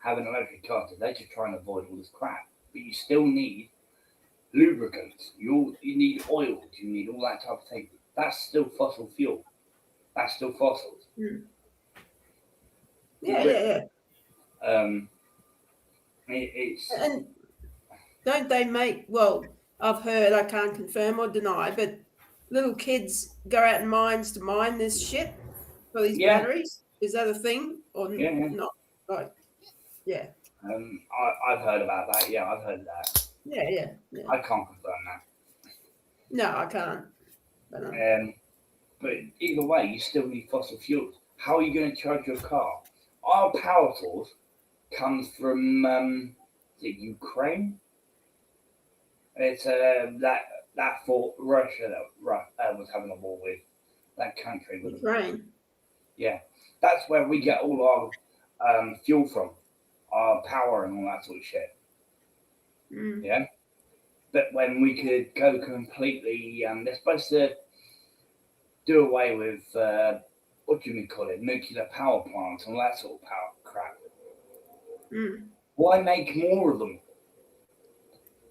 having electric cars. They just try and avoid all this crap, but you still need lubricants. You need oils. You need all that type of thing. That's still fossil fuel. That's still fossils. Yeah. It's and don't they make? Well, I've heard. I can't confirm or deny, but little kids go out in mines to mine this shit for these batteries. Is that a thing or not? Right. Yeah. I've heard about that. Yeah, I've heard that. Yeah. I can't confirm that. No, I can't. But either way, you still need fossil fuels. How are you going to charge your car? Our power source comes from is it Ukraine? It's that for Russia that was having a war with that country. Ukraine. Yeah, that's where we get all our fuel from, our power and all that sort of shit. Yeah, but when we could go completely, they're supposed to do away with what do you call it, nuclear power plants and all that sort of power crap. Why make more of them?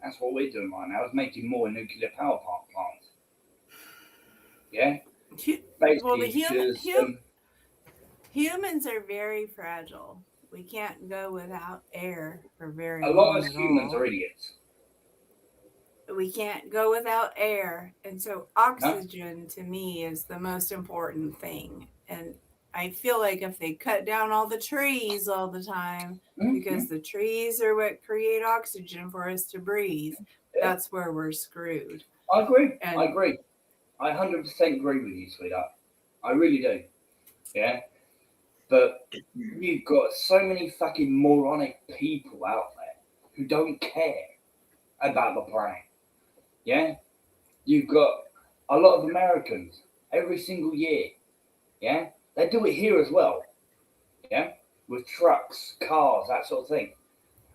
That's what we're doing right now, is making more nuclear power plants. Yeah? Well, the humans are very fragile. We can't go without air for very long. A lot of humans are idiots. We can't go without air. And so oxygen to me is the most important thing. And I feel like if they cut down all the trees all the time, because the trees are what create oxygen for us to breathe, that's where we're screwed. I agree. I agree. I 100% agree with you, sweetheart. I really do. Yeah. But you've got so many fucking moronic people out there who don't care about the planet. Yeah? You've got a lot of Americans every single year. Yeah? They do it here as well. Yeah? With trucks, cars, that sort of thing.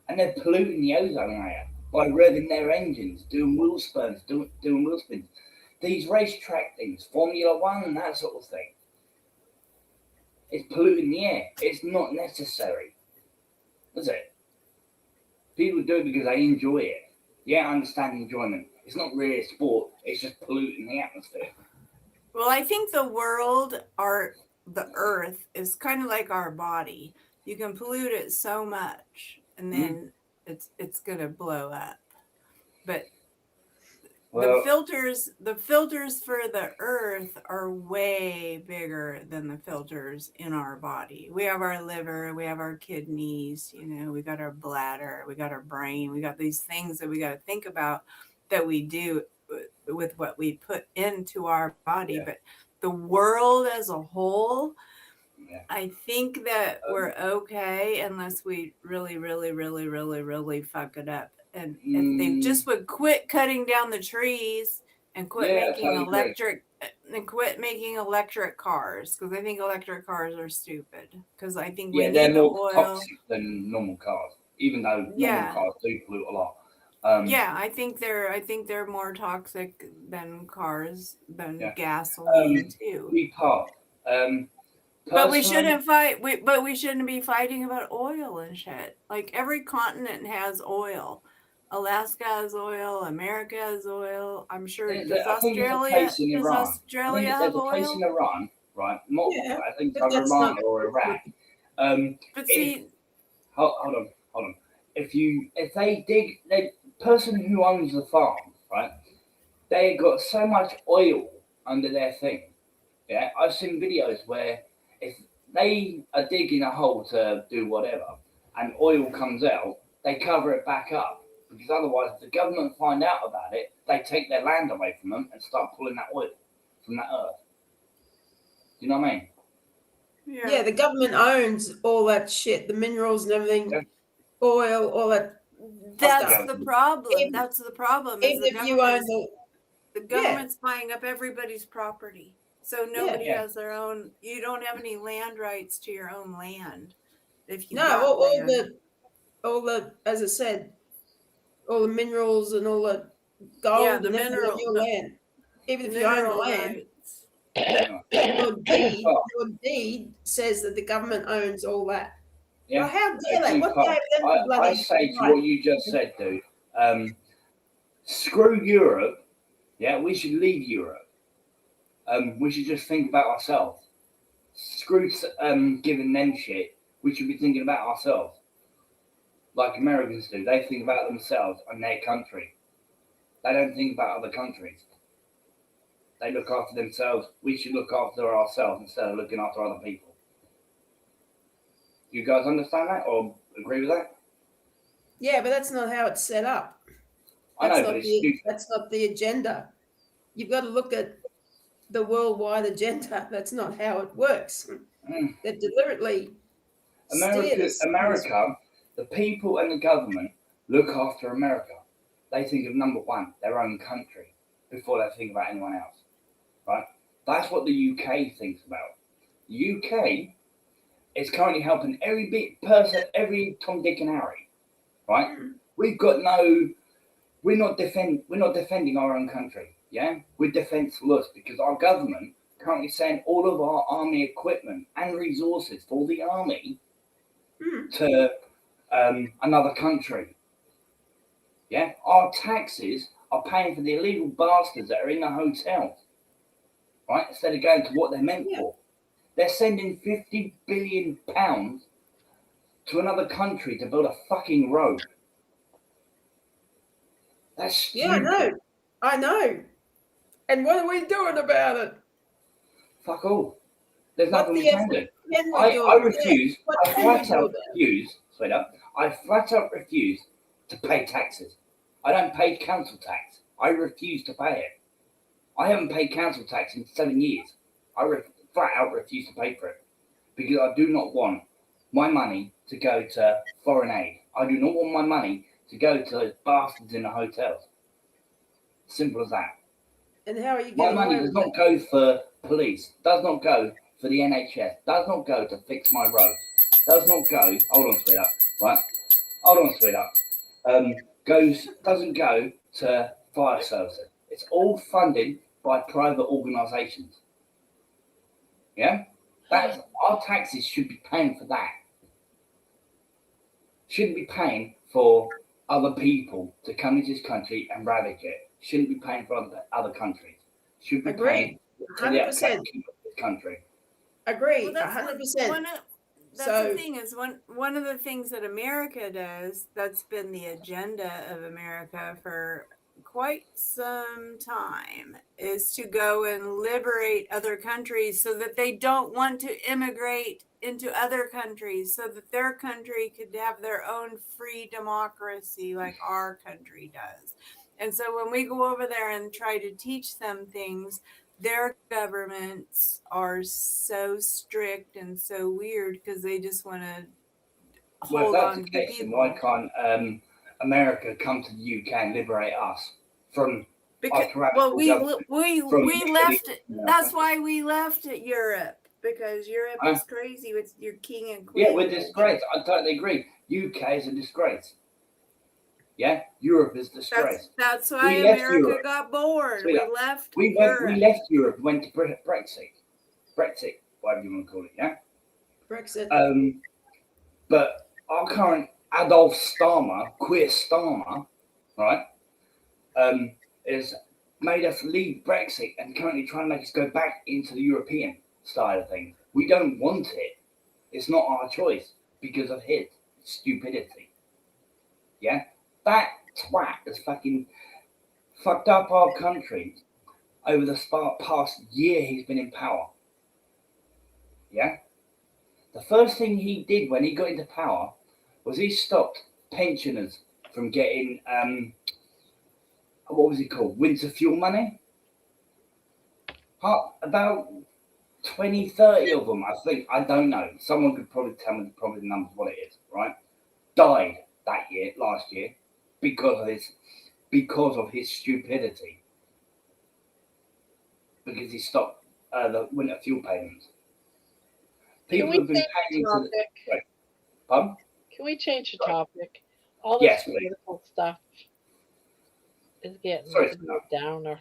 And they're polluting the ozone layer by revving their engines, doing wheel spins, doing wheel spins. These racetrack things, Formula One and that sort of thing. It's polluting the air. It's not necessary. Is it? People do it because they enjoy it. Yeah, I understand enjoyment. It's not really a sport. It's just polluting the atmosphere. Well, I think the world, the earth, is kind of like our body. You can pollute it so much, and then it's gonna blow up. But Well, the filters for the earth are way bigger than the filters in our body. We have our liver, we have our kidneys, we got our bladder, we got our brain, we got these things that we got to think about that we do with what we put into our body. But the world as a whole, I think that we're okay unless we really, really, really, really, really fuck it up. And if they just would quit cutting down the trees and quit making electric cars, because I think electric cars are stupid. Because I think we need they're the more oil. toxic than normal cars, even though normal cars do pollute a lot. I think they're more toxic than cars, than gasoline too. But we shouldn't fight. We shouldn't be fighting about oil and shit. Like every continent has oil. Alaska has oil. America has oil. I'm sure. Does Australia have oil? Place in Iran, right? I think it's either Iran or Iraq. But see, hold on. If they dig, the person who owns the farm, right? They got so much oil under their thing. Yeah, I've seen videos where if they are digging a hole to do whatever, and oil comes out, they cover it back up. Because otherwise, if the government find out about it, they take their land away from them and start pulling that oil from that earth. Do you know what I mean? Yeah, the government owns all that shit, the minerals and everything, oil, all that. That's the problem. That's the problem. Even if you own the government's buying up everybody's property. So nobody has their own. You don't have any land rights to your own land. If you all the as I said, all the minerals and all the gold and everything on your land. Even if you own the land, your deed says that the government owns all that. Yeah. Well, how dare they? What I say to what you just said, dude. Screw Europe. Yeah, we should leave Europe. We should just think about ourselves. Screw giving them shit. We should be thinking about ourselves. Like Americans do. They think about themselves and their country. They don't think about other countries. They look after themselves. We should look after ourselves instead of looking after other people. You guys understand that or agree with that? Yeah, but that's not how it's set up. That's not the agenda. You've got to look at the worldwide agenda. That's not how it works. They're deliberately America, the people and the government look after America. They think of number one, their own country, before they think about anyone else. Right? That's what the UK thinks about. The UK is currently helping every big person, every Tom, Dick, and Harry. Right? We're not defending our own country. Yeah, we're defenseless because our government currently send all of our army equipment and resources for the army to another country. Yeah, our taxes are paying for the illegal bastards that are in the hotels, right? Instead of going to what they're meant for. They're sending £50 billion to another country to build a fucking road. That's stupid. Yeah, I know. And what are we doing about it? Fuck all. There's nothing we can do. I refuse. I flat out refuse. I flat out refuse to pay taxes. I don't pay council tax. I refuse to pay it. I haven't paid council tax in 7 years. I flat out refuse to pay for it because I do not want my money to go to foreign aid. I do not want my money to go to those bastards in the hotels. Simple as that. And how are you My getting money away does with not it? go for police, does not go for the NHS, does not go to fix my roads, does not go, hold on, sweetheart, right? Hold on, sweetheart. Doesn't go to fire services. It's all funded by private organisations. Yeah? That's our taxes should be paying for that. Shouldn't be paying for other people to come into this country and ravage it. Shouldn't be paying for other countries. Should be paying to the 100%. upkeep of this country. Agree, Well, that's 100%. that's So- the thing is one of the things that America does, that's been the agenda of America for quite some time, is to go and liberate other countries so that they don't want to immigrate into other countries, so that their country could have their own free democracy like our country does. And so when we go over there and try to teach them things, their governments are so strict and so weird because they just want to Well, if hold that's on the to case, then people. why can't America come to the UK and liberate us from Because, our tyrannical well, we government? From left. Italy, That's why we left Europe, because Europe is crazy with your king and queen. Yeah, we're disgraced. I totally agree. UK is a disgrace. Yeah, Europe is a disgrace. That's why We left America Europe. got bored. Sweetheart, We left We Europe. left Europe, went to Brexit, whatever you want to call it, yeah? Brexit. But our current Adolf Starmer, queer Starmer, right, has made us leave Brexit and currently trying to make us go back into the European side of things. We don't want it. It's not our choice because of his stupidity. Yeah? That twat has fucking fucked up our country over the past year he's been in power. Yeah? The first thing he did when he got into power was he stopped pensioners from getting, what was it called? Winter fuel money? About 20, 30 of them, I think. I don't know. Someone could probably tell me probably the numbers what it is, right? Died last year, because of his stupidity. Because he stopped the winter fuel payments. People have been paying into the... Pardon? Can we change the topic? All this Yes, please. political stuff is getting Sorry, a bit downer.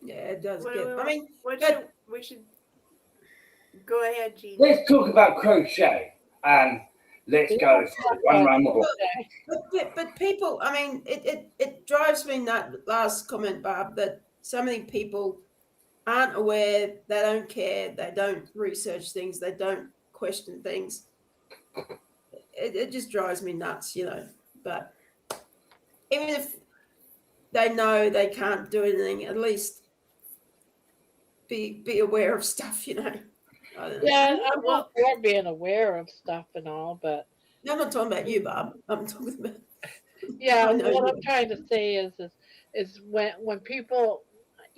Yeah, it does What- get. I mean, we should go ahead, Gene. Let's talk about crochet and let's go for one round more. but people, I mean, it drives me nuts. Last comment, Barb, that so many people aren't aware, they don't care, they don't research things, they don't question things. It just drives me nuts, But even if they know they can't do anything, at least be aware of stuff, I don't know. Yeah, I'm all for being aware of stuff and all, but No, I'm not talking about you, Bob. I'm talking about. yeah, I know what you. I'm trying to say is when people,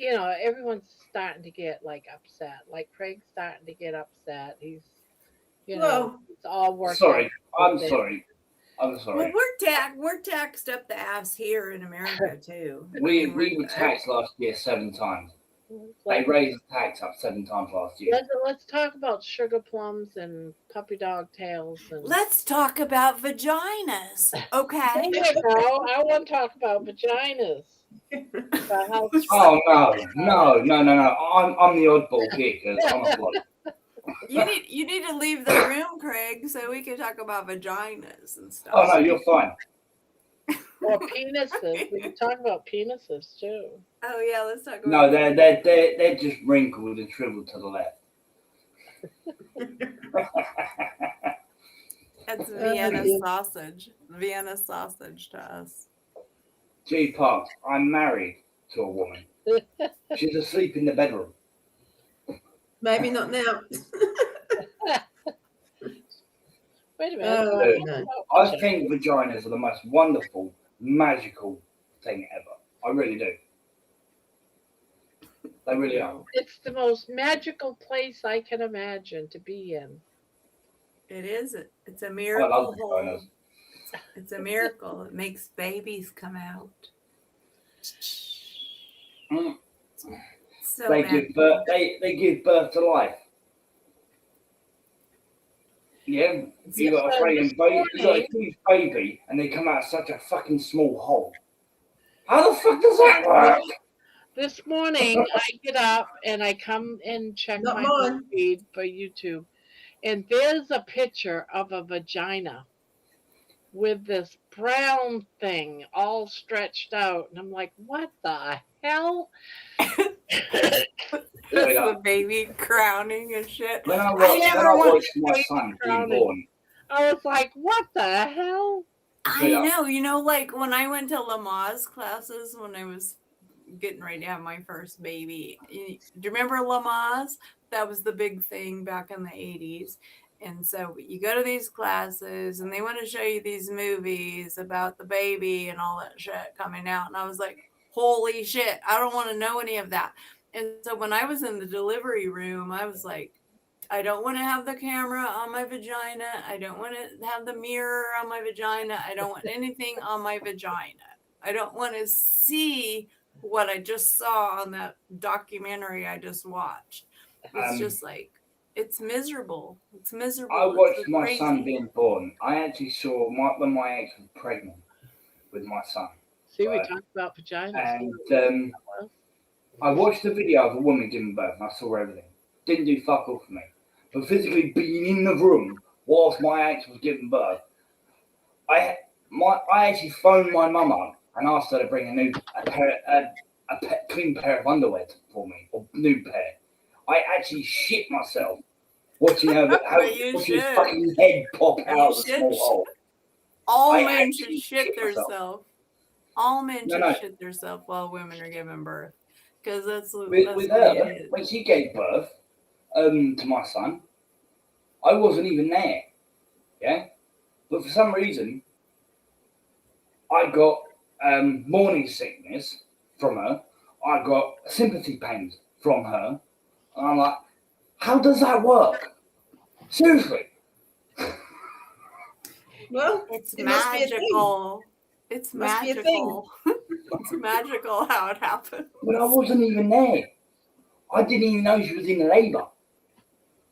everyone's starting to get like upset. Like Craig's starting to get upset. He's, Well, it's all working. Sorry, I'm out. sorry. I'm Well, sorry. we're taxed up the ass here in America too. We were taxed last year 7 times. They raised the tax up 7 times last year. Let's talk about sugar plums and puppy dog tails. And Let's talk about vaginas, okay? There you go. I want to talk about vaginas. About how Oh no! I'm the oddball here because I'm a bloke. You need to leave the room, Craig, so we can talk about vaginas and stuff. Oh no, you're fine. or penises. We can talk about penises too. Oh yeah, let's talk about. No, they're just wrinkled and shriveled to the left. That's Vienna sausage. Vienna sausage to us. G Parks, I'm married to a woman. She's asleep in the bedroom. maybe not now. Wait a minute. Oh, no. I think vaginas are the most wonderful, magical thing ever. I really do. They really are. It's the most magical place I can imagine to be in. It is. It's a I love miracle vaginas. hole. It's a miracle. It makes babies come out. Mm. So They magical. give birth. They give birth to life. Yeah, you got a So Australian this baby, you got a morning, huge baby, and they come out of such a fucking small hole. How the fuck does that work? this morning I get up and I come and check Not my mine. feed for YouTube, and there's a picture of a vagina with this brown thing all stretched out, and I'm like, what the hell? That's the baby crowning and shit. When I want watched my baby son being crowning. born, I was like, what the hell? I know. You know, like when I went to Lamaze classes when I was getting ready to have my first baby. Do you remember Lamaze? That was the big thing back in the 80s. And so you go to these classes and they want to show you these movies about the baby and all that shit coming out. And I was like, holy shit, I don't want to know any of that. And so when I was in the delivery room, I was like, I don't want to have the camera on my vagina. I don't want to have the mirror on my vagina. I don't want anything on my vagina. I don't want to see what I just saw on that documentary I just watched. It's just like, it's miserable. It's miserable. I watched It's my crazy. son being born. I actually saw when my ex was pregnant with my son. See, we talked about vaginas. And I watched the video of a woman giving birth, and I saw everything. Didn't do fuck all for me. But physically being in the room whilst my ex was giving birth, I actually phoned my mum up and asked her to bring a clean pair of underwear for me, or new pair. I actually shit myself watching her watching his fucking head pop out of the small hole. All men should shit themselves. All men should No. shit themselves while women are giving birth. Because that's With what her, it is. when she gave birth to my son, I wasn't even there. Yeah? But for some reason, I got morning sickness from her. I got sympathy pains from her. And I'm like, how does that work? Seriously. Well, it's it must be a thing. magical. It's Must be a magical. It's magical how it happened. But I wasn't even there. I didn't even know she was in labour.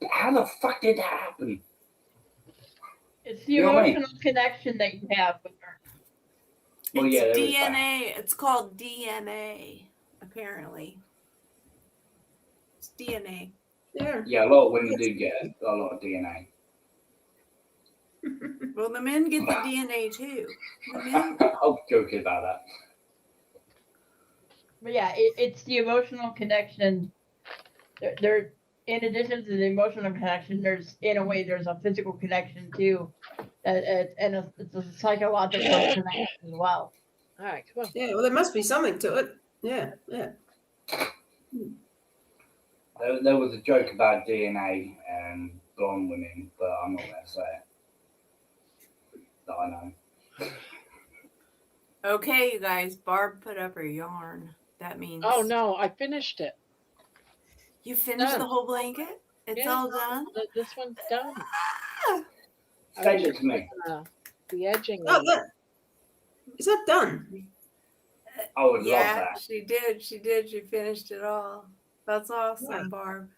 But how the fuck did that happen? It's the You know what I mean? emotional connection that you have with her. Well, It's yeah, there is that. DNA. It's called DNA, apparently. It's DNA. Yeah, a lot of women do get a lot of DNA. Well, the men get the DNA too. The men, I'm joking about that. But yeah, it's the emotional connection. There, in addition to the emotional connection, there's a physical connection too, and it's a psychological connection as well. All right, come on. Yeah, well, there must be something to it. Yeah. There was a joke about DNA and blonde women, but I'm not going to say it. That I know. okay, you guys. Barb put up her yarn. That means. Oh no, I finished it. You finished Done. the whole blanket? It's Yeah, all done? This one's done. Send it to me. The edging. Oh, is that done? I would love Yeah, that. she did. She did. She finished it all. That's awesome, Wow. Barb.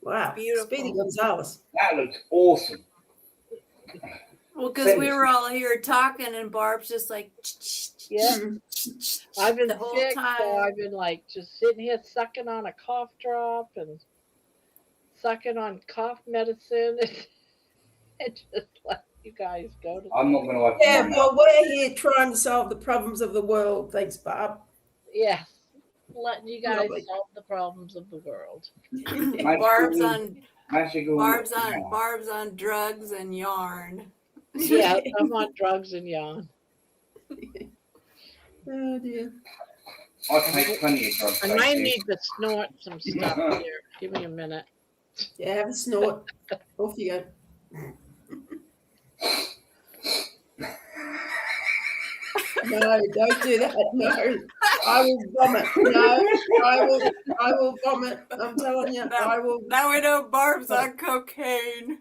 Wow. Beautiful. Speedy Gonzalez. That looks awesome. Well, because we were all here talking, and Barb's just like, Yeah. I've been the whole sick, so time. I've been like just sitting here sucking on a cough drop and sucking on cough medicine and just let you guys go to I'm not going to open Yeah, my well, mouth. we're here trying to solve the problems of the world. Thanks, Barb. Yes. Letting you guys Lovely. solve the problems of the world. Barb's on Magical. Barb's on drugs and yarn. Yeah, I'm on drugs and yarn. Oh dear. I take plenty of drugs. I thank might you. need to snort some stuff here. Give me a minute. Yeah, have a snort. Off you go. No, don't do that. No. I will vomit. No, I will vomit. I'm telling you, I will. Now we know Barb's on cocaine.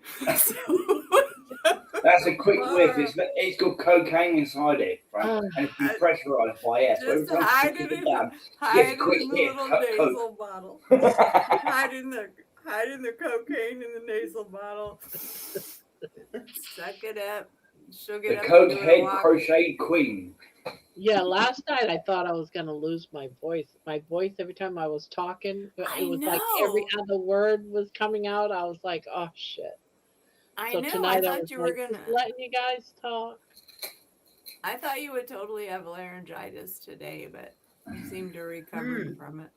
That's a quick whiff. It's got cocaine inside it, right? And it's been pressurized by air. So every Just time hide she it puts in, it down, hide gets it quick in the hit, little coke. nasal bottle. hide in the cocaine in the nasal bottle. Suck it up. She'll get The up and coke do her head walk. crochet queen. Yeah, last night I thought I was going to lose my voice. My voice, every time I was talking, I it was like every know. other word was coming out. I was like, oh shit. I So know. I tonight I was thought you were like, gonna. just letting you guys talk. I thought you would totally have laryngitis today, but you seem to recover from it.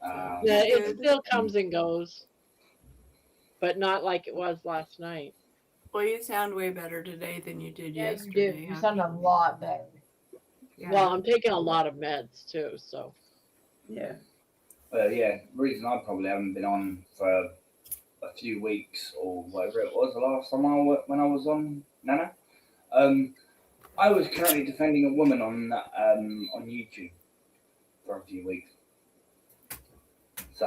Yeah, it still comes and goes, but not like it was last night. Well, you sound way better today than you did Yeah, you yesterday. do. You sound a lot better. Yeah. Well, I'm taking a lot of meds too, so. Yeah. Yeah, the reason I probably haven't been on for a few weeks or whatever it was the last time when I was on Nana. I was currently defending a woman on YouTube for a few weeks. So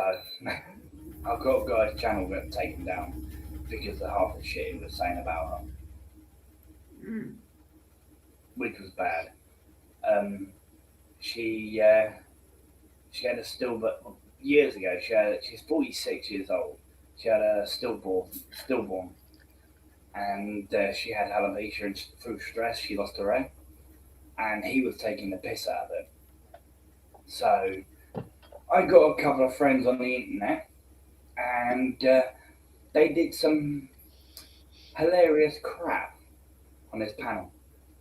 I've got a guy's channel that taken down because of half the shit he was saying about her, which was bad. She had a stillborn years ago. She's 46 years old. She had a stillborn, and she had alopecia, and through stress she lost her hair, and he was taking the piss out of it. So I got a couple of friends on the internet, and they did some hilarious crap on his panel.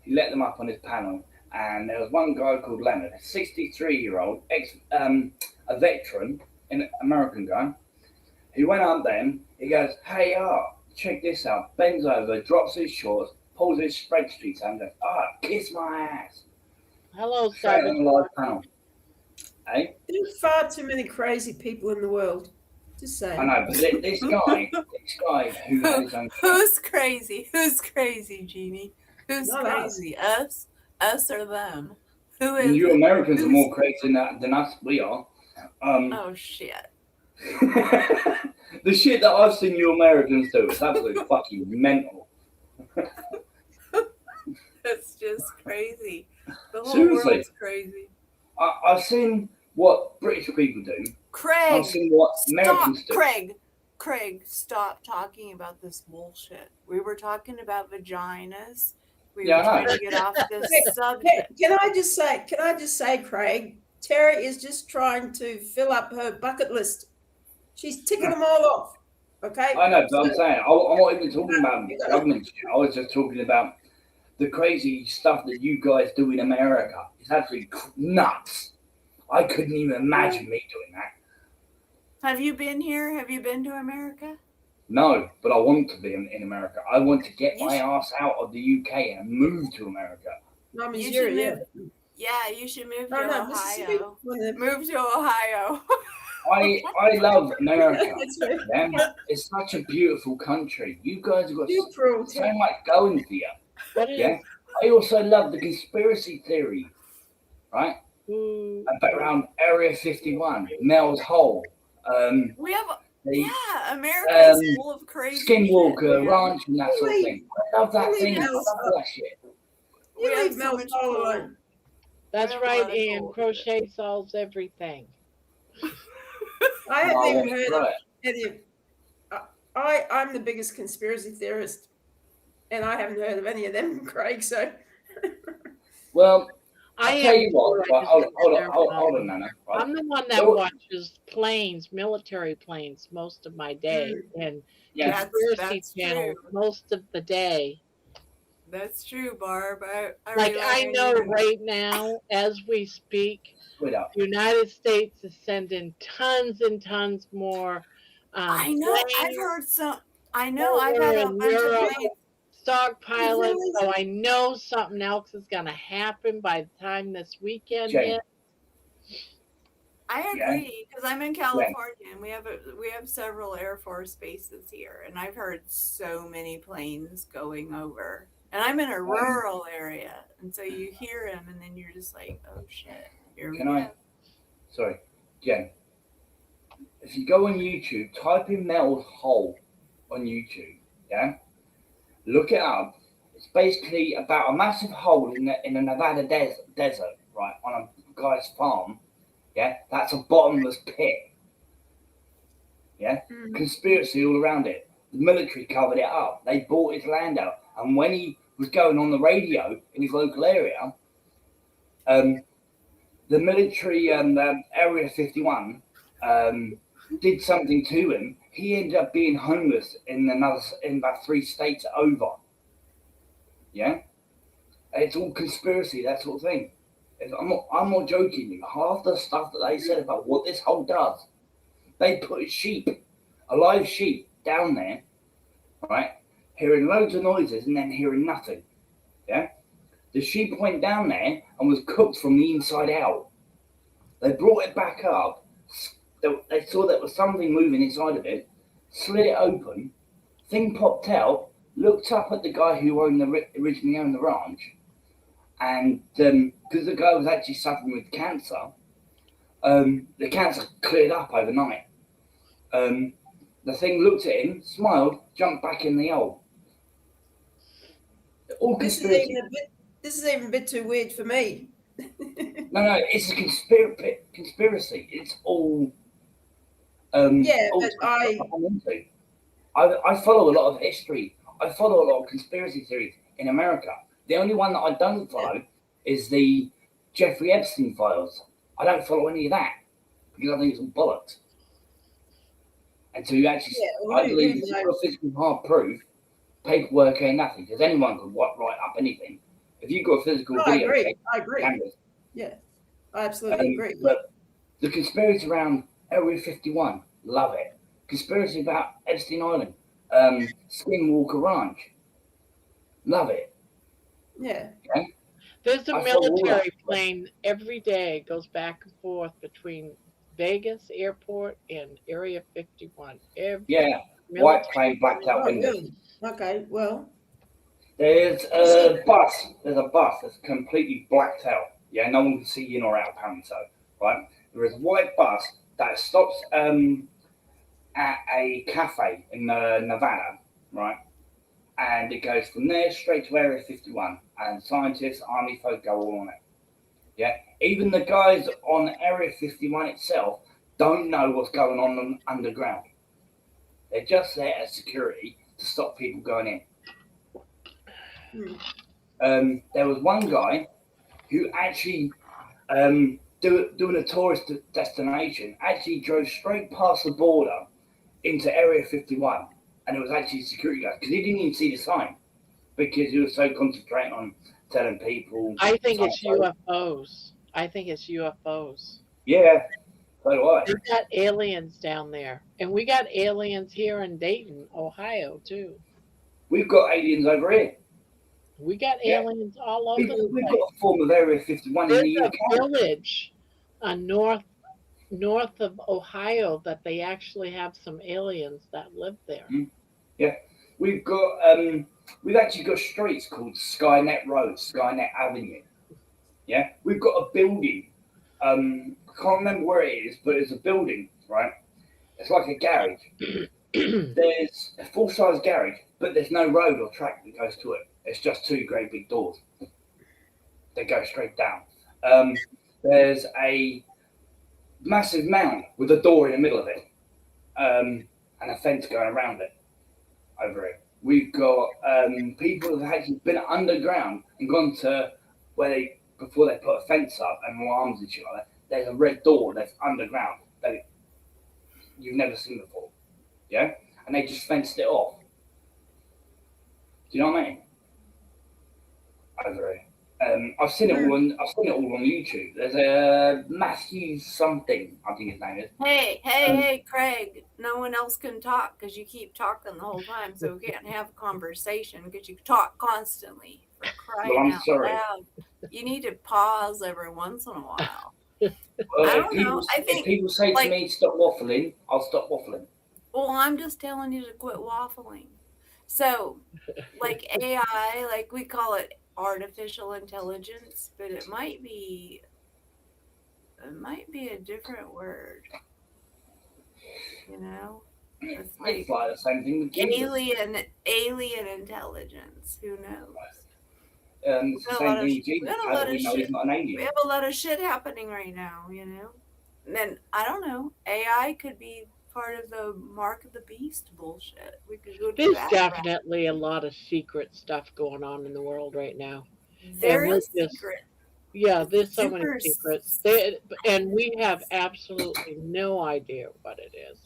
He let them up on his panel, and there was one guy called Leonard, a 63-year-old a veteran, an American guy. He went up then. He goes, "Hey, check this out." Bends over, drops his shorts, pulls his spreadsheet out, and goes, "Kiss my ass." Hello, Straight on the live panel. Hey? There's far too many crazy people in the world. Just saying. I know, but this guy who had his own. Who's crazy? Who's crazy, Jeannie? Who's Not crazy? Us or them? Who is You it? Americans are more crazy than us. We are. Oh shit! The shit that I've seen you Americans do is absolutely fucking mental. That's just crazy. The whole Seriously. world's crazy. I've seen what British people do. Craig, I've seen what Americans do. Craig, stop talking about this bullshit. We were talking about vaginas. We were trying to get off this subject. Can I just say, Craig, Terry is just trying to fill up her bucket list. She's ticking them all off. Okay. I know, but I'm saying I'm not even talking about government shit. I was just talking about the crazy stuff that you guys do in America. It's absolutely nuts. I couldn't even imagine me doing that. Have you been here? Have you been to America? No, but I want to be in America. I want to get my ass out of the UK and move to America. No, You should move. Yeah, you should move to Ohio. Move to Ohio. I love America. Yeah? It's such a beautiful country. You guys have got so much going for you. Yeah. I also love the conspiracy theory, right? About around Area 51, Mel's Hole. We have America is full of crazy Skinwalker shit, Ranch and that sort of thing. I love that thing. I love that shit. We have so much cool. That's right, Ian. Crochet solves everything. I haven't even heard of any of. I'm the biggest conspiracy theorist, and I haven't heard of any of them, Craig. So, well, I tell am. you what. Hold on, Nana. Right? I'm the one that watches planes, military planes, most of my day, and conspiracy channels most of the day. That's true, Barb. I know right now, as we speak, the United States is sending tons and tons more. I know. Planes. I've heard some. I know. I've had a bunch of planes. Stockpiling, so I know something else is going to happen by the time this weekend hits. I agree because I'm in California and we have several Air Force bases here, and I've heard so many planes going over. And I'm in a rural area, and so you hear him, and then you're just like, oh shit, here we go. Sorry, Jen. If you go on YouTube, type in metal hole on YouTube, yeah? Look it up. It's basically about a massive hole in the Nevada desert, right, on a guy's farm, yeah? That's a bottomless pit, yeah? Conspiracy all around it. The military covered it up. They bought his land out. And when he was going on the radio in his local area, the military, Area 51, did something to him. He ended up being homeless in about 3 states over. Yeah? And it's all conspiracy, that sort of thing. I'm not joking you. Half the stuff that they said about what this hole does, they put a live sheep down there, right? Hearing loads of noises and then hearing nothing. Yeah? The sheep went down there and was cooked from the inside out. They brought it back up. They saw there was something moving inside of it, slid it open, thing popped out, looked up at the guy who originally owned the ranch, and because the guy was actually suffering with cancer, the cancer cleared up overnight. The thing looked at him, smiled, jumped back in the hole. All conspiracy. This is even a bit too weird for me. No, it's a conspiracy. It's all. Yeah, all but I follow a lot of history. I follow a lot of conspiracy theories in America. The only one that I don't follow is the Jeffrey Epstein files. I don't follow any of that because I think it's all bollocks. And so you actually, I believe if you've got physical hard proof, paperwork ain't nothing because anyone could write up anything. If you've got a physical video, I agree. Cameras, yeah, I absolutely agree. But the conspiracy around Area 51, love it. Conspiracy about Epstein Island, Skinwalker Ranch, love it. Yeah. Okay? There's a military plane every day goes back and forth between Vegas Airport and Area 51. White plane, blacked out windows. Okay, well. There's a bus. There's a bus that's completely blacked out. Yeah, no one can see in or out, apparently so. Right? There is a white bus that stops at a cafe in Nevada, right? And it goes from there straight to Area 51. And scientists, army folk go all on it. Yeah, even the guys on Area 51 itself don't know what's going on underground. They're just there as security to stop people going in. There was one guy who actually, doing a tourist destination, actually drove straight past the border into Area 51. And it was actually a security guard because he didn't even see the sign because he was so concentrating on telling people. I think it's UFOs. Yeah, so do I. We've got aliens down there. And we got aliens here in Dayton, Ohio, too. We've got aliens over here. We got aliens all over the place. We've got a form of Area 51 in the UK. There's a village north of Ohio that they actually have some aliens that live there. Yeah, we've actually got streets called Skynet Road, Skynet Avenue. Yeah, we've got a building. I can't remember where it is, but it's a building, right? It's like a garage. There's a full-size garage, but there's no road or track that goes to it. It's just 2 great big doors that go straight down. There's a massive mound with a door in the middle of it, and a fence going around it over it. We've got people that have actually been underground and gone to where before they put a fence up and alarms and shit like that. There's a red door that's underground that you've never seen before. Yeah? And they just fenced it off. Do you know what I mean? Over it. I've seen it all on YouTube. There's a Matthew something, I think his name is. Hey, Craig. No one else can talk because you keep talking the whole time, so we can't have a conversation because you talk constantly. For crying out loud. You need to pause every once in a while. Well, I don't know. I think if people say to me, stop waffling, I'll stop waffling. Well, I'm just telling you to quit waffling. So, like AI, like we call it artificial intelligence, but it might be a different word. You know, it's It's like like the same thing with Jesus. alien intelligence. Who knows? It's the same thing with Jesus. How do we know he's not an We alien? have a lot of shit happening right now, you know. And then I don't know. AI could be part of the mark of the beast bullshit. We could go to There's that. definitely a lot of secret stuff going on in the world right now. There And we're is just, secret. yeah, there's so many Super. secrets. And we have absolutely no idea what it is.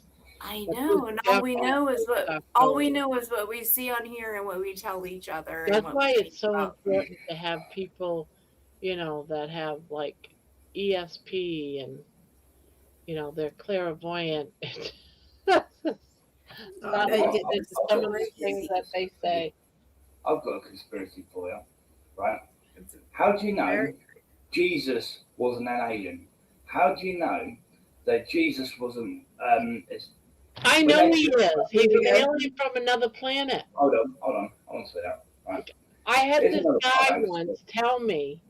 I But know, there's and all we definitely know is stuff all we going know is what we see on here and what we tell each other and That's what why we think it's so about. important to have people, that have like ESP and, they're clairvoyant. Oh, now you get It's into some of the things that they say. I've got a conspiracy for you, right? How do you know Jesus wasn't an alien? How do you know that Jesus wasn't? I know he is. He's an alien from another planet. Hold on, sweetheart. Right. I had Here's this another guy part. once tell me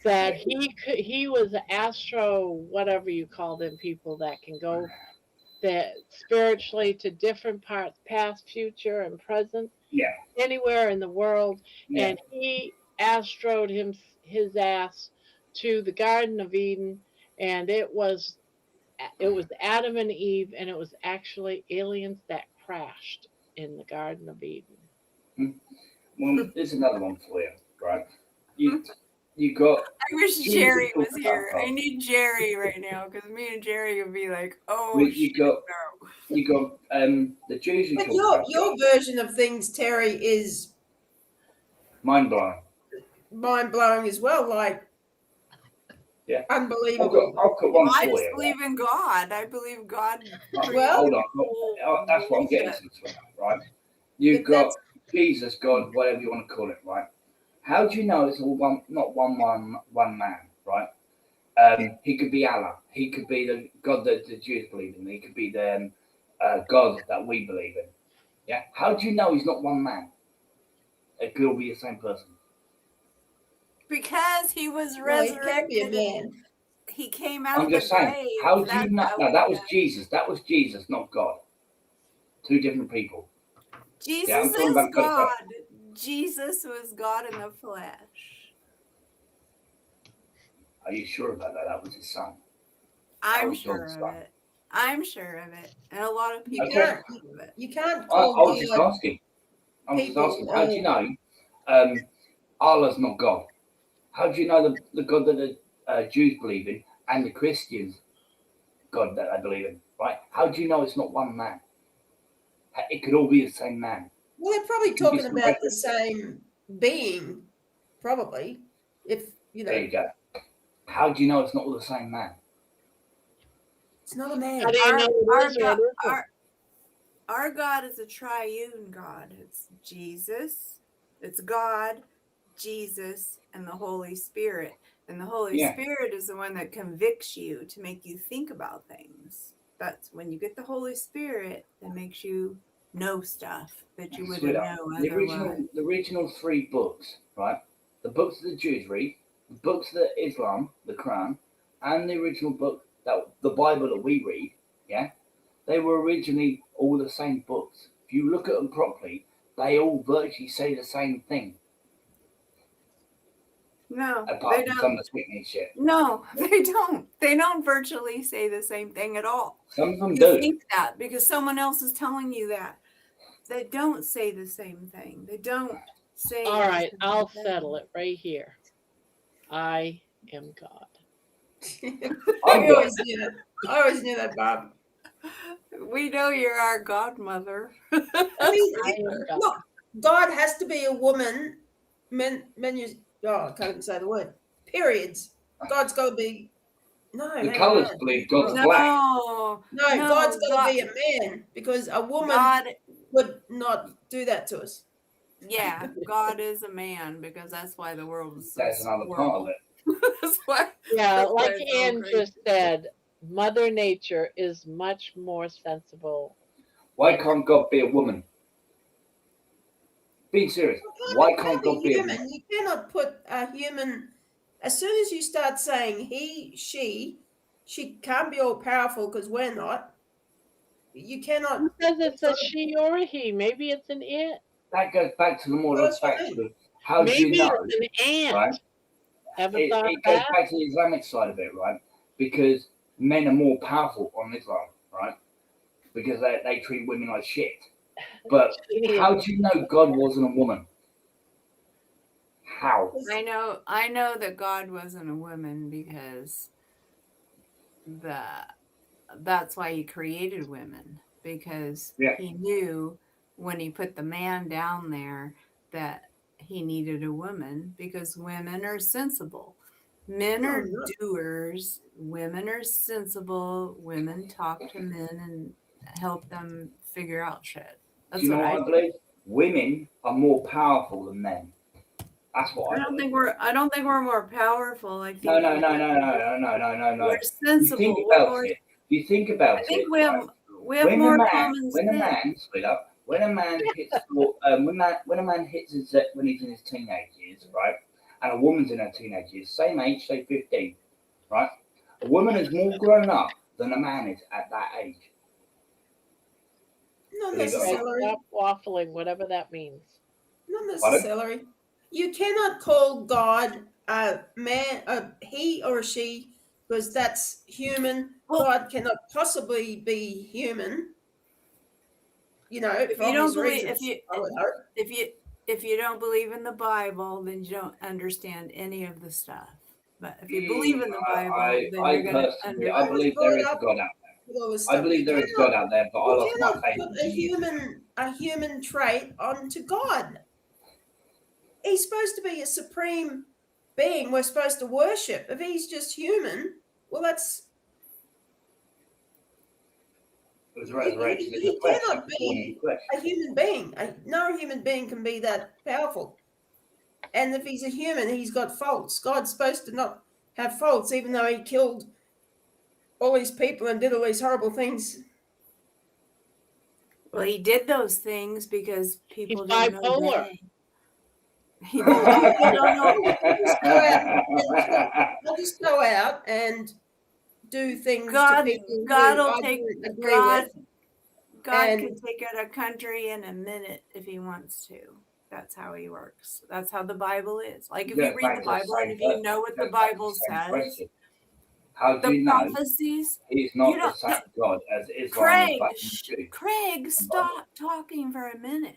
that he was an astro, whatever you call them, people that can go that spiritually to different parts, past, future, and present, Yeah. anywhere in the world, Yeah. and he astroed his ass to the Garden of Eden, and it was Adam and Eve, and it was actually aliens that crashed in the Garden of Eden. Well, there's another one for you, right? You got. I wish Jesus Jerry was talked here. about I need Jerry right now because me and Jerry would be like, "Oh God. shit, You got the Jews who But talk about your version of things, Terry, is mind blowing. mind blowing as well. Like, yeah, unbelievable. I've got one I for just you. believe in God. I believe God. Well, hold on. That's what I'm getting to, right? You've got Jesus, God, whatever you want to call it, right? How do you know it's all not one man, right? He could be Allah. He could be the God that the Jews believe in. He could be the God that we believe in. Yeah. How do you know he's not one man? It could all be the same person. Because he was Well, he resurrected. can't be a man. He came out I'm of the just saying. grave. How do you know? No, that was Jesus. That was Jesus, not God. Two different people. Jesus is God. Jesus was God in the flesh. Are you sure about that? That was his son. I'm sure of it. I'm sure of it. And a lot of people You can't. are sure of it. You can't I call was just God asking. I was just people asking. How do you know Allah's not God? How do you know the God that the Jews believe in and the Christians God that I believe in? Right? How do you know it's not one man? It could all be the same man. Well, they're probably talking about the same being, probably. If you know. There you go. How do you know it's not all the same man? It's not a man. How do you know Our God is a triune God. It's Jesus, it's God, Jesus, and the Holy Spirit. And the Holy Spirit is the one that convicts you to make you think about things. That's when you get the Holy Spirit that makes you know stuff that you wouldn't know otherwise. The original 3 books, right? The books that the Jews read, the books that Islam, the Quran, and the original book the Bible that we read, yeah, they were originally all the same books. If you look at them properly, they all virtually say the same thing. No, apart they from don't. some of the sweetening shit. No, they don't. They don't virtually say the same thing at all. Some of them you do. think that because someone else is telling you that. They don't say the same thing. They don't say. All right, I'll settle it right here. I am God. I always knew that, Bob. We know you're our godmother. I mean, look, God has to be a woman. Men use. Oh, I can't even say the word. Periods. God's got to be. No. The colours believe God's black. No, God's got to be a man because a woman would not do that to us. Yeah, God is a man because that's why the world is so That's another part of it. That's why. Yeah, that's like why it's so Ann crazy. just said, Mother Nature is much more sensible. Why can't God be a woman? being serious, God, why it can't be God be a human? You cannot put a human. As soon as you start saying he, she can't be all powerful because we're not. You cannot. Who says it's a Well, she or a he? Maybe it's an it. That goes back to the more that's of what I fact mean. of how do you Maybe know, it's an ant. right? Ever It, thought it of goes that? back to the Islamic side of it, right? Because men are more powerful on Islam, right? Because they treat women like shit. But how do you know God wasn't a woman? How? I know that God wasn't a woman because that's why he created women, because Yeah. he knew when he put the man down there that he needed a woman, because women are sensible. Men No, are not. doers, women are sensible, women talk to men and help them figure out shit. Do That's you know what what I believe? Women are more powerful than men. That's what I believe. I don't think we're more powerful. I think No. we're You think sensible. about it. You think about I think it. we have Right? more common When a sense. man split up, when a man hits when a man hits his when he's in his teenage years, right? And a woman's in her teenage years, same age, say 15, right? A woman is more grown up than a man is at that age. Not Believe it or not. necessarily. Stop waffling, whatever that means. Not Pardon? necessarily. You cannot call God a man, a he or a she, because that's human. God cannot possibly be human. You know, If for you don't obvious believe, reasons. I would hope. if you don't believe in the Bible, then you don't understand any of the stuff. But if you believe in the Bible, then I you're going to personally, understand. I believe there is a God out there. With all this I stuff. believe there is God out there, but I You lost my cannot faith put in Jesus. a human trait onto God. He's supposed to be a supreme being we're supposed to worship. If he's just human, well, that's It was resurrection in the he flesh. cannot He was born in be the flesh. a human being. No human being can be that powerful. And if he's a human, he's got faults. God's supposed to not have faults, even though he killed all these people and did all these horrible things. Well, he did those things because people He's don't bipolar. obey. People don't know. I'll just go out and do things to God people who will I take don't agree with. God And can take out a country in a minute if he wants to. That's how he works. That's how the Bible is. Like if you read the Bible and if you know what the Bible says, How do the you know prophecies, he's you not don't. the same God as Islam Craig, is back in the Jew? Craig, stop talking for a minute.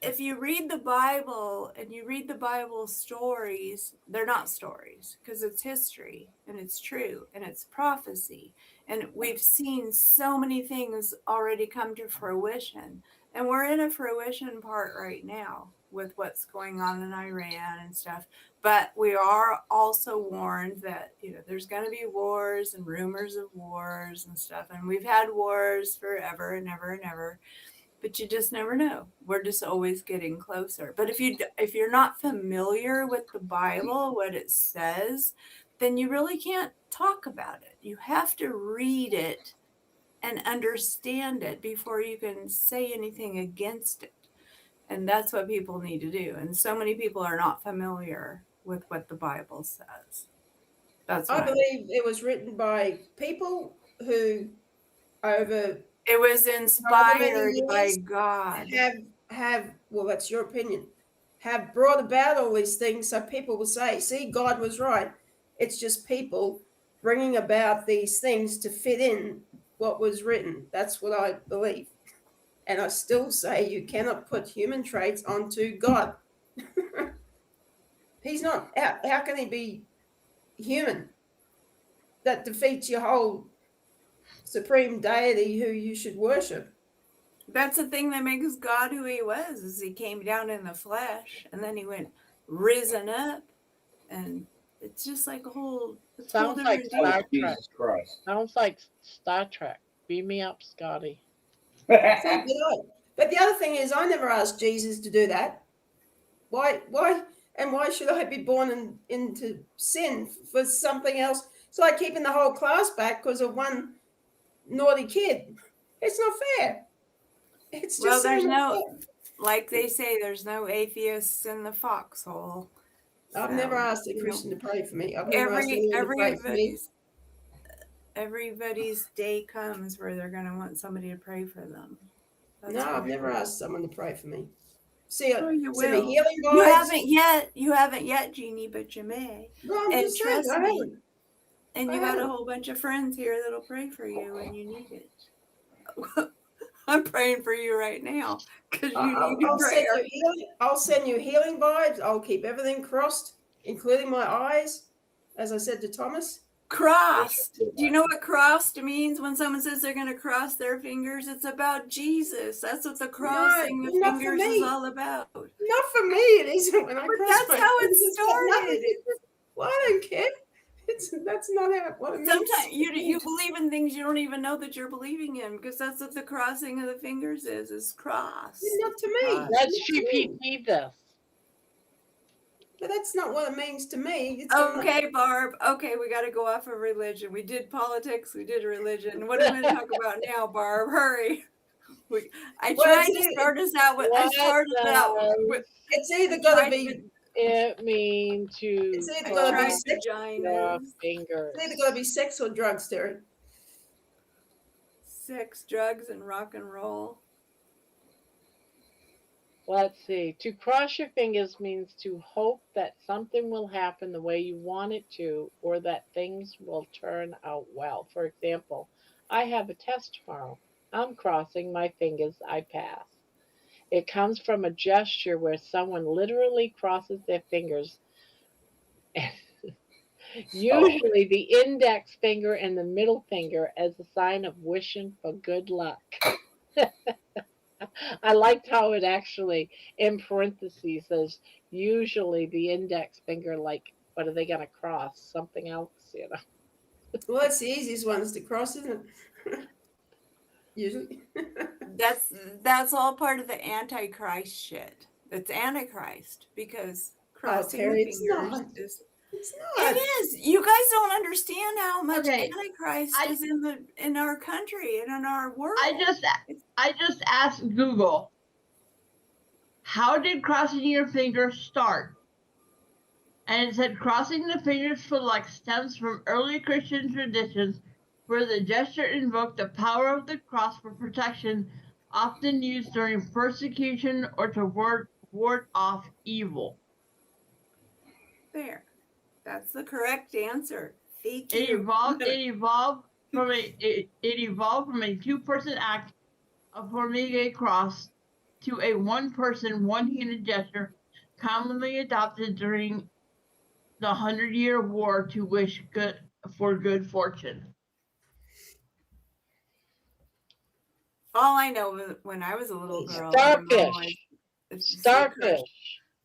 If you read the Bible and you read the Bible stories, they're not stories because it's history and it's true and it's prophecy. And we've seen so many things already come to fruition. And we're in a fruition part right now with what's going on in Iran and stuff. But we are also warned that, there's going to be wars and rumors of wars and stuff. And we've had wars forever and ever and ever. But you just never know. We're just always getting closer. But if you're not familiar with the Bible, what it says, then you really can't talk about it. You have to read it and understand it before you can say anything against it. And that's what people need to do. And so many people are not familiar with what the Bible says. That's I what believe it was written by people who it was inspired by God. Have well, that's your opinion. Have brought about all these things, so people will say, "See, God was right." It's just people bringing about these things to fit in what was written. That's what I believe, and I still say you cannot put human traits onto God. He's not. How can he be human? That defeats your whole supreme deity who you should worship. That's the thing that makes God who he was, is he came down in the flesh and then he went risen up, and it's just like a whole Sounds like different Star deal. Trek. Jesus Christ. Sounds like Star Trek. Beam me up, Scotty. But the other thing is, I never asked Jesus to do that. Why should I be born into sin for something else? So I keeping the whole class back because of one naughty kid. It's not fair. It's just Well, like they say, there's no atheists in the foxhole. I've never asked a Christian to pray for me. I've never asked anyone to pray for me. Everybody's day comes where they're going to want somebody to pray for them. No, I've never asked someone to pray for me. See, you send me will. healing You vibes. haven't yet, Jeannie, but you may. No, I'm And just saying, trust I me. haven't. And you got a whole bunch of friends here that'll pray for you when you need it. I'm praying for you right now because you need prayer. I'll send you healing vibes. I'll keep everything crossed, including my eyes, as I said to Thomas. Crossed. Do you know what crossed means when someone says they're going to cross their fingers? It's about Jesus. That's what the crossing the fingers is all about. Not for me, it isn't. When I cross that's my how it fingers, started. Well, I don't care. That's not what it means. Sometimes you believe in things you don't even know that you're believing in, because that's what the crossing of the fingers is cross. Not to me. Let's GPT this. But that's not what it means to me. Okay, Barb. Okay, we got to go off of religion. We did politics. We did religion. What are we going to talk about now, Barb? Hurry. I tried to start us out with. I started out with. It's either going to be. It means to. It's either going to be sex. Fingers. It's either going to be sex or drugs, Terry. Sex, drugs, and rock and roll. Let's see. To cross your fingers means to hope that something will happen the way you want it to, or that things will turn out well. For example, I have a test tomorrow. I'm crossing my fingers I pass. It comes from a gesture where someone literally crosses their fingers. Usually the index finger and the middle finger as a sign of wishing for good luck. I liked how it actually, in parentheses, says usually the index finger, like, what are they going to cross? Something else, you know? Well, that's the easiest one is to cross, isn't it? Usually. That's all part of the Antichrist shit. It's Antichrist, because crossing the fingers is... It's not. It is. You guys don't understand how much Antichrist is in our country and in our world. I just asked Google, how did crossing your fingers start? And it said crossing the fingers for luck stems from early Christian traditions where the gesture invoked the power of the cross for protection, often used during persecution or to ward off evil. There. That's the correct answer. Thank you. It evolved from a two-person act of forming a cross to a one-person, one-handed gesture commonly adopted during the 100-Year War to wish for good fortune. All I know when I was a little girl. Starfish. Starfish.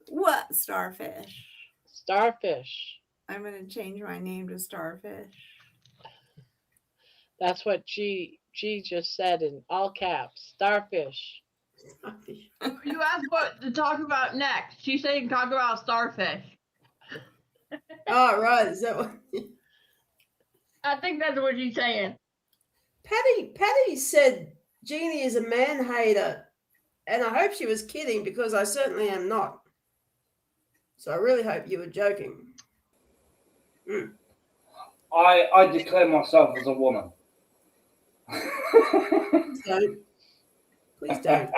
What starfish? Starfish. I'm going to change my name to Starfish. That's what G just said in all caps. Starfish. You asked what to talk about next. She's saying talk about starfish. Oh, right. Is that what? I think that's what she's saying. Patty said Jeannie is a man hater, and I hope she was kidding because I certainly am not. So I really hope you were joking. I declare myself as a woman. Don't. Please don't.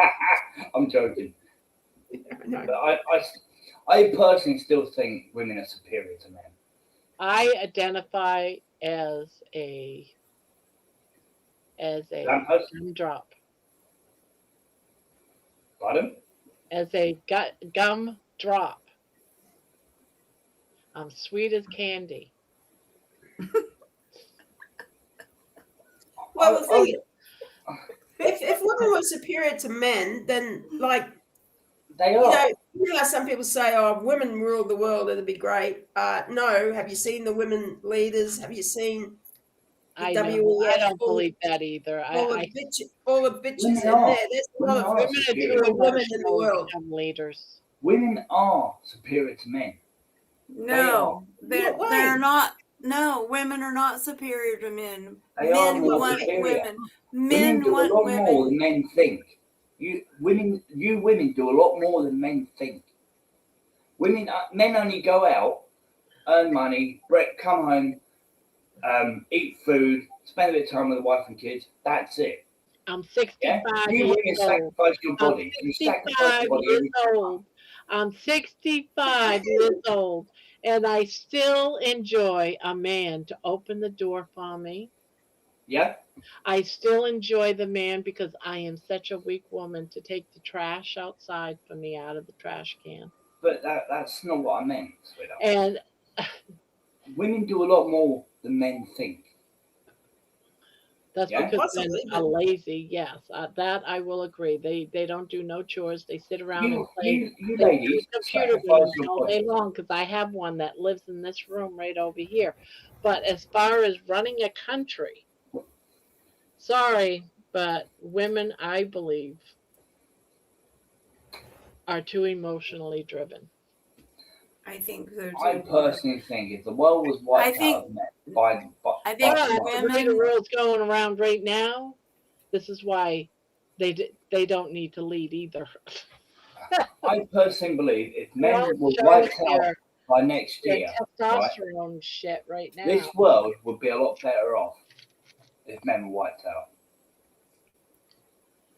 I'm joking. No. But I personally still think women are superior to men. I identify as a gumdrop. Pardon? As a gum drop. I'm sweet as candy. Well, the thing is, if women were superior to men, then like they are. You know, some people say, "Oh, if women ruled the world, it'd be great." No, have you seen the women leaders? Have you seen the WEF? I don't believe that either. All the bitches in there. There's a lot of women in the world. Leaders. Women are superior to men. No, they're not. No, women are not superior to men. Men want women. Men do want a lot women. more than men think. You women do a lot more than men think. Men only go out, earn money, come home, eat food, spend a bit of time with the wife and kids. That's it. I'm Yeah, 65 you years women old. sacrifice your I'm body. You sacrifice 65 your body years every time. old. I'm 65 years old, and I still enjoy a man to open the door for me. Yeah, I still enjoy the man because I am such a weak woman to take the trash outside for me out of the trash can. but that's not what I meant, sweetheart. And Women do a lot more than men think. that's Yeah? because men Possibly, are but lazy. Yes, that I will agree. They don't do no chores. They sit around and play. You They play ladies computer sacrifice games your all day body. long because I have one that lives in this room right over here. But as far as running a country, sorry, but women, I believe, are too emotionally driven. I think so too. I personally think if the world was I wiped think out of men by I think But tomorrow, the way the women. world's going around right now, this is why they don't need to lead either. I personally believe if They're all men were showing wiped out their by next their year, right, testosterone shit right now. this world would be a lot better off if men were wiped out.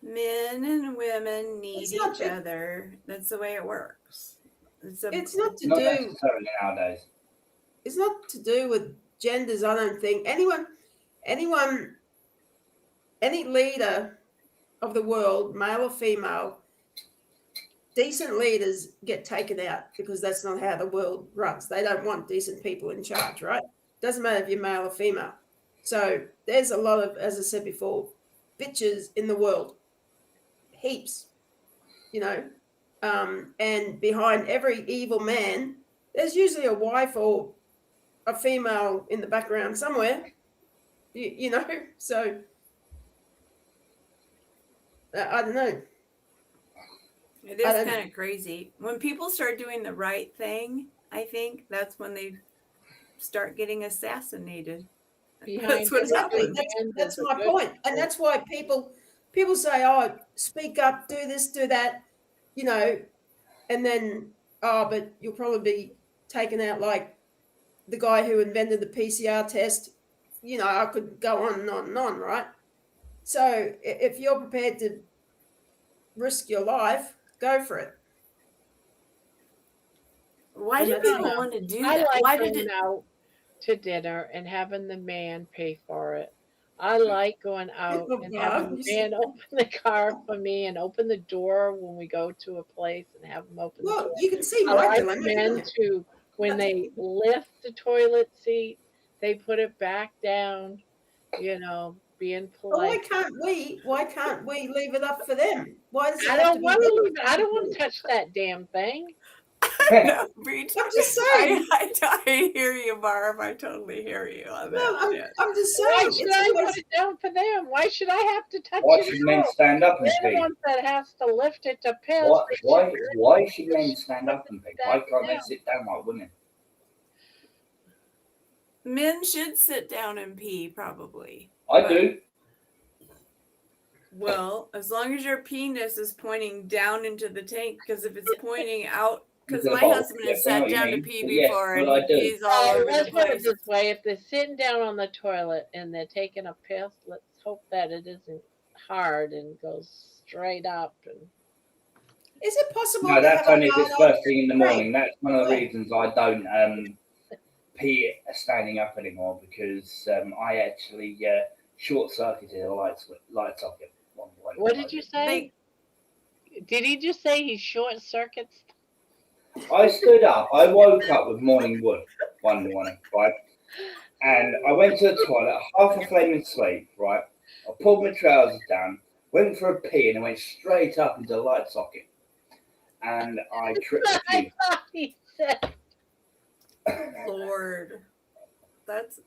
Men and women need It's not each that- other. That's the way it works. it's not to Not do. necessarily nowadays. It's not to do with genders. I don't think anyone, any leader of the world, male or female, decent leaders get taken out because that's not how the world runs. They don't want decent people in charge, right? Doesn't matter if you're male or female. So there's a lot of, as I said before, bitches in the world, heaps, you know. And behind every evil man, there's usually a wife or a female in the background somewhere, you know. So I don't know. It is kind of crazy. When people start doing the right thing, I think that's when they start getting assassinated. Behind That's what every happens. man That's there's a my good point, and man. that's why people say, "Oh, speak up, do this, do that," you know, and then, "Oh, but you'll probably be taken out like the guy who invented the PCR test." You know, I could go on and on and on, right? So if you're prepared to risk your life, go for it. Why And do that's people how- want to do I that? like Why did going it? out to dinner and having the man pay for it. I like going out Oh, and Bob, having you the see- man open the car for me and open the door when we go to a place and have him open the Well, door. you can see I my like dilemma. men to, when they lift the toilet seat, they put it back down, you know, being But why polite. can't we? Why can't we leave it up for them? Why does it I have to don't be want to them? leave it. I don't want to touch that damn thing. No, Breach. I'm just saying. I hear you, Barb. I totally hear you on No, that. shit. I'm just Why saying. should It's I always, put it down for them? Why should I have to touch Why it? should men No. stand up and They're the pee? ones that has to lift it to piss. Why should men stand up and pee? Why can't they sit down like women? Men should sit down and pee, probably. I do. Well, as long as your penis is pointing down into the tank, because if it's pointing out, because Into the my bowl. husband has Yes, I know sat what you down to mean. pee But yes, before, but and I he do. pees all over the Let's put it place. this way: if they're sitting down on the toilet and they're taking a piss, let's hope that it isn't hard and goes straight up. And is it possible No, to that's have only a if it's hard first thing in the Right. morning. That's one of the Right. reasons I don't pee standing up anymore, because I actually short circuited a light socket. what did you say? Did he just say he short circuits? I stood up. I woke up with morning wood one morning, right? And I went to the toilet, half a flaming sleep, right? I pulled my trousers down, went for a pee, and I went straight up into the light socket. And I tripped the I fuse. thought he said. Lord, that's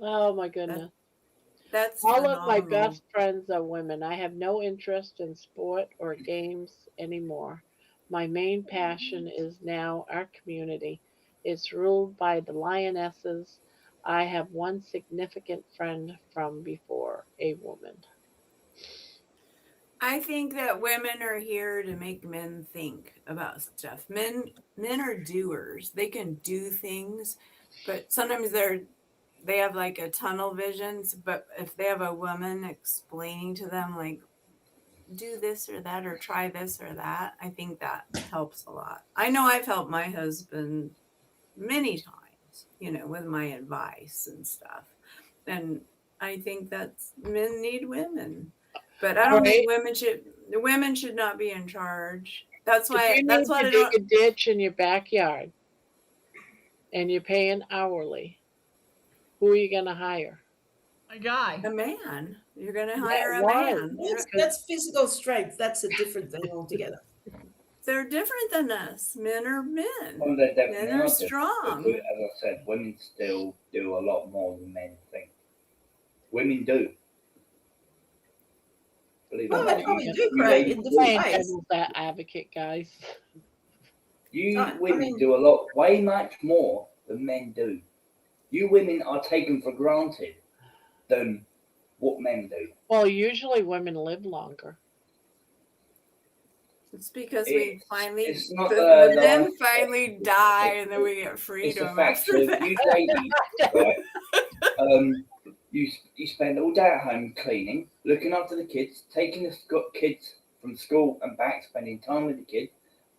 Oh my goodness. that's All of my phenomenal. best friends are women. I have no interest in sport or games anymore. My main passion is now our community. It's ruled by the lionesses. I have one significant friend from before, a woman. I think that women are here to make men think about stuff. Men are doers. They can do things, but sometimes they have like a tunnel visions. But if they have a woman explaining to them like do this or that or try this or that, I think that helps a lot. I know I've helped my husband many times, with my advice and stuff. And I think that men need women. But I don't think women should not be in charge. That's If why you need to I dig don't a ditch in your backyard and you're paying hourly, who are you going to hire? A guy. a man. You're gonna hire a why? man. That's physical strength. That's a different thing altogether. They're different than us. Men are men. Well, they're definitely Men are not different, strong. but as I said, women still do a lot more than men think. Women do. Believe it or Well, not, they probably do, you Craig, ladies in do. different Playing ways. devil's that advocate, guys. You I women mean- do a lot, way much more than men do. You women are taken for granted than what men do. Well, usually women live longer. It's because It's- we finally it's not the the men life- finally die and then we get It's the freedom fact after that that. you ladies, right, you spend all day at home cleaning, looking after the kids, taking the kids from school and back, spending time with the kids,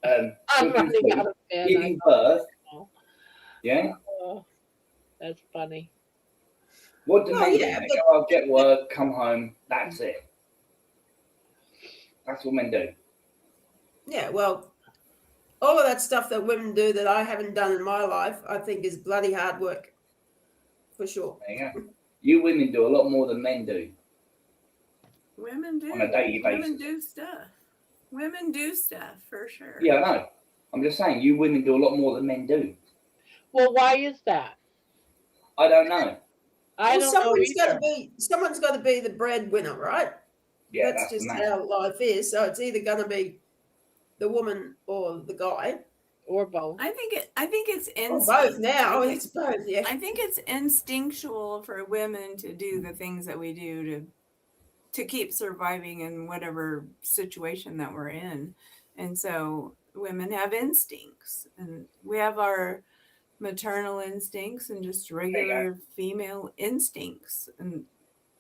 I'm cooking running food, out of bed. giving birth. know. Yeah. Oh, that's funny. What do Well, men do? yeah, They but- go out, get work, come home. That's it. That's what men do. Yeah, well, all of that stuff that women do that I haven't done in my life, I think is bloody hard work. For sure. There you go. You women do a lot more than men do. Women do. On a daily Women basis. do stuff. Women do stuff for sure. Yeah, I know. I'm just saying, you women do a lot more than men do. Well, why is that? I don't know. I Well, don't know someone's got to be the breadwinner, right? Yeah, That's that's just the man. how life is. So it's either going to be the woman or the guy. Or both. I think it's Or instinct. both now. I think, It's both, yeah. I think it's instinctual for women to do the things that we do to keep surviving in whatever situation that we're in. And so women have instincts, and we have our maternal instincts and just regular female instincts, and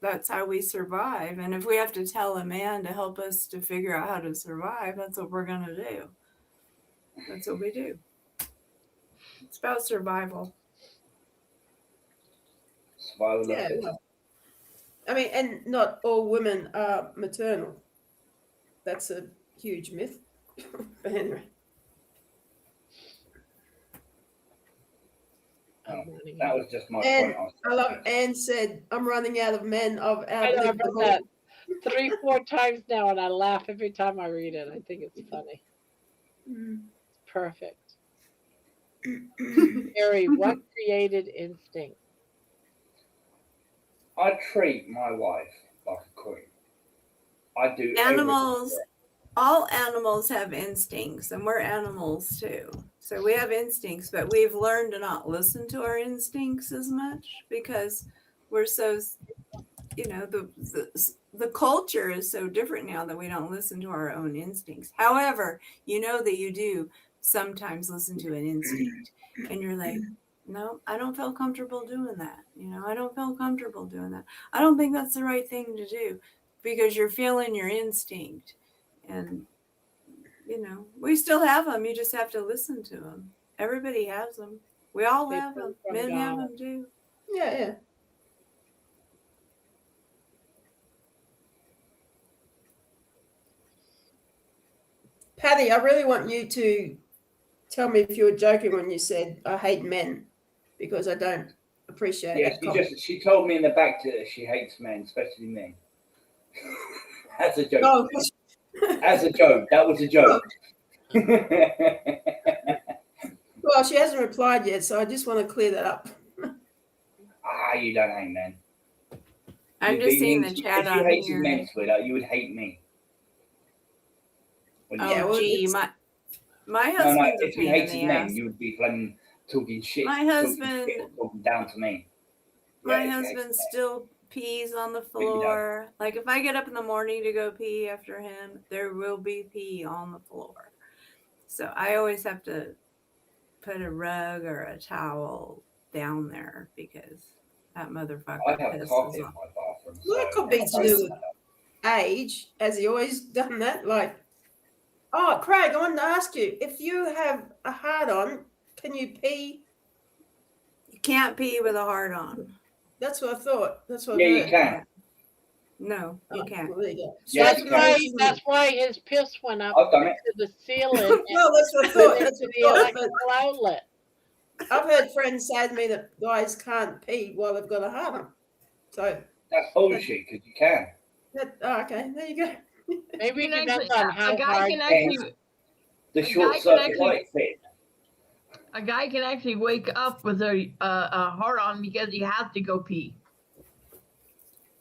that's how we survive. And if we have to tell a man to help us to figure out how to survive, that's what we're going to do. That's what we do. It's about survival. Survival of the Yeah, fittest. well, I mean, and not all women are maternal. That's a huge myth. But anyway. That was just my And point. I love Anne said, I'm running out of men. I've I know, I've outlived them read that all. 3-4 times now, and I laugh every time I read it. I think it's funny. Perfect. Mary, what created instinct? I treat my wife like a queen. I do everything Animals, for her. all animals have instincts, and we're animals too. So we have instincts, but we've learned to not listen to our instincts as much because we're so, the culture is so different now that we don't listen to our own instincts. However, you know that you do sometimes listen to an instinct, and you're like, no, I don't feel comfortable doing that. I don't feel comfortable doing that. I don't think that's the right thing to do, because you're feeling your instinct. And we still have them. You just have to listen to them. Everybody has them. We all They have come them. from Men have God. them too. Yeah. Patty, I really want you to tell me if you were joking when you said I hate men, because I don't appreciate Yeah, that comment. she told me in the back that she hates men, especially men. As a joke. No, As a joke. That was a joke. well, she hasn't replied yet, so I just want to clear that up. You don't hate men. I'm You'd just be seeing mean the to- chat If you on hated here. men, sweetheart, you would hate me. Wouldn't you? Oh, well, gee, it's- my No, husband's if a you pain in hated the men, ass. you would be talking shit. My talking husband- shit, talking down to me. My Yeah, if you hated husband men. still pees on the you know. floor. Like if I get up in the morning to go pee after him, there will be pee on the floor. So I always have to put a rug or a towel down there because that I motherfucker have pisses coffee in off. my bathroom, Well, so that could be I to don't do know. with age. Has he always done that? Like, oh, Craig, I wanted to ask you, if you have a hard on, can you pee? You can't pee with a hard on. That's what I thought. That's what I Yeah, you heard. can. No, you Oh, can't. well, there you go. Yes, That's you why. can. That's why his piss went up I've done it. to the ceiling Well, that's what I and thought. went That's into what the I thought. But electrical outlet. I've heard friends say to me that guys can't pee while they've got a hard on. So That's bullshit because you can. okay, there you go. Maybe You it can depends actually, on a how guy hard. can actually, The a short guy can circuit actually, light thing. a guy can actually wake up with a hard on because he has to go pee.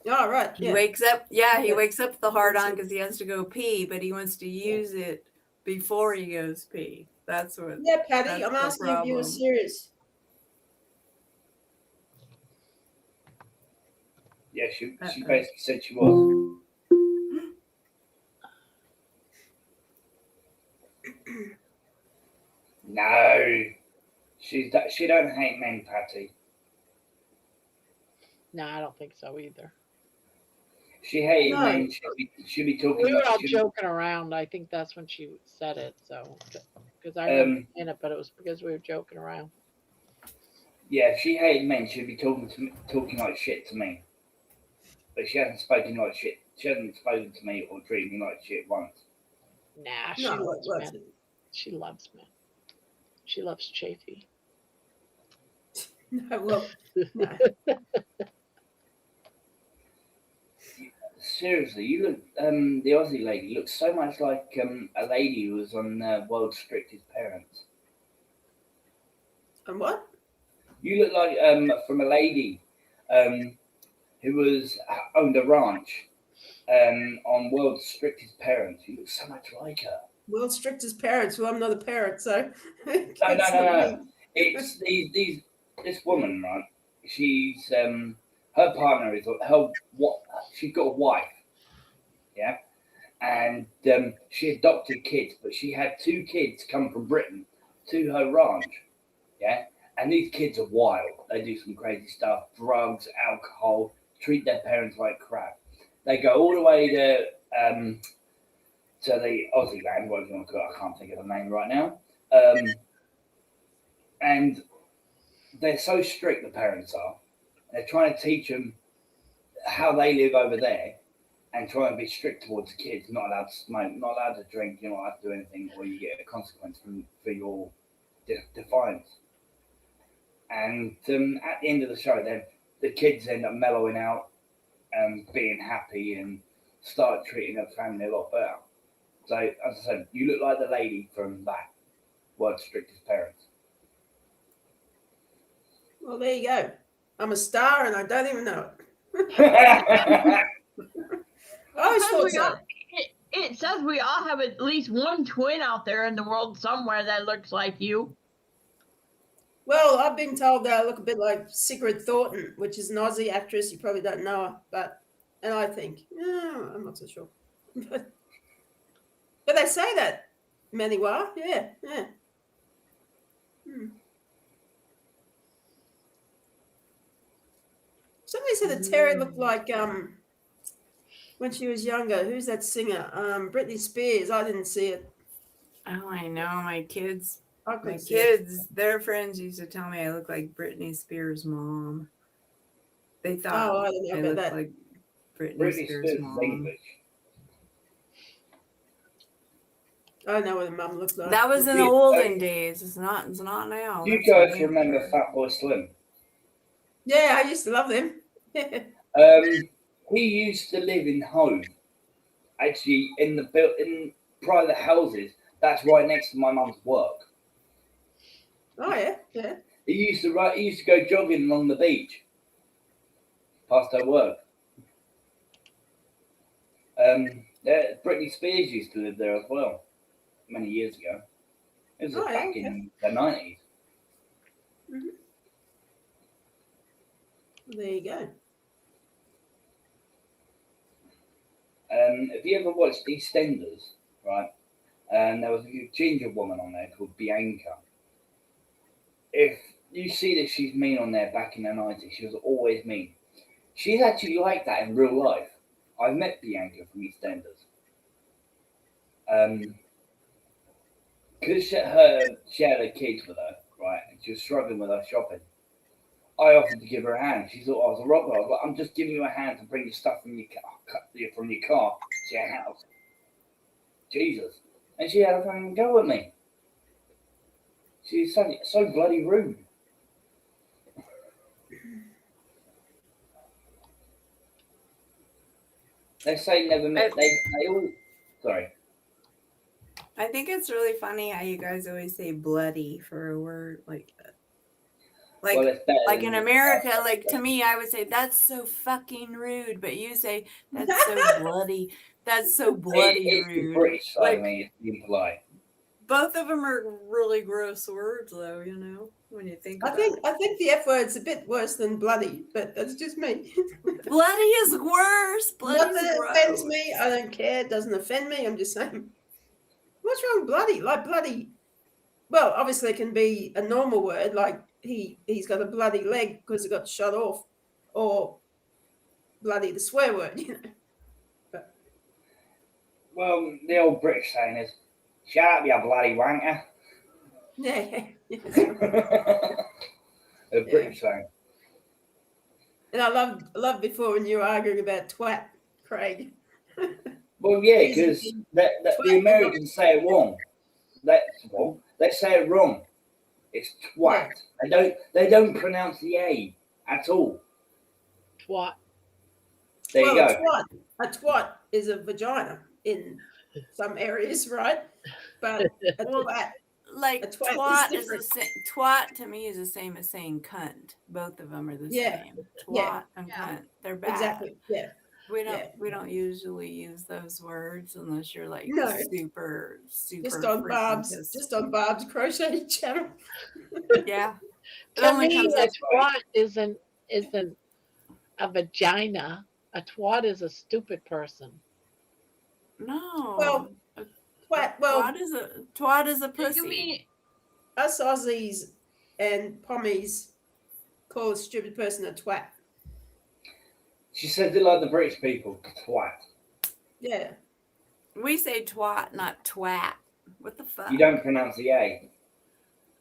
Oh, right. He Yeah. wakes up. Yeah, he Yeah. wakes up with the hard on because he has to go pee, but he wants to use it before he goes pee. That's what. Yeah, Patty, That's I'm the asking if you were problem. serious. Yeah, she basically said she was. No, she don't hate men, Patty. No, I don't think so either. She hated No. men. She'd be talking We were like all she'd- joking around. I think that's when she said it. So, because I remember saying it, but it was because we were joking around. Yeah, if she hated men, she'd be talking like shit to me. But she hasn't spoken like shit. She hasn't spoken to me or treated me like shit once. Nah, she No, loves what's men. She loves men. She loves Chafee. No, well, no. Seriously, you look. The Aussie lady looks so much like a lady who was on World's Strictest Parents. And what? You look like from a lady who was owned a ranch on World's Strictest Parents. You look so much like her. World's strictest parents. Well, I'm not a parent, so. No. It's this woman, right? She's her partner is her what? She's got a wife, yeah, and she adopted kids, but she had 2 kids come from Britain to her ranch, yeah, and these kids are wild. They do some crazy stuff, drugs, alcohol, treat their parents like crap. They go all the way to the Aussie land, whatever you want to call it. I can't think of the name right now. And they're so strict, the parents are. They're trying to teach them how they live over there and try and be strict towards the kids. Not allowed to smoke, not allowed to drink, you're not allowed to do anything, or you get a consequence for your defiance. And at the end of the show, then the kids end up mellowing out and being happy and start treating their family a lot better. So, as I said, you look like the lady from that World's Strictest Parents. Well, there you go. I'm a star and I don't even know it. I always thought so. It says we all have at least one twin out there in the world somewhere that looks like you. Well, I've been told that I look a bit like Sigrid Thornton, which is an Aussie actress. You probably don't know her, and I think, I'm not so sure. But they say that, Maniwa, yeah. Somebody said that Terry looked like when she was younger. Who's that singer? Britney Spears. I didn't see it. Oh, I know. My kids, I couldn't my see it. kids, their friends used to tell me I look like Britney Spears' mom. They thought Oh, I didn't know I about looked that. like Britney Britney Spears' Spears is mom. English. I don't know what her mum looked like. That was in the olden days. It's not now. You That's guys for remember sure. Fatboy Slim? Yeah, I used to love them. He used to live in Hove, actually in private houses. That's right next to my mum's work. Oh yeah. He used to go jogging along the beach past her work. Britney Spears used to live there as well many years ago. It was back in the 90s. There you go. Have you ever watched EastEnders? Right, and there was a ginger woman on there called Bianca. If you see that she's mean on there back in the 90s, she was always mean. She's actually like that in real life. I've met Bianca from EastEnders. Because she had her kids with her, right, and she was struggling with her shopping. I offered to give her a hand. She thought I was a robber. I was like, I'm just giving you a hand to bring your stuff from your car to your house. Jesus. And she had a fucking go at me. She's so bloody rude. They say never met. They all. Sorry. I think it's really funny how you guys always say bloody for a word like that. Well, it's better Like than in America, like to me, I would say that's so fucking rude, but you say that's so bloody. That's so bloody it's rude. The British side like, of me is being polite. Both of them are really gross words, though. You know, when you think about it. I think the F word's a bit worse than bloody, but that's just me. Bloody is worse. Not that it offends me. I don't care. It doesn't offend me. I'm just saying, what's wrong with bloody? Like bloody. Well, obviously it can be a normal word, like he's got a bloody leg because it got shot off, or bloody the swear word, you know. But, well, the old British saying is, "Shut up, you bloody wanker." Yeah. A British saying. And I loved before when you were arguing about twat, Craig. Well, yeah, because the Americans say it wrong. That's wrong. They say it wrong. It's twat. Yeah. They don't pronounce the A at all. Twat. There you go. A twat is a vagina in some areas, right? But a twat, like twat is the same. Twat to me is the same as saying cunt. Both of them are the same. Twat and cunt. They're bad. Exactly. Yeah. We don't usually use those words unless you're like super just on Barb's crochet channel. Yeah. To me, a twat isn't a vagina. A twat is a stupid person. No. Well, twat is a pussy. Us Aussies and Pommies call a stupid person a twat. She said it like the British people, twat. Yeah. We say twat, not twat. What the fuck? You don't pronounce the A.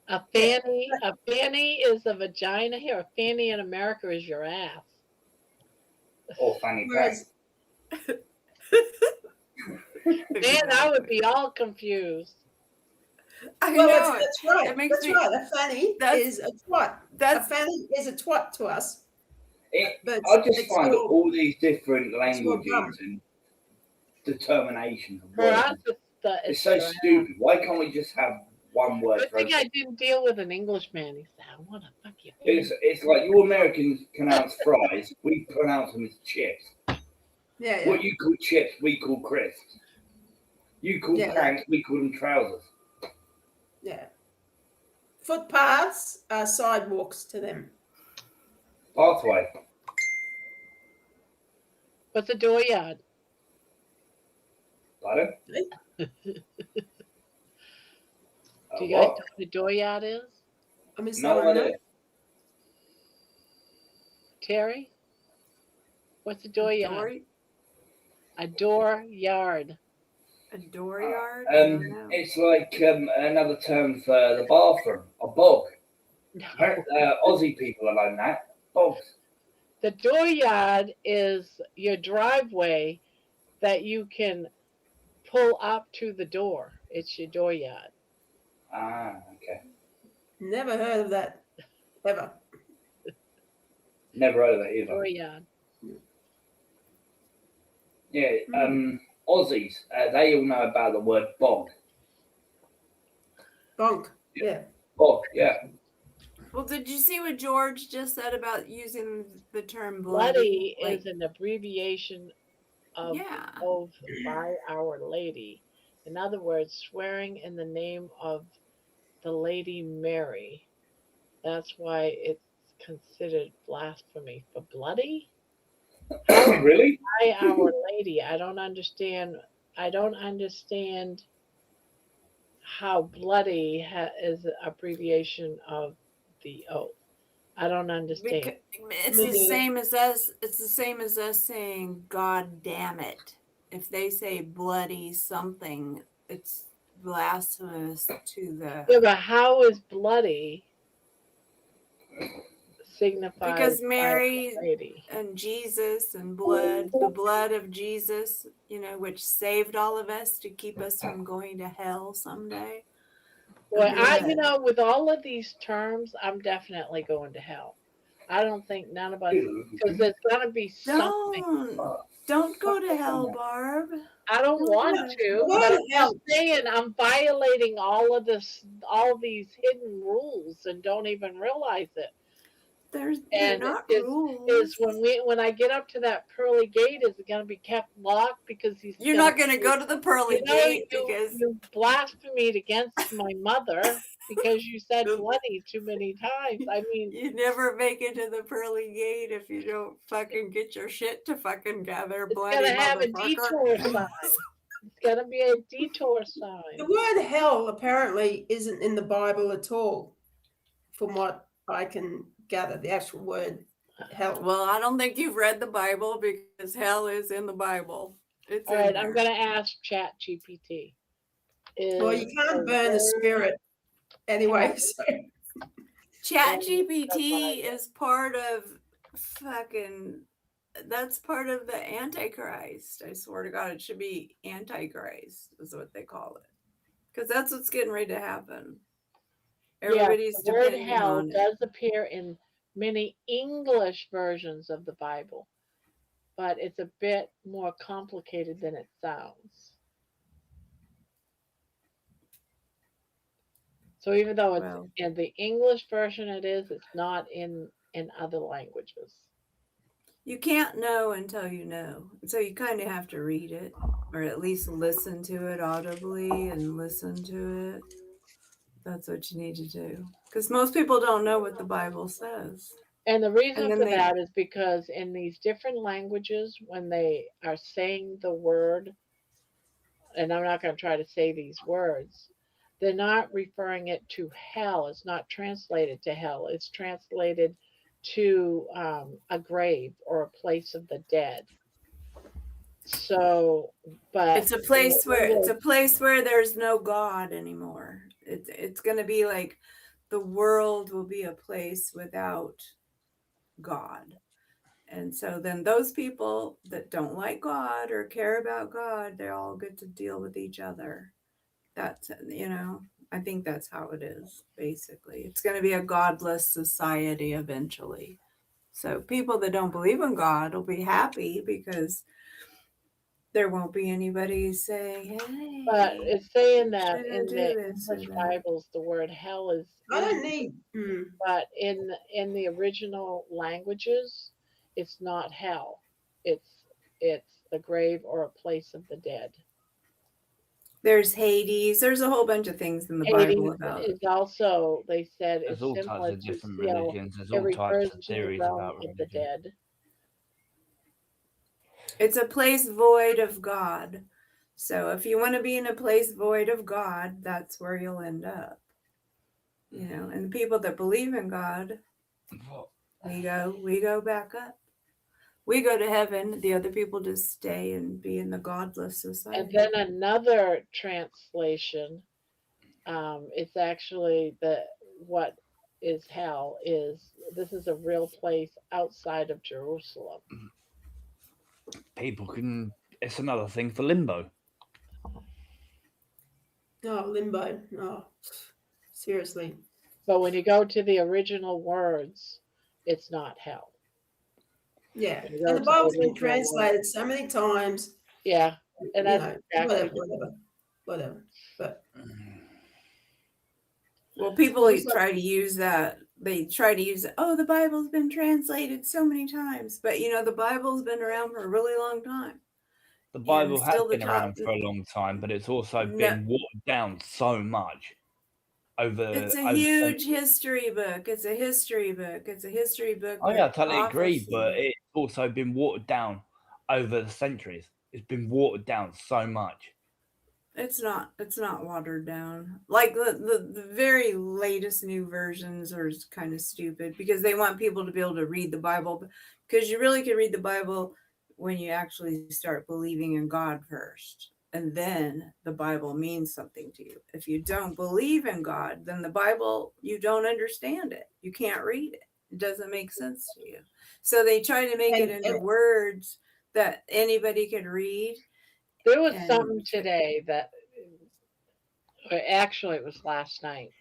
A fanny is a vagina here. A fanny in America is your ass. Or fanny pack. Man, I would be all confused. I know. That's right. That's right. A fanny is a twat. A fanny is a twat to us. I just find all these different languages and determinations of words. It's so stupid. Why can't we just have one word? I think I didn't deal with an Englishman. He said, "I want to fuck you." It's like you Americans pronounce fries. We pronounce them as chips. Yeah. What you call chips, we call crisps. You call pants, we call them trousers. Yeah. Footpaths are sidewalks to them. Pathway. What's a dooryard? Pardon? Do you guys know what a dooryard is? No idea. Terry? What's a dooryard? A dooryard. A dooryard? It's like another term for the bathroom. A bog. No. Aussie people are like that. Bogs. The dooryard is your driveway that you can pull up to the door. It's your dooryard. Ah, okay. Never heard of that. Ever. Never heard of it either. Dooryard. Yeah, Aussies, they all know about the word bog. Bonk. Yeah. Bog, yeah. Well, did you see what George just said about using the term bloody? Bloody is an abbreviation of by Our Lady. In other words, swearing in the name of the Lady Mary. That's why it's considered blasphemy. For bloody? How Really? by Our Lady? I don't understand. I don't understand how bloody is an abbreviation of the oath. I don't understand. Because it's the same as us. It's the same as us saying "God damn it." If they say bloody something, it's blasphemous to Yeah, the. but how is bloody signified Because by Our Mary Lady? and Jesus and blood, the blood of Jesus, which saved all of us to keep us from going to hell someday. Well, Blood. with all of these terms, I'm definitely going to hell. I don't think none of us, because there's got to be something. Don't go to hell, Barb. I don't want to, but I'm just saying I'm violating all these hidden rules and don't even realize it. They're not rules. Is when I get up to that pearly gate, is it going to be kept locked because you're not going to go to the pearly gate because you blasphemed against my mother because you said bloody too many times. I mean, you never make it to the pearly gate if you don't fucking get your shit to fucking gather. It's bloody gonna have a motherfucker. detour sign. It's gonna be a detour sign. The word hell apparently isn't in the Bible at all, from what I can gather. The actual word hell. Well, I don't think you've read the Bible because hell is in the Bible. It's all right. I'm gonna ask Chat GPT. Well, you can't burn the spirit anyway. So. Chat GPT is part of fucking. That's part of the Antichrist. I swear to God, it should be Antichrist, is what they call it, because that's what's getting ready to happen. Everybody's the word depending hell on it. does appear in many English versions of the Bible, but it's a bit more complicated than it sounds. So even though it's in the English version, it's not in other languages. You can't know until you know. So you kind of have to read it, or at least listen to it audibly and listen to it. That's what you need to do. Because most people don't know what the Bible says. And the reason for that is because in these different languages, when they are saying the word, and I'm not going to try to say these words, they're not referring it to hell. It's not translated to hell. It's translated to a grave or a place of the dead. So, but it's a place where there's no God anymore. It's going to be like the world will be a place without God. And so then those people that don't like God or care about God, they all get to deal with each other. That's, I think that's how it is, basically. It's going to be a godless society eventually. So people that don't believe in God will be happy because there won't be anybody saying, hey. But it's saying that in the English Bibles, the word hell is. I don't need. But in the original languages, it's not hell. It's the grave or a place of the dead. There's Hades. There's a whole bunch of things in the Bible about it. It's also, they said, there's it's all similar types of to different religions. There's all types of theories about religion. The dead. It's a place void of God. So if you want to be in a place void of God, that's where you'll end up. And the people that believe in God, we go back up. We go to heaven. The other people just stay and be in the godless society. And then another translation, it's actually what is hell is this is a real place outside of Jerusalem. It's another thing for limbo. Oh, limbo. Oh, seriously. But when you go to the original words, it's not hell. Yeah, and the Bible's been translated so many times. Yeah, and that's whatever. But well, people try to use that. They try to use it. Oh, the Bible's been translated so many times, but the Bible's been around for a really long time. The Bible has been around for a long time, but it's also been watered down so much. over. It's a over huge history book. It's a history book. It's a history book. Oh yeah, I with totally agree, but prophecy. it's also been watered down over the centuries. It's been watered down so much. It's not watered down. Like the very latest new versions are kind of stupid because they want people to be able to read the Bible, because you really can read the Bible when you actually start believing in God first. And then the Bible means something to you. If you don't believe in God, then the Bible, you don't understand it. You can't read it. It doesn't make sense to you. So they try to make it into words that anybody could read. There was something today that, actually, it was last night,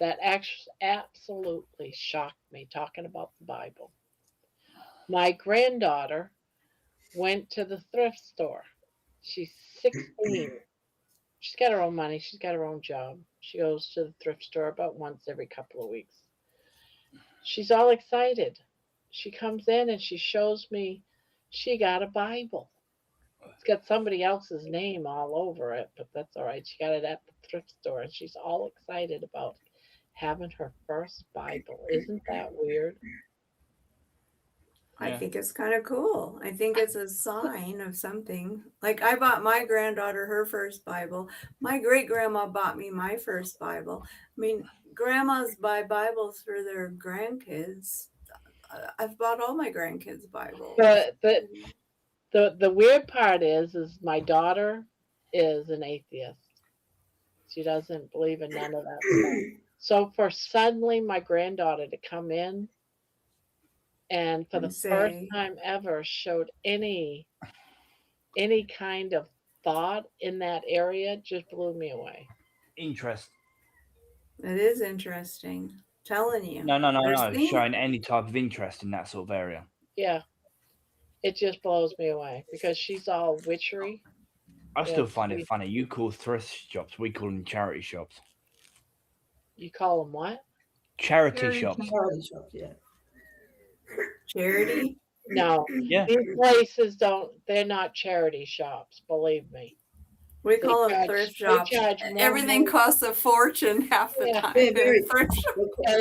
that actually absolutely shocked me talking about the Bible. My granddaughter went to the thrift store. She's 16. She's got her own money. She's got her own job. She goes to the thrift store about once every couple of weeks. She's all excited. She comes in and she shows me she got a Bible. It's got somebody else's name all over it, but that's all right. She got it at the thrift store, and she's all excited about having her first Bible. Isn't that weird? I think it's kind of cool. I think it's a sign of something. Like, I bought my granddaughter her first Bible. My great grandma bought me my first Bible. I mean, grandmas buy Bibles for their grandkids. I've bought all my grandkids Bibles. The weird part is my daughter is an atheist. She doesn't believe in none of that stuff. So for suddenly my granddaughter to come in and for the first time ever showed any kind of thought in that area just blew me away. Interest. It is interesting. Telling you. No. Showing any type of interest in that sort of area. Yeah. It just blows me away because she's all witchery. I still find it funny. You call thrift shops, we call them charity shops. You call them what? Charity shops. Charity shops, yeah. Charity? No. Yeah. These places they're not charity shops, believe me. We call them thrift shops. Everything costs a fortune half the time. And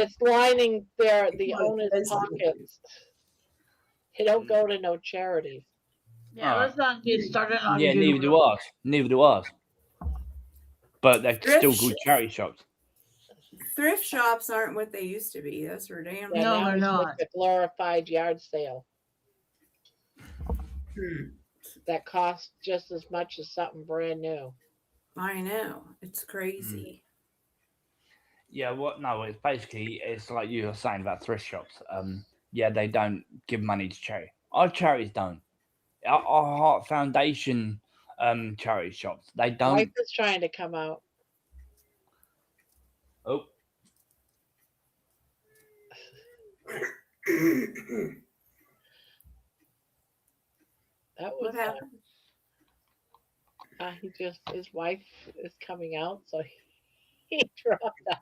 it's lining the owner's pockets. They don't go to no charities. Yeah, let's not get started on Yeah, neither do ours. Neither do ours. But they're still good charity shops. Thrift shops aren't what they used to be. That's for damn sure. No, they're not. It's a glorified yard sale. That costs just as much as something brand new. I know. It's crazy. Yeah, no, it's like you were saying about thrift shops. Yeah, they don't give money to charity. Our charities don't. Our Heart Foundation charity shops, they don't. Wife is trying to come out. Oh. That was his wife is coming out, so he dropped out.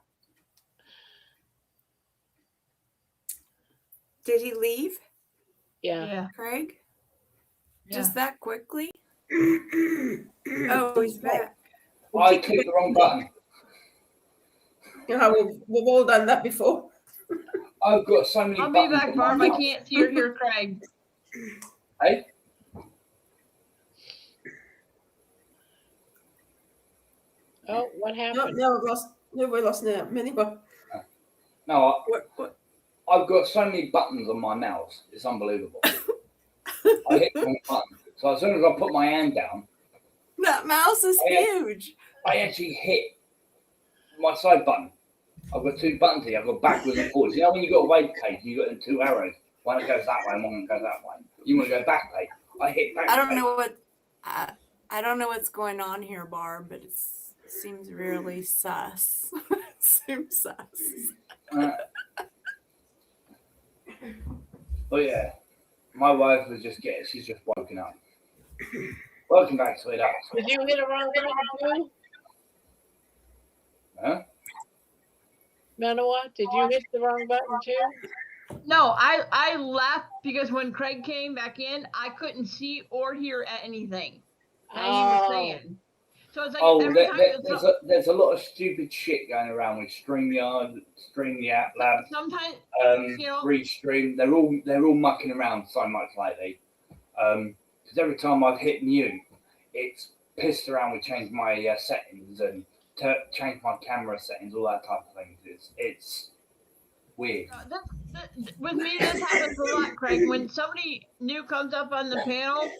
Did he leave? Yeah. Craig? Just that quickly? Oh, he's back. I clicked the wrong button. Yeah, we've all done that before. I've got so many I'll buttons. be back, Barb. I can't see or hear Craig. Hey? Oh, what happened? No, we lost now. Anyway. No, I've got so many buttons on my mouse. It's unbelievable. I hit the wrong button. So as soon as I put my hand down, that mouse is huge. I actually hit my side button. I've got two buttons here. I've got backwards and forwards. You know when you got a wave page, you got them two arrows. One that goes that way and one that goes that way. You want to go back page. I hit back. I don't know what's going on here, Barb, but it seems really sus. It seems sus. But yeah, my wife was she's just woken up. Welcome back, sweetheart. Did you hit a wrong button too? Huh? Manoa, did you hit the wrong button too? No, I left because when Craig came back in, I couldn't see or hear anything that he was saying. So it's like Oh, every time there's a lot of stupid shit going around with StreamYard, Lab, sometimes Restream. They're all mucking around so much lately. Because every time I've hit mute, it's pissed around with changing my settings and change my camera settings, all that type of thing. It's weird. with me, this happens a lot, Craig. When somebody new comes up on the panel,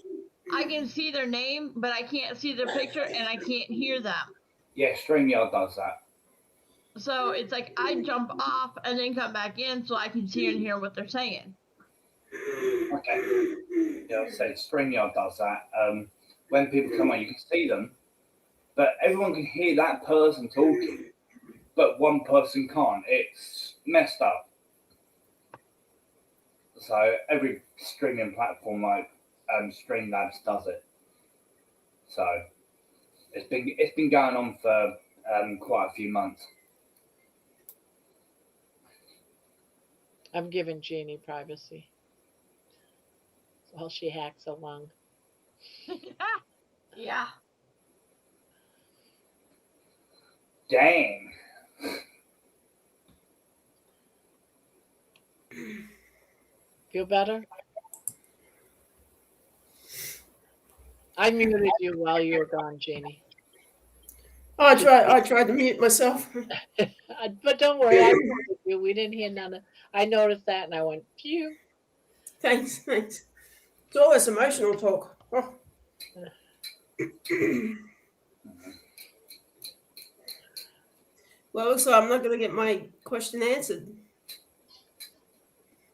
I can see their name, but I can't see their picture and I can't hear them. Yeah, StreamYard does that. So it's like I jump off and then come back in so I can see and hear what they're saying. Okay. Yeah, so StreamYard does that. When people come on, you can see them, but everyone can hear that person talking, but one person can't. It's messed up. So every streaming platform like Streamlabs does it. So it's been going on for quite a few months. I'm giving Jeannie privacy while she hacks along. Yeah. Dang. Feel better? I muted you while you were gone, Jeannie. I tried to mute myself. But don't worry, I muted you. We didn't hear none of. I noticed that and I went, phew. Thanks. It's all this emotional talk. Oh. Well, looks like I'm not going to get my question answered.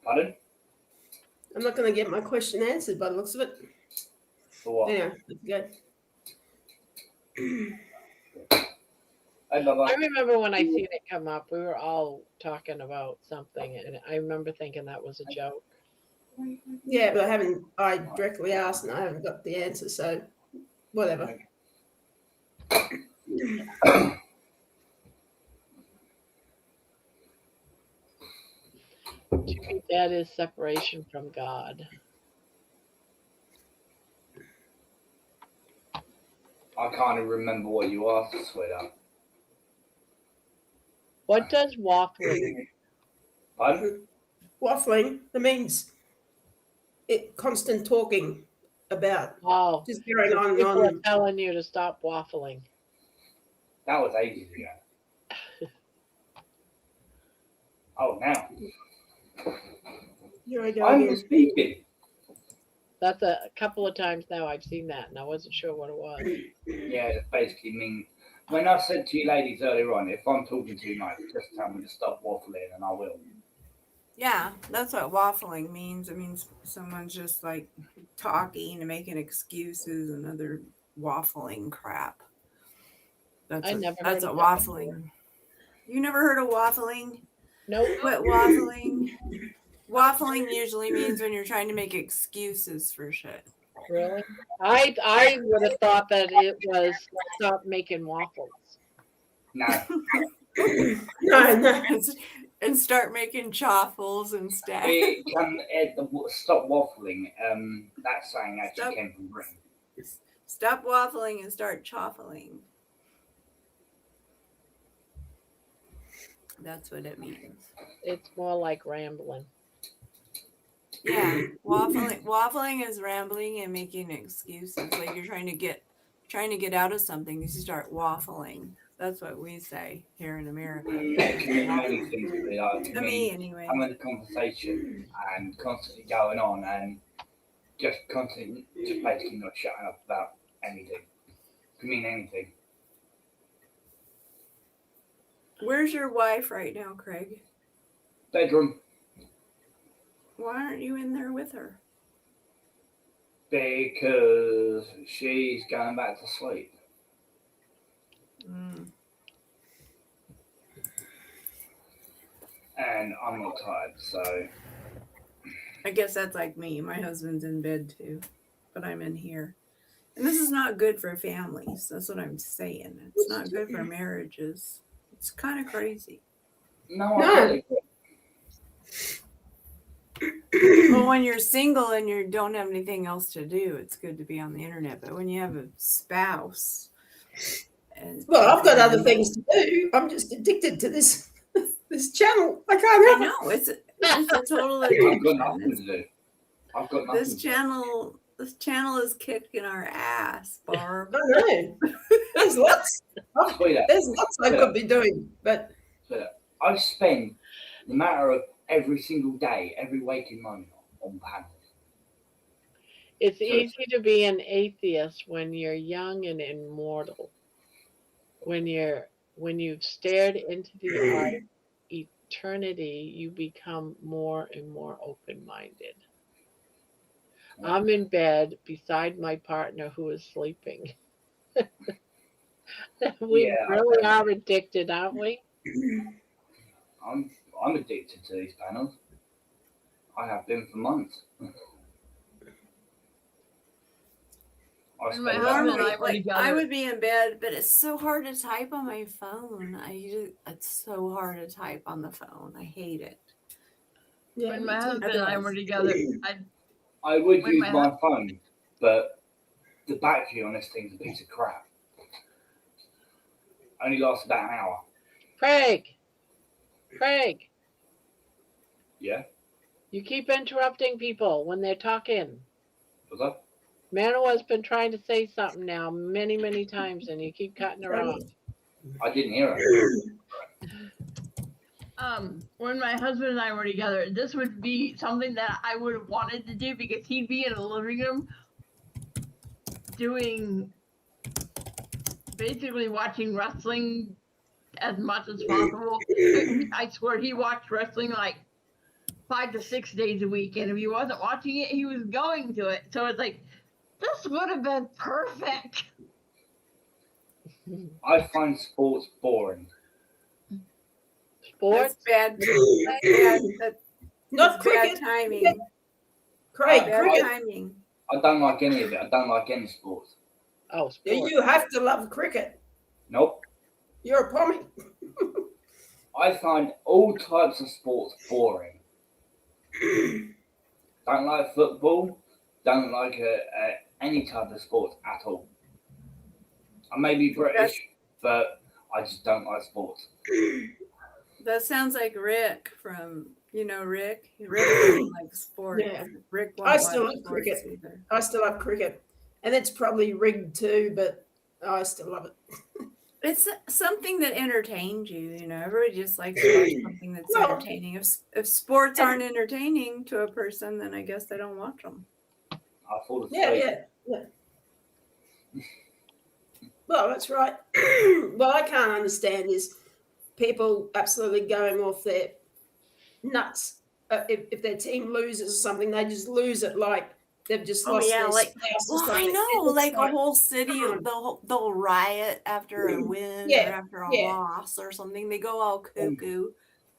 Pardon? I'm not going to get my question answered by the looks of it. For what? Anyway, good. I remember when I seen it come up, we were all talking about something, and I remember thinking that was a joke. Yeah, but I directly asked and I haven't got the answer, so whatever. To me, that is separation from God. I can't even remember what you asked, sweetheart. What does waffling? Pardon? Waffling, that means constant talking about just going so on and people on. are telling you to stop waffling. That was ages ago. Oh, now. Here I go I'm again. speaking. That's a couple of times now I've seen that, and I wasn't sure what it was. Yeah, it basically means when I said to you ladies earlier on, if I'm talking too much, just tell me to stop waffling and I will. Yeah, that's what waffling means. It means someone's just like talking and making excuses and other waffling crap. That's what waffling. You never heard of waffling? Nope. What waffling? Waffling usually means when you're trying to make excuses for shit. Really? I would have thought that it was stop making waffles. No. No. And start making chaffles instead. Stop waffling. That saying actually came from Britain. Stop waffling and start chaffling. That's what it means. It's more like rambling. Yeah, waffling is rambling and making excuses. Like you're trying to get out of something. You start waffling. That's what we say here in America. Many things really like to me, anyway. Having a conversation and constantly going on and just basically not shutting up about anything. It can mean anything. Where's your wife right now, Craig? Bedroom. Why aren't you in there with her? Because she's going back to sleep. Mm. And I'm not tired, so. I guess that's like me. My husband's in bed too, but I'm in here. And this is not good for families. That's what I'm saying. It's not good for marriages. It's kind of crazy. No. Well, when you're single and you don't have anything else to do, it's good to be on the internet. But when you have a spouse, Well, I've got other things to do. I'm just addicted to this channel. I can't I help know it's a total I've got addiction. nothing to do. I've got nothing. This channel is kicking our ass, Barb. I know. There's lots. There's lots I could be doing, but I spend the matter of every single day, every waking moment on panels. It's easy to be an atheist when you're young and immortal. When you've stared into the eye of eternity, you become more and more open-minded. I'm in bed beside my partner who is sleeping. We really are addicted, aren't we? I'm addicted to these panels. I have been for months. I would be in bed, but it's so hard to type on my phone. It's so hard to type on the phone. I hate it. Yeah, when my husband and I were together, I would use my phone, but the battery on this thing's a piece of crap. Only lasts about an hour. Craig. Yeah? You keep interrupting people when they're talking. What's up? Manoa's been trying to say something now many, many times, and you keep cutting her off. I didn't hear her. When my husband and I were together, this would be something that I would have wanted to do because he'd be in the living room basically watching wrestling as much as possible. I swear he watched wrestling like 5 to 6 days a week, and if he wasn't watching it, he was going to it. So it's like, this would have been perfect. I find sports boring. Sports? That's bad. Not cricket. Bad timing. Craig, bad cricket. timing. I don't like any of it. I don't like any sports. Oh, sports. You have to love cricket. Nope. You're a pommy. I find all types of sports boring. Don't like football. Don't like any type of sports at all. I may be British, but I just don't like sports. That sounds like Rick from, Rick. Rick doesn't like sports. Yeah. Rick I still love cricket. Either. I still love cricket. And it's probably rigged too, but I still love it. It's something that entertains you, Everybody just likes to watch something that's entertaining. If sports aren't entertaining to a person, then I guess they don't watch them. I fall asleep. Yeah. Well, that's right. What I can't understand is people absolutely going off their nuts. If their team loses or something, they just lose it like they've just lost their spouse or something. I know, like a whole city, they'll riot after a win or after a loss or something. They go all cuckoo.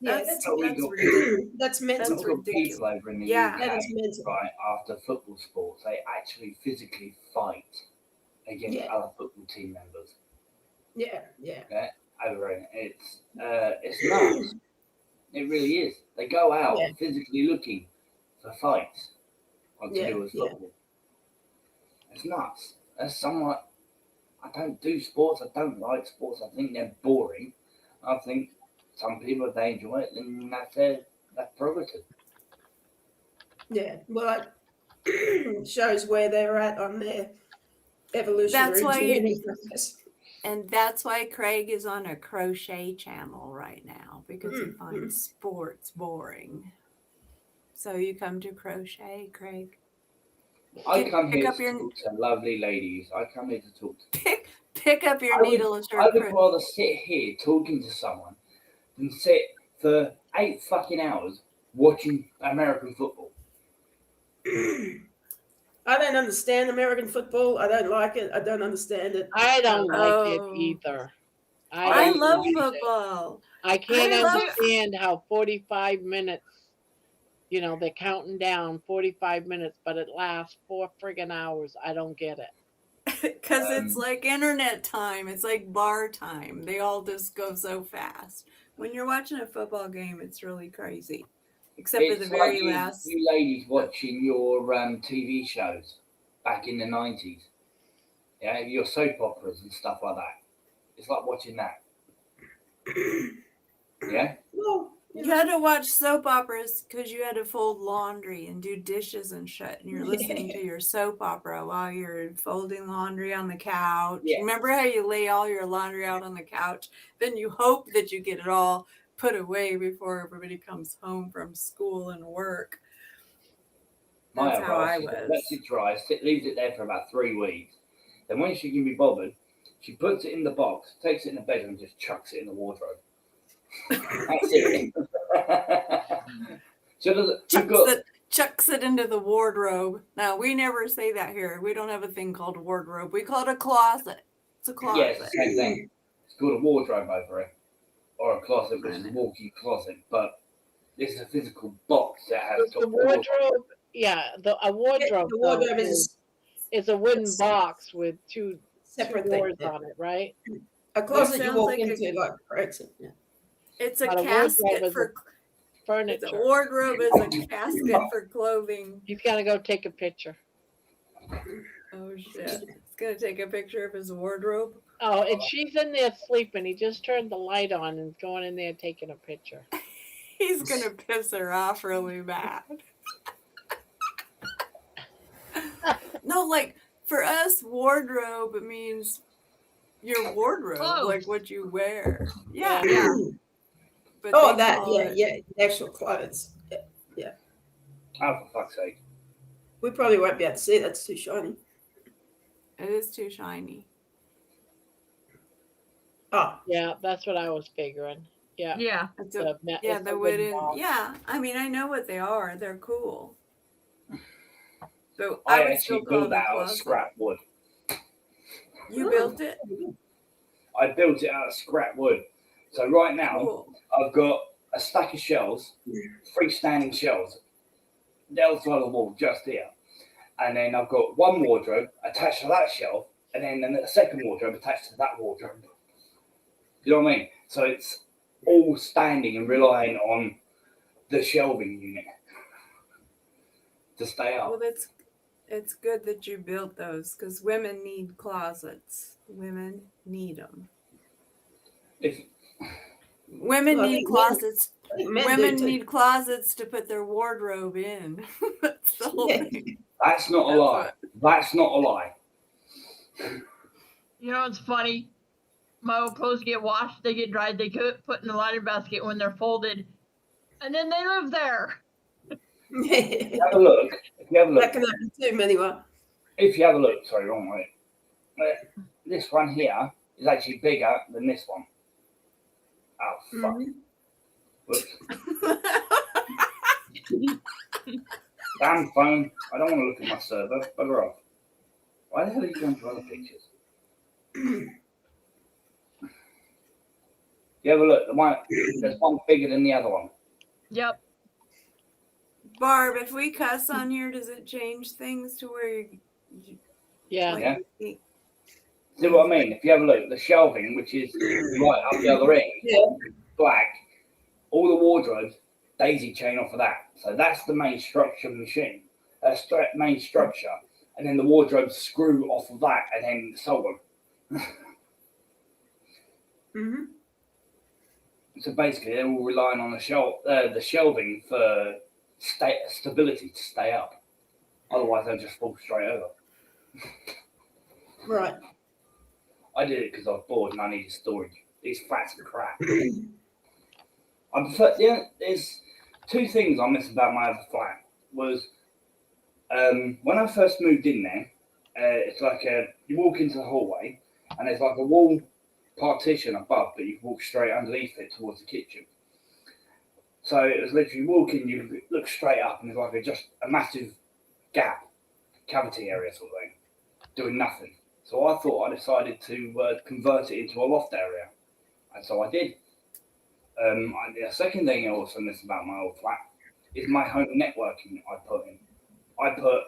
That's ridiculous. That's mental. That's ridiculous. People over in the Yeah, UK, that is mental. right, after football sports, they actually physically fight against other football team members. Yeah. Over it. It's nuts. It really is. They go out physically looking for fights to do with football. It's nuts. That's somewhat. I don't do sports. I don't like sports. I think they're boring. I think some people, if they enjoy it, then that's prerogative. Yeah. Well, it shows where they're at on their evolutionary journey. And that's why Craig is on a crochet channel right now, because he finds sports boring. So you come to crochet, Craig? I come here to talk to lovely ladies. I come here to talk to pick up your needle and I start would rather sit here talking to someone than sit for 8 fucking hours watching American football. I don't understand American football. I don't like it. I don't understand it. I don't like it either. I love football. I can't understand how 45 minutes, they're counting down 45 minutes, but it lasts 4 friggin' hours. I don't get it. Because it's like internet time. It's like bar time. They all just go so fast. When you're watching a football game, it's really crazy. Except for the very last. You ladies watching your TV shows back in the 90s. Yeah, your soap operas and stuff like that. It's like watching that. Yeah. Well, You had to watch soap operas because you had to fold laundry and do dishes and shit, and you're listening to your soap opera while you're folding laundry on the couch. Yes. Remember how you lay all your laundry out on the couch? Then you hope that you get it all put away before everybody comes home from school and work. That's how I was. Lets it dry, leaves it there for about 3 weeks. Then when she can be bothered, she puts it in the box, takes it in the bedroom, and just chucks it in the wardrobe. That's it. Chucks it into the wardrobe. Now, we never say that here. We don't have a thing called wardrobe. We call it a closet. It's a closet. Yeah, it's the same thing. It's called a wardrobe over it. Or a closet, which is a walk-in closet. But this is a physical box that has the wardrobe. Yeah, a wardrobe. The wardrobe is a wooden box with two separate doors things. on it, right? A closet you walk like into, like correct. Yeah. It's a Not a casket wardrobe, for furniture. The wardrobe is a casket for clothing. He's got to go take a picture. Oh shit! He's gonna take a picture of his wardrobe. Oh, and she's in there sleeping. He just turned the light on and is going in there taking a picture. He's gonna piss her off really bad. No, like for us, wardrobe means your wardrobe, Clothes. like what you wear. Yeah. But Oh, they that, call yeah, it- the actual clothes. Yeah. Oh, for fuck's sake. We probably won't be able to see it. That's too shiny. It is too shiny. Oh. Yeah, that's what I was figuring. Yeah. Yeah. It's The a, ma- yeah, it's the a wooden wooden. box. Yeah, I mean, I know what they are. They're cool. But I I would actually still call built it a that out of closet. scrap wood. You built it? I built it out of scrap wood. So right now, Cool. I've got a stack of shelves, freestanding shelves, the other side of the wall, just here. And then I've got one wardrobe attached to that shelf, and then a second wardrobe attached to that wardrobe. You know what I mean? So it's all standing and relying on the shelving unit to stay up. Well, it's good that you built those because women need closets. Women need them. Women Well, I need think closets. I think men do Women too. need closets to put their wardrobe in. That's the whole thing. That's not a lie. That's not a lie. You know, it's funny. My old clothes get washed, they get dried, they get put in the laundry basket when they're folded, and then they live there. Have a look. If you have a look. That can happen too, anyway. If you have a look, sorry, wrong way. This one here is actually bigger than this one. Oh, fuck. Damn phone. I don't want to look at my server. Bugger off. Why the hell are you going to other pictures? You have a look. There's one bigger than the other one. Yep. Barb, if we cuss on here, does it change things to where you Yeah. Yeah. See what I mean? If you have a look, the shelving, which is right up the other end, black, all the wardrobes, daisy chain off of that. So that's the main structure of the machine. Main structure. And then the wardrobes screw off of that and then so on. Mm-hmm. So basically, they're all relying on the shelving for stability to stay up. Otherwise, they'll just fall straight over. Right. I did it because I was bored and I needed storage. These flats are crap. There's two things I miss about my other flat. Was when I first moved in there, it's like you walk into the hallway and there's like a wall partition above, but you can walk straight underneath it towards the kitchen. So it was literally walking, you look straight up and there's like just a massive gap, cavity area sort of thing, doing nothing. So I thought I decided to convert it into a loft area, and so I did. The second thing I also miss about my old flat is my home networking I put in. I put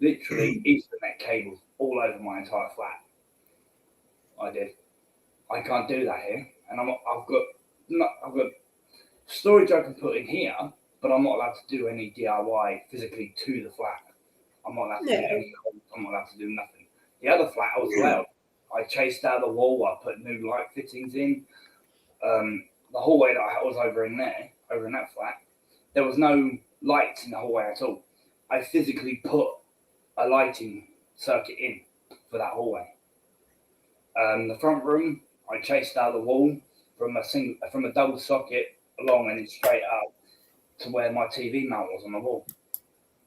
literally Ethernet cables all over my entire flat. I did. I can't do that here, and I've got storage I can put in here, but I'm not allowed to do any DIY physically to the flat. I'm not allowed to do any. I'm not allowed to do nothing. The other flat I was allowed. I chased out the wall. I put new light fittings in. The hallway that I was over in that flat, there was no lights in the hallway at all. I physically put a lighting circuit in for that hallway. The front room, I chased out the wall from a double socket along and straight up to where my TV mount was on the wall.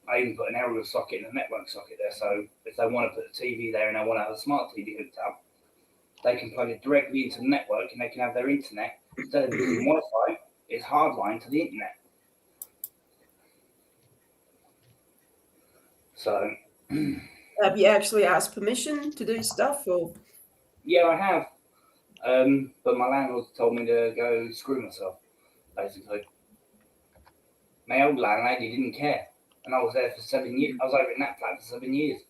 I even put an aerial socket and a network socket there, so if they want to put the TV there and they want to have a smart TV hooked up, they can plug it directly into the network and they can have their internet. Instead of using Wi-Fi, it's hardline to the internet. So, have you actually asked permission to do stuff, or? Yeah, I have. But my landlord told me to go screw myself, basically. My old landlady didn't care. And I was there for 7 years. I was over in that flat for 7 years.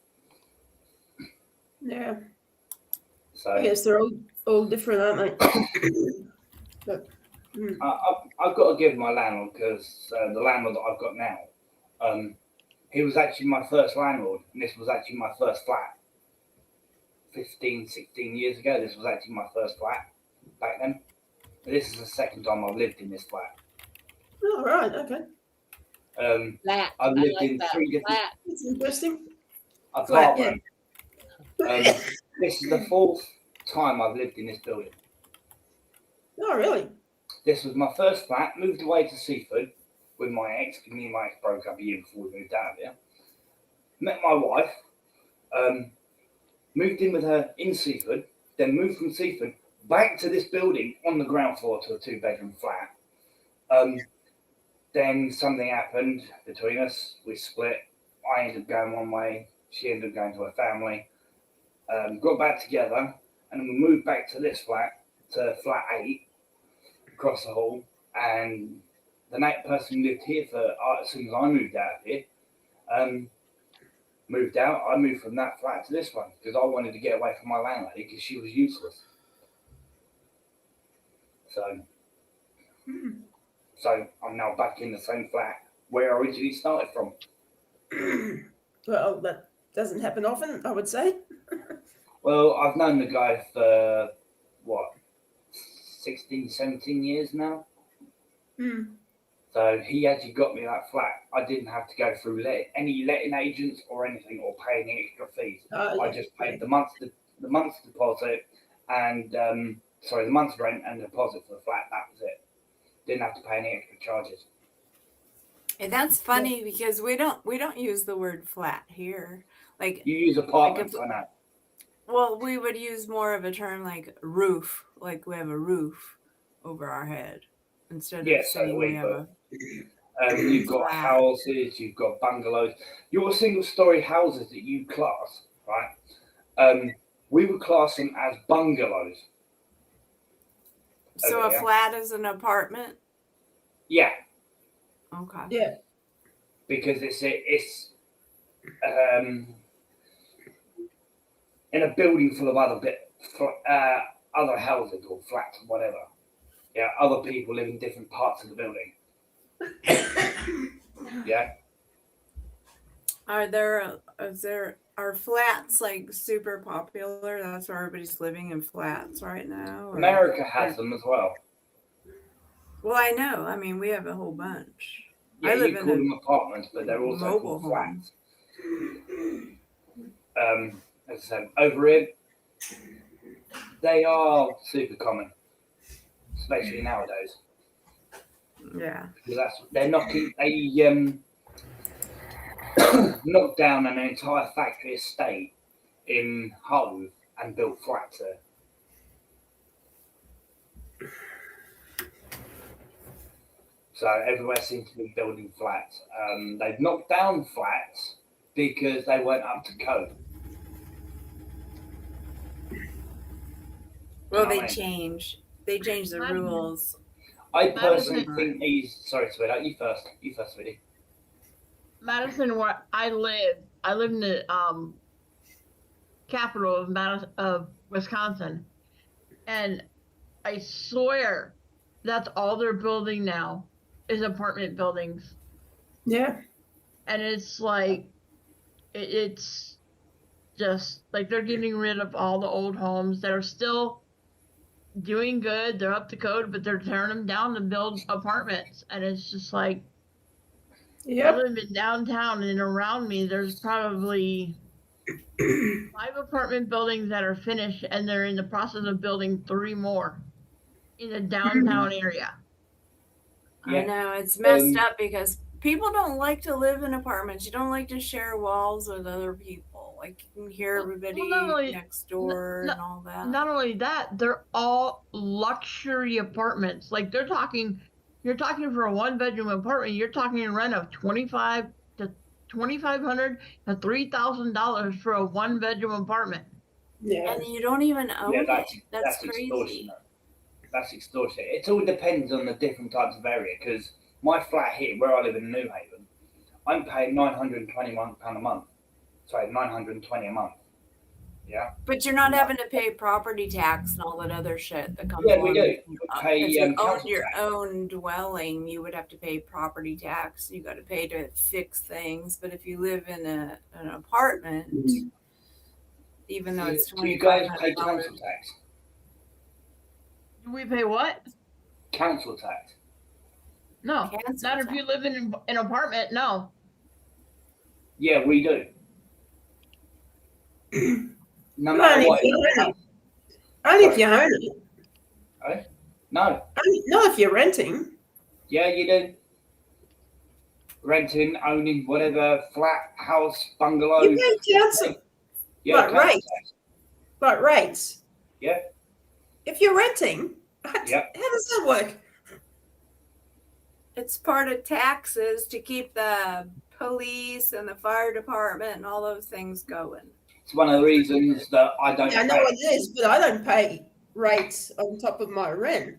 Yeah. So I guess they're all different, aren't they? But, I've got to give my landlord, because the landlord that I've got now, he was actually my first landlord, and this was actually my first flat. 15, 16 years ago, this was actually my first flat back then. This is the second time I've lived in this flat. oh, right, okay. I've lived in 3 different That's interesting. apartments. This is the 4th time I've lived in this building. Oh, really? This was my first flat, moved away to Seaford with my ex, because me and my ex broke up a year before we moved out here. Met my wife, moved in with her in Seaford, then moved from Seaford back to this building on the ground floor to a 2-bedroom flat. Then something happened between us, we split. I ended up going one way, she ended up going to her family. Got back together, and we moved back to this flat, to flat 8, across the hall. And the next person who lived here as soon as I moved out of here, moved out. I moved from that flat to this one because I wanted to get away from my landlady because she was useless. So I'm now back in the same flat where I originally started from. Well, that doesn't happen often, I would say. Well, I've known the guy for, 16, 17 years now. So he actually got me that flat. I didn't have to go through any letting agents or anything, or pay any extra fees. I just paid the month's deposit and the month's rent and the deposit for the flat. That was it. Didn't have to pay any extra charges. And that's funny because we don't use the word flat here. Like you use apartments, I know. Well, we would use more of a term like roof, like we have a roof over our head instead of saying we have a. You've got houses, you've got bungalows. Your single-story houses that you class, right? We would class them as bungalows. So a flat is an apartment? Yeah. Okay. Yeah. Because it's in a building full of other houses or flats or whatever. Yeah, other people live in different parts of the building. Yeah. Are flats like super popular? That's where everybody's living in flats right now. Or? America has them as well. Well, I know. I mean, we have a whole bunch. Yeah, I live you in call them apartments, but they're also called flats. As I said, over here, they are super common, especially nowadays. Yeah. Because they knocked down an entire factory estate in Hull and built flats there. So everywhere seems to be building flats. They've knocked down flats because they weren't up to code. Well, they change the rules. I personally think sorry, sweetheart, you first, sweetie. Madison, where I live in the capital of Wisconsin, and I swear that's all they're building now is apartment buildings. Yeah. And it's like it's just like they're getting rid of all the old homes that are still doing good. They're up to code, but they're tearing them down to build apartments. And it's just like, I live in downtown, and around me, there's probably 5 apartment buildings that are finished, and they're in the process of building 3 more in the downtown area. I know, it's messed up because people don't like to live in apartments. You don't like to share walls with other people. Like you can hear everybody next door and all that. Not only that, they're all luxury apartments. Like you're talking for a 1-bedroom apartment, you're talking a rent of $2,500 to $3,000 for a 1-bedroom apartment. Yeah. And you don't even own it. That's crazy. Extortionate. That's extortionate. It all depends on the different types of area. Because my flat here, where I live in New Haven, I'm paying £921 a month. Sorry, $920 a month. Yeah. But you're not having to pay property tax and all that other shit that comes. Yeah, we do. We pay, if you own your tax. own dwelling, you would have to pay property tax. You got to pay to fix things. But if you live in an apartment, even though it's $2,500, you guys pay council tax. Do we pay what? Council tax. No, not if you live in an apartment. No. Yeah, we do. No matter what. Only if you own it. Eh? No. Not if you're renting. Yeah, you do. Renting, owning, whatever, flat, house, bungalow. You pay council. Yeah, But council rates. tax. But rates. Yeah. If you're renting, Yep. how does that work? it's part of taxes to keep the police and the fire department and all those things going. It's one of the reasons that I don't. Yeah, I know it is, but I don't pay rates on top of my rent.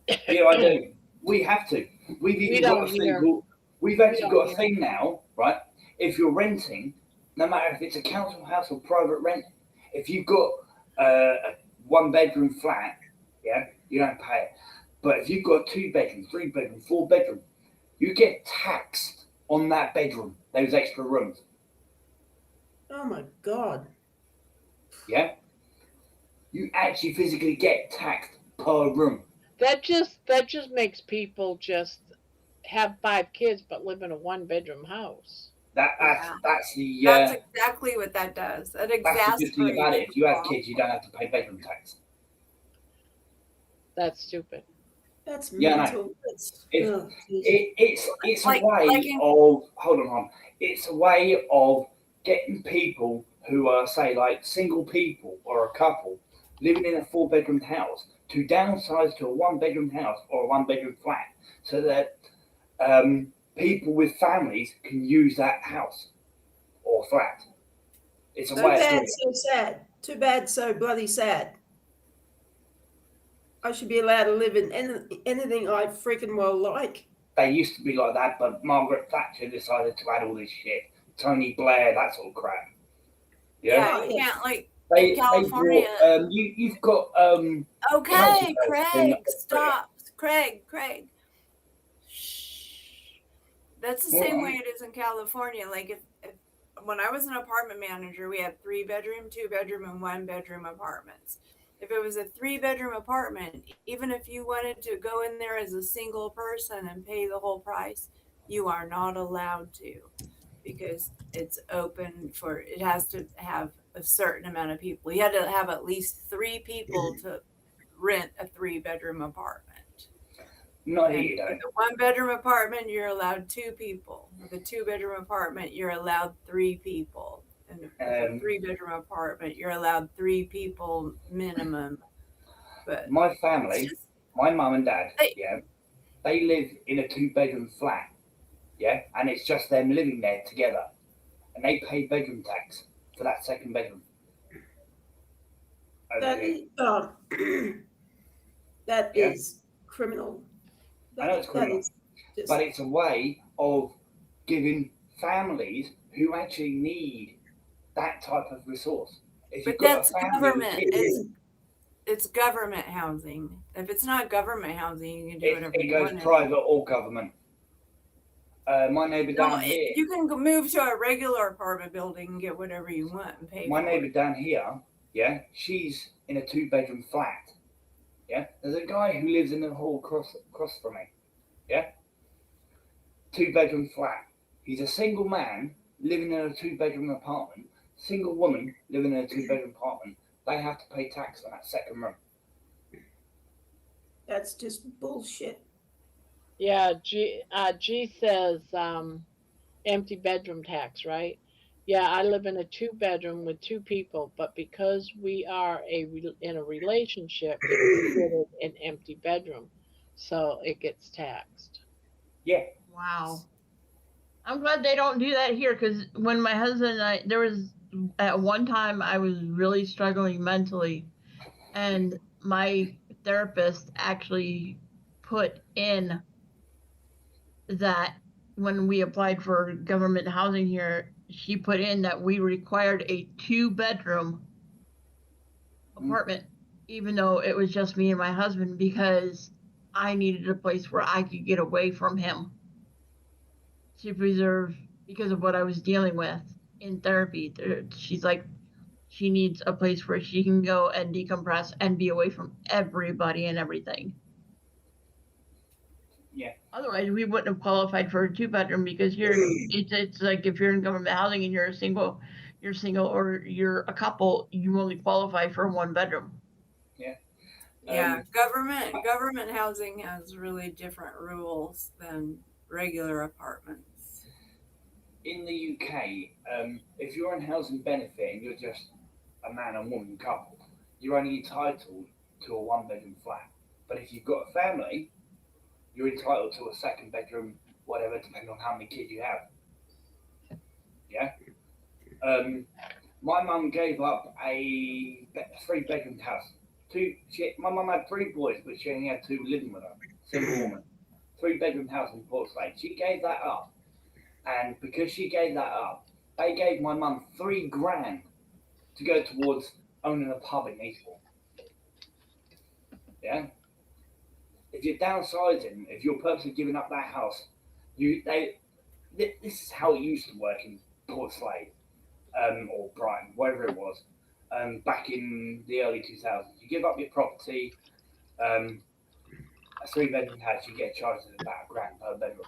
Yeah, I do. We have to. We've even got a thing called, we've actually got a thing now, right? If you're renting, no matter if it's a council house or private rent, if you've got a 1-bedroom flat, yeah, you don't pay it. But if you've got a 2-bedroom, 3-bedroom, 4-bedroom, you get taxed on that bedroom, those extra rooms. Oh my God. Yeah? You actually physically get taxed per room. That just makes people just have 5 kids but live in a 1-bedroom house. That's the That's exactly what that does. That that's the good thing about it. exasperates If you have people. kids, you don't have to pay bedroom tax. That's stupid. That's Yeah, mental. no. That's, It's Like- a way like in- of hold on. It's a way of getting people who are, say, like single people or a couple living in a 4-bedroom house to downsize to a 1-bedroom house or a 1-bedroom flat, so that people with families can use that house or flat. It's a Too way of bad, doing it. so sad. Too bad, so bloody sad. I should be allowed to live in anything I freaking well like. They used to be like that, but Margaret Thatcher decided to add all this shit. Tony Blair, that sort of crap. Yeah, you can't like They in California. brought, you've got Okay, council tax Craig, in stop. Craig. Shh. That's the same way it is in California. Like if when I was an apartment manager, we had 3-bedroom, 2-bedroom, and 1-bedroom apartments. If it was a 3-bedroom apartment, even if you wanted to go in there as a single person and pay the whole price, you are not allowed to, because it's open for, it has to have a certain amount of people. You had to have at least 3 people to rent a 3-bedroom apartment. Not And here, with a 1-bedroom apartment, you're allowed 2 people. With a 2-bedroom apartment, you're allowed 3 people. And with a 3-bedroom apartment, you're allowed 3 people minimum. But my family, my mum and dad, they live in a 2-bedroom flat, and it's just them living there together, and they pay bedroom tax for that 2nd bedroom. That is criminal. I know it's criminal, but it's a way of giving families who actually need that type of resource. If But you've got that's a family with government. kids, It's government housing. If it's not government housing, you can do whatever it you goes want. private or government. My neighbour No, down here. you can move to a regular apartment building and get whatever you want and pay My for neighbour it. down here, yeah, she's in a 2-bedroom flat. Yeah, there's a guy who lives in the hall across from me. Yeah, 2-bedroom flat. He's a single man living in a 2-bedroom apartment. Single woman living in a 2-bedroom apartment. They have to pay tax on that second room. That's just bullshit. Yeah, G says empty bedroom tax, right? Yeah, I live in a 2-bedroom with 2 people, but because we are in a relationship, it's considered an empty bedroom, so it gets taxed. Yeah. Wow. I'm glad they don't do that here because when my husband and I, there was at one time I was really struggling mentally, and my therapist actually put in that when we applied for government housing here, she put in that we required a 2-bedroom apartment, even though it was just me and my husband, because I needed a place where I could get away from him to preserve because of what I was dealing with in therapy. She's like, she needs a place where she can go and decompress and be away from everybody and everything. Yeah. Otherwise, we wouldn't have qualified for a 2-bedroom because here it's like if you're in government housing and you're single, or you're a couple, you only qualify for a 1-bedroom. Yeah. Yeah, government housing has really different rules than regular apartments. In the UK, if you're on housing benefit and you're just a man and woman couple, you're only entitled to a 1-bedroom flat. But if you've got a family, you're entitled to a 2-bedroom, whatever, depending on how many kids you have. Yeah. My mum gave up a 3-bedroom house. My mum had 3 boys, but she only had 2 living with her. Single woman. 3-bedroom house in Port Slade. She gave that up, and because she gave that up, they gave my mum $3,000 to go towards owning a pub in Eastbourne. Yeah. If you're downsizing, if you're purposely giving up that house, this is how it used to work in Port Slade, or Brighton, wherever it was, back in the early 2000s. You give up your property, a 3-bedroom house, you get charged about $1,000 per bedroom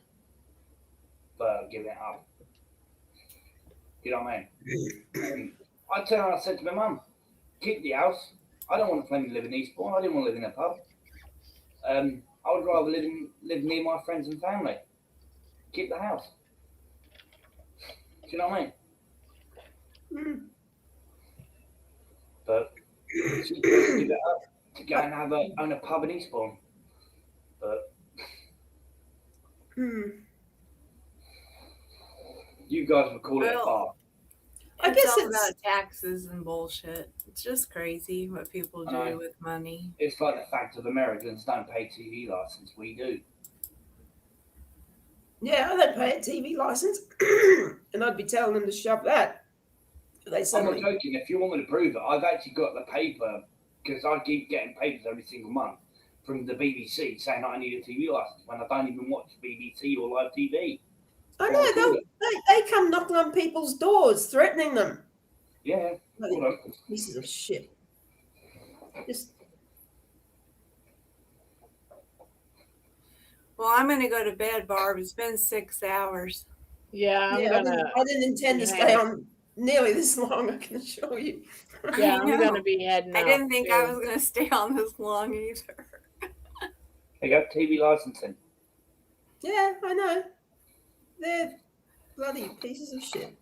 for giving it up. You know what I mean? I turned around and said to my mum, keep the house. I don't want to live in Eastbourne. I didn't want to live in a pub. I would rather live near my friends and family. Keep the house. Do you know what I mean? But she couldn't give it up to go and own a pub in Eastbourne. But you guys would call it a bar. I guess it's all about taxes and bullshit. It's just crazy what people do with money. It's like the fact of Americans don't pay TV license. We do. Yeah, I don't pay a TV license, and I'd be telling them to shove that. I'm not joking. If you want me to prove it, I've actually got the paper because I keep getting papers every single month from the BBC saying I need a TV license when I don't even watch BBC or live TV. I know, they come knocking on people's doors, threatening them. Yeah. Pieces of shit. Well, I'm going to go to bed, Barb. It's been 6 hours. Yeah, I didn't intend to stay on nearly this long, I can assure you. Yeah, I'm going to be heading out. I didn't think I was going to stay on this long either. They got TV licensing. Yeah, I know. They're bloody pieces of shit.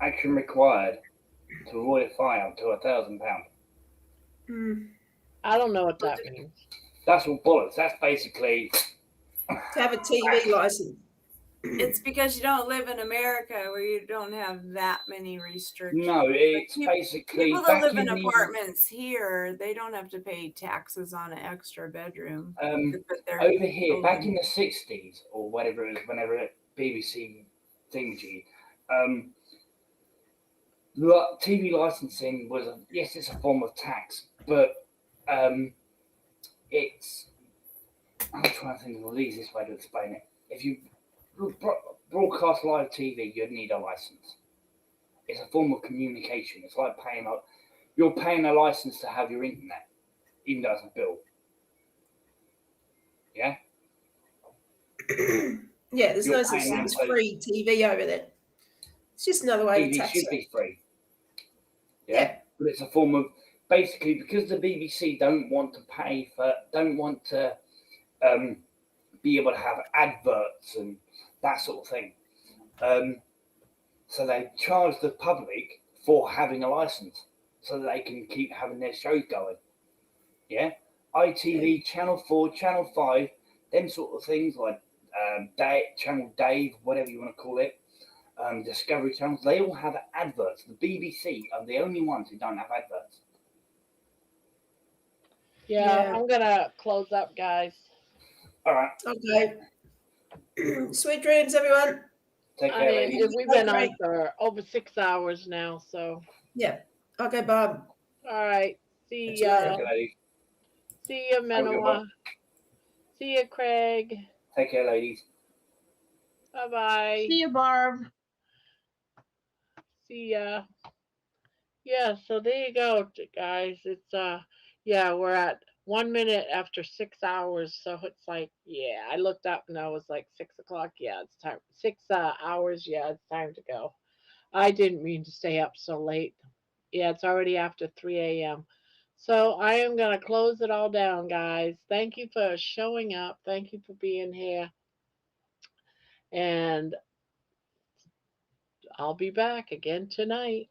Action required to avoid a fine up to £1,000. I don't know what that means. That's all bullets. That's basically to have a TV license. It's because you don't live in America where you don't have that many restrictions. No, it's basically people that live in apartments here, they don't have to pay taxes on an extra bedroom. Over here, back in the 60s or whatever it is, whenever BBC thingy, TV licensing was yes, it's a form of tax, but it's I'm trying to think of the easiest way to explain it. If you broadcast live TV, you'd need a license. It's a form of communication. It's like you're paying a license to have your internet, even though it's a bill. Yeah. Yeah, there's You're no such paying thing that as for free TV over there. It's just another way to TV tax should it. be free. Yeah? Yeah. But it's a form of basically because the BBC don't want to be able to have adverts and that sort of thing. So they charge the public for having a license so that they can keep having their shows going. Yeah? ITV, Channel 4, Channel 5, them sort of things like Channel Dave, whatever you want to call it, Discovery Channels, they all have adverts. The BBC are the only ones who don't have adverts. Yeah, I'm gonna close up, guys. All right. Okay. Sweet dreams, everyone. Take care, ladies. We've been on for over 6 hours now, so. Yeah. Okay, Bob. All right. See ya. ya. Take care, ladies. See ya, Manoa. See ya, Craig. Take care, ladies. Bye-bye. See you, Barb. See ya. Yeah, so there you go, guys. It's yeah, we're at 1 minute after 6 hours, so it's like, yeah, I looked up and it was like 6 o'clock. Yeah, it's time. 6 hours. Yeah, it's time to go. I didn't mean to stay up so late. Yeah, it's already after 3 a.m. So I am gonna close it all down, guys. Thank you for showing up. Thank you for being here. And I'll be back again tonight.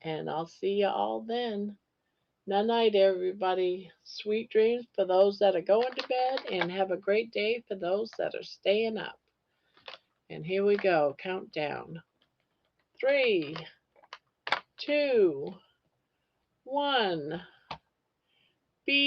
And I'll see you all then. Night night, everybody. Sweet dreams for those that are going to bed, and have a great day for those that are staying up. And here we go. Countdown. 3, 2, 1. Be